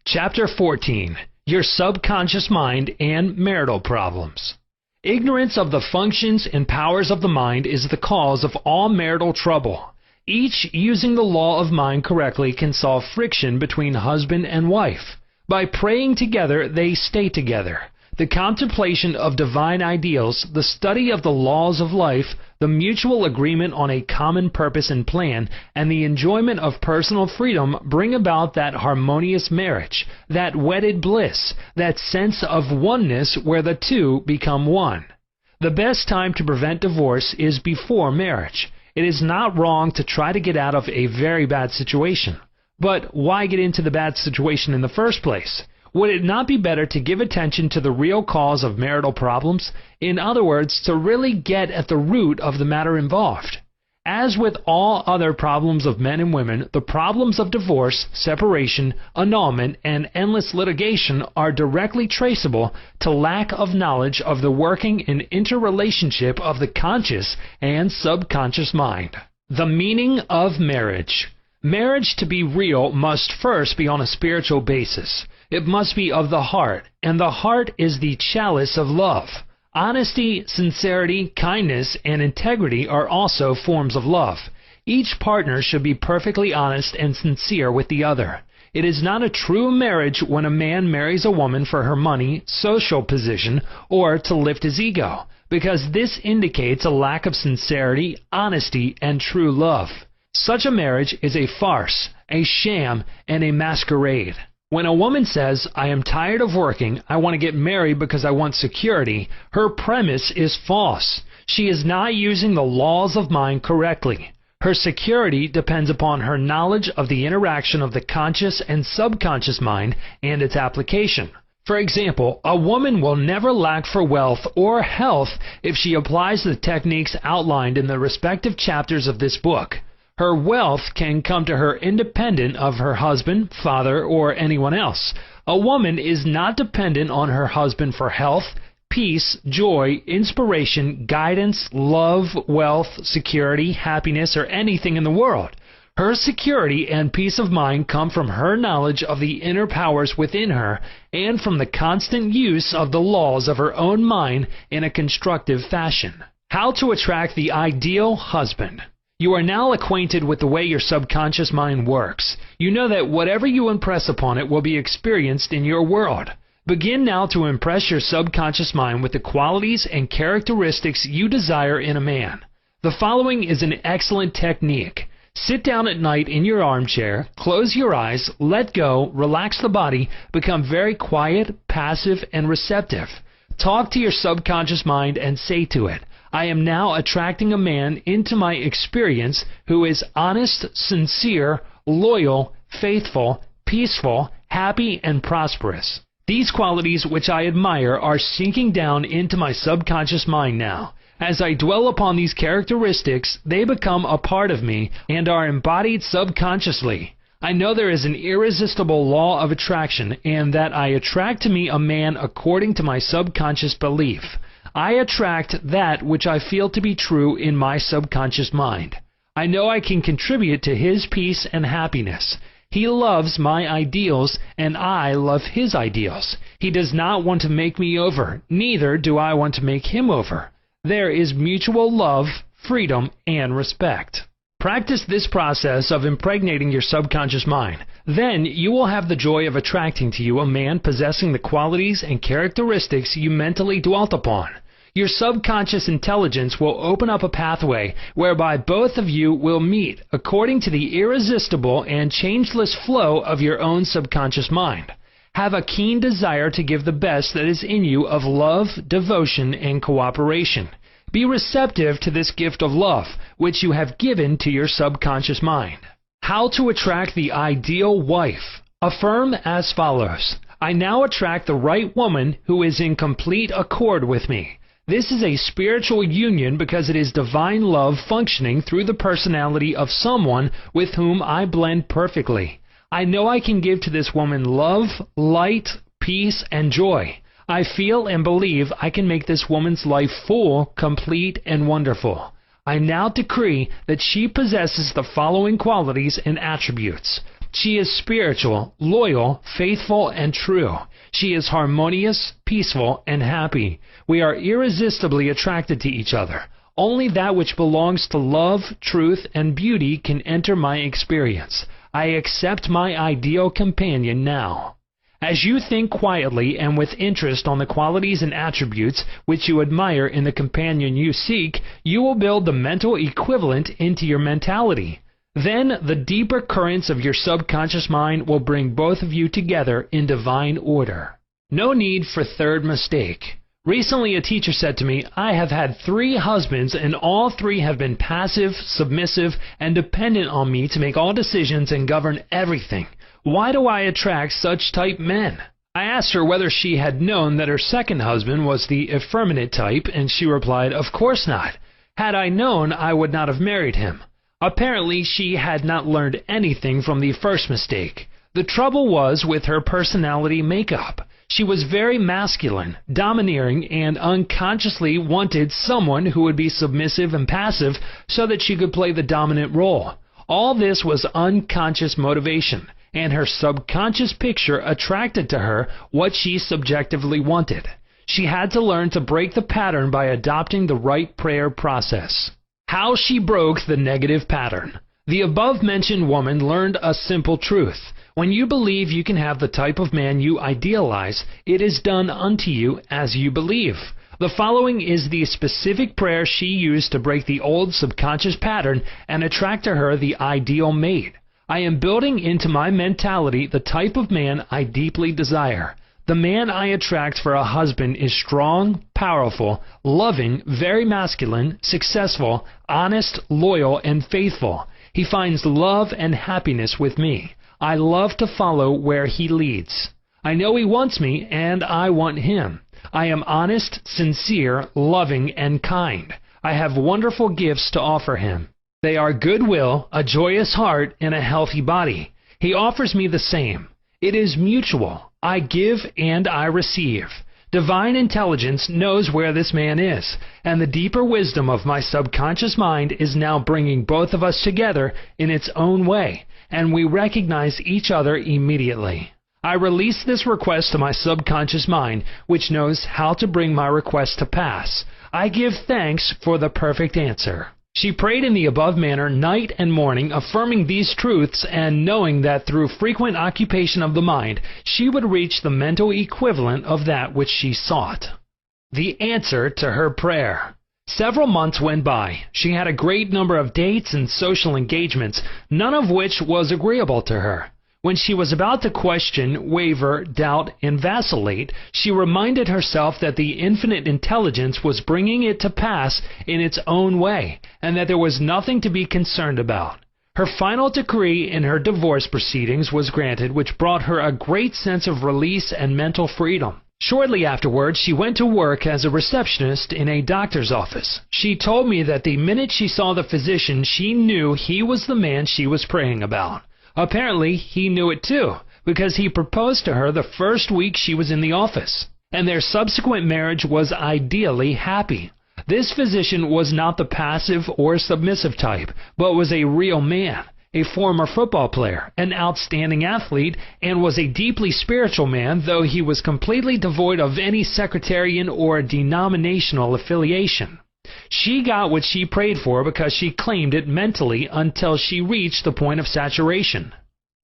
Chapter 14. Your subconscious mind and marital problems. Ignorance of the functions and powers of the mind is the cause of all marital trouble. Each using the law of mind correctly can solve friction between husband and wife. By praying together, they stay together. The contemplation of divine ideals, the study of the laws of life, the mutual agreement on a common purpose and plan, and the enjoyment of personal freedom bring about that harmonious marriage, that wedded bliss, that sense of oneness where the two become one. The best time to prevent divorce is before marriage. It is not wrong to try to get out of a very bad situation. But why get into the bad situation in the first place? Would it not be better to give attention to the real cause of marital problems? In other words, to really get at the root of the matter involved. As with all other problems of men and women, the problems of divorce, separation, annulment, and endless litigation are directly traceable to lack of knowledge of the working and interrelationship of the conscious and subconscious mind. The meaning of marriage. Marriage, to be real, must first be on a spiritual basis. It must be of the heart, and the heart is the chalice of love. Honesty, sincerity, kindness, and integrity are also forms of love. Each partner should be perfectly honest and sincere with the other. It is not a true marriage when a man marries a woman for her money, social position, or to lift his ego, because this indicates a lack of sincerity, honesty, and true love. Such a marriage is a farce, a sham, and a masquerade. When a woman says, "I am tired of working, I want to get married because I want security," her premise is false. She is not using the laws of mind correctly. Her security depends upon her knowledge of the interaction of the conscious and subconscious mind and its application. For example, a woman will never lack for wealth or health if she applies the techniques outlined in the respective chapters of this book. Her wealth can come to her independent of her husband, father, or anyone else. A woman is not dependent on her husband for health, peace, joy, inspiration, guidance, love, wealth, security, happiness, or anything in the world. Her security and peace of mind come from her knowledge of the inner powers within her and from the constant use of the laws of her own mind in a constructive fashion. How to attract the ideal husband. You are now acquainted with the way your subconscious mind works. You know that whatever you impress upon it will be experienced in your world. Begin now to impress your subconscious mind with the qualities and characteristics you desire in a man. The following is an excellent technique. Sit down at night in your armchair, close your eyes, let go, relax the body, become very quiet, passive, and receptive. Talk to your subconscious mind and say to it, "I am now attracting a man into my experience who is honest, sincere, loyal, faithful, peaceful, happy, and prosperous. These qualities which I admire are sinking down into my subconscious mind now. As I dwell upon these characteristics, they become a part of me and are embodied subconsciously. I know there is an irresistible law of attraction and that I attract to me a man according to my subconscious belief. I attract that which I feel to be true in my subconscious mind. I know I can contribute to his peace and happiness. He loves my ideals, and I love his ideals. He does not want to make me over, neither do I want to make him over. There is mutual love, freedom, and respect." Practice this process of impregnating your subconscious mind. Then you will have the joy of attracting to you a man possessing the qualities and characteristics you mentally dwelt upon. Your subconscious intelligence will open up a pathway whereby both of you will meet according to the irresistible and changeless flow of your own subconscious mind. Have a keen desire to give the best that is in you of love, devotion, and cooperation. Be receptive to this gift of love, which you have given to your subconscious mind. How to attract the ideal wife. Affirm as follows: I now attract the right woman who is in complete accord with me. This is a spiritual union because it is divine love functioning through the personality of someone with whom I blend perfectly. I know I can give to this woman love, light, peace, and joy. I feel and believe I can make this woman's life full, complete, and wonderful. I now decree that she possesses the following qualities and attributes. She is spiritual, loyal, faithful, and true. She is harmonious, peaceful, and happy. We are irresistibly attracted to each other. Only that which belongs to love, truth, and beauty can enter my experience. I accept my ideal companion now. As you think quietly and with interest on the qualities and attributes which you admire in the companion you seek, you will build the mental equivalent into your mentality. Then the deeper currents of your subconscious mind will bring both of you together in divine order. No need for third mistake. Recently, a teacher said to me, I have had 3 husbands and all 3 have been passive, submissive, and dependent on me to make all decisions and govern everything. Why do I attract such type men? I asked her whether she had known that her second husband was the effeminate type, and she replied, of course not. Had I known, I would not have married him. Apparently, she had not learned anything from the first mistake. The trouble was with her personality makeup. She was very masculine, domineering, and unconsciously wanted someone who would be submissive and passive so that she could play the dominant role. All this was unconscious motivation, and her subconscious picture attracted to her what she subjectively wanted. She had to learn to break the pattern by adopting the right prayer process. How she broke the negative pattern. The above-mentioned woman learned a simple truth. When you believe you can have the type of man you idealize, it is done unto you as you believe. The following is the specific prayer she used to break the old subconscious pattern and attract to her the ideal mate. I am building into my mentality the type of man I deeply desire. The man I attract for a husband is strong, powerful, loving, very masculine, successful, honest, loyal, and faithful. He finds love and happiness with me. I love to follow where he leads. I know he wants me, and I want him. I am honest, sincere, loving, and kind. I have wonderful gifts to offer him. They are goodwill, a joyous heart, and a healthy body. He offers me the same. It is mutual. I give and I receive. Divine intelligence knows where this man is, and the deeper wisdom of my subconscious mind is now bringing both of us together in its own way, and we recognize each other immediately. I release this request to my subconscious mind, which knows how to bring my request to pass. I give thanks for the perfect answer. She prayed in the above manner night and morning, affirming these truths and knowing that through frequent occupation of the mind, she would reach the mental equivalent of that which she sought. The answer to her prayer. Several months went by. She had a great number of dates and social engagements, none of which was agreeable to her. When she was about to question, waver, doubt, and vacillate, she reminded herself that the infinite intelligence was bringing it to pass in its own way, and that there was nothing to be concerned about. Her final decree in her divorce proceedings was granted, which brought her a great sense of release and mental freedom. Shortly afterwards, she went to work as a receptionist in a doctor's office. She told me that the minute she saw the physician, she knew he was the man she was praying about. Apparently, he knew it too, because he proposed to her the first week she was in the office, and their subsequent marriage was ideally happy. This physician was not the passive or submissive type, but was a real man, a former football player, an outstanding athlete, and was a deeply spiritual man, though he was completely devoid of any sectarian or denominational affiliation. She got what she prayed for because she claimed it mentally until she reached the point of saturation.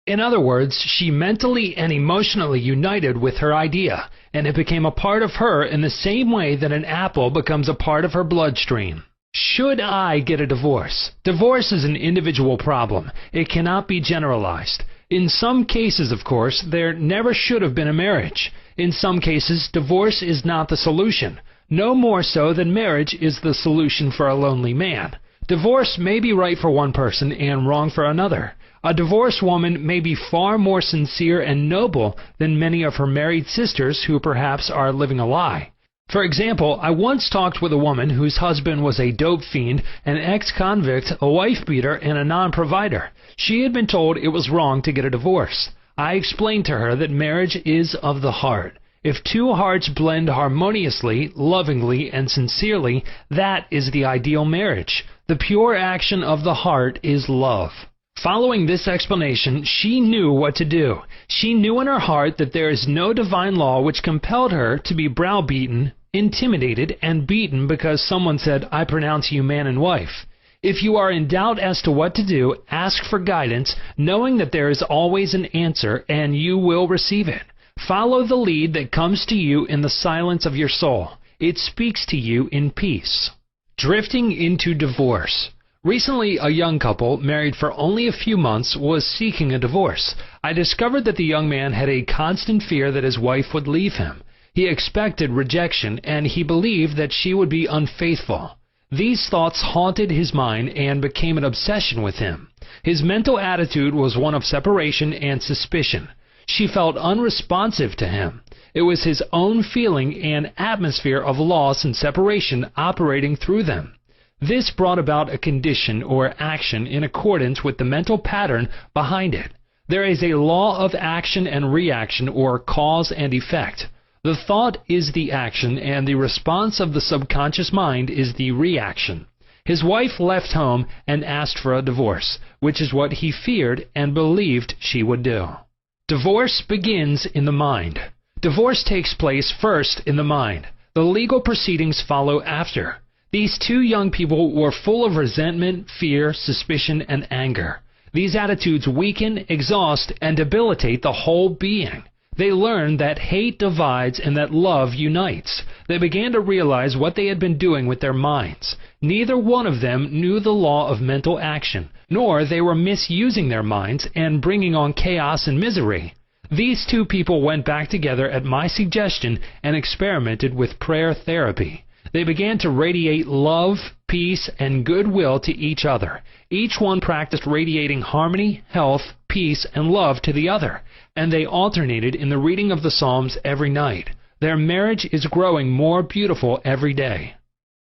In other words, she mentally and emotionally united with her idea, and it became a part of her in the same way that an apple becomes a part of her bloodstream. Should I get a divorce? Divorce is an individual problem. It cannot be generalized. In some cases, of course, there never should have been a marriage. In some cases, divorce is not the solution. No more so than marriage is the solution for a lonely man. Divorce may be right for one person and wrong for another. A divorced woman may be far more sincere and noble than many of her married sisters who perhaps are living a lie. For example, I once talked with a woman whose husband was a dope fiend, an ex-convict, a wife-beater, and a non-provider. She had been told it was wrong to get a divorce. I explained to her that marriage is of the heart. If two hearts blend harmoniously, lovingly, and sincerely, that is the ideal marriage. The pure action of the heart is love. Following this explanation, she knew what to do. She knew in her heart that there is no divine law which compelled her to be browbeaten, intimidated, and beaten because someone said, "I pronounce you man and wife." If you are in doubt as to what to do, ask for guidance, knowing that there is always an answer and you will receive it. Follow the lead that comes to you in the silence of your soul. It speaks to you in peace. Drifting into divorce. Recently, a young couple, married for only a few months, was seeking a divorce. I discovered that the young man had a constant fear that his wife would leave him. He expected rejection, and he believed that she would be unfaithful. These thoughts haunted his mind and became an obsession with him. His mental attitude was one of separation and suspicion. She felt unresponsive to him. It was his own feeling and atmosphere of loss and separation operating through them. This brought about a condition or action in accordance with the mental pattern behind it. There is a law of action and reaction, or cause and effect. The thought is the action, and the response of the subconscious mind is the reaction. His wife left home and asked for a divorce, which is what he feared and believed she would do. Divorce begins in the mind. Divorce takes place first in the mind. The legal proceedings follow after. These two young people were full of resentment, fear, suspicion, and anger. These attitudes weaken, exhaust, and debilitate the whole being. They learned that hate divides and that love unites. They began to realize what they had been doing with their minds. Neither one of them knew the law of mental action, nor they were misusing their minds and bringing on chaos and misery. These two people went back together at my suggestion and experimented with prayer therapy. They began to radiate love, peace, and goodwill to each other. Each one practiced radiating harmony, health, peace, and love to the other, and they alternated in the reading of the Psalms every night. Their marriage is growing more beautiful every day.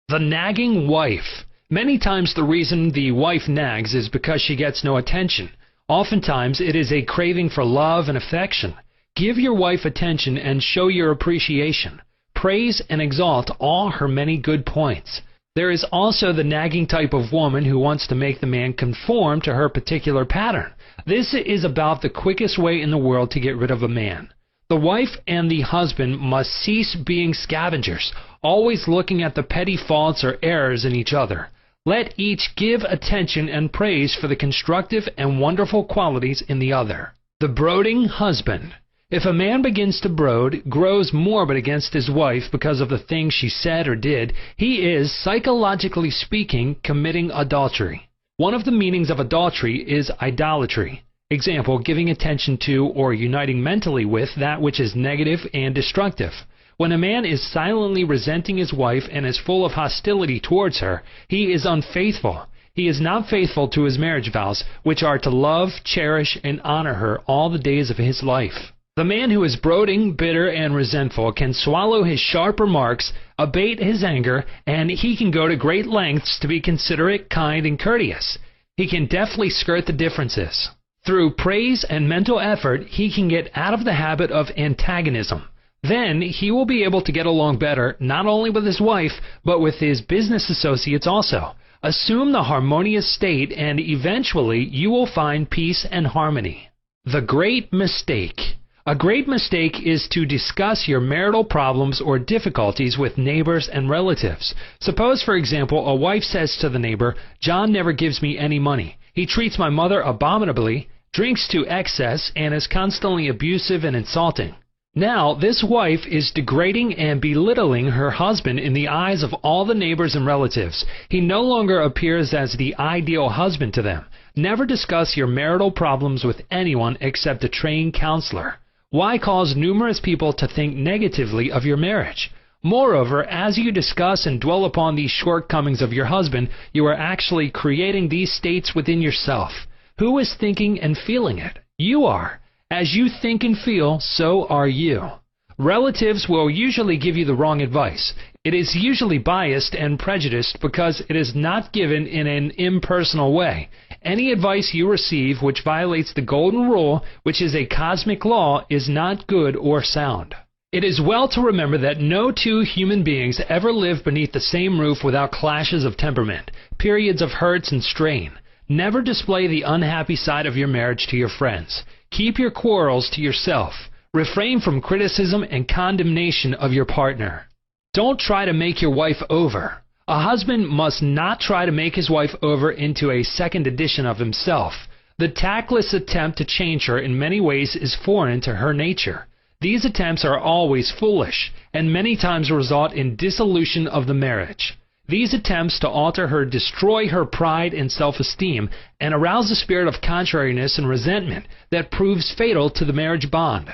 The nagging wife. Many times the reason the wife nags is because she gets no attention. Oftentimes it is a craving for love and affection. Give your wife attention and show your appreciation. Praise and exalt all her many good points. There is also the nagging type of woman who wants to make the man conform to her particular pattern. This is about the quickest way in the world to get rid of a man. The wife and the husband must cease being scavengers, always looking at the petty faults or errors in each other. Let each give attention and praise for the constructive and wonderful qualities in the other. The brooding husband. If a man begins to brood, grows morbid against his wife because of the things she said or did, he is, psychologically speaking, committing adultery. One of the meanings of adultery is idolatry. Example, giving attention to or uniting mentally with that which is negative and destructive. When a man is silently resenting his wife and is full of hostility towards her, he is unfaithful. He is not faithful to his marriage vows, which are to love, cherish, and honor her all the days of his life. The man who is brooding, bitter, and resentful can swallow his sharp remarks, abate his anger, and he can go to great lengths to be considerate, kind, and courteous. He can deftly skirt the differences. Through praise and mental effort, he can get out of the habit of antagonism. Then he will be able to get along better, not only with his wife, but with his business associates also. Assume the harmonious state, and eventually you will find peace and harmony. The great mistake. A great mistake is to discuss your marital problems or difficulties with neighbors and relatives. Suppose, for example, a wife says to the neighbor, "John never gives me any money. He treats my mother abominably, drinks to excess, and is constantly abusive and insulting." Now, this wife is degrading and belittling her husband in the eyes of all the neighbors and relatives. He no longer appears as the ideal husband to them. Never discuss your marital problems with anyone except a trained counselor. Why cause numerous people to think negatively of your marriage? Moreover, as you discuss and dwell upon these shortcomings of your husband, you are actually creating these states within yourself. Who is thinking and feeling it? You are. As you think and feel, so are you. Relatives will usually give you the wrong advice. It is usually biased and prejudiced because it is not given in an impersonal way. Any advice you receive which violates the golden rule, which is a cosmic law, is not good or sound. It is well to remember that no two human beings ever live beneath the same roof without clashes of temperament, periods of hurts and strain. Never display the unhappy side of your marriage to your friends. Keep your quarrels to yourself. Refrain from criticism and condemnation of your partner. Don't try to make your wife over. A husband must not try to make his wife over into a second edition of himself. The tactless attempt to change her in many ways is foreign to her nature. These attempts are always foolish, and many times result in dissolution of the marriage. These attempts to alter her destroy her pride and self-esteem and arouse a spirit of contrariness and resentment that proves fatal to the marriage bond.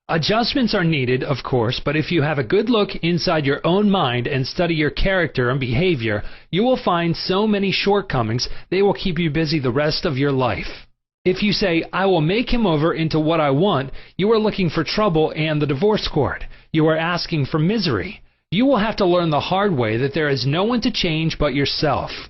Adjustments are needed, of course, but if you have a good look inside your own mind and study your character and behavior, you will find so many shortcomings they will keep you busy the rest of your life. If you say, "I will make him over into what I want," you are looking for trouble and the divorce court. You are asking for misery. You will have to learn the hard way that there is no one to change but yourself.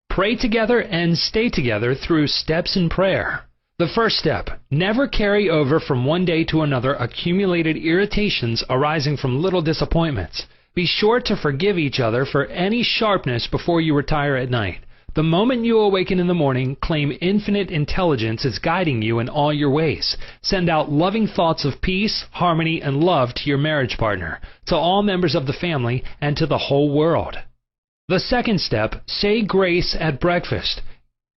Pray together and stay together through steps in prayer. The first step, never carry over from one day to another accumulated irritations arising from little disappointments. Be sure to forgive each other for any sharpness before you retire at night. The moment you awaken in the morning, claim infinite intelligence is guiding you in all your ways. Send out loving thoughts of peace, harmony, and love to your marriage partner, to all members of the family, and to the whole world. The second step, say grace at breakfast.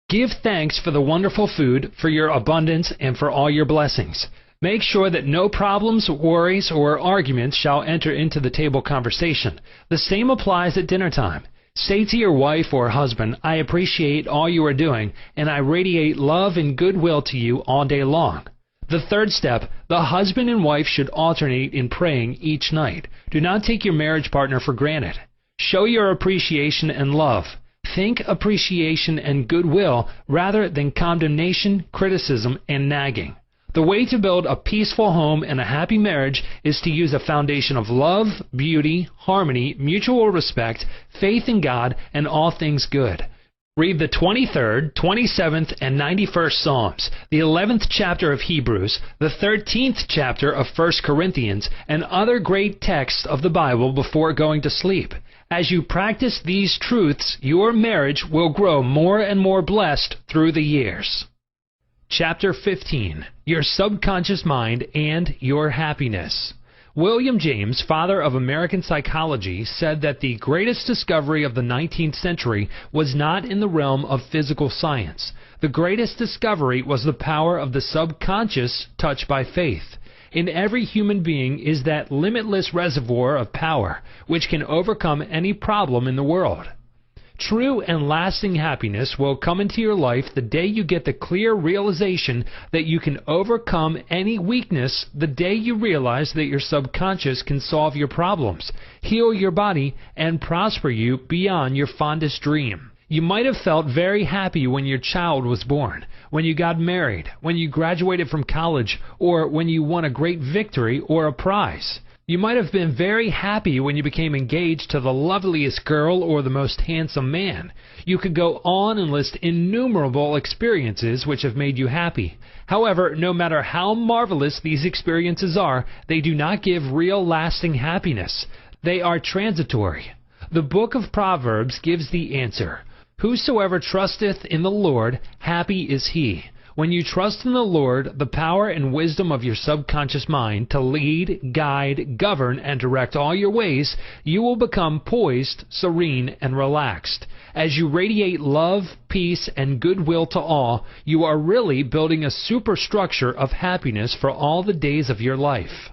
Give thanks for the wonderful food, for your abundance, and for all your blessings. Make sure that no problems, worries, or arguments shall enter into the table conversation. The same applies at dinner time. Say to your wife or husband, "I appreciate all you are doing, and I radiate love and goodwill to you all day long." The third step, the husband and wife should alternate in praying each night. Do not take your marriage partner for granted. Show your appreciation and love. Think appreciation and goodwill rather than condemnation, criticism, and nagging. The way to build a peaceful home and a happy marriage is to use a foundation of love, beauty, harmony, mutual respect, faith in God, and all things good. Read the 23rd, 27th, and 91st Psalms, the 11th chapter of Hebrews, the 13th chapter of 1 Corinthians, and other great texts of the Bible before going to sleep. As you practice these truths, your marriage will grow more and more blessed through the years. Chapter 15. Your Subconscious Mind and Your Happiness. William James, father of American psychology, said that the greatest discovery of the 19th century was not in the realm of physical science. The greatest discovery was the power of the subconscious touched by faith. In every human being is that limitless reservoir of power which can overcome any problem in the world. True and lasting happiness will come into your life the day you get the clear realization that you can overcome any weakness, the day you realize that your subconscious can solve your problems, heal your body, and prosper you beyond your fondest dream. You might have felt very happy when your child was born, when you got married, when you graduated from college, or when you won a great victory or a prize. You might have been very happy when you became engaged to the loveliest girl or the most handsome man. You could go on and list innumerable experiences which have made you happy. However, no matter how marvelous these experiences are, they do not give real lasting happiness. They are transitory. The book of Proverbs gives the answer. Whosoever trusteth in the Lord, happy is he. When you trust in the Lord, the power and wisdom of your subconscious mind to lead, guide, govern, and direct all your ways, you will become poised, serene, and relaxed. As you radiate love, peace, and goodwill to all, you are really building a superstructure of happiness for all the days of your life.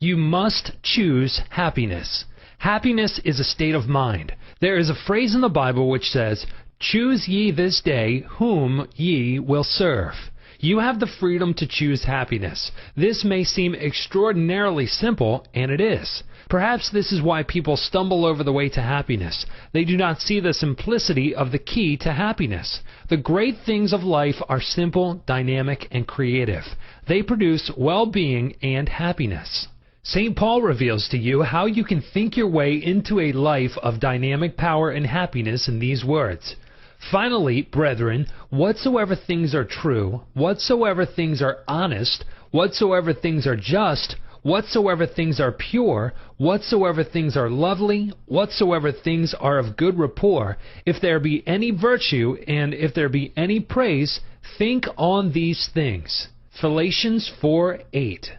You must choose happiness. Happiness is a state of mind. There is a phrase in the Bible which says, "Choose ye this day whom ye will serve." You have the freedom to choose happiness. This may seem extraordinarily simple, and it is. Perhaps this is why people stumble over the way to happiness. They do not see the simplicity of the key to happiness. The great things of life are simple, dynamic, and creative. They produce well-being and happiness. St. Paul reveals to you how you can think your way into a life of dynamic power and happiness in these words. "Finally, brethren, whatsoever things are true, whatsoever things are honest, whatsoever things are just, whatsoever things are pure, whatsoever things are lovely, whatsoever things are of good rapport, if there be any virtue, and if there be any praise, think on these things." Philippians 4:8.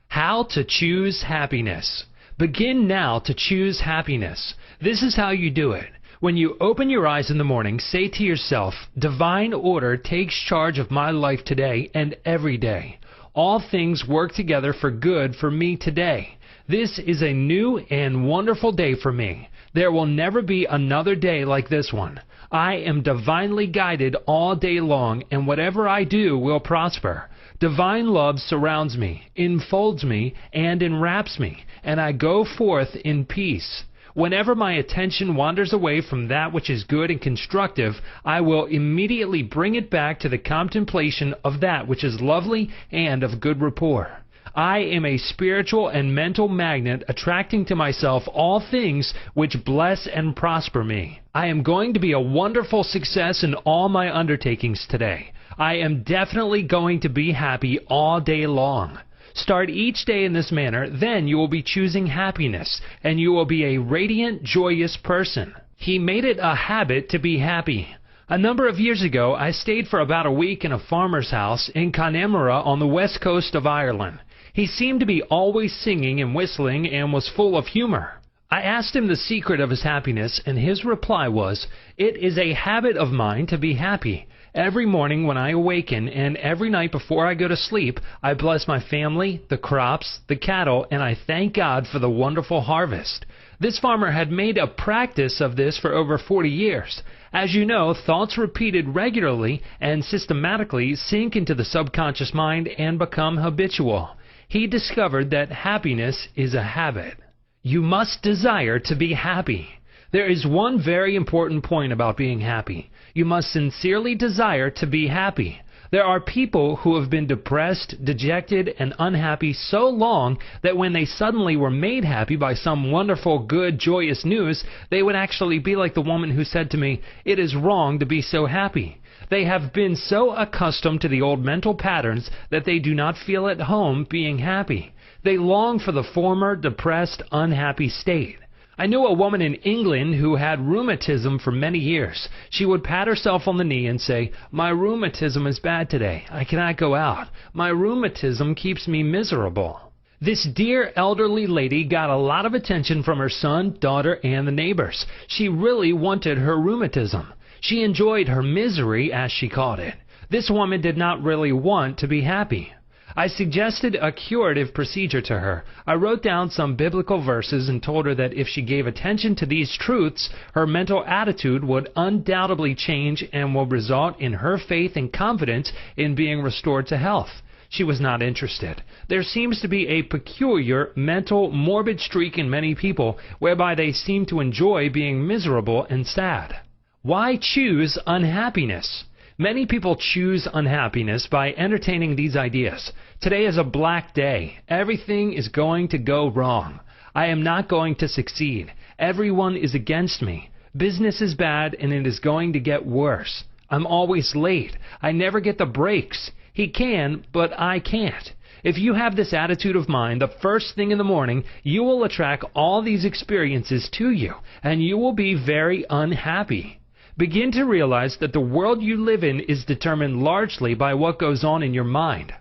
How to choose happiness. Begin now to choose happiness. This is how you do it. When you open your eyes in the morning, say to yourself, "Divine order takes charge of my life today and every day. All things work together for good for me today. This is a new and wonderful day for me. There will never be another day like this one. I am divinely guided all day long, and whatever I do will prosper. Divine love surrounds me, enfolds me, and enwraps me, and I go forth in peace. Whenever my attention wanders away from that which is good and constructive, I will immediately bring it back to the contemplation of that which is lovely and of good rapport. I am a spiritual and mental magnet attracting to myself all things which bless and prosper me. I am going to be a wonderful success in all my undertakings today. I am definitely going to be happy all day long. Start each day in this manner, then you will be choosing happiness, and you will be a radiant, joyous person. He made it a habit to be happy. A number of years ago, I stayed for about a week in a farmer's house in Connemara on the west coast of Ireland. He seemed to be always singing and whistling and was full of humor. I asked him the secret of his happiness, and his reply was, "It is a habit of mine to be happy. Every morning when I awaken and every night before I go to sleep, I bless my family, the crops, the cattle, and I thank God for the wonderful harvest." This farmer had made a practice of this for over 40 years. As you know, thoughts repeated regularly and systematically sink into the subconscious mind and become habitual. He discovered that happiness is a habit. You must desire to be happy. There is one very important point about being happy. You must sincerely desire to be happy. There are people who have been depressed, dejected, and unhappy so long that when they suddenly were made happy by some wonderful, good, joyous news, they would actually be like the woman who said to me, "It is wrong to be so happy." They have been so accustomed to the old mental patterns that they do not feel at home being happy. They long for the former depressed, unhappy state. I knew a woman in England who had rheumatism for many years. She would pat herself on the knee and say, "My rheumatism is bad today. I cannot go out. My rheumatism keeps me miserable." This dear elderly lady got a lot of attention from her son, daughter, and the neighbors. She really wanted her rheumatism. She enjoyed her misery, as she called it. This woman did not really want to be happy. I suggested a curative procedure to her. I wrote down some biblical verses and told her that if she gave attention to these truths, her mental attitude would undoubtedly change and will result in her faith and confidence in being restored to health. She was not interested. There seems to be a peculiar, mental, morbid streak in many people whereby they seem to enjoy being miserable and sad. Why choose unhappiness? Many people choose unhappiness by entertaining these ideas. Today is a black day. Everything is going to go wrong. I am not going to succeed. Everyone is against me. Business is bad and it is going to get worse. I'm always late. I never get the breaks. He can, but I can't. If you have this attitude of mind, the first thing in the morning, you will attract all these experiences to you, and you will be very unhappy. Begin to realize that the world you live in is determined largely by what goes on in your mind.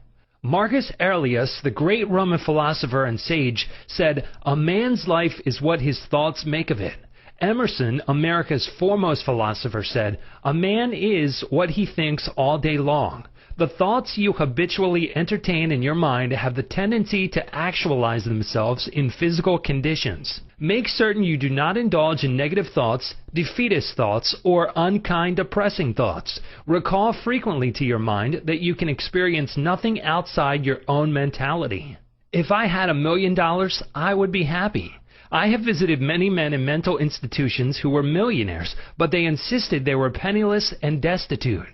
Marcus Aurelius, the great Roman philosopher and sage, said, "A man's life is what his thoughts make of it." Emerson, America's foremost philosopher, said, "A man is what he thinks all day long." The thoughts you habitually entertain in your mind have the tendency to actualize themselves in physical conditions. Make certain you do not indulge in negative thoughts, defeatist thoughts, or unkind, depressing thoughts. Recall frequently to your mind that you can experience nothing outside your own mentality. If I had $1 million, I would be happy. I have visited many men in mental institutions who were millionaires, but they insisted they were penniless and destitute.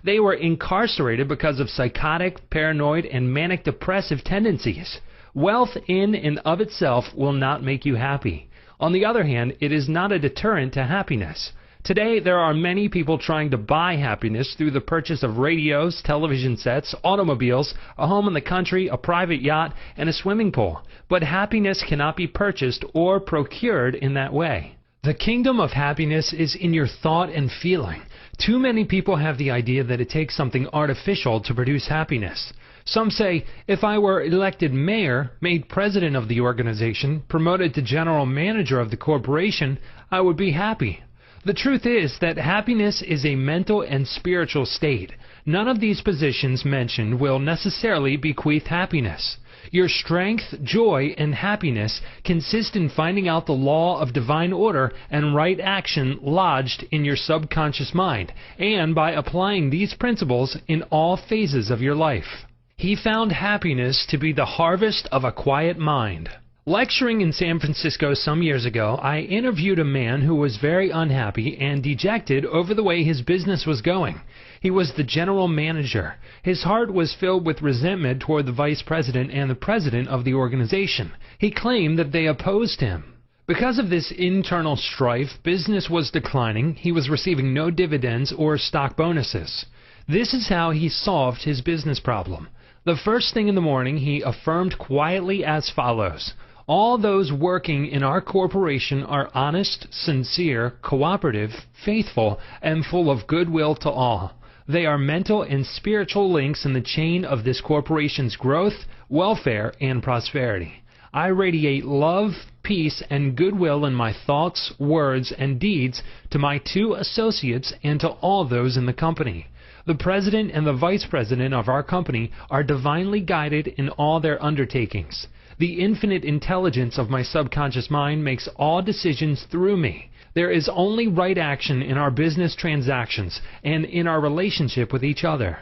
They were incarcerated because of psychotic, paranoid, and manic depressive tendencies. Wealth in and of itself will not make you happy. On the other hand, it is not a deterrent to happiness. Today, there are many people trying to buy happiness through the purchase of radios, television sets, automobiles, a home in the country, a private yacht, and a swimming pool. But happiness cannot be purchased or procured in that way. The kingdom of happiness is in your thought and feeling. Too many people have the idea that it takes something artificial to produce happiness. Some say, if I were elected mayor, made president of the organization, promoted to general manager of the corporation, I would be happy. The truth is that happiness is a mental and spiritual state. None of these positions mentioned will necessarily bequeath happiness. Your strength, joy, and happiness consist in finding out the law of divine order and right action lodged in your subconscious mind, and by applying these principles in all phases of your life. He found happiness to be the harvest of a quiet mind. Lecturing in San Francisco some years ago, I interviewed a man who was very unhappy and dejected over the way his business was going. He was the general manager. His heart was filled with resentment toward the vice president and the president of the organization. He claimed that they opposed him. Because of this internal strife, business was declining. He was receiving no dividends or stock bonuses. This is how he solved his business problem. The first thing in the morning, he affirmed quietly as follows: "All those working in our corporation are honest, sincere, cooperative, faithful, and full of goodwill to all. They are mental and spiritual links in the chain of this corporation's growth, welfare, and prosperity. I radiate love, peace, and goodwill in my thoughts, words, and deeds to my 2 associates and to all those in the company. The president and the vice president of our company are divinely guided in all their undertakings. The infinite intelligence of my subconscious mind makes all decisions through me. There is only right action in our business transactions and in our relationship with each other.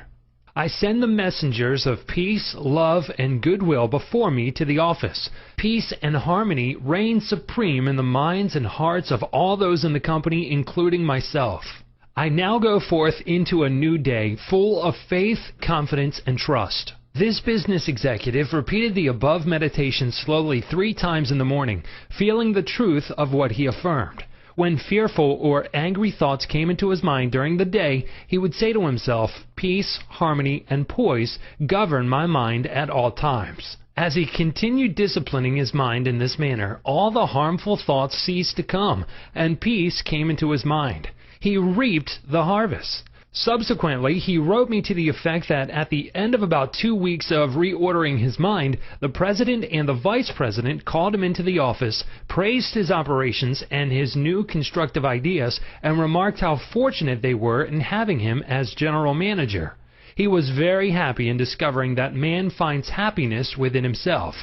I send the messengers of peace, love, and goodwill before me to the office. Peace and harmony reign supreme in the minds and hearts of all those in the company, including myself. I now go forth into a new day full of faith, confidence, and trust." This business executive repeated the above meditation slowly 3 times in the morning, feeling the truth of what he affirmed. When fearful or angry thoughts came into his mind during the day, he would say to himself, "Peace, harmony, and poise govern my mind at all times." As he continued disciplining his mind in this manner, all the harmful thoughts ceased to come, and peace came into his mind. He reaped the harvest. Subsequently, he wrote me to the effect that at the end of about 2 weeks of reordering his mind, the president and the vice president called him into the office, praised his operations and his new constructive ideas, and remarked how fortunate they were in having him as general manager. He was very happy in discovering that man finds happiness within himself.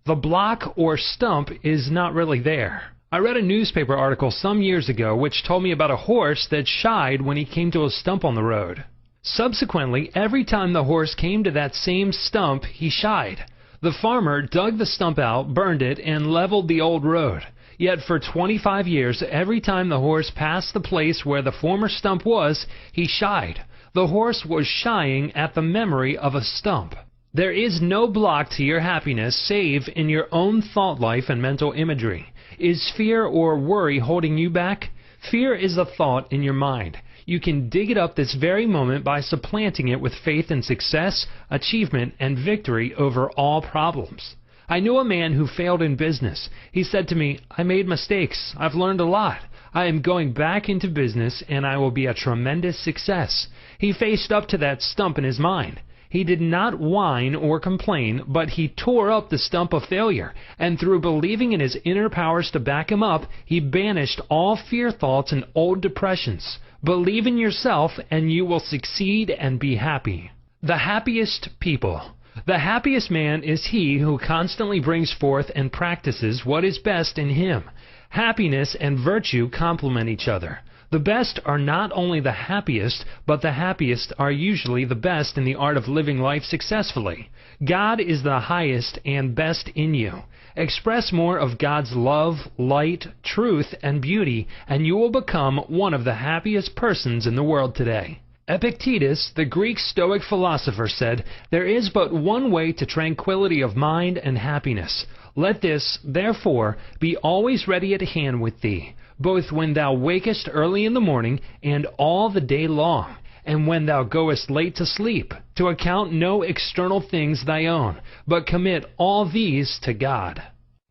The block or stump is not really there. I read a newspaper article some years ago which told me about a horse that shied when he came to a stump on the road. Subsequently, every time the horse came to that same stump, he shied. The farmer dug the stump out, burned it, and leveled the old road. Yet for 25 years, every time the horse passed the place where the former stump was, he shied. The horse was shying at the memory of a stump. There is no block to your happiness save in your own thought life and mental imagery. Is fear or worry holding you back? Fear is a thought in your mind. You can dig it up this very moment by supplanting it with faith in success, achievement, and victory over all problems. I knew a man who failed in business. He said to me, "I made mistakes. I've learned a lot. I am going back into business and I will be a tremendous success." He faced up to that stump in his mind. He did not whine or complain, but he tore up the stump of failure, and through believing in his inner powers to back him up, he banished all fear thoughts and old depressions. Believe in yourself and you will succeed and be happy. The happiest people. The happiest man is he who constantly brings forth and practices what is best in him. Happiness and virtue complement each other. The best are not only the happiest, but the happiest are usually the best in the art of living life successfully. God is the highest and best in you. Express more of God's love, light, truth, and beauty, and you will become one of the happiest persons in the world today. Epictetus, the Greek Stoic philosopher, said, "There is but one way to tranquility of mind and happiness. Let this, therefore, be always ready at hand with thee, both when thou wakest early in the morning and all the day long, and when thou goest late to sleep, to account no external things thy own, but commit all these to God."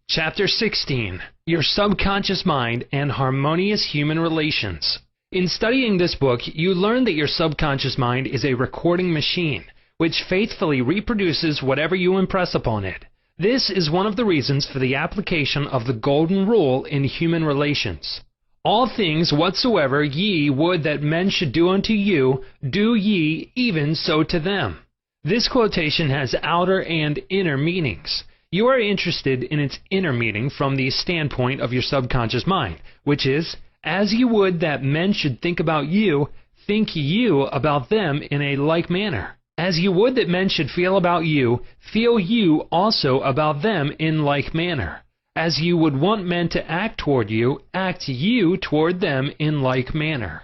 Chapter 16. Your Subconscious Mind and Harmonious Human Relations. In studying this book, you learn that your subconscious mind is a recording machine, which faithfully reproduces whatever you impress upon it. This is one of the reasons for the application of the golden rule in human relations. All things whatsoever ye would that men should do unto you, do ye even so to them. This quotation has outer and inner meanings. You are interested in its inner meaning from the standpoint of your subconscious mind, which is, as you would that men should think about you, think you about them in a like manner. As you would that men should feel about you, feel you also about them in like manner. As you would want men to act toward you, act you toward them in like manner.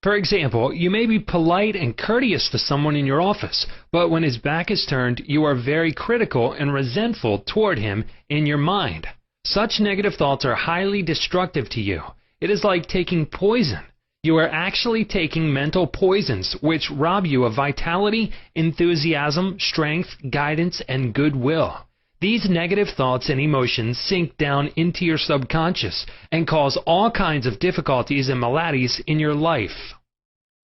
For example, you may be polite and courteous to someone in your office, but when his back is turned, you are very critical and resentful toward him in your mind. Such negative thoughts are highly destructive to you. It is like taking poison. You are actually taking mental poisons, which rob you of vitality, enthusiasm, strength, guidance, and goodwill. These negative thoughts and emotions sink down into your subconscious and cause all kinds of difficulties and maladies in your life.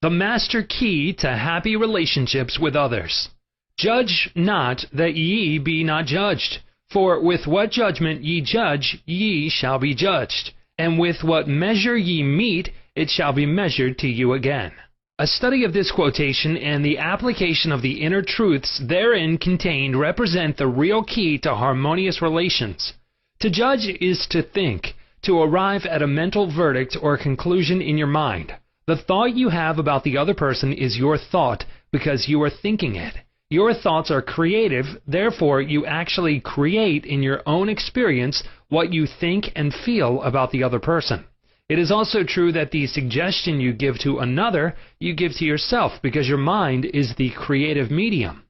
The master key to happy relationships with others. Judge not that ye be not judged. For with what judgment ye judge, ye shall be judged. And with what measure ye mete, it shall be measured to you again. A study of this quotation and the application of the inner truths therein contained represent the real key to harmonious relations. To judge is to think, to arrive at a mental verdict or conclusion in your mind. The thought you have about the other person is your thought because you are thinking it. Your thoughts are creative, therefore you actually create in your own experience what you think and feel about the other person. It is also true that the suggestion you give to another, you give to yourself, because your mind is the creative medium.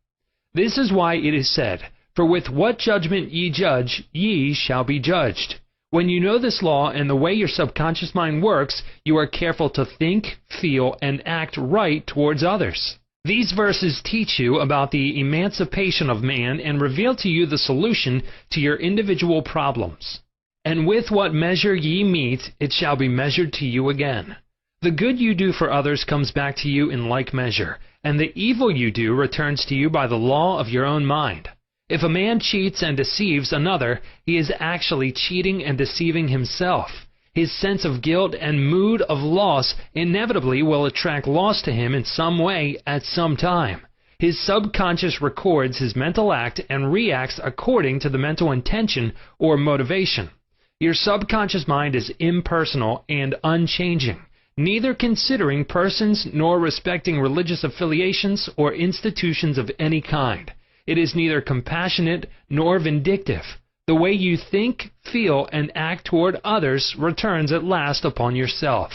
This is why it is said, "For with what judgment ye judge, ye shall be judged." When you know this law and the way your subconscious mind works, you are careful to think, feel, and act right towards others. These verses teach you about the emancipation of man and reveal to you the solution to your individual problems. And with what measure ye mete, it shall be measured to you again. The good you do for others comes back to you in like measure, and the evil you do returns to you by the law of your own mind. If a man cheats and deceives another, he is actually cheating and deceiving himself. His sense of guilt and mood of loss inevitably will attract loss to him in some way at some time. His subconscious records his mental act and reacts according to the mental intention or motivation. Your subconscious mind is impersonal and unchanging, neither considering persons nor respecting religious affiliations or institutions of any kind. It is neither compassionate nor vindictive. The way you think, feel, and act toward others returns at last upon yourself.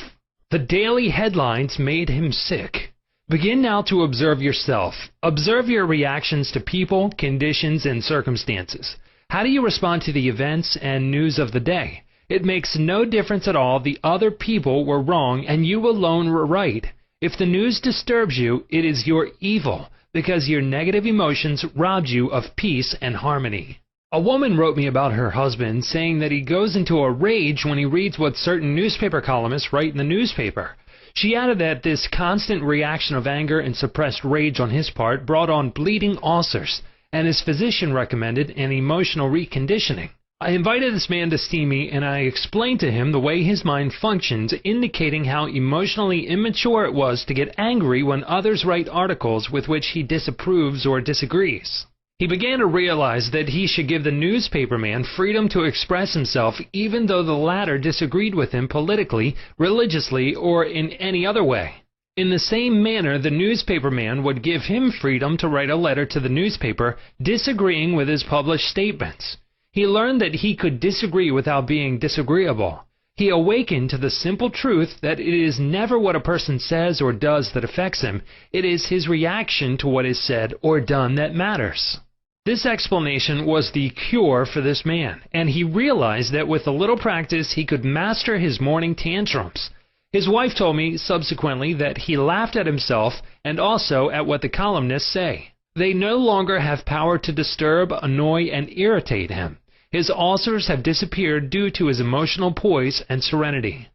The daily headlines made him sick. Begin now to observe yourself. Observe your reactions to people, conditions, and circumstances. How do you respond to the events and news of the day? It makes no difference at all. The other people were wrong and you alone were right. If the news disturbs you, it is your evil, because your negative emotions robbed you of peace and harmony. A woman wrote me about her husband, saying that he goes into a rage when he reads what certain newspaper columnists write in the newspaper. She added that this constant reaction of anger and suppressed rage on his part brought on bleeding ulcers, and his physician recommended an emotional reconditioning. I invited this man to see me, and I explained to him the way his mind functions, indicating how emotionally immature it was to get angry when others write articles with which he disapproves or disagrees. He began to realize that he should give the newspaper man freedom to express himself, even though the latter disagreed with him politically, religiously, or in any other way. In the same manner, the newspaper man would give him freedom to write a letter to the newspaper disagreeing with his published statements. He learned that he could disagree without being disagreeable. He awakened to the simple truth that it is never what a person says or does that affects him. It is his reaction to what is said or done that matters. This explanation was the cure for this man, and he realized that with a little practice he could master his morning tantrums. His wife told me subsequently that he laughed at himself and also at what the columnists say. They no longer have power to disturb, annoy, and irritate him. His ulcers have disappeared due to his emotional poise and serenity.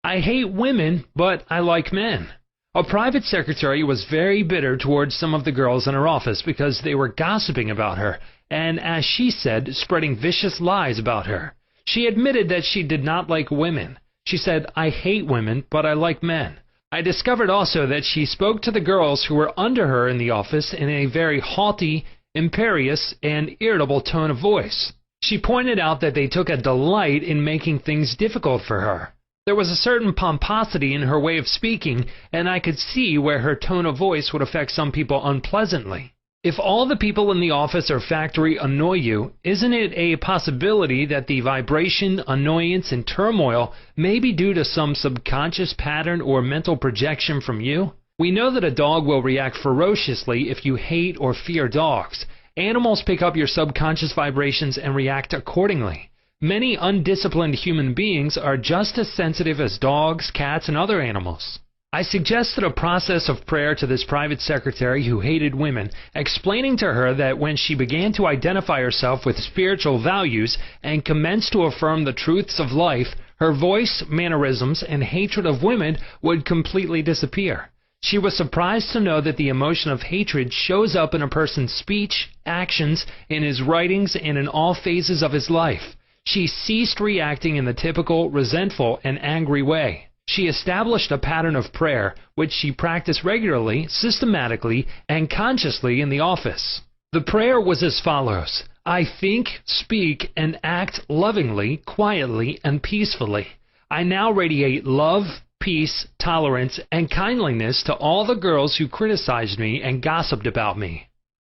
I hate women, but I like men. A private secretary was very bitter towards some of the girls in her office because they were gossiping about her and, as she said, spreading vicious lies about her. She admitted that she did not like women. She said, "I hate women, but I like men." I discovered also that she spoke to the girls who were under her in the office in a very haughty, imperious, and irritable tone of voice. She pointed out that they took a delight in making things difficult for her. There was a certain pomposity in her way of speaking, and I could see where her tone of voice would affect some people unpleasantly. If all the people in the office or factory annoy you, isn't it a possibility that the vibration, annoyance, and turmoil may be due to some subconscious pattern or mental projection from you? We know that a dog will react ferociously if you hate or fear dogs. Animals pick up your subconscious vibrations and react accordingly. Many undisciplined human beings are just as sensitive as dogs, cats, and other animals. I suggested a process of prayer to this private secretary who hated women, explaining to her that when she began to identify herself with spiritual values and commenced to affirm the truths of life, her voice, mannerisms, and hatred of women would completely disappear. She was surprised to know that the emotion of hatred shows up in a person's speech, actions, in his writings, and in all phases of his life. She ceased reacting in the typical resentful and angry way. She established a pattern of prayer, which she practiced regularly, systematically, and consciously in the office. The prayer was as follows: I think, speak, and act lovingly, quietly, and peacefully. I now radiate love, peace, tolerance, and kindliness to all the girls who criticized me and gossiped about me.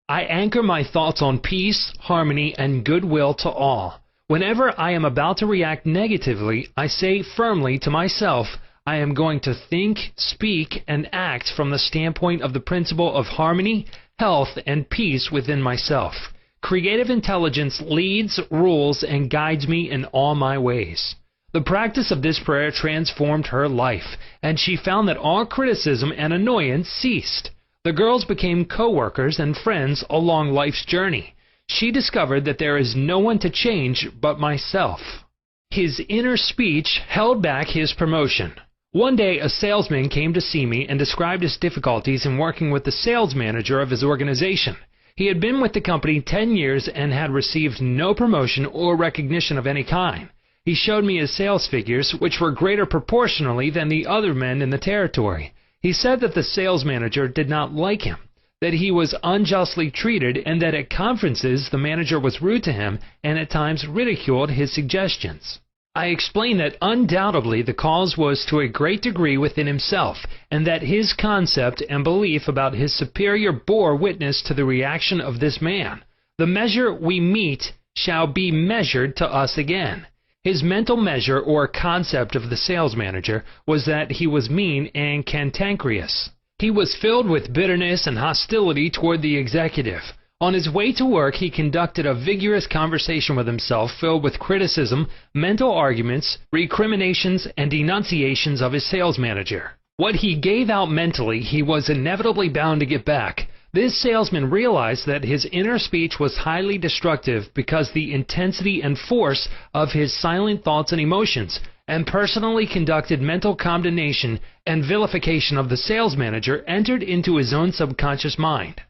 I anchor my thoughts on peace, harmony, and goodwill to all. Whenever I am about to react negatively, I say firmly to myself, I am going to think, speak, and act from the standpoint of the principle of harmony, health, and peace within myself. Creative intelligence leads, rules, and guides me in all my ways. The practice of this prayer transformed her life, and she found that all criticism and annoyance ceased. The girls became co-workers and friends along life's journey. She discovered that there is no one to change but myself. His inner speech held back his promotion. One day, a salesman came to see me and described his difficulties in working with the sales manager of his organization. He had been with the company 10 years and had received no promotion or recognition of any kind. He showed me his sales figures, which were greater proportionally than the other men in the territory. He said that the sales manager did not like him, that he was unjustly treated, and that at conferences the manager was rude to him and at times ridiculed his suggestions. I explained that undoubtedly the cause was to a great degree within himself, and that his concept and belief about his superior bore witness to the reaction of this man. The measure we meet shall be measured to us again. His mental measure or concept of the sales manager was that he was mean and cantankerous. He was filled with bitterness and hostility toward the executive. On his way to work, he conducted a vigorous conversation with himself filled with criticism, mental arguments, recriminations, and denunciations of his sales manager. What he gave out mentally, he was inevitably bound to get back. This salesman realized that his inner speech was highly destructive because the intensity and force of his silent thoughts and emotions, and personally conducted mental condemnation and vilification of the sales manager entered into his own subconscious mind.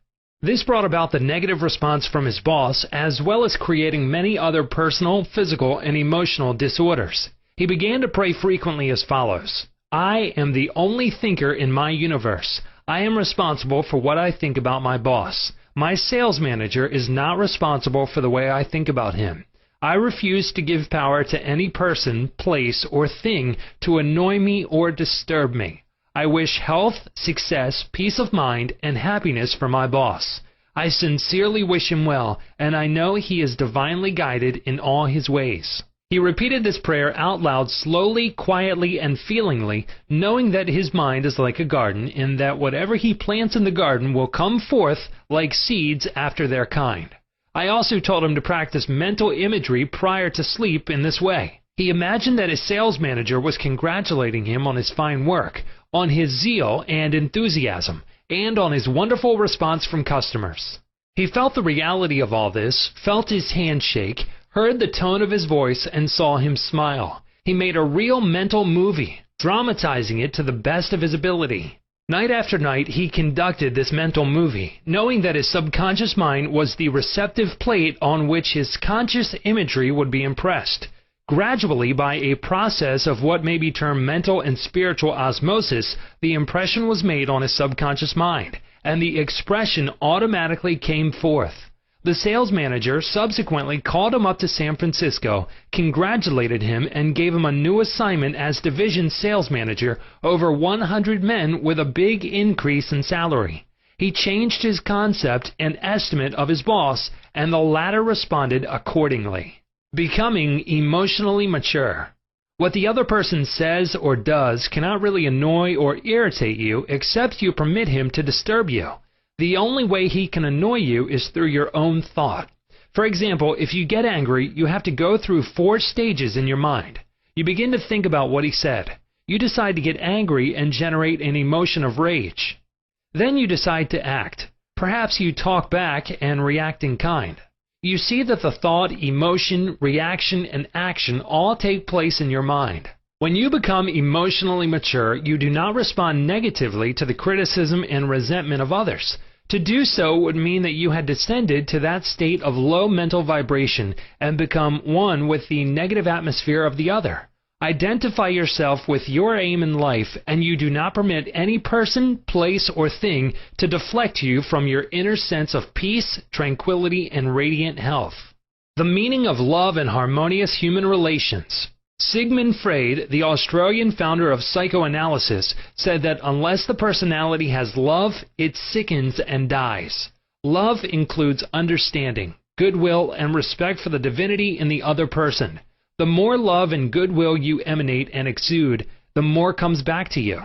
This brought about the negative response from his boss, as well as creating many other personal, physical, and emotional disorders. He began to pray frequently as follows: I am the only thinker in my universe. I am responsible for what I think about my boss. My sales manager is not responsible for the way I think about him. I refuse to give power to any person, place, or thing to annoy me or disturb me. I wish health, success, peace of mind, and happiness for my boss. I sincerely wish him well, and I know he is divinely guided in all his ways. He repeated this prayer out loud, slowly, quietly, and feelingly, knowing that his mind is like a garden, and that whatever he plants in the garden will come forth like seeds after their kind. I also told him to practice mental imagery prior to sleep in this way. He imagined that his sales manager was congratulating him on his fine work, on his zeal and enthusiasm, and on his wonderful response from customers. He felt the reality of all this, felt his hand shake, heard the tone of his voice, and saw him smile. He made a real mental movie, dramatizing it to the best of his ability. Night after night, he conducted this mental movie, knowing that his subconscious mind was the receptive plate on which his conscious imagery would be impressed. Gradually, by a process of what may be termed mental and spiritual osmosis, the impression was made on his subconscious mind, and the expression automatically came forth. The sales manager subsequently called him up to San Francisco, congratulated him, and gave him a new assignment as division sales manager over 100 men with a big increase in salary. He changed his concept and estimate of his boss, and the latter responded accordingly. Becoming emotionally mature. What the other person says or does cannot really annoy or irritate you except you permit him to disturb you. The only way he can annoy you is through your own thought. For example, if you get angry, you have to go through 4 stages in your mind. You begin to think about what he said. You decide to get angry and generate an emotion of rage. Then you decide to act. Perhaps you talk back and react in kind. You see that the thought, emotion, reaction, and action all take place in your mind. When you become emotionally mature, you do not respond negatively to the criticism and resentment of others. To do so would mean that you had descended to that state of low mental vibration and become one with the negative atmosphere of the other. Identify yourself with your aim in life, and you do not permit any person, place, or thing to deflect you from your inner sense of peace, tranquility, and radiant health. The meaning of love and harmonious human relations. Sigmund Freud, the Australian founder of psychoanalysis, said that unless the personality has love, it sickens and dies. Love includes understanding, goodwill, and respect for the divinity in the other person. The more love and goodwill you emanate and exude, the more comes back to you.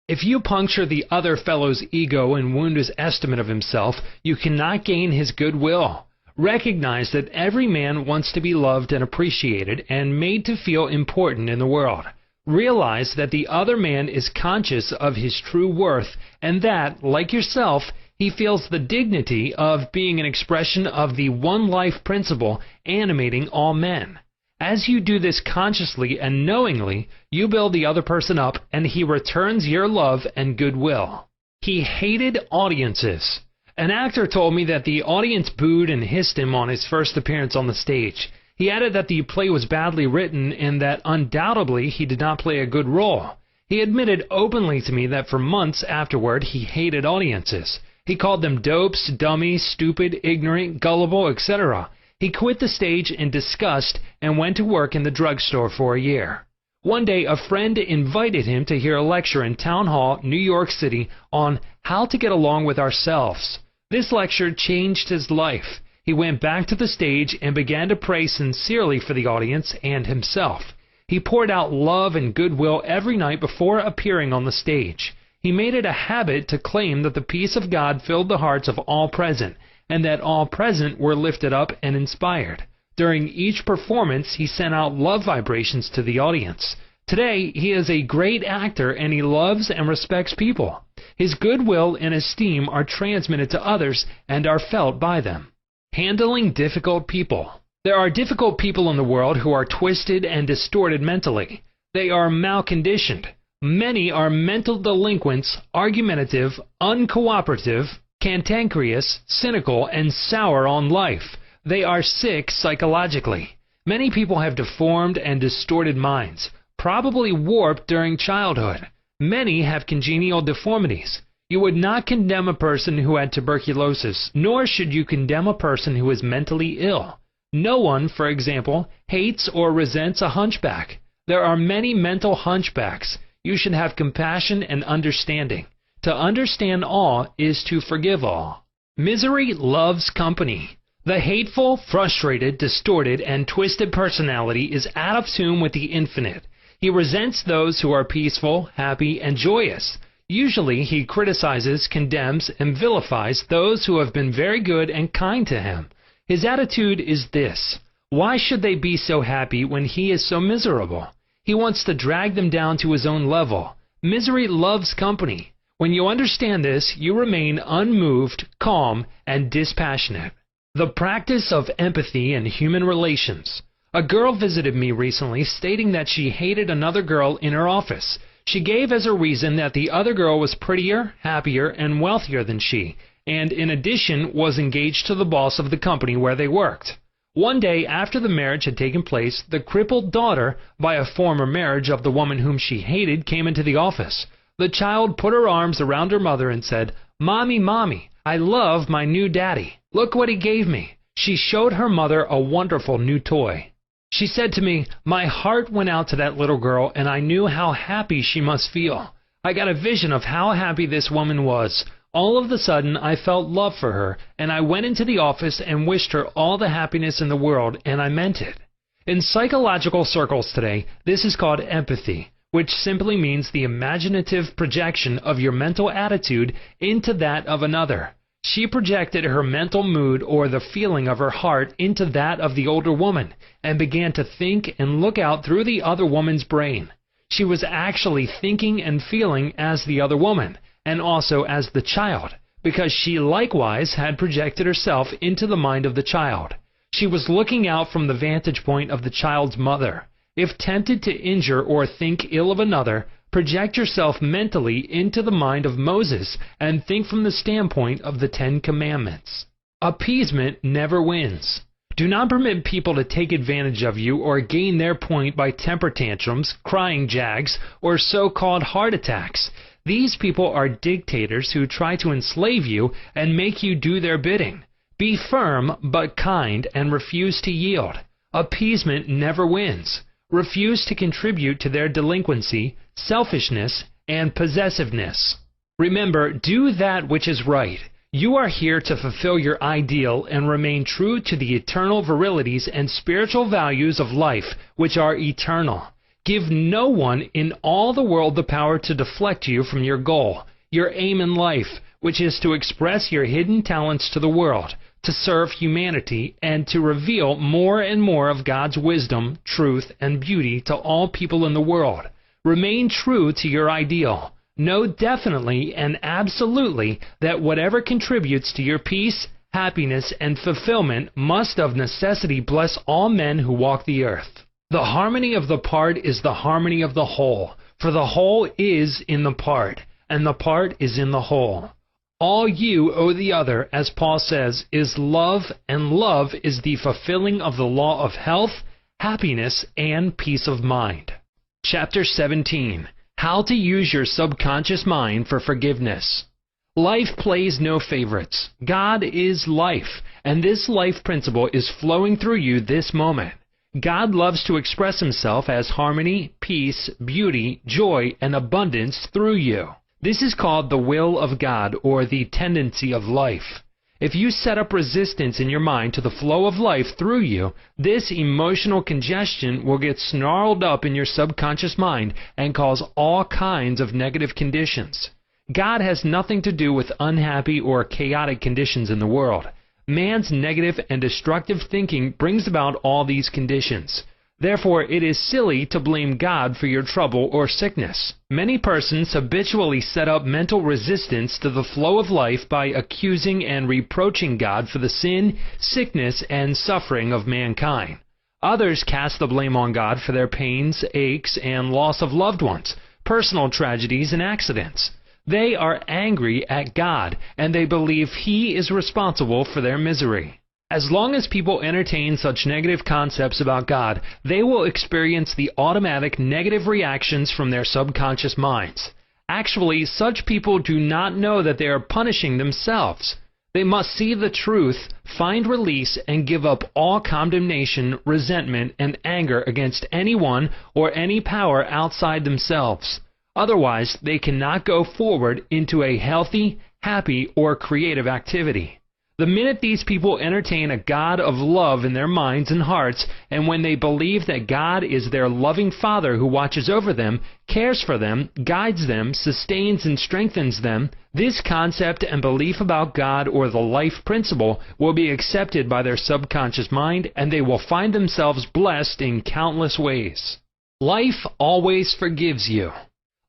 If you puncture the other fellow's ego and wound his estimate of himself, you cannot gain his goodwill. Recognize that every man wants to be loved and appreciated and made to feel important in the world. Realize that the other man is conscious of his true worth and that, like yourself, he feels the dignity of being an expression of the one life principle animating all men. As you do this consciously and knowingly, you build the other person up and he returns your love and goodwill. He hated audiences. An actor told me that the audience booed and hissed him on his first appearance on the stage. He added that the play was badly written and that undoubtedly he did not play a good role. He admitted openly to me that for months afterward he hated audiences. He called them dopes, dummies, stupid, ignorant, gullible, etc. He quit the stage in disgust and went to work in the drugstore for a year. One day, a friend invited him to hear a lecture in Town Hall, New York City, on how to get along with ourselves. This lecture changed his life. He went back to the stage and began to pray sincerely for the audience and himself. He poured out love and goodwill every night before appearing on the stage. He made it a habit to claim that the peace of God filled the hearts of all present, and that all present were lifted up and inspired. During each performance, he sent out love vibrations to the audience. Today, he is a great actor and he loves and respects people. His goodwill and esteem are transmitted to others and are felt by them. Handling difficult people. There are difficult people in the world who are twisted and distorted mentally. They are malconditioned. Many are mental delinquents, argumentative, uncooperative, cantankerous, cynical, and sour on life. They are sick psychologically. Many people have deformed and distorted minds, probably warped during childhood. Many have congenital deformities. You would not condemn a person who had tuberculosis, nor should you condemn a person who is mentally ill. No one, for example, hates or resents a hunchback. There are many mental hunchbacks. You should have compassion and understanding. To understand all is to forgive all. Misery loves company. The hateful, frustrated, distorted, and twisted personality is out of tune with the infinite. He resents those who are peaceful, happy, and joyous. Usually he criticizes, condemns, and vilifies those who have been very good and kind to him. His attitude is this: why should they be so happy when he is so miserable? He wants to drag them down to his own level. Misery loves company. When you understand this, you remain unmoved, calm, and dispassionate. The practice of empathy in human relations. A girl visited me recently stating that she hated another girl in her office. She gave as a reason that the other girl was prettier, happier, and wealthier than she, and in addition was engaged to the boss of the company where they worked. One day after the marriage had taken place, the crippled daughter, by a former marriage of the woman whom she hated, came into the office. The child put her arms around her mother and said, "Mommy, Mommy, I love my new daddy. Look what he gave me." She showed her mother a wonderful new toy. She said to me, "My heart went out to that little girl, and I knew how happy she must feel. I got a vision of how happy this woman was. All of a sudden, I felt love for her, and I went into the office and wished her all the happiness in the world, and I meant it." In psychological circles today, this is called empathy, which simply means the imaginative projection of your mental attitude into that of another. She projected her mental mood or the feeling of her heart into that of the older woman, and began to think and look out through the other woman's brain. She was actually thinking and feeling as the other woman, and also as the child, because she likewise had projected herself into the mind of the child. She was looking out from the vantage point of the child's mother. If tempted to injure or think ill of another, project yourself mentally into the mind of Moses and think from the standpoint of the 10 Commandments. Appeasement never wins. Do not permit people to take advantage of you or gain their point by temper tantrums, crying jags, or so-called heart attacks. These people are dictators who try to enslave you and make you do their bidding. Be firm but kind and refuse to yield. Appeasement never wins. Refuse to contribute to their delinquency, selfishness, and possessiveness. Remember, do that which is right. You are here to fulfill your ideal and remain true to the eternal virilities and spiritual values of life, which are eternal. Give no one in all the world the power to deflect you from your goal, your aim in life, which is to express your hidden talents to the world, to serve humanity, and to reveal more and more of God's wisdom, truth, and beauty to all people in the world. Remain true to your ideal. Know definitely and absolutely that whatever contributes to your peace, happiness, and fulfillment must of necessity bless all men who walk the earth. The harmony of the part is the harmony of the whole, for the whole is in the part, and the part is in the whole. All you owe the other, as Paul says, is love, and love is the fulfilling of the law of health, happiness, and peace of mind. Chapter 17. How to use your subconscious mind for forgiveness. Life plays no favorites. God is life, and this life principle is flowing through you this moment. God loves to express himself as harmony, peace, beauty, joy, and abundance through you. This is called the will of God, or the tendency of life. If you set up resistance in your mind to the flow of life through you, this emotional congestion will get snarled up in your subconscious mind and cause all kinds of negative conditions. God has nothing to do with unhappy or chaotic conditions in the world. Man's negative and destructive thinking brings about all these conditions. Therefore, it is silly to blame God for your trouble or sickness. Many persons habitually set up mental resistance to the flow of life by accusing and reproaching God for the sin, sickness, and suffering of mankind. Others cast the blame on God for their pains, aches, and loss of loved ones, personal tragedies, and accidents. They are angry at God, and they believe He is responsible for their misery. As long as people entertain such negative concepts about God, they will experience the automatic negative reactions from their subconscious minds. Actually, such people do not know that they are punishing themselves. They must see the truth, find release, and give up all condemnation, resentment, and anger against anyone or any power outside themselves. Otherwise, they cannot go forward into a healthy, happy, or creative activity. The minute these people entertain a God of love in their minds and hearts, and when they believe that God is their loving Father who watches over them, cares for them, guides them, sustains and strengthens them, this concept and belief about God or the life principle will be accepted by their subconscious mind, and they will find themselves blessed in countless ways. Life always forgives you.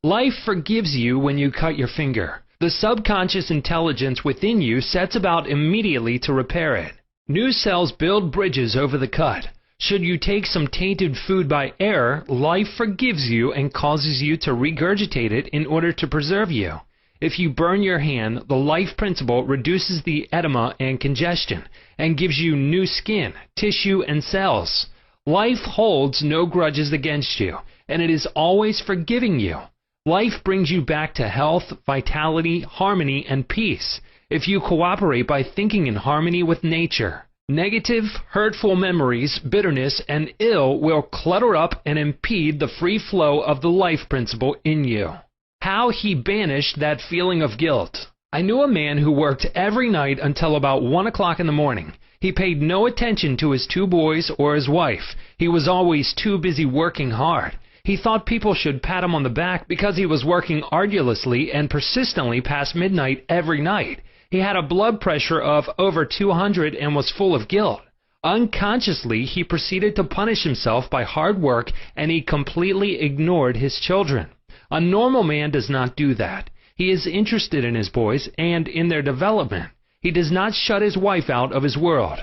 Life forgives you when you cut your finger. The subconscious intelligence within you sets about immediately to repair it. New cells build bridges over the cut. Should you take some tainted food by error, life forgives you and causes you to regurgitate it in order to preserve you. If you burn your hand, the life principle reduces the edema and congestion, and gives you new skin, tissue, and cells. Life holds no grudges against you, and it is always forgiving you. Life brings you back to health, vitality, harmony, and peace if you cooperate by thinking in harmony with nature. Negative, hurtful memories, bitterness, and ill will clutter up and impede the free flow of the life principle in you. How he banished that feeling of guilt. I knew a man who worked every night until about 1 o'clock in the morning. He paid no attention to his 2 boys or his wife. He was always too busy working hard. He thought people should pat him on the back because he was working arduously and persistently past midnight every night. He had a blood pressure of over 200 and was full of guilt. Unconsciously, he proceeded to punish himself by hard work, and he completely ignored his children. A normal man does not do that. He is interested in his boys and in their development. He does not shut his wife out of his world.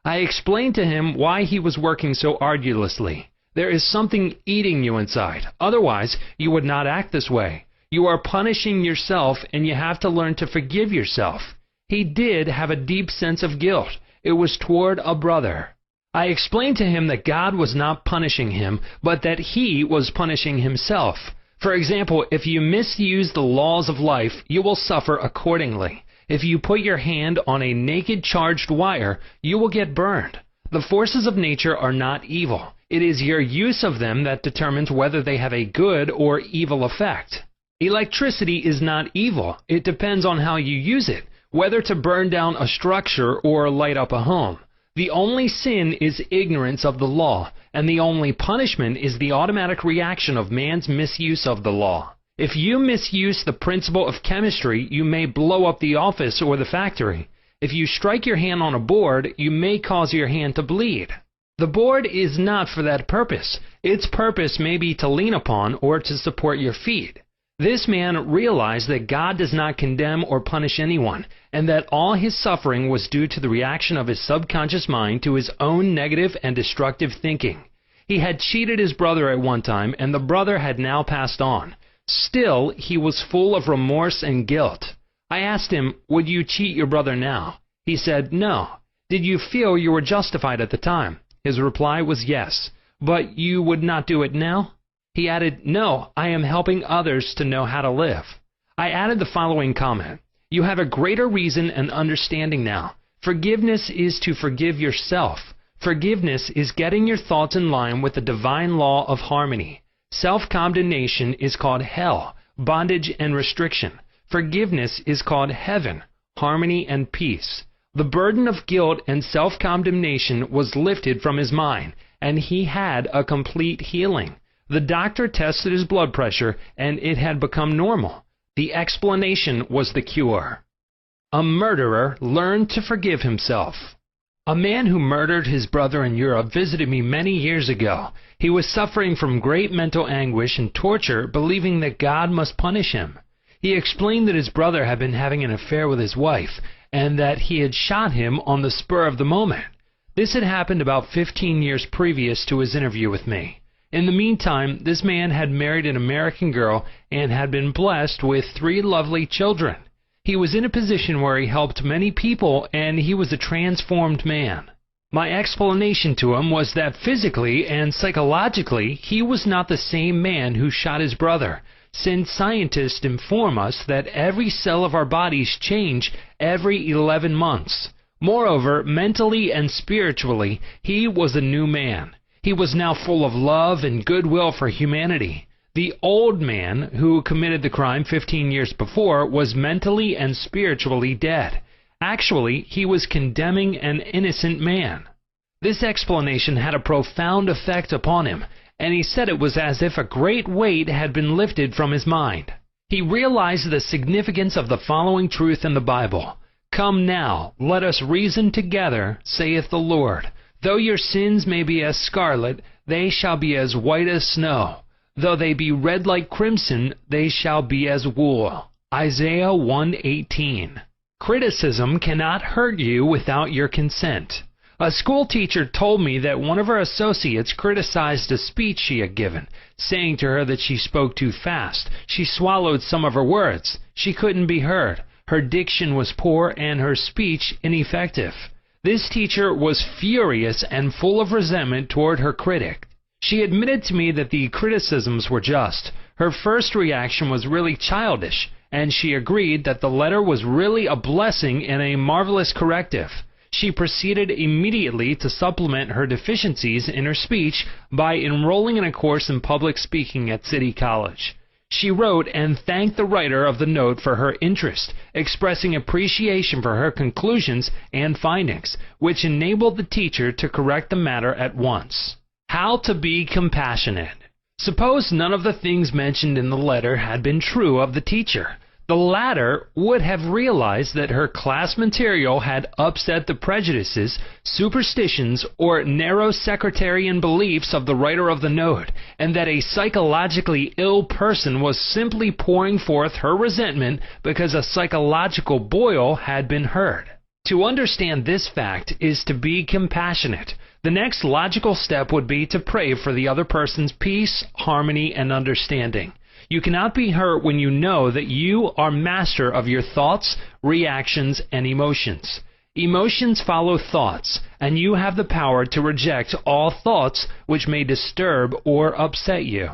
I explained to him why he was working so arduously. There is something eating you inside. Otherwise, you would not act this way. You are punishing yourself, and you have to learn to forgive yourself. He did have a deep sense of guilt. It was toward a brother. I explained to him that God was not punishing him, but that he was punishing himself. For example, if you misuse the laws of life, you will suffer accordingly. If you put your hand on a naked charged wire, you will get burned. The forces of nature are not evil. It is your use of them that determines whether they have a good or evil effect. Electricity is not evil. It depends on how you use it, whether to burn down a structure or light up a home. The only sin is ignorance of the law, and the only punishment is the automatic reaction of man's misuse of the law. If you misuse the principle of chemistry, you may blow up the office or the factory. If you strike your hand on a board, you may cause your hand to bleed. The board is not for that purpose. Its purpose may be to lean upon or to support your feet. This man realized that God does not condemn or punish anyone, and that all his suffering was due to the reaction of his subconscious mind to his own negative and destructive thinking. He had cheated his brother at one time, and the brother had now passed on. Still, he was full of remorse and guilt. I asked him, "Would you cheat your brother now?" He said, "No." "Did you feel you were justified at the time?" His reply was yes. "But you would not do it now?" He added, "No, I am helping others to know how to live." I added the following comment. "You have a greater reason and understanding now. Forgiveness is to forgive yourself. Forgiveness is getting your thoughts in line with the divine law of harmony. Self-condemnation is called hell, bondage and restriction. Forgiveness is called heaven, harmony and peace." The burden of guilt and self-condemnation was lifted from his mind, and he had a complete healing. The doctor tested his blood pressure, and it had become normal. The explanation was the cure. A murderer learned to forgive himself. A man who murdered his brother in Europe visited me many years ago. He was suffering from great mental anguish and torture, believing that God must punish him. He explained that his brother had been having an affair with his wife, and that he had shot him on the spur of the moment. This had happened about 15 years previous to his interview with me. In the meantime, this man had married an American girl and had been blessed with 3 lovely children. He was in a position where he helped many people, and he was a transformed man. My explanation to him was that physically and psychologically, he was not the same man who shot his brother, since scientists inform us that every cell of our bodies change every 11 months. Moreover, mentally and spiritually, he was a new man. He was now full of love and goodwill for humanity. The old man who committed the crime 15 years before was mentally and spiritually dead. Actually, he was condemning an innocent man. This explanation had a profound effect upon him, and he said it was as if a great weight had been lifted from his mind. He realized the significance of the following truth in the Bible. "Come now, let us reason together, saith the Lord. Though your sins may be as scarlet, they shall be as white as snow. Though they be red like crimson, they shall be as wool." Isaiah 1:18. Criticism cannot hurt you without your consent. A school teacher told me that one of her associates criticized a speech she had given, saying to her that she spoke too fast. She swallowed some of her words. She couldn't be heard. Her diction was poor and her speech ineffective. This teacher was furious and full of resentment toward her critic. She admitted to me that the criticisms were just. Her first reaction was really childish, and she agreed that the letter was really a blessing and a marvelous corrective. She proceeded immediately to supplement her deficiencies in her speech by enrolling in a course in public speaking at City College. She wrote and thanked the writer of the note for her interest, expressing appreciation for her conclusions and findings, which enabled the teacher to correct the matter at once. How to be compassionate. Suppose none of the things mentioned in the letter had been true of the teacher. The latter would have realized that her class material had upset the prejudices, superstitions, or narrow sectarian beliefs of the writer of the note, and that a psychologically ill person was simply pouring forth her resentment because a psychological boil had been heard. To understand this fact is to be compassionate. The next logical step would be to pray for the other person's peace, harmony, and understanding. You cannot be hurt when you know that you are master of your thoughts, reactions, and emotions. Emotions follow thoughts, and you have the power to reject all thoughts which may disturb or upset you.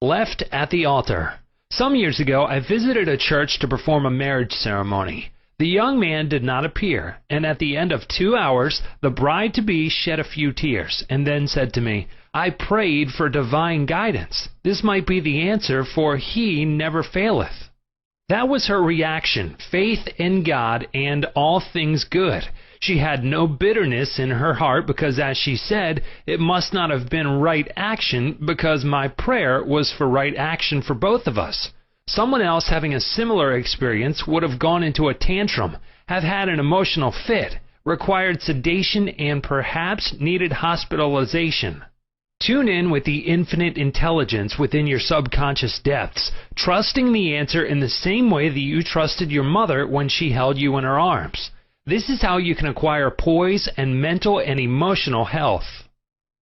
Left at the altar. Some years ago, I visited a church to perform a marriage ceremony. The young man did not appear, and at the end of 2 hours, the bride-to-be shed a few tears, and then said to me, "I prayed for divine guidance. This might be the answer, for he never faileth." That was her reaction, faith in God and all things good. She had no bitterness in her heart because, as she said, it must not have been right action because my prayer was for right action for both of us. Someone else having a similar experience would have gone into a tantrum, have had an emotional fit, required sedation, and perhaps needed hospitalization. Tune in with the infinite intelligence within your subconscious depths, trusting the answer in the same way that you trusted your mother when she held you in her arms. This is how you can acquire poise and mental and emotional health.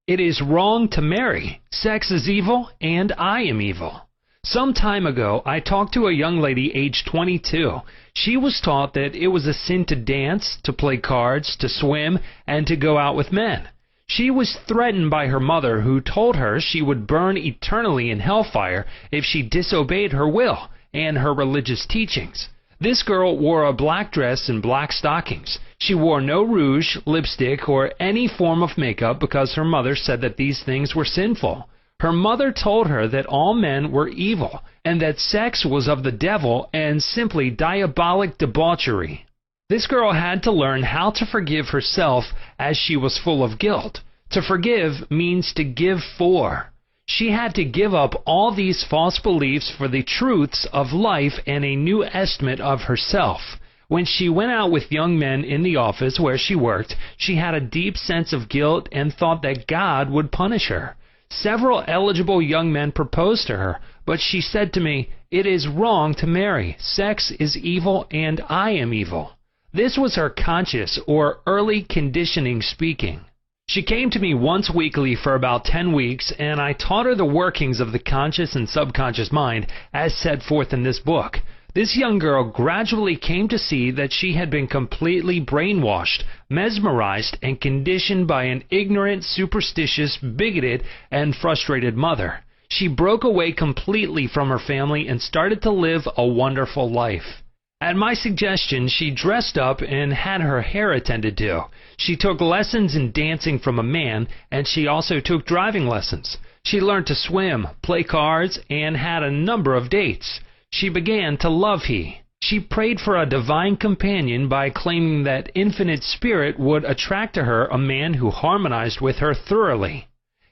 It is wrong to marry. Sex is evil, and I am evil. Some time ago, I talked to a young lady aged 22. She was taught that it was a sin to dance, to play cards, to swim, and to go out with men. She was threatened by her mother, who told her she would burn eternally in hellfire if she disobeyed her will and her religious teachings. This girl wore a black dress and black stockings. She wore no rouge, lipstick, or any form of makeup because her mother said that these things were sinful. Her mother told her that all men were evil, and that sex was of the devil and simply diabolic debauchery. This girl had to learn how to forgive herself as she was full of guilt. To forgive means to give for. She had to give up all these false beliefs for the truths of life and a new estimate of herself. When she went out with young men in the office where she worked, she had a deep sense of guilt and thought that God would punish her. Several eligible young men proposed to her, but she said to me, "It is wrong to marry. Sex is evil and I am evil." This was her conscious or early conditioning speaking. She came to me once weekly for about 10 weeks, and I taught her the workings of the conscious and subconscious mind as set forth in this book. This young girl gradually came to see that she had been completely brainwashed, mesmerized, and conditioned by an ignorant, superstitious, bigoted, and frustrated mother. She broke away completely from her family and started to live a wonderful life. At my suggestion, she dressed up and had her hair attended to. She took lessons in dancing from a man, and she also took driving lessons. She learned to swim, play cards, and had a number of dates. She began to love he. She prayed for a divine companion by claiming that infinite spirit would attract to her a man who harmonized with her thoroughly.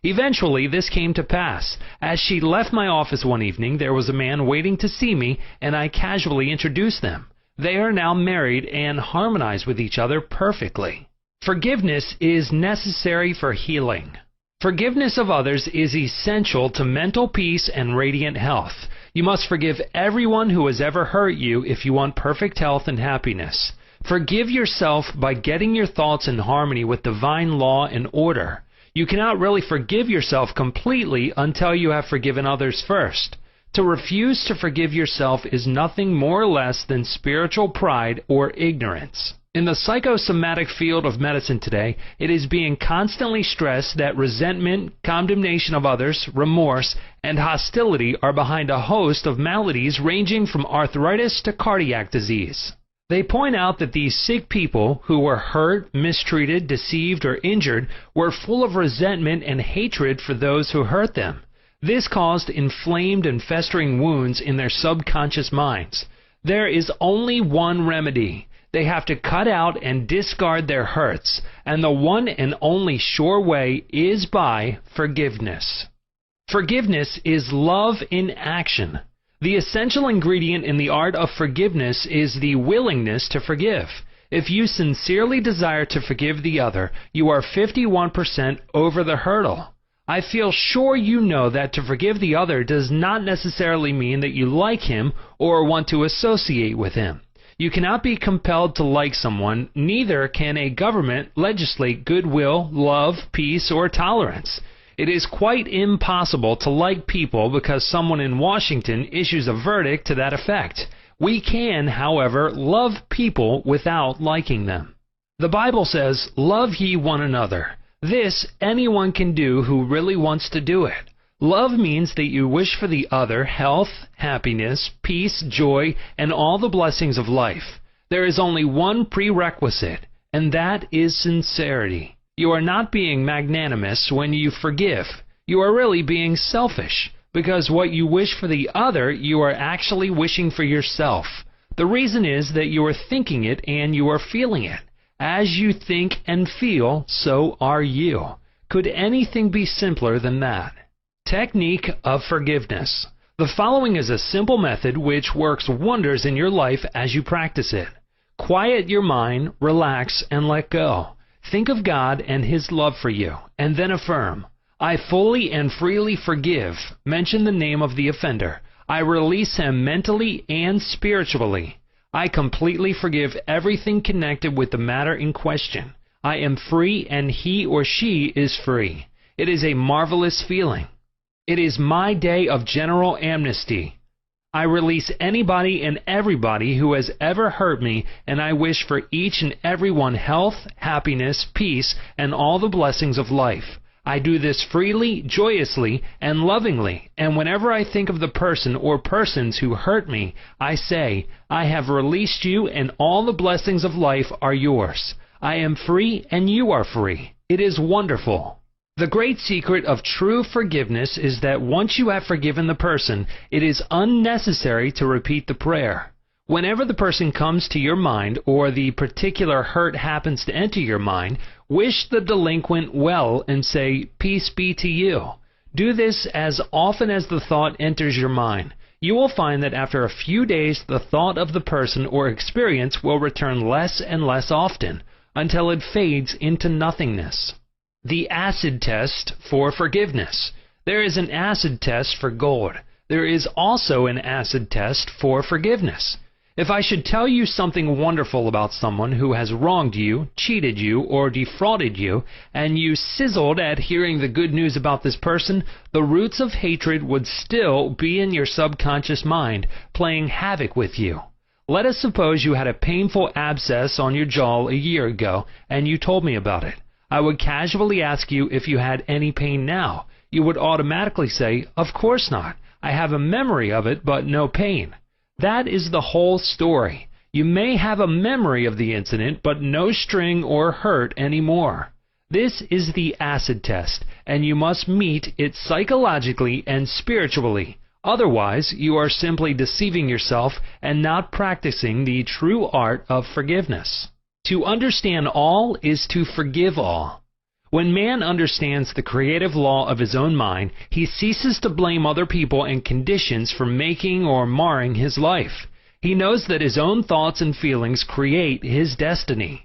Eventually, this came to pass. As she left my office one evening, there was a man waiting to see me, and I casually introduced them. They are now married and harmonize with each other perfectly. Forgiveness is necessary for healing. Forgiveness of others is essential to mental peace and radiant health. You must forgive everyone who has ever hurt you if you want perfect health and happiness. Forgive yourself by getting your thoughts in harmony with divine law and order. You cannot really forgive yourself completely until you have forgiven others first. To refuse to forgive yourself is nothing more or less than spiritual pride or ignorance. In the psychosomatic field of medicine today, it is being constantly stressed that resentment, condemnation of others, remorse, and hostility are behind a host of maladies ranging from arthritis to cardiac disease. They point out that these sick people who were hurt, mistreated, deceived, or injured were full of resentment and hatred for those who hurt them. This caused inflamed and festering wounds in their subconscious minds. There is only one remedy. They have to cut out and discard their hurts, and the one and only sure way is by forgiveness. Forgiveness is love in action. The essential ingredient in the art of forgiveness is the willingness to forgive. If you sincerely desire to forgive the other, you are 51% over the hurdle. I feel sure you know that to forgive the other does not necessarily mean that you like him or want to associate with him. You cannot be compelled to like someone, neither can a government legislate goodwill, love, peace, or tolerance. It is quite impossible to like people because someone in Washington issues a verdict to that effect. We can, however, love people without liking them. The Bible says, "Love ye one another." This anyone can do who really wants to do it. Love means that you wish for the other health, happiness, peace, joy, and all the blessings of life. There is only one prerequisite, and that is sincerity. You are not being magnanimous when you forgive. You are really being selfish, because what you wish for the other, you are actually wishing for yourself. The reason is that you are thinking it and you are feeling it. As you think and feel, so are you. Could anything be simpler than that? Technique of forgiveness. The following is a simple method which works wonders in your life as you practice it. Quiet your mind, relax, and let go. Think of God and His love for you, and then affirm, "I fully and freely forgive." Mention the name of the offender. I release him mentally and spiritually. I completely forgive everything connected with the matter in question. I am free and he or she is free. It is a marvelous feeling. It is my day of general amnesty. I release anybody and everybody who has ever hurt me, and I wish for each and every one health, happiness, peace, and all the blessings of life. I do this freely, joyously, and lovingly, and whenever I think of the person or persons who hurt me, I say, "I have released you, and all the blessings of life are yours. I am free, and you are free." It is wonderful. The great secret of true forgiveness is that once you have forgiven the person, it is unnecessary to repeat the prayer. Whenever the person comes to your mind or the particular hurt happens to enter your mind, wish the delinquent well and say, "Peace be to you." Do this as often as the thought enters your mind. You will find that after a few days the thought of the person or experience will return less and less often, until it fades into nothingness. The acid test for forgiveness. There is an acid test for gold. There is also an acid test for forgiveness. If I should tell you something wonderful about someone who has wronged you, cheated you, or defrauded you, and you sizzled at hearing the good news about this person, the roots of hatred would still be in your subconscious mind, playing havoc with you. Let us suppose you had a painful abscess on your jaw a year ago, and you told me about it. I would casually ask you if you had any pain now. You would automatically say, "Of course not. I have a memory of it, but no pain." That is the whole story. You may have a memory of the incident, but no sting or hurt anymore. This is the acid test, and you must meet it psychologically and spiritually. Otherwise, you are simply deceiving yourself and not practicing the true art of forgiveness. To understand all is to forgive all. When man understands the creative law of his own mind, he ceases to blame other people and conditions for making or marring his life. He knows that his own thoughts and feelings create his destiny.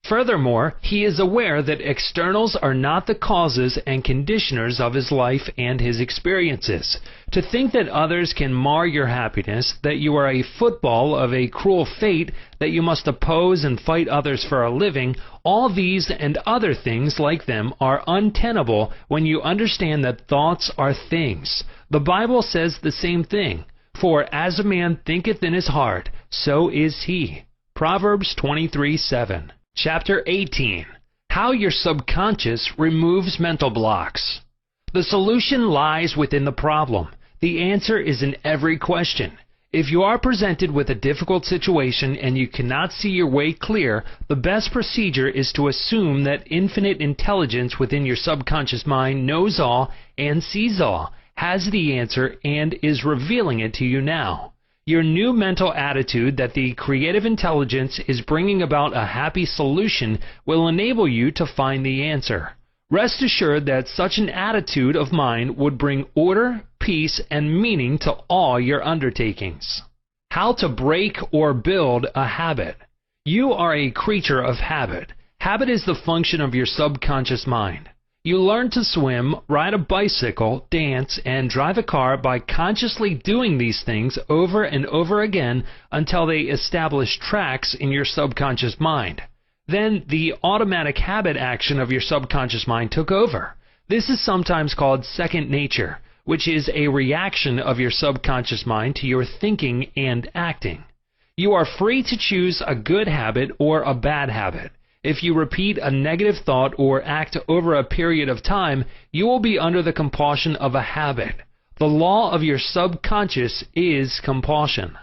Furthermore, he is aware that externals are not the causes and conditioners of his life and his experiences. To think that others can mar your happiness, that you are a football of a cruel fate, that you must oppose and fight others for a living, all these and other things like them are untenable when you understand that thoughts are things. The Bible says the same thing. For as a man thinketh in his heart, so is he. Proverbs 23:7. Chapter 18. How your subconscious removes mental blocks. The solution lies within the problem. The answer is in every question. If you are presented with a difficult situation and you cannot see your way clear, the best procedure is to assume that infinite intelligence within your subconscious mind knows all and sees all, has the answer, and is revealing it to you now. Your new mental attitude that the creative intelligence is bringing about a happy solution will enable you to find the answer. Rest assured that such an attitude of mind would bring order, peace, and meaning to all your undertakings. How to break or build a habit. You are a creature of habit. Habit is the function of your subconscious mind. You learn to swim, ride a bicycle, dance, and drive a car by consciously doing these things over and over again until they establish tracks in your subconscious mind. Then the automatic habit action of your subconscious mind took over. This is sometimes called second nature, which is a reaction of your subconscious mind to your thinking and acting. You are free to choose a good habit or a bad habit. If you repeat a negative thought or act over a period of time, you will be under the compulsion of a habit. The law of your subconscious is compulsion.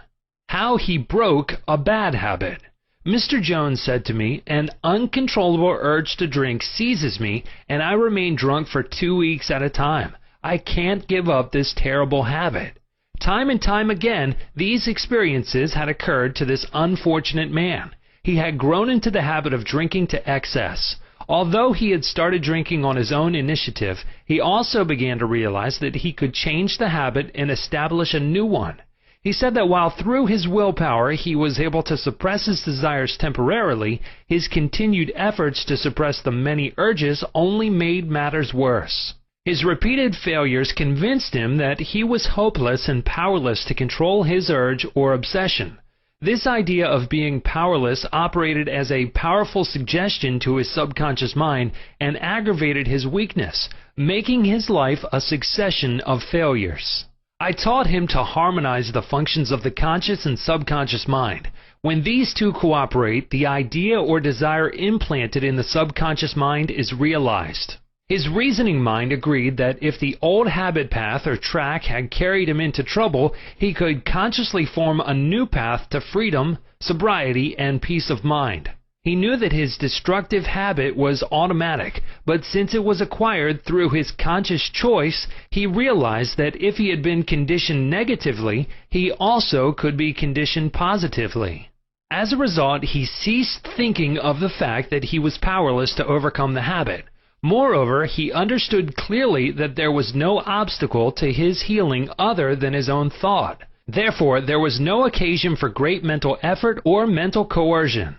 How he broke a bad habit. Mr. Jones said to me, "An uncontrollable urge to drink seizes me, and I remain drunk for 2 weeks at a time. I can't give up this terrible habit." Time and time again, these experiences had occurred to this unfortunate man. He had grown into the habit of drinking to excess. Although he had started drinking on his own initiative, he also began to realize that he could change the habit and establish a new one. He said that while through his willpower he was able to suppress his desires temporarily, his continued efforts to suppress the many urges only made matters worse. His repeated failures convinced him that he was hopeless and powerless to control his urge or obsession. This idea of being powerless operated as a powerful suggestion to his subconscious mind and aggravated his weakness, making his life a succession of failures. I taught him to harmonize the functions of the conscious and subconscious mind. When these two cooperate, the idea or desire implanted in the subconscious mind is realized. His reasoning mind agreed that if the old habit path or track had carried him into trouble, he could consciously form a new path to freedom, sobriety, and peace of mind. He knew that his destructive habit was automatic, but since it was acquired through his conscious choice, he realized that if he had been conditioned negatively, he also could be conditioned positively. As a result, he ceased thinking of the fact that he was powerless to overcome the habit. Moreover, he understood clearly that there was no obstacle to his healing other than his own thought. Therefore, there was no occasion for great mental effort or mental coercion.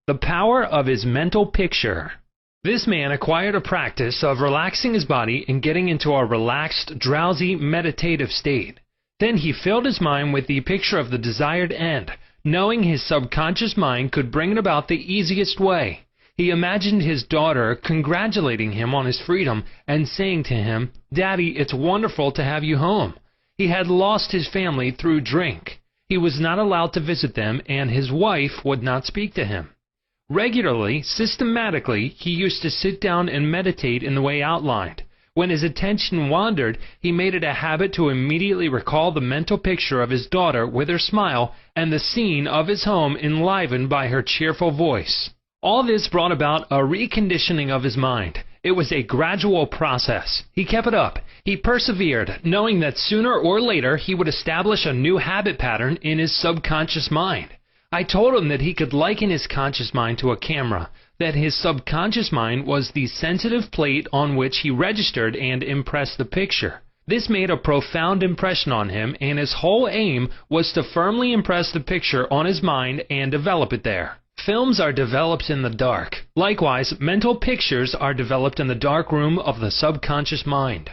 The power of his mental picture. This man acquired a practice of relaxing his body and getting into a relaxed, drowsy, meditative state. Then he filled his mind with the picture of the desired end, knowing his subconscious mind could bring it about the easiest way. He imagined his daughter congratulating him on his freedom and saying to him, "Daddy, it's wonderful to have you home." He had lost his family through drink. He was not allowed to visit them, and his wife would not speak to him. Regularly, systematically, he used to sit down and meditate in the way outlined. When his attention wandered, he made it a habit to immediately recall the mental picture of his daughter with her smile and the scene of his home enlivened by her cheerful voice. All this brought about a reconditioning of his mind. It was a gradual process. He kept it up. He persevered, knowing that sooner or later he would establish a new habit pattern in his subconscious mind. I told him that he could liken his conscious mind to a camera, that his subconscious mind was the sensitive plate on which he registered and impressed the picture. This made a profound impression on him, and his whole aim was to firmly impress the picture on his mind and develop it there. Films are developed in the dark. Likewise, mental pictures are developed in the dark room of the subconscious mind.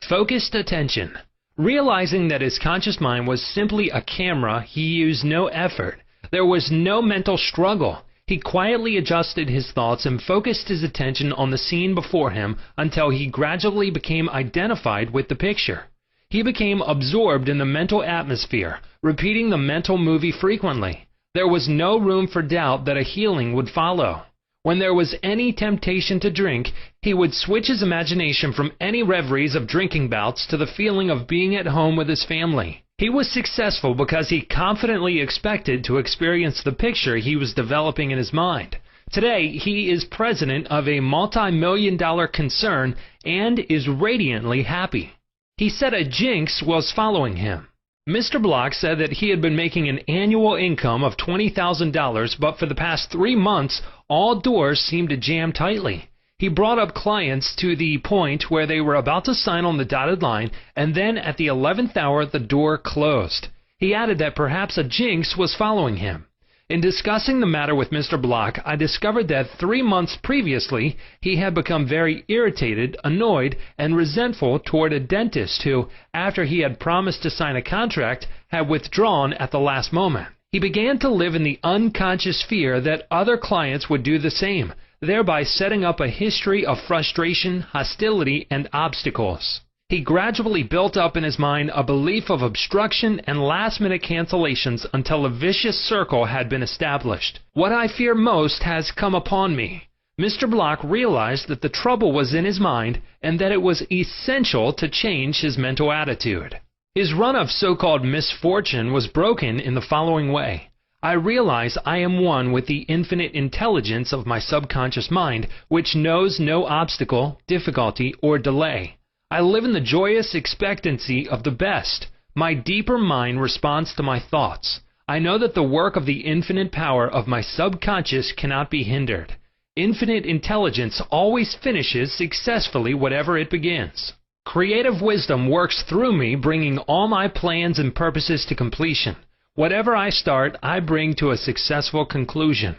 Focused attention. Realizing that his conscious mind was simply a camera, he used no effort. There was no mental struggle. He quietly adjusted his thoughts and focused his attention on the scene before him until he gradually became identified with the picture. He became absorbed in the mental atmosphere, repeating the mental movie frequently. There was no room for doubt that a healing would follow. When there was any temptation to drink, he would switch his imagination from any reveries of drinking bouts to the feeling of being at home with his family. He was successful because he confidently expected to experience the picture he was developing in his mind. Today, he is president of a multi-million-dollar concern and is radiantly happy. He said a jinx was following him. Mr. Block said that he had been making an annual income of $20,000, but for the past 3 months, all doors seemed to jam tightly. He brought up clients to the point where they were about to sign on the dotted line, and then at the 11th hour, the door closed. He added that perhaps a jinx was following him. In discussing the matter with Mr. Block, I discovered that 3 months previously, he had become very irritated, annoyed, and resentful toward a dentist who, after he had promised to sign a contract, had withdrawn at the last moment. He began to live in the unconscious fear that other clients would do the same, thereby setting up a history of frustration, hostility, and obstacles. He gradually built up in his mind a belief of obstruction and last-minute cancellations until a vicious circle had been established. What I fear most has come upon me. Mr. Block realized that the trouble was in his mind and that it was essential to change his mental attitude. His run of so-called misfortune was broken in the following way. I realize I am one with the infinite intelligence of my subconscious mind, which knows no obstacle, difficulty, or delay. I live in the joyous expectancy of the best. My deeper mind responds to my thoughts. I know that the work of the infinite power of my subconscious cannot be hindered. Infinite intelligence always finishes successfully whatever it begins. Creative wisdom works through me, bringing all my plans and purposes to completion. Whatever I start, I bring to a successful conclusion.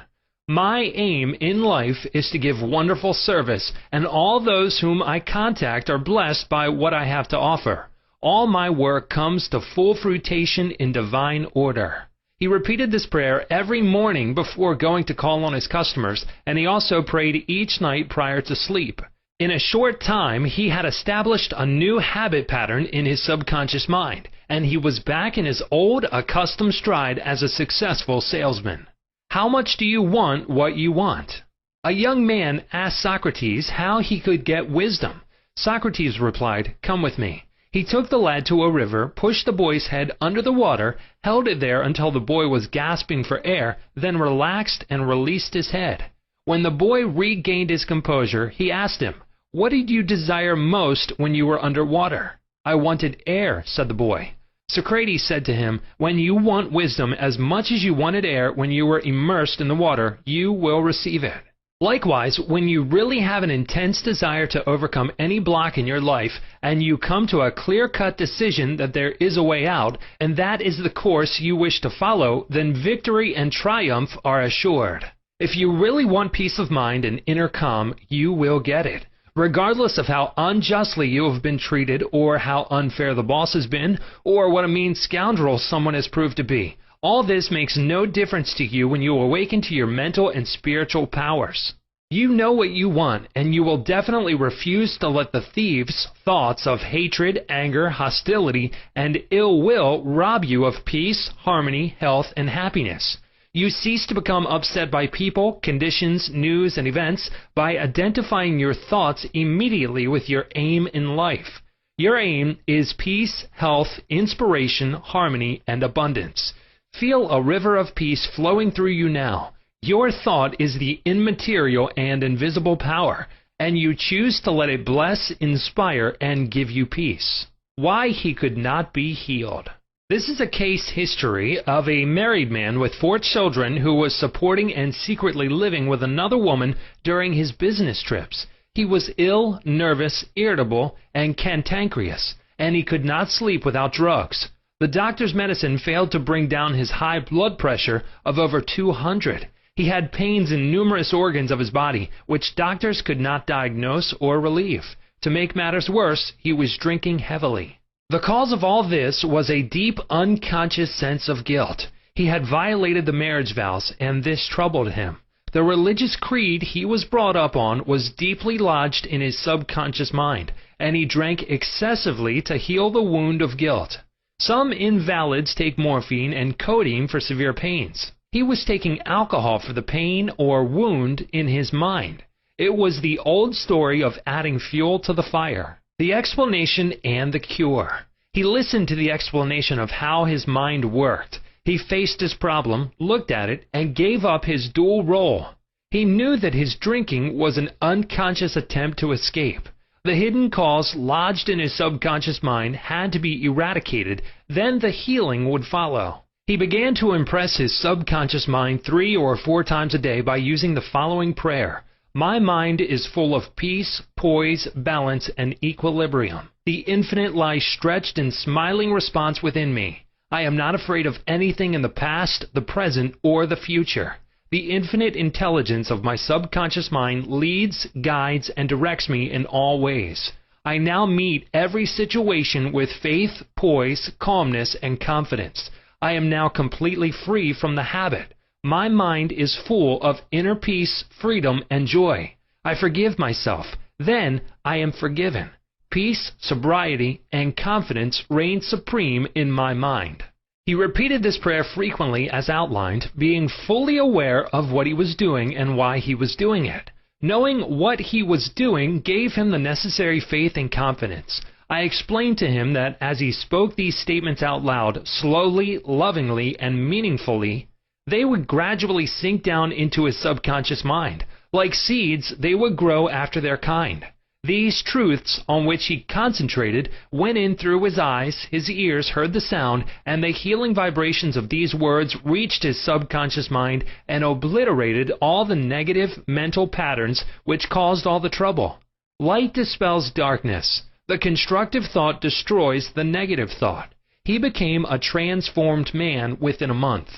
My aim in life is to give wonderful service, and all those whom I contact are blessed by what I have to offer. All my work comes to full fruition in divine order. He repeated this prayer every morning before going to call on his customers, and he also prayed each night prior to sleep. In a short time, he had established a new habit pattern in his subconscious mind, and he was back in his old accustomed stride as a successful salesman. How much do you want what you want? A young man asked Socrates how he could get wisdom. Socrates replied, "Come with me." He took the lad to a river, pushed the boy's head under the water, held it there until the boy was gasping for air, then relaxed and released his head. When the boy regained his composure, he asked him, "What did you desire most when you were under water?" "I wanted air," said the boy. Socrates said to him, "When you want wisdom as much as you wanted air when you were immersed in the water, you will receive it." Likewise, when you really have an intense desire to overcome any block in your life, and you come to a clear-cut decision that there is a way out, and that is the course you wish to follow, then victory and triumph are assured. If you really want peace of mind and inner calm, you will get it. Regardless of how unjustly you have been treated, or how unfair the boss has been, or what a mean scoundrel someone has proved to be, all this makes no difference to you when you awaken to your mental and spiritual powers. You know what you want, and you will definitely refuse to let the thieves' thoughts of hatred, anger, hostility, and ill will rob you of peace, harmony, health, and happiness. You cease to become upset by people, conditions, news, and events by identifying your thoughts immediately with your aim in life. Your aim is peace, health, inspiration, harmony, and abundance. Feel a river of peace flowing through you now. Your thought is the immaterial and invisible power, and you choose to let it bless, inspire, and give you peace. Why he could not be healed. This is a case history of a married man with 4 children who was supporting and secretly living with another woman during his business trips. He was ill, nervous, irritable, and cantankerous, and he could not sleep without drugs. The doctor's medicine failed to bring down his high blood pressure of over 200. He had pains in numerous organs of his body, which doctors could not diagnose or relieve. To make matters worse, he was drinking heavily. The cause of all this was a deep, unconscious sense of guilt. He had violated the marriage vows, and this troubled him. The religious creed he was brought up on was deeply lodged in his subconscious mind, and he drank excessively to heal the wound of guilt. Some invalids take morphine and codeine for severe pains. He was taking alcohol for the pain or wound in his mind. It was the old story of adding fuel to the fire. The explanation and the cure. He listened to the explanation of how his mind worked. He faced his problem, looked at it, and gave up his dual role. He knew that his drinking was an unconscious attempt to escape. The hidden cause lodged in his subconscious mind had to be eradicated, then the healing would follow. He began to impress his subconscious mind 3 or 4 times a day by using the following prayer. My mind is full of peace, poise, balance, and equilibrium. The infinite lies stretched in smiling response within me. I am not afraid of anything in the past, the present, or the future. The infinite intelligence of my subconscious mind leads, guides, and directs me in all ways. I now meet every situation with faith, poise, calmness, and confidence. I am now completely free from the habit. My mind is full of inner peace, freedom, and joy. I forgive myself. Then I am forgiven. Peace, sobriety, and confidence reign supreme in my mind. He repeated this prayer frequently as outlined, being fully aware of what he was doing and why he was doing it. Knowing what he was doing gave him the necessary faith and confidence. I explained to him that as he spoke these statements out loud, slowly, lovingly, and meaningfully, they would gradually sink down into his subconscious mind. Like seeds, they would grow after their kind. These truths on which he concentrated went in through his eyes, his ears heard the sound, and the healing vibrations of these words reached his subconscious mind and obliterated all the negative mental patterns which caused all the trouble. Light dispels darkness. The constructive thought destroys the negative thought. He became a transformed man within a month.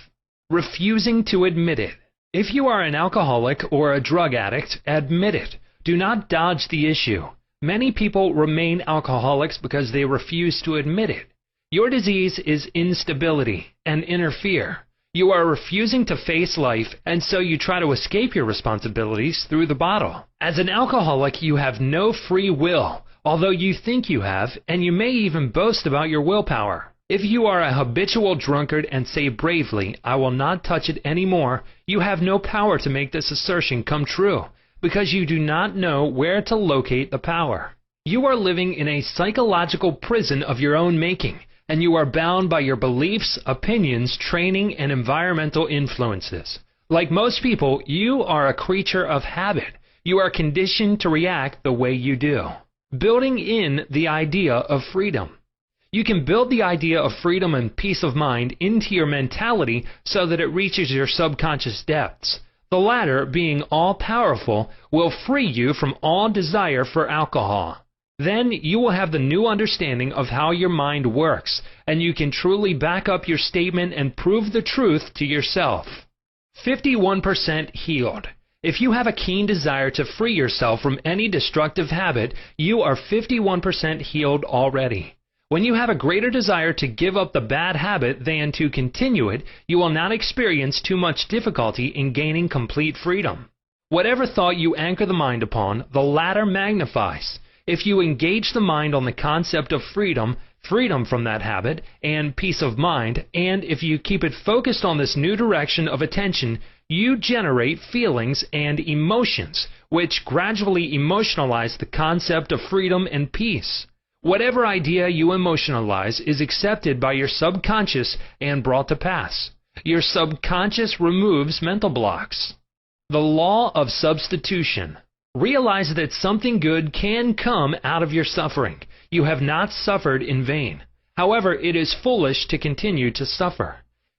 Refusing to admit it. If you are an alcoholic or a drug addict, admit it. Do not dodge the issue. Many people remain alcoholics because they refuse to admit it. Your disease is instability and inner fear. You are refusing to face life, and so you try to escape your responsibilities through the bottle. As an alcoholic, you have no free will, although you think you have, and you may even boast about your willpower. If you are a habitual drunkard and say bravely, I will not touch it anymore, you have no power to make this assertion come true, because you do not know where to locate the power. You are living in a psychological prison of your own making, and you are bound by your beliefs, opinions, training, and environmental influences. Like most people, you are a creature of habit. You are conditioned to react the way you do. Building in the idea of freedom. You can build the idea of freedom and peace of mind into your mentality so that it reaches your subconscious depths. The latter, being all-powerful, will free you from all desire for alcohol. Then you will have the new understanding of how your mind works, and you can truly back up your statement and prove the truth to yourself. 51% healed. If you have a keen desire to free yourself from any destructive habit, you are 51% healed already. When you have a greater desire to give up the bad habit than to continue it, you will not experience too much difficulty in gaining complete freedom. Whatever thought you anchor the mind upon, the latter magnifies. If you engage the mind on the concept of freedom, freedom from that habit, and peace of mind, and if you keep it focused on this new direction of attention, you generate feelings and emotions, which gradually emotionalize the concept of freedom and peace. Whatever idea you emotionalize is accepted by your subconscious and brought to pass. Your subconscious removes mental blocks. The law of substitution. Realize that something good can come out of your suffering. You have not suffered in vain. However, it is foolish to continue to suffer.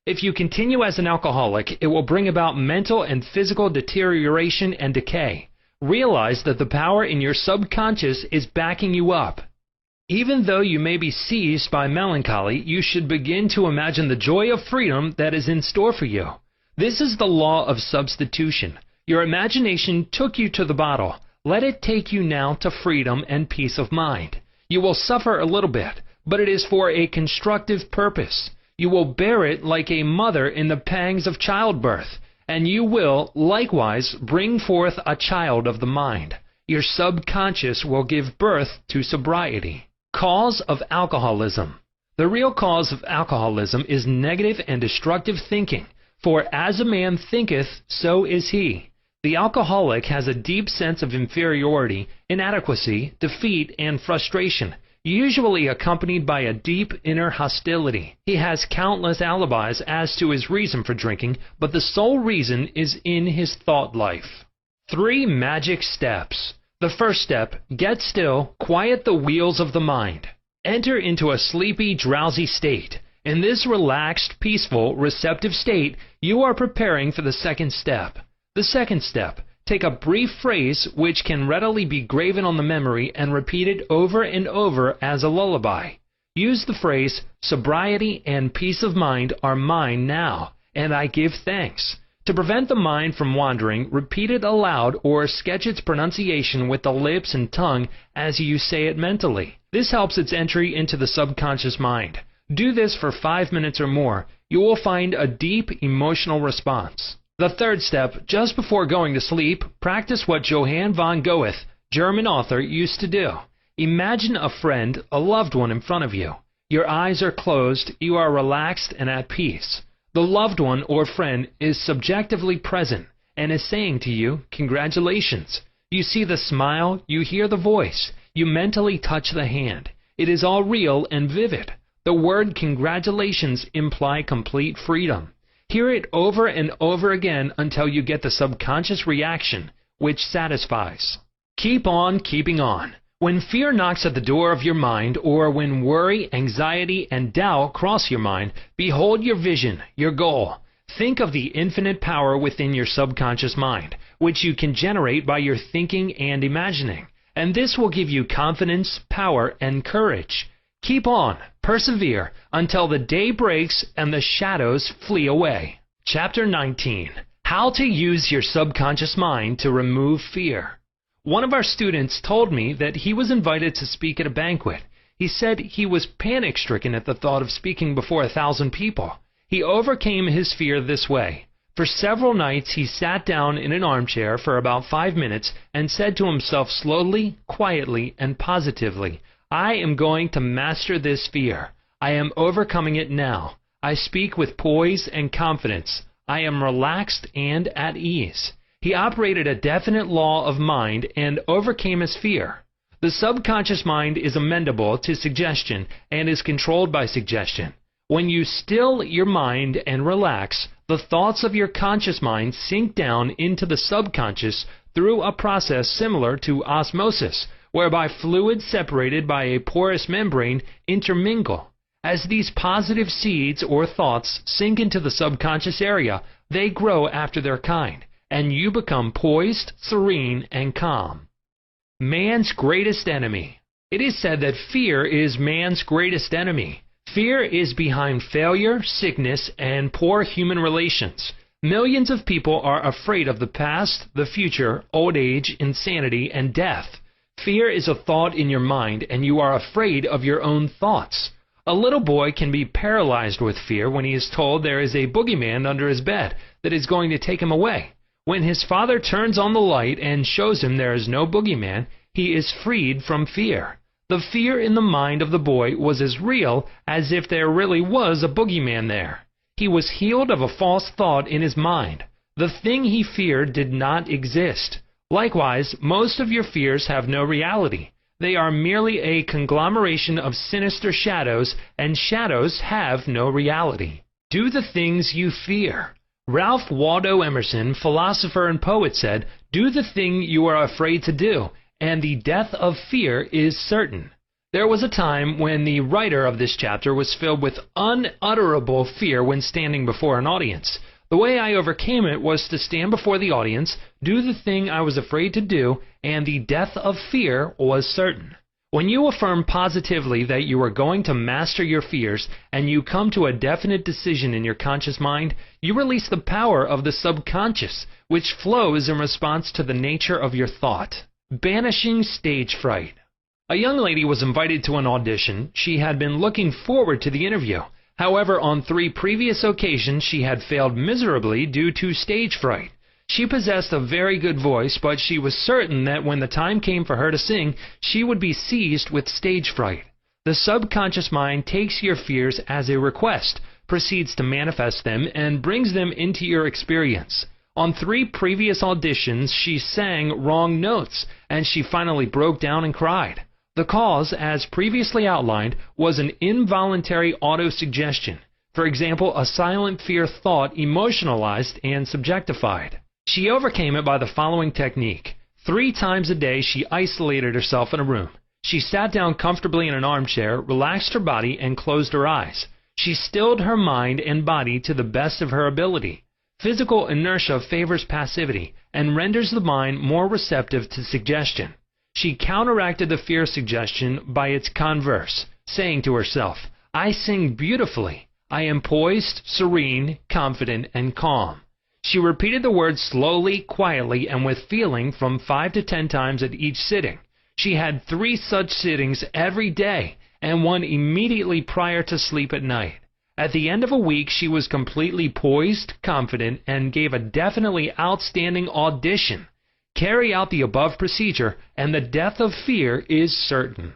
If you continue as an alcoholic, it will bring about mental and physical deterioration and decay. Realize that the power in your subconscious is backing you up. Even though you may be seized by melancholy, you should begin to imagine the joy of freedom that is in store for you. This is the law of substitution. Your imagination took you to the bottle. Let it take you now to freedom and peace of mind. You will suffer a little bit, but it is for a constructive purpose. You will bear it like a mother in the pangs of childbirth, and you will, likewise, bring forth a child of the mind. Your subconscious will give birth to sobriety. Cause of alcoholism. The real cause of alcoholism is negative and destructive thinking, for as a man thinketh, so is he. The alcoholic has a deep sense of inferiority, inadequacy, defeat, and frustration, usually accompanied by a deep inner hostility. He has countless alibis as to his reason for drinking, but the sole reason is in his thought life. 3 magic steps. The first step, get still, quiet the wheels of the mind. Enter into a sleepy, drowsy state. In this relaxed, peaceful, receptive state, you are preparing for the second step. The second step, take a brief phrase which can readily be graven on the memory and repeated over and over as a lullaby. Use the phrase, sobriety and peace of mind are mine now, and I give thanks. To prevent the mind from wandering, repeat it aloud or sketch its pronunciation with the lips and tongue as you say it mentally. This helps its entry into the subconscious mind. Do this for 5 minutes or more. You will find a deep emotional response. The third step, just before going to sleep, practice what Johann von Goethe, German author, used to do. Imagine a friend, a loved one in front of you. Your eyes are closed, you are relaxed and at peace. The loved one or friend is subjectively present and is saying to you, congratulations. You see the smile, you hear the voice, you mentally touch the hand. It is all real and vivid. The word congratulations imply complete freedom. Hear it over and over again until you get the subconscious reaction, which satisfies. Keep on keeping on. When fear knocks at the door of your mind, or when worry, anxiety, and doubt cross your mind, behold your vision, your goal. Think of the infinite power within your subconscious mind, which you can generate by your thinking and imagining. And this will give you confidence, power, and courage. Keep on, persevere, until the day breaks and the shadows flee away. Chapter 19. How to use your subconscious mind to remove fear. One of our students told me that he was invited to speak at a banquet. He said he was panic-stricken at the thought of speaking before 1,000 people. He overcame his fear this way. For several nights he sat down in an armchair for about 5 minutes and said to himself slowly, quietly, and positively, I am going to master this fear. I am overcoming it now. I speak with poise and confidence. I am relaxed and at ease. He operated a definite law of mind and overcame his fear. The subconscious mind is amenable to suggestion and is controlled by suggestion. When you still your mind and relax, the thoughts of your conscious mind sink down into the subconscious through a process similar to osmosis, whereby fluids separated by a porous membrane intermingle. As these positive seeds or thoughts sink into the subconscious area, they grow after their kind, and you become poised, serene, and calm. Man's greatest enemy. It is said that fear is man's greatest enemy. Fear is behind failure, sickness, and poor human relations. Millions of people are afraid of the past, the future, old age, insanity, and death. Fear is a thought in your mind, and you are afraid of your own thoughts. A little boy can be paralyzed with fear when he is told there is a boogeyman under his bed that is going to take him away. When his father turns on the light and shows him there is no boogeyman, he is freed from fear. The fear in the mind of the boy was as real as if there really was a boogeyman there. He was healed of a false thought in his mind. The thing he feared did not exist. Likewise, most of your fears have no reality. They are merely a conglomeration of sinister shadows, and shadows have no reality. Do the things you fear. Ralph Waldo Emerson, philosopher and poet, said, "Do the thing you are afraid to do, and the death of fear is certain." There was a time when the writer of this chapter was filled with unutterable fear when standing before an audience. The way I overcame it was to stand before the audience, do the thing I was afraid to do, and the death of fear was certain. When you affirm positively that you are going to master your fears and you come to a definite decision in your conscious mind, you release the power of the subconscious, which flows in response to the nature of your thought. Banishing stage fright. A young lady was invited to an audition. She had been looking forward to the interview. However, on 3 previous occasions she had failed miserably due to stage fright. She possessed a very good voice, but she was certain that when the time came for her to sing, she would be seized with stage fright. The subconscious mind takes your fears as a request, proceeds to manifest them, and brings them into your experience. On 3 previous auditions, she sang wrong notes, and she finally broke down and cried. The cause, as previously outlined, was an involuntary autosuggestion. For example, a silent fear thought emotionalized and subjectified. She overcame it by the following technique. 3 times a day she isolated herself in a room. She sat down comfortably in an armchair, relaxed her body, and closed her eyes. She stilled her mind and body to the best of her ability. Physical inertia favors passivity and renders the mind more receptive to suggestion. She counteracted the fear suggestion by its converse, saying to herself, "I sing beautifully. I am poised, serene, confident, and calm." She repeated the words slowly, quietly, and with feeling from 5 to 10 times at each sitting. She had 3 such sittings every day, and one immediately prior to sleep at night. At the end of a week, she was completely poised, confident, and gave a definitely outstanding audition. Carry out the above procedure, and the death of fear is certain.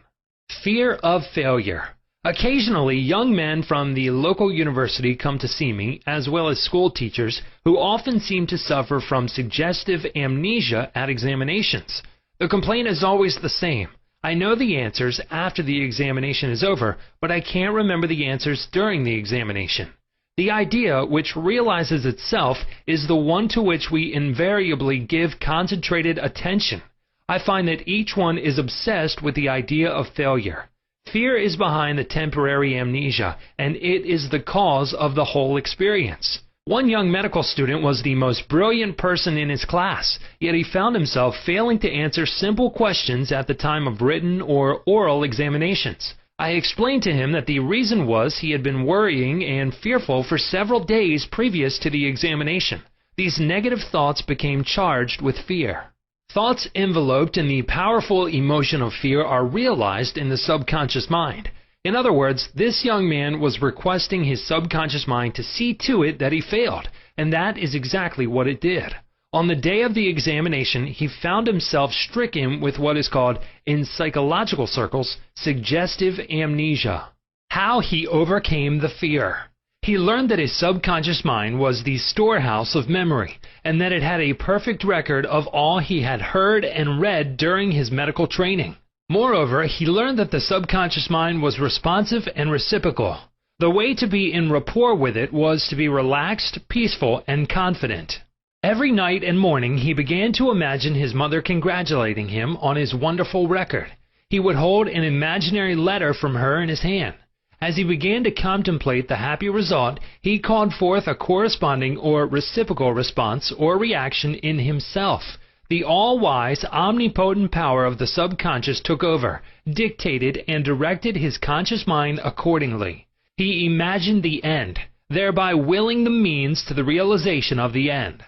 Fear of failure. Occasionally, young men from the local university come to see me, as well as school teachers, who often seem to suffer from suggestive amnesia at examinations. The complaint is always the same. I know the answers after the examination is over, but I can't remember the answers during the examination. The idea, which realizes itself, is the one to which we invariably give concentrated attention. I find that each one is obsessed with the idea of failure. Fear is behind the temporary amnesia, and it is the cause of the whole experience. One young medical student was the most brilliant person in his class, yet he found himself failing to answer simple questions at the time of written or oral examinations. I explained to him that the reason was he had been worrying and fearful for several days previous to the examination. These negative thoughts became charged with fear. Thoughts enveloped in the powerful emotion of fear are realized in the subconscious mind. In other words, this young man was requesting his subconscious mind to see to it that he failed, and that is exactly what it did. On the day of the examination, he found himself stricken with what is called, in psychological circles, suggestive amnesia. How he overcame the fear. He learned that his subconscious mind was the storehouse of memory, and that it had a perfect record of all he had heard and read during his medical training. Moreover, he learned that the subconscious mind was responsive and reciprocal. The way to be in rapport with it was to be relaxed, peaceful, and confident. Every night and morning he began to imagine his mother congratulating him on his wonderful record. He would hold an imaginary letter from her in his hand. As he began to contemplate the happy result, he called forth a corresponding or reciprocal response or reaction in himself. The all-wise, omnipotent power of the subconscious took over, dictated, and directed his conscious mind accordingly. He imagined the end, thereby willing the means to the realization of the end.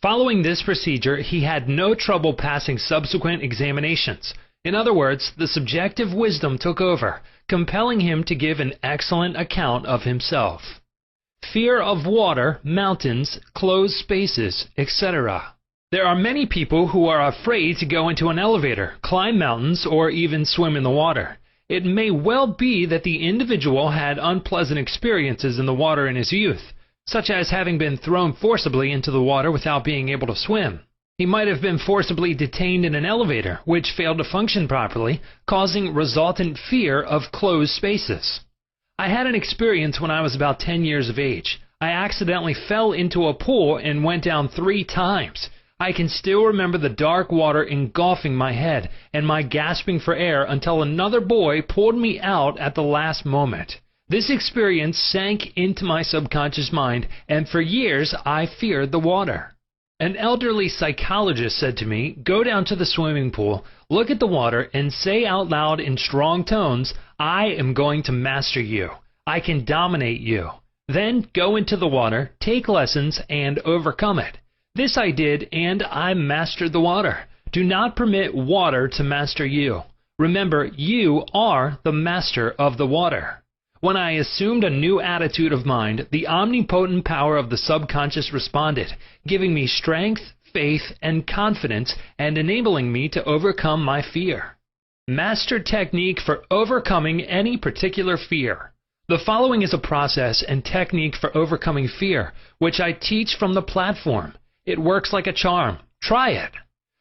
Following this procedure, he had no trouble passing subsequent examinations. In other words, the subjective wisdom took over, compelling him to give an excellent account of himself. Fear of water, mountains, closed spaces, etc. There are many people who are afraid to go into an elevator, climb mountains, or even swim in the water. It may well be that the individual had unpleasant experiences in the water in his youth, such as having been thrown forcibly into the water without being able to swim. He might have been forcibly detained in an elevator, which failed to function properly, causing resultant fear of closed spaces. I had an experience when I was about 10 years of age. I accidentally fell into a pool and went down 3 times. I can still remember the dark water engulfing my head and my gasping for air until another boy pulled me out at the last moment. This experience sank into my subconscious mind, and for years I feared the water. An elderly psychologist said to me, "Go down to the swimming pool, look at the water, and say out loud in strong tones, 'I am going to master you. I can dominate you.' Then go into the water, take lessons, and overcome it." This I did, and I mastered the water. Do not permit water to master you. Remember, you are the master of the water. When I assumed a new attitude of mind, the omnipotent power of the subconscious responded, giving me strength, faith, and confidence, and enabling me to overcome my fear. Master technique for overcoming any particular fear. The following is a process and technique for overcoming fear, which I teach from the platform. It works like a charm. Try it.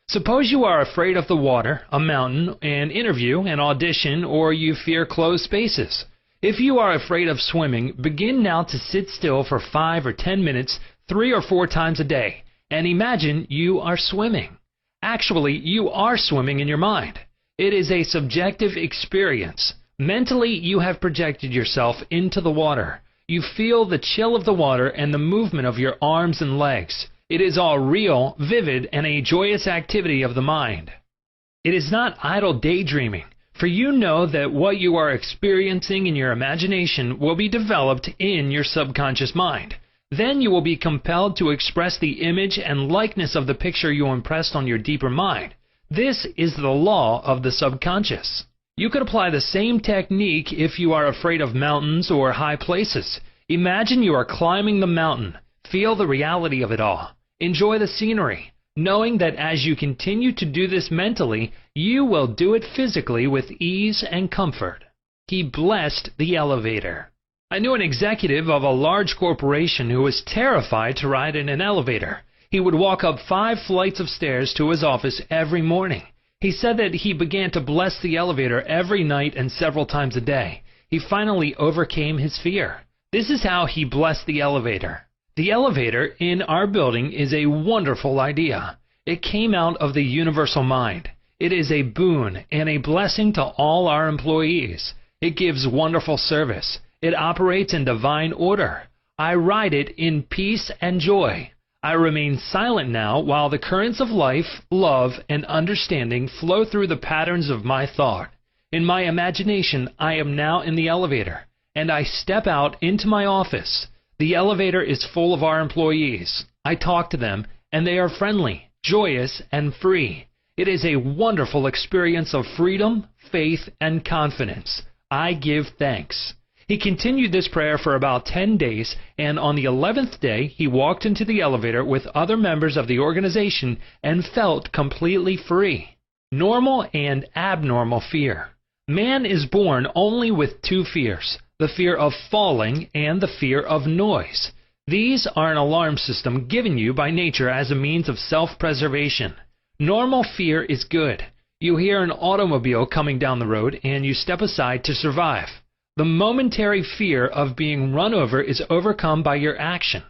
Suppose you are afraid of the water, a mountain, an interview, an audition, or you fear closed spaces. If you are afraid of swimming, begin now to sit still for 5 or 10 minutes, 3 or 4 times a day, and imagine you are swimming. Actually, you are swimming in your mind. It is a subjective experience. Mentally, you have projected yourself into the water. You feel the chill of the water and the movement of your arms and legs. It is all real, vivid, and a joyous activity of the mind. It is not idle daydreaming, for you know that what you are experiencing in your imagination will be developed in your subconscious mind. Then you will be compelled to express the image and likeness of the picture you impressed on your deeper mind. This is the law of the subconscious. You could apply the same technique if you are afraid of mountains or high places. Imagine you are climbing the mountain. Feel the reality of it all. Enjoy the scenery, knowing that as you continue to do this mentally, you will do it physically with ease and comfort. He blessed the elevator. I knew an executive of a large corporation who was terrified to ride in an elevator. He would walk up 5 flights of stairs to his office every morning. He said that he began to bless the elevator every night and several times a day. He finally overcame his fear. This is how he blessed the elevator. The elevator in our building is a wonderful idea. It came out of the universal mind. It is a boon and a blessing to all our employees. It gives wonderful service. It operates in divine order. I ride it in peace and joy. I remain silent now while the currents of life, love, and understanding flow through the patterns of my thought. In my imagination, I am now in the elevator, and I step out into my office. The elevator is full of our employees. I talk to them, and they are friendly, joyous, and free. It is a wonderful experience of freedom, faith, and confidence. I give thanks. He continued this prayer for about 10 days, and on the 11th day, he walked into the elevator with other members of the organization and felt completely free. Normal and abnormal fear. Man is born only with 2 fears, the fear of falling and the fear of noise. These are an alarm system given you by nature as a means of self-preservation. Normal fear is good. You hear an automobile coming down the road, and you step aside to survive. The momentary fear of being run over is overcome by your action.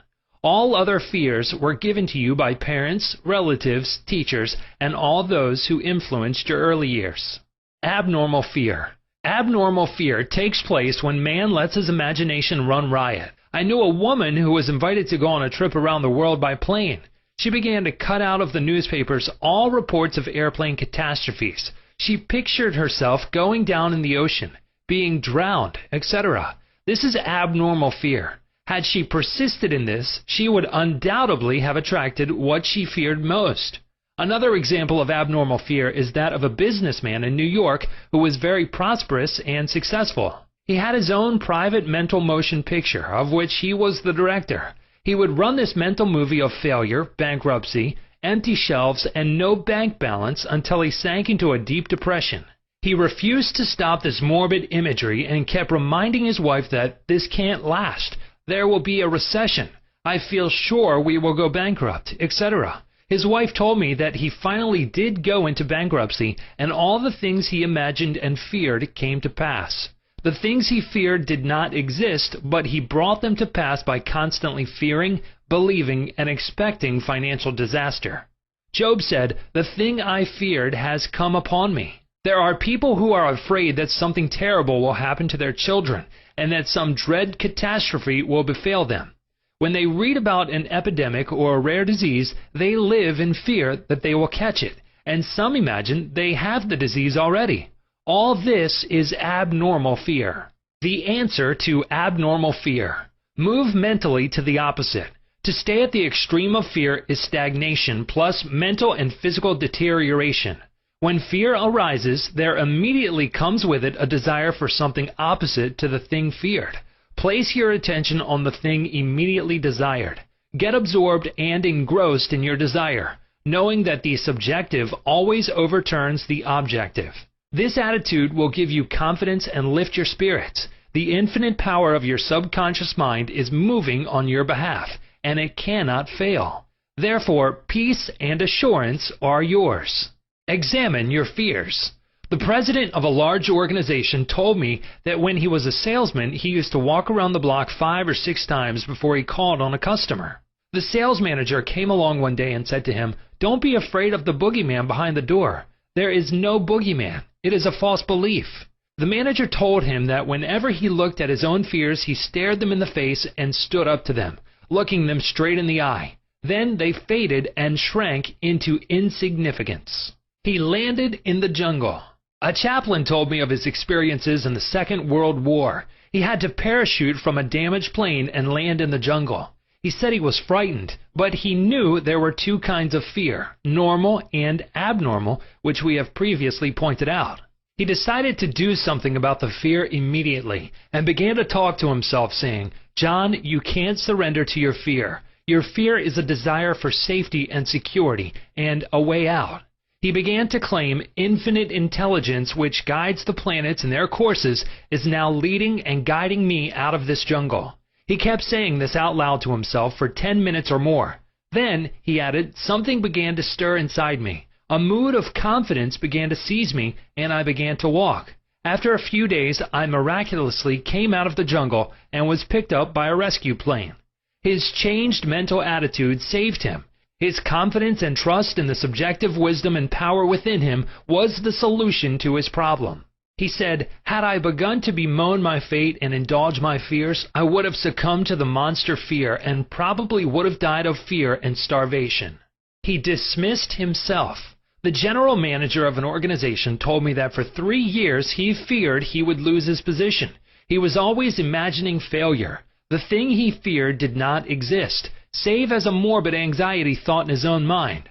All other fears were given to you by parents, relatives, teachers, and all those who influenced your early years. Abnormal fear. Abnormal fear takes place when man lets his imagination run riot. I knew a woman who was invited to go on a trip around the world by plane. She began to cut out of the newspapers all reports of airplane catastrophes. She pictured herself going down in the ocean, being drowned, etc. This is abnormal fear. Had she persisted in this, she would undoubtedly have attracted what she feared most. Another example of abnormal fear is that of a businessman in New York who was very prosperous and successful. He had his own private mental motion picture, of which he was the director. He would run this mental movie of failure, bankruptcy, empty shelves, and no bank balance until he sank into a deep depression. He refused to stop this morbid imagery and kept reminding his wife that this can't last. There will be a recession. I feel sure we will go bankrupt, etc. His wife told me that he finally did go into bankruptcy, and all the things he imagined and feared came to pass. The things he feared did not exist, but he brought them to pass by constantly fearing, believing, and expecting financial disaster. Job said, "The thing I feared has come upon me." There are people who are afraid that something terrible will happen to their children, and that some dread catastrophe will befall them. When they read about an epidemic or a rare disease, they live in fear that they will catch it, and some imagine they have the disease already. All this is abnormal fear. The answer to abnormal fear: move mentally to the opposite. To stay at the extreme of fear is stagnation plus mental and physical deterioration. When fear arises, there immediately comes with it a desire for something opposite to the thing feared. Place your attention on the thing immediately desired. Get absorbed and engrossed in your desire, knowing that the subjective always overturns the objective. This attitude will give you confidence and lift your spirits. The infinite power of your subconscious mind is moving on your behalf, and it cannot fail. Therefore, peace and assurance are yours. Examine your fears. The president of a large organization told me that when he was a salesman, he used to walk around the block 5 or 6 times before he called on a customer. The sales manager came along one day and said to him, "Don't be afraid of the boogeyman behind the door. There is no boogeyman. It is a false belief." The manager told him that whenever he looked at his own fears, he stared them in the face and stood up to them, looking them straight in the eye. Then they faded and shrank into insignificance. He landed in the jungle. A chaplain told me of his experiences in the Second World War. He had to parachute from a damaged plane and land in the jungle. He said he was frightened, but he knew there were 2 kinds of fear, normal and abnormal, which we have previously pointed out. He decided to do something about the fear immediately and began to talk to himself, saying, "John, you can't surrender to your fear. Your fear is a desire for safety and security and a way out." He began to claim infinite intelligence which guides the planets in their courses is now leading and guiding me out of this jungle. He kept saying this out loud to himself for 10 minutes or more. Then, he added, something began to stir inside me. A mood of confidence began to seize me, and I began to walk. After a few days, I miraculously came out of the jungle and was picked up by a rescue plane. His changed mental attitude saved him. His confidence and trust in the subjective wisdom and power within him was the solution to his problem. He said, "Had I begun to bemoan my fate and indulge my fears, I would have succumbed to the monster fear and probably would have died of fear and starvation." He dismissed himself. The general manager of an organization told me that for 3 years he feared he would lose his position. He was always imagining failure. The thing he feared did not exist, save as a morbid anxiety thought in his own mind.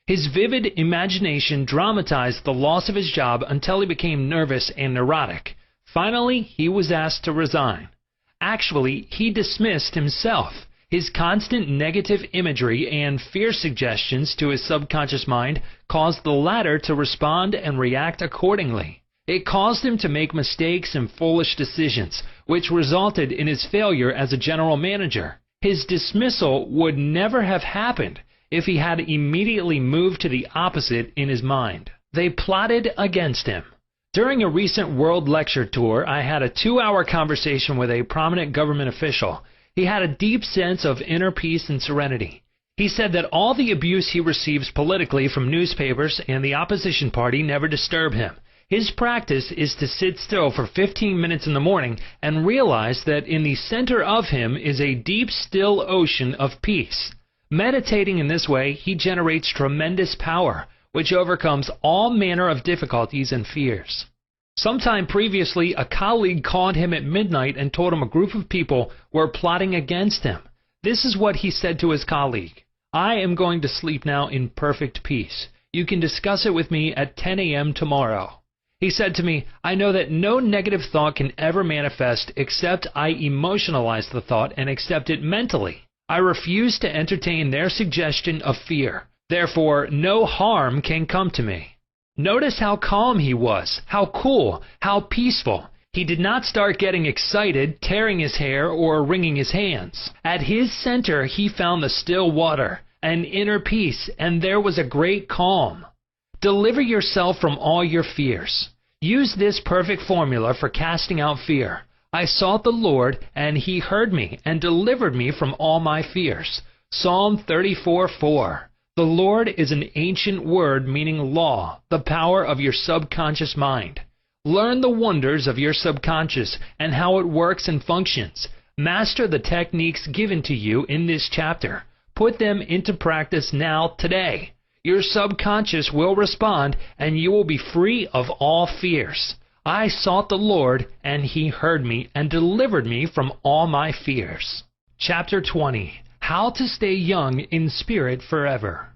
His vivid imagination dramatized the loss of his job until he became nervous and neurotic. Finally, he was asked to resign. Actually, he dismissed himself. His constant negative imagery and fear suggestions to his subconscious mind caused the latter to respond and react accordingly. It caused him to make mistakes and foolish decisions, which resulted in his failure as a general manager. His dismissal would never have happened if he had immediately moved to the opposite in his mind. They plotted against him. During a recent world lecture tour, I had a 2-hour conversation with a prominent government official. He had a deep sense of inner peace and serenity. He said that all the abuse he receives politically from newspapers and the opposition party never disturb him. His practice is to sit still for 15 minutes in the morning and realize that in the center of him is a deep, still ocean of peace. Meditating in this way, he generates tremendous power, which overcomes all manner of difficulties and fears. Sometime previously, a colleague called him at midnight and told him a group of people were plotting against him. This is what he said to his colleague: "I am going to sleep now in perfect peace. You can discuss it with me at 10 a.m. tomorrow." He said to me, "I know that no negative thought can ever manifest except I emotionalize the thought and accept it mentally. I refuse to entertain their suggestion of fear. Therefore, no harm can come to me." Notice how calm he was, how cool, how peaceful. He did not start getting excited, tearing his hair, or wringing his hands. At his center, he found the still water, an inner peace, and there was a great calm. Deliver yourself from all your fears. Use this perfect formula for casting out fear. I sought the Lord, and he heard me, and delivered me from all my fears. Psalm 34:4. The Lord is an ancient word meaning law, the power of your subconscious mind. Learn the wonders of your subconscious and how it works and functions. Master the techniques given to you in this chapter. Put them into practice now, today. Your subconscious will respond, and you will be free of all fears. I sought the Lord, and He heard me and delivered me from all my fears. Chapter 20. How to stay young in spirit forever.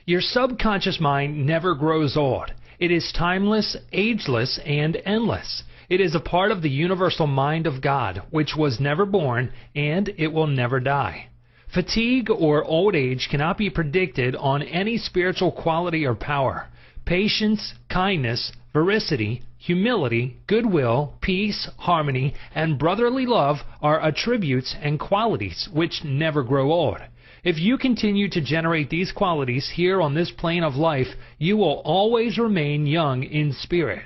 Your subconscious mind never grows old. It is timeless, ageless, and endless. It is a part of the universal mind of God, which was never born, and it will never die. Fatigue or old age cannot be predicted on any spiritual quality or power. Patience, kindness, veracity, humility, goodwill, peace, harmony, and brotherly love are attributes and qualities which never grow old. If you continue to generate these qualities here on this plane of life, you will always remain young in spirit.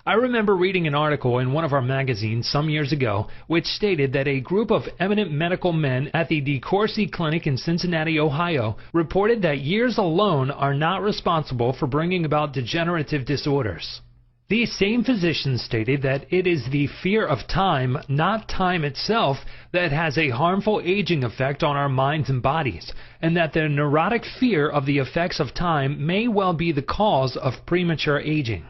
I remember reading an article in one of our magazines some years ago which stated that a group of eminent medical men at the DeCourcy Clinic in Cincinnati, Ohio, reported that years alone are not responsible for bringing about degenerative disorders. These same physicians stated that it is the fear of time, not time itself, that has a harmful aging effect on our minds and bodies, and that the neurotic fear of the effects of time may well be the cause of premature aging.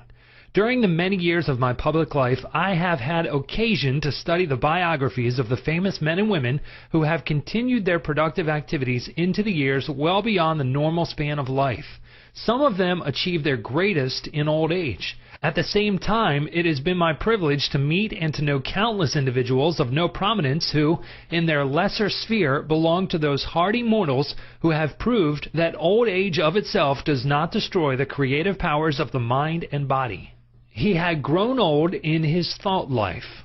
During the many years of my public life, I have had occasion to study the biographies of the famous men and women who have continued their productive activities into the years well beyond the normal span of life. Some of them achieved their greatest in old age. At the same time, it has been my privilege to meet and to know countless individuals of no prominence who, in their lesser sphere, belong to those hardy mortals who have proved that old age of itself does not destroy the creative powers of the mind and body. He had grown old in his thought life.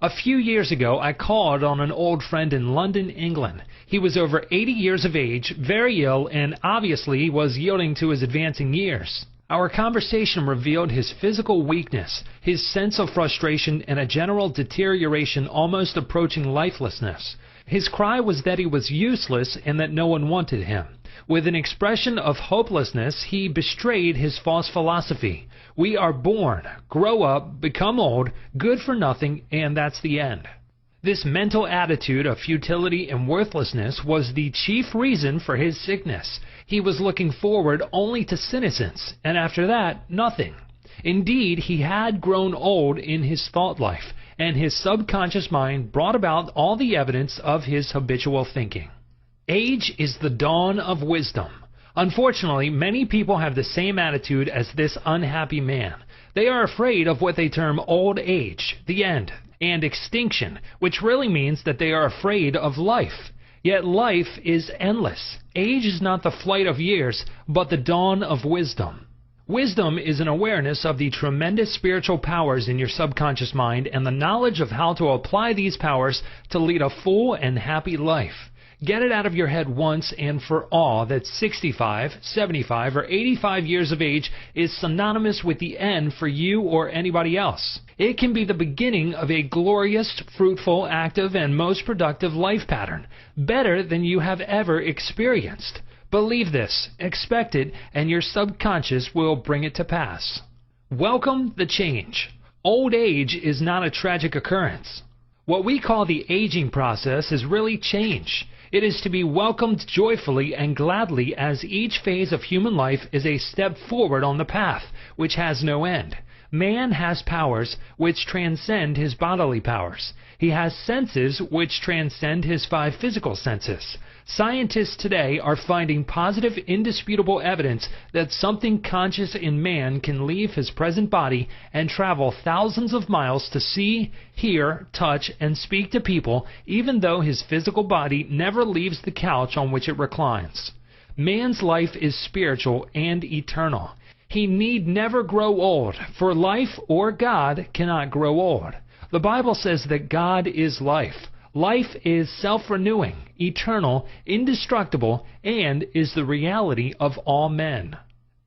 A few years ago, I called on an old friend in London, England. He was over 80 years of age, very ill, and obviously was yielding to his advancing years. Our conversation revealed his physical weakness, his sense of frustration, and a general deterioration almost approaching lifelessness. His cry was that he was useless and that no one wanted him. With an expression of hopelessness, he betrayed his false philosophy. We are born, grow up, become old, good for nothing, and that's the end. This mental attitude of futility and worthlessness was the chief reason for his sickness. He was looking forward only to senescence, and after that, nothing. Indeed, he had grown old in his thought life, and his subconscious mind brought about all the evidence of his habitual thinking. Age is the dawn of wisdom. Unfortunately, many people have the same attitude as this unhappy man. They are afraid of what they term old age, the end, and extinction, which really means that they are afraid of life. Yet life is endless. Age is not the flight of years, but the dawn of wisdom. Wisdom is an awareness of the tremendous spiritual powers in your subconscious mind and the knowledge of how to apply these powers to lead a full and happy life. Get it out of your head once and for all that 65, 75, or 85 years of age is synonymous with the end for you or anybody else. It can be the beginning of a glorious, fruitful, active, and most productive life pattern, better than you have ever experienced. Believe this, expect it, and your subconscious will bring it to pass. Welcome the change. Old age is not a tragic occurrence. What we call the aging process is really change. It is to be welcomed joyfully and gladly, as each phase of human life is a step forward on the path, which has no end. Man has powers which transcend his bodily powers. He has senses which transcend his 5 physical senses. Scientists today are finding positive, indisputable evidence that something conscious in man can leave his present body and travel thousands of miles to see, hear, touch, and speak to people, even though his physical body never leaves the couch on which it reclines. Man's life is spiritual and eternal. He need never grow old, for life or God cannot grow old. The Bible says that God is life. Life is self-renewing, eternal, indestructible, and is the reality of all men.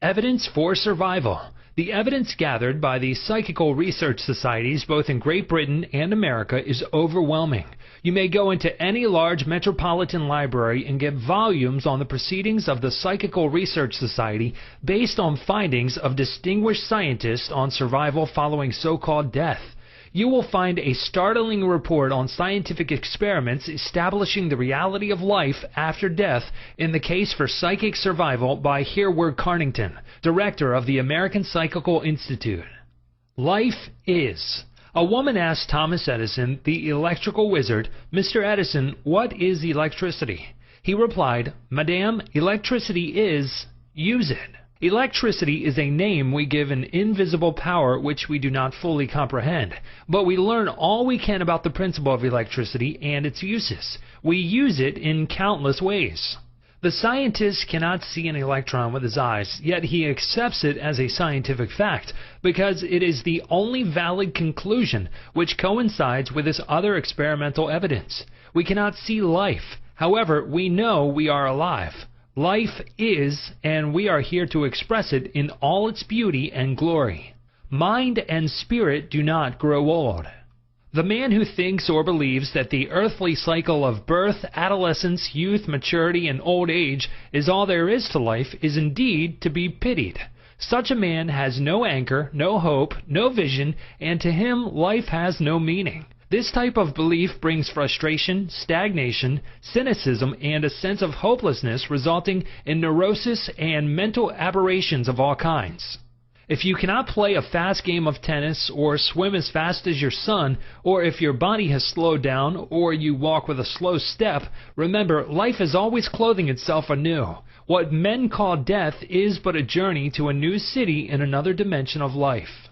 Evidence for survival. The evidence gathered by the psychical research societies both in Great Britain and America is overwhelming. You may go into any large metropolitan library and get volumes on the proceedings of the Psychical Research Society based on findings of distinguished scientists on survival following so-called death. You will find a startling report on scientific experiments establishing the reality of life after death in the case for psychic survival by Hereward Carnington, director of the American Psychical Institute. Life is. A woman asked Thomas Edison, the electrical wizard, "Mr. Edison, what is electricity?" He replied, "Madame, electricity is, use it." Electricity is a name we give an invisible power which we do not fully comprehend, but we learn all we can about the principle of electricity and its uses. We use it in countless ways. The scientist cannot see an electron with his eyes, yet he accepts it as a scientific fact, because it is the only valid conclusion which coincides with this other experimental evidence. We cannot see life. However, we know we are alive. Life is, and we are here to express it in all its beauty and glory. Mind and spirit do not grow old. The man who thinks or believes that the earthly cycle of birth, adolescence, youth, maturity, and old age is all there is to life is indeed to be pitied. Such a man has no anchor, no hope, no vision, and to him life has no meaning. This type of belief brings frustration, stagnation, cynicism, and a sense of hopelessness resulting in neurosis and mental aberrations of all kinds. If you cannot play a fast game of tennis or swim as fast as your son, or if your body has slowed down or you walk with a slow step, remember, life is always clothing itself anew. What men call death is but a journey to a new city in another dimension of life.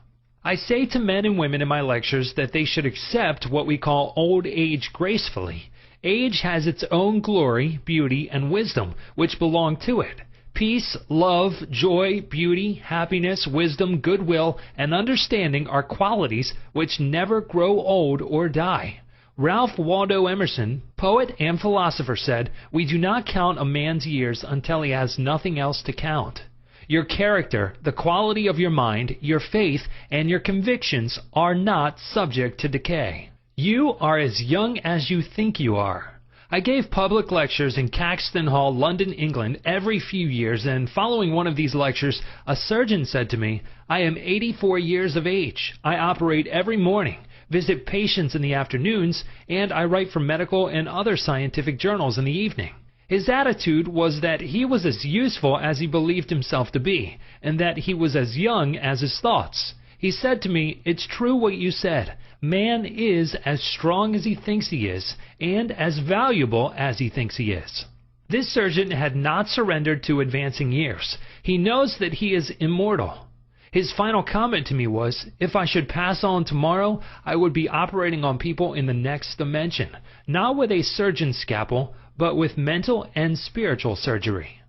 I say to men and women in my lectures that they should accept what we call old age gracefully. Age has its own glory, beauty, and wisdom, which belong to it. Peace, love, joy, beauty, happiness, wisdom, goodwill, and understanding are qualities which never grow old or die. Ralph Waldo Emerson, poet and philosopher, said, "We do not count a man's years until he has nothing else to count." Your character, the quality of your mind, your faith, and your convictions are not subject to decay. You are as young as you think you are. I gave public lectures in Caxton Hall, London, England, every few years, and following one of these lectures, a surgeon said to me, "I am 84 years of age. I operate every morning, visit patients in the afternoons, and I write for medical and other scientific journals in the evening." His attitude was that he was as useful as he believed himself to be, and that he was as young as his thoughts. He said to me, "It's true what you said. Man is as strong as he thinks he is, and as valuable as he thinks he is." This surgeon had not surrendered to advancing years. He knows that he is immortal. His final comment to me was, "If I should pass on tomorrow, I would be operating on people in the next dimension, not with a surgeon's scalpel, but with mental and spiritual surgery."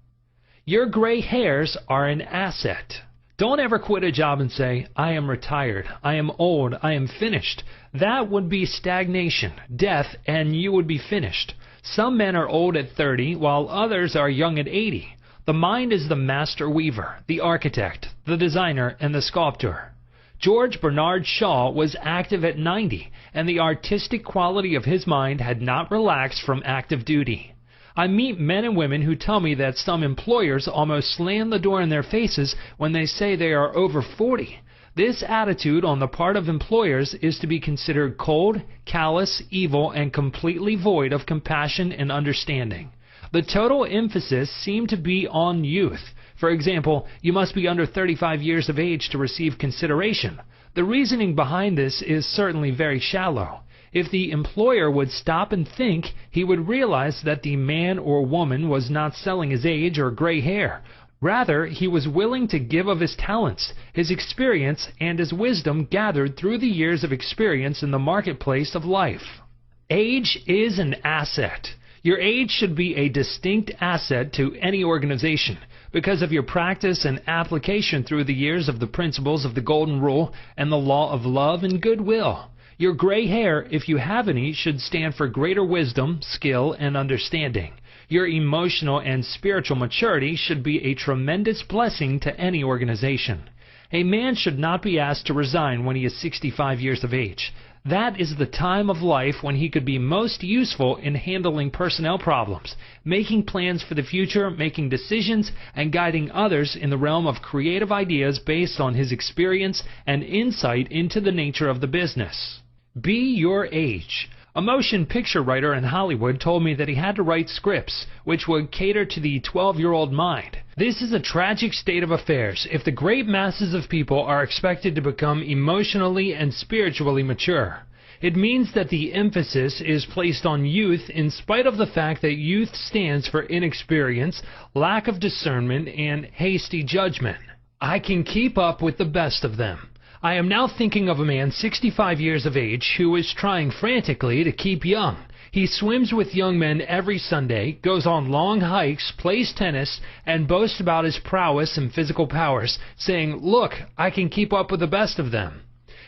Your gray hairs are an asset. Don't ever quit a job and say, "I am retired, I am old, I am finished." That would be stagnation, death, and you would be finished. Some men are old at 30, while others are young at 80. The mind is the master weaver, the architect, the designer, and the sculptor. George Bernard Shaw was active at 90, and the artistic quality of his mind had not relaxed from active duty. I meet men and women who tell me that some employers almost slam the door in their faces when they say they are over 40. This attitude on the part of employers is to be considered cold, callous, evil, and completely void of compassion and understanding. The total emphasis seemed to be on youth. For example, you must be under 35 years of age to receive consideration. The reasoning behind this is certainly very shallow. If the employer would stop and think, he would realize that the man or woman was not selling his age or gray hair. Rather, he was willing to give of his talents, his experience, and his wisdom gathered through the years of experience in the marketplace of life. Age is an asset. Your age should be a distinct asset to any organization because of your practice and application through the years of the principles of the Golden Rule and the law of love and goodwill. Your gray hair, if you have any, should stand for greater wisdom, skill, and understanding. Your emotional and spiritual maturity should be a tremendous blessing to any organization. A man should not be asked to resign when he is 65 years of age. That is the time of life when he could be most useful in handling personnel problems, making plans for the future, making decisions, and guiding others in the realm of creative ideas based on his experience and insight into the nature of the business. Be your age. A motion picture writer in Hollywood told me that he had to write scripts which would cater to the 12-year-old mind. This is a tragic state of affairs if the great masses of people are expected to become emotionally and spiritually mature. It means that the emphasis is placed on youth in spite of the fact that youth stands for inexperience, lack of discernment, and hasty judgment. I can keep up with the best of them. I am now thinking of a man 65 years of age who is trying frantically to keep young. He swims with young men every Sunday, goes on long hikes, plays tennis, and boasts about his prowess and physical powers, saying, "Look, I can keep up with the best of them."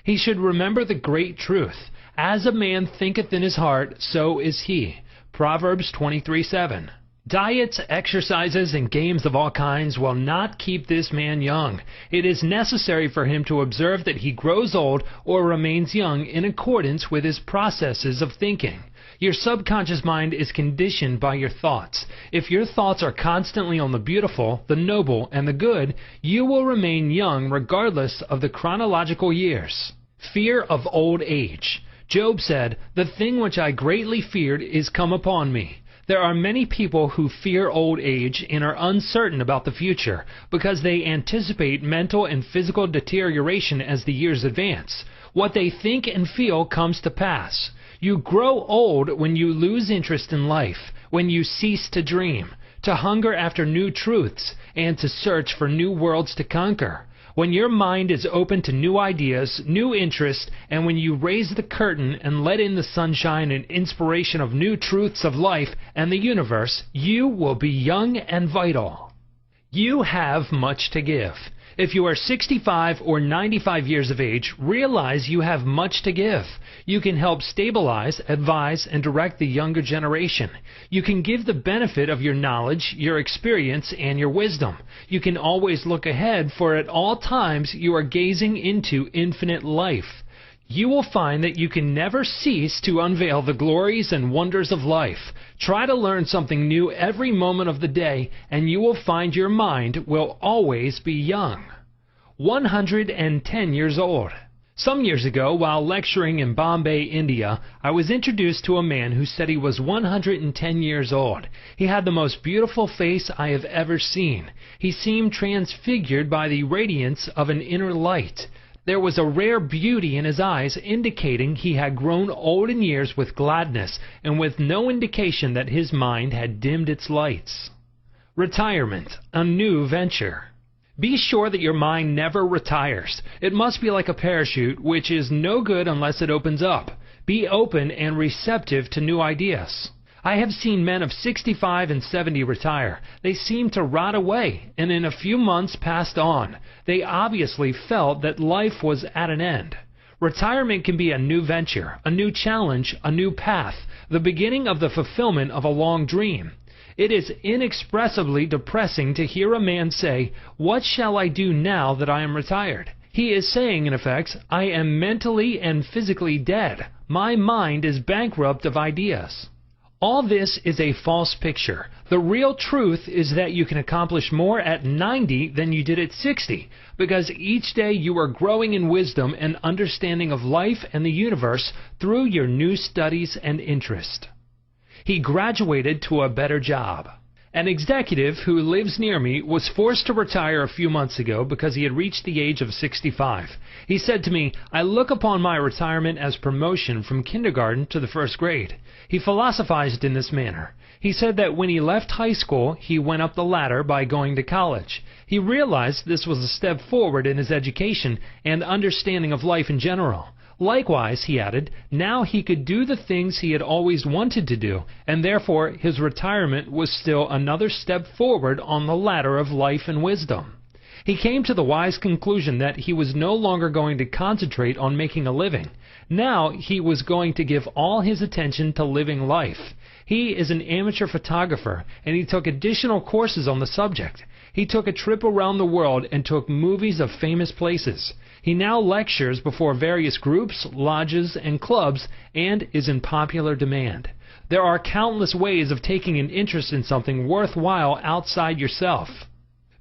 He should remember the great truth. As a man thinketh in his heart, so is he. Proverbs 23:7. Diets, exercises, and games of all kinds will not keep this man young. It is necessary for him to observe that he grows old or remains young in accordance with his processes of thinking. Your subconscious mind is conditioned by your thoughts. If your thoughts are constantly on the beautiful, the noble, and the good, you will remain young regardless of the chronological years. Fear of old age. Job said, "The thing which I greatly feared is come upon me." There are many people who fear old age and are uncertain about the future because they anticipate mental and physical deterioration as the years advance. What they think and feel comes to pass. You grow old when you lose interest in life, when you cease to dream, to hunger after new truths, and to search for new worlds to conquer. When your mind is open to new ideas, new interests, and when you raise the curtain and let in the sunshine and inspiration of new truths of life and the universe, you will be young and vital. You have much to give. If you are 65 or 95 years of age, realize you have much to give. You can help stabilize, advise, and direct the younger generation. You can give the benefit of your knowledge, your experience, and your wisdom. You can always look ahead, for at all times you are gazing into infinite life. You will find that you can never cease to unveil the glories and wonders of life. Try to learn something new every moment of the day, and you will find your mind will always be young. 110 years old. Some years ago, while lecturing in Bombay, India, I was introduced to a man who said he was 110 years old. He had the most beautiful face I have ever seen. He seemed transfigured by the radiance of an inner light. There was a rare beauty in his eyes, indicating he had grown old in years with gladness, and with no indication that his mind had dimmed its lights. Retirement, a new venture. Be sure that your mind never retires. It must be like a parachute, which is no good unless it opens up. Be open and receptive to new ideas. I have seen men of 65 and 70 retire. They seemed to rot away, and in a few months passed on. They obviously felt that life was at an end. Retirement can be a new venture, a new challenge, a new path, the beginning of the fulfillment of a long dream. It is inexpressibly depressing to hear a man say, "What shall I do now that I am retired?" He is saying, in effect, "I am mentally and physically dead. My mind is bankrupt of ideas." All this is a false picture. The real truth is that you can accomplish more at 90 than you did at 60, because each day you are growing in wisdom and understanding of life and the universe through your new studies and interest. He graduated to a better job. An executive who lives near me was forced to retire a few months ago because he had reached the age of 65. He said to me, "I look upon my retirement as promotion from kindergarten to the first grade." He philosophized in this manner. He said that when he left high school, he went up the ladder by going to college. He realized this was a step forward in his education and understanding of life in general. Likewise, he added, now he could do the things he had always wanted to do, and therefore his retirement was still another step forward on the ladder of life and wisdom. He came to the wise conclusion that he was no longer going to concentrate on making a living. Now he was going to give all his attention to living life. He is an amateur photographer, and he took additional courses on the subject. He took a trip around the world and took movies of famous places. He now lectures before various groups, lodges, and clubs, and is in popular demand. There are countless ways of taking an interest in something worthwhile outside yourself.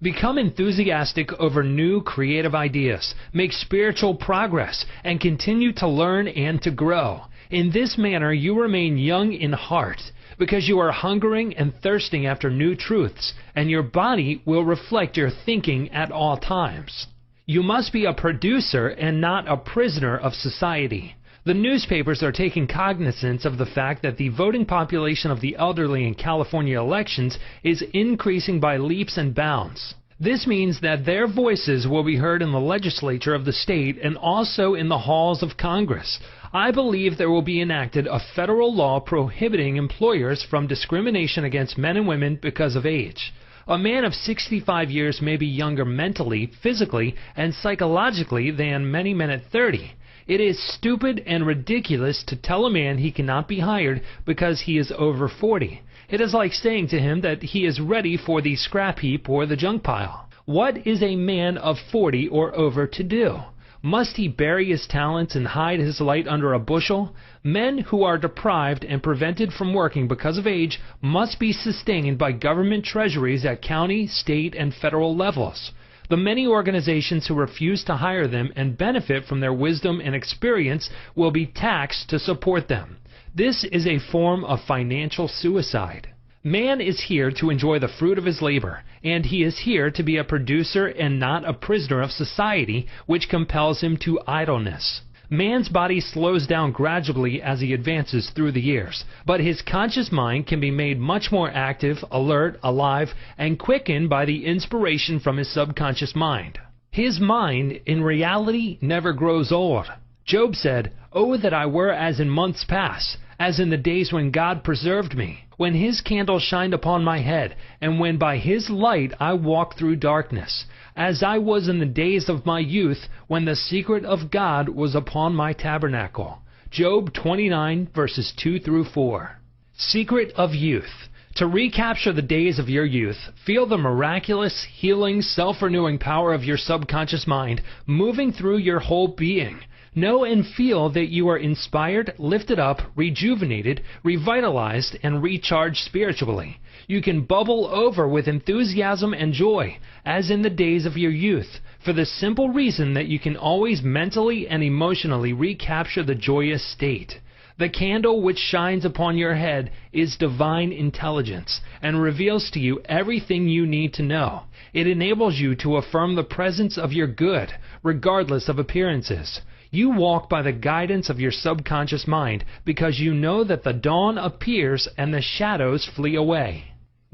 Become enthusiastic over new creative ideas, make spiritual progress, and continue to learn and to grow. In this manner you remain young in heart, because you are hungering and thirsting after new truths, and your body will reflect your thinking at all times. You must be a producer and not a prisoner of society. The newspapers are taking cognizance of the fact that the voting population of the elderly in California elections is increasing by leaps and bounds. This means that their voices will be heard in the legislature of the state and also in the halls of Congress. I believe there will be enacted a federal law prohibiting employers from discrimination against men and women because of age. A man of 65 years may be younger mentally, physically, and psychologically than many men at 30. It is stupid and ridiculous to tell a man he cannot be hired because he is over 40. It is like saying to him that he is ready for the scrap heap or the junk pile. What is a man of 40 or over to do? Must he bury his talents and hide his light under a bushel? Men who are deprived and prevented from working because of age must be sustained by government treasuries at county, state, and federal levels. The many organizations who refuse to hire them and benefit from their wisdom and experience will be taxed to support them. This is a form of financial suicide. Man is here to enjoy the fruit of his labor, and he is here to be a producer and not a prisoner of society, which compels him to idleness. Man's body slows down gradually as he advances through the years, but his conscious mind can be made much more active, alert, alive, and quickened by the inspiration from his subconscious mind. His mind, in reality, never grows old. Job said, "Oh, that I were as in months past, as in the days when God preserved me, when his candle shined upon my head, and when by his light I walked through darkness, as I was in the days of my youth, when the secret of God was upon my tabernacle." Job 29, verses 2 through 4. Secret of youth. To recapture the days of your youth, feel the miraculous, healing, self-renewing power of your subconscious mind moving through your whole being. Know and feel that you are inspired, lifted up, rejuvenated, revitalized, and recharged spiritually. You can bubble over with enthusiasm and joy, as in the days of your youth, for the simple reason that you can always mentally and emotionally recapture the joyous state. The candle which shines upon your head is divine intelligence, and reveals to you everything you need to know. It enables you to affirm the presence of your good, regardless of appearances. You walk by the guidance of your subconscious mind because you know that the dawn appears and the shadows flee away.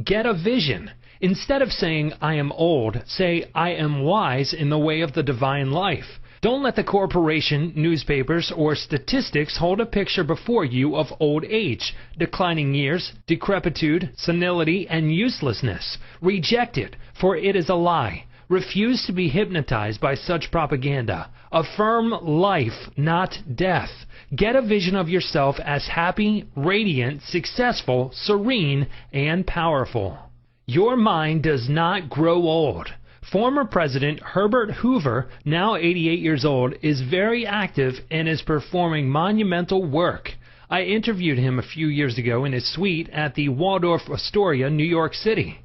Get a vision. Instead of saying, "I am old," say, "I am wise in the way of the divine life." Don't let the corporation, newspapers, or statistics hold a picture before you of old age, declining years, decrepitude, senility, and uselessness. Reject it, for it is a lie. Refuse to be hypnotized by such propaganda. Affirm life, not death. Get a vision of yourself as happy, radiant, successful, serene, and powerful. Your mind does not grow old. Former President Herbert Hoover, now 88 years old, is very active and is performing monumental work. I interviewed him a few years ago in his suite at the Waldorf Astoria, New York City.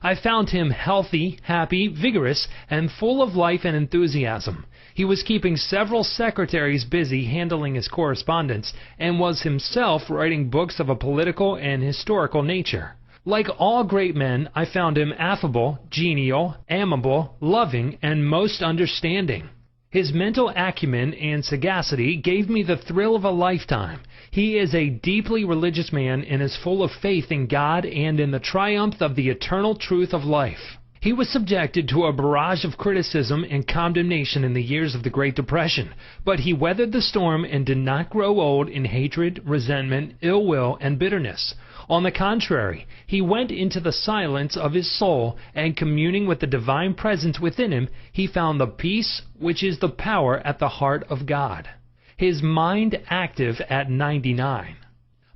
I found him healthy, happy, vigorous, and full of life and enthusiasm. He was keeping several secretaries busy handling his correspondence, and was himself writing books of a political and historical nature. Like all great men, I found him affable, genial, amiable, loving, and most understanding. His mental acumen and sagacity gave me the thrill of a lifetime. He is a deeply religious man and is full of faith in God and in the triumph of the eternal truth of life. He was subjected to a barrage of criticism and condemnation in the years of the Great Depression, but he weathered the storm and did not grow old in hatred, resentment, ill will, and bitterness. On the contrary, he went into the silence of his soul, and communing with the divine presence within him, he found the peace which is the power at the heart of God. His mind active at 99.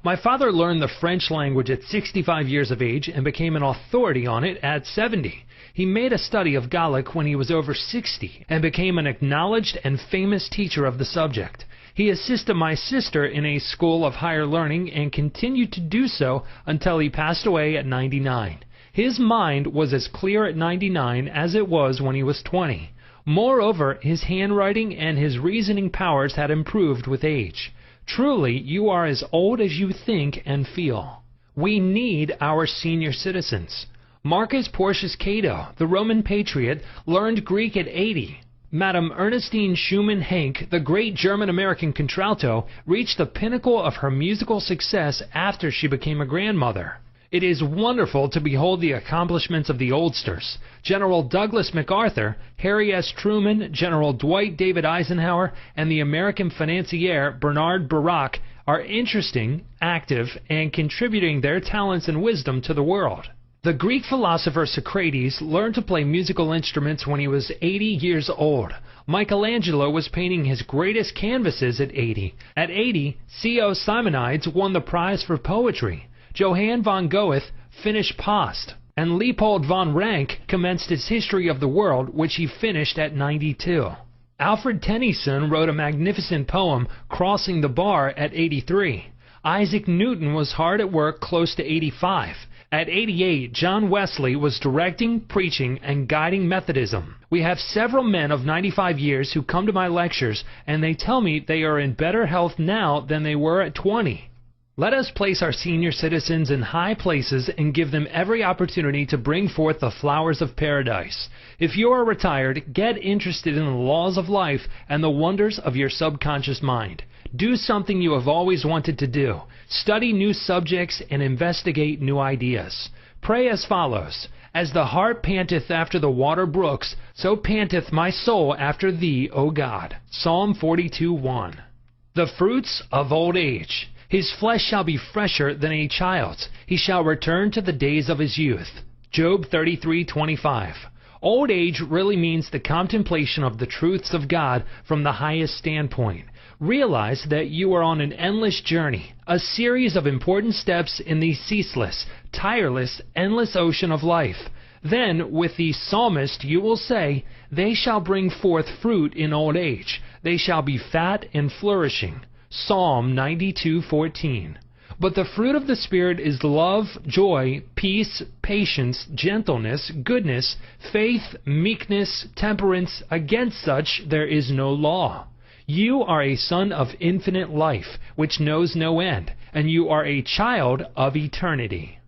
My father learned the French language at 65 years of age and became an authority on it at 70. He made a study of Gallic when he was over 60 and became an acknowledged and famous teacher of the subject. He assisted my sister in a school of higher learning and continued to do so until he passed away at 99. His mind was as clear at 99 as it was when he was 20. Moreover, his handwriting and his reasoning powers had improved with age. Truly, you are as old as you think and feel. We need our senior citizens. Marcus Porcius Cato, the Roman patriot, learned Greek at 80. Madame Ernestine Schumann-Heink, the great German-American contralto, reached the pinnacle of her musical success after she became a grandmother. It is wonderful to behold the accomplishments of the oldsters. General Douglas MacArthur, Harry S. Truman, General Dwight David Eisenhower, and the American financier Bernard Baruch are interesting, active, and contributing their talents and wisdom to the world. The Greek philosopher Socrates learned to play musical instruments when he was 80 years old. Michelangelo was painting his greatest canvases at 80. At 80, C.O. Simonides won the prize for poetry. Johann von Goethe finished Past, and Leopold von Ranke commenced his History of the World, which he finished at 92. Alfred Tennyson wrote a magnificent poem, Crossing the Bar, at 83. Isaac Newton was hard at work close to 85. At 88, John Wesley was directing, preaching, and guiding Methodism. We have several men of 95 years who come to my lectures, and they tell me they are in better health now than they were at 20. Let us place our senior citizens in high places and give them every opportunity to bring forth the flowers of paradise. If you are retired, get interested in the laws of life and the wonders of your subconscious mind. Do something you have always wanted to do. Study new subjects and investigate new ideas. Pray as follows. As the hart panteth after the water brooks, so panteth my soul after thee, O God. Psalm 42:1. The fruits of old age. His flesh shall be fresher than a child's. He shall return to the days of his youth. Job 33:25. Old age really means the contemplation of the truths of God from the highest standpoint. Realize that you are on an endless journey, a series of important steps in the ceaseless, tireless, endless ocean of life. Then, with the psalmist, you will say, "They shall bring forth fruit in old age. They shall be fat and flourishing." Psalm 92:14. But the fruit of the Spirit is love, joy, peace, patience, gentleness, goodness, faith, meekness, temperance. Against such there is no law. You are a son of infinite life, which knows no end, and you are a child of eternity.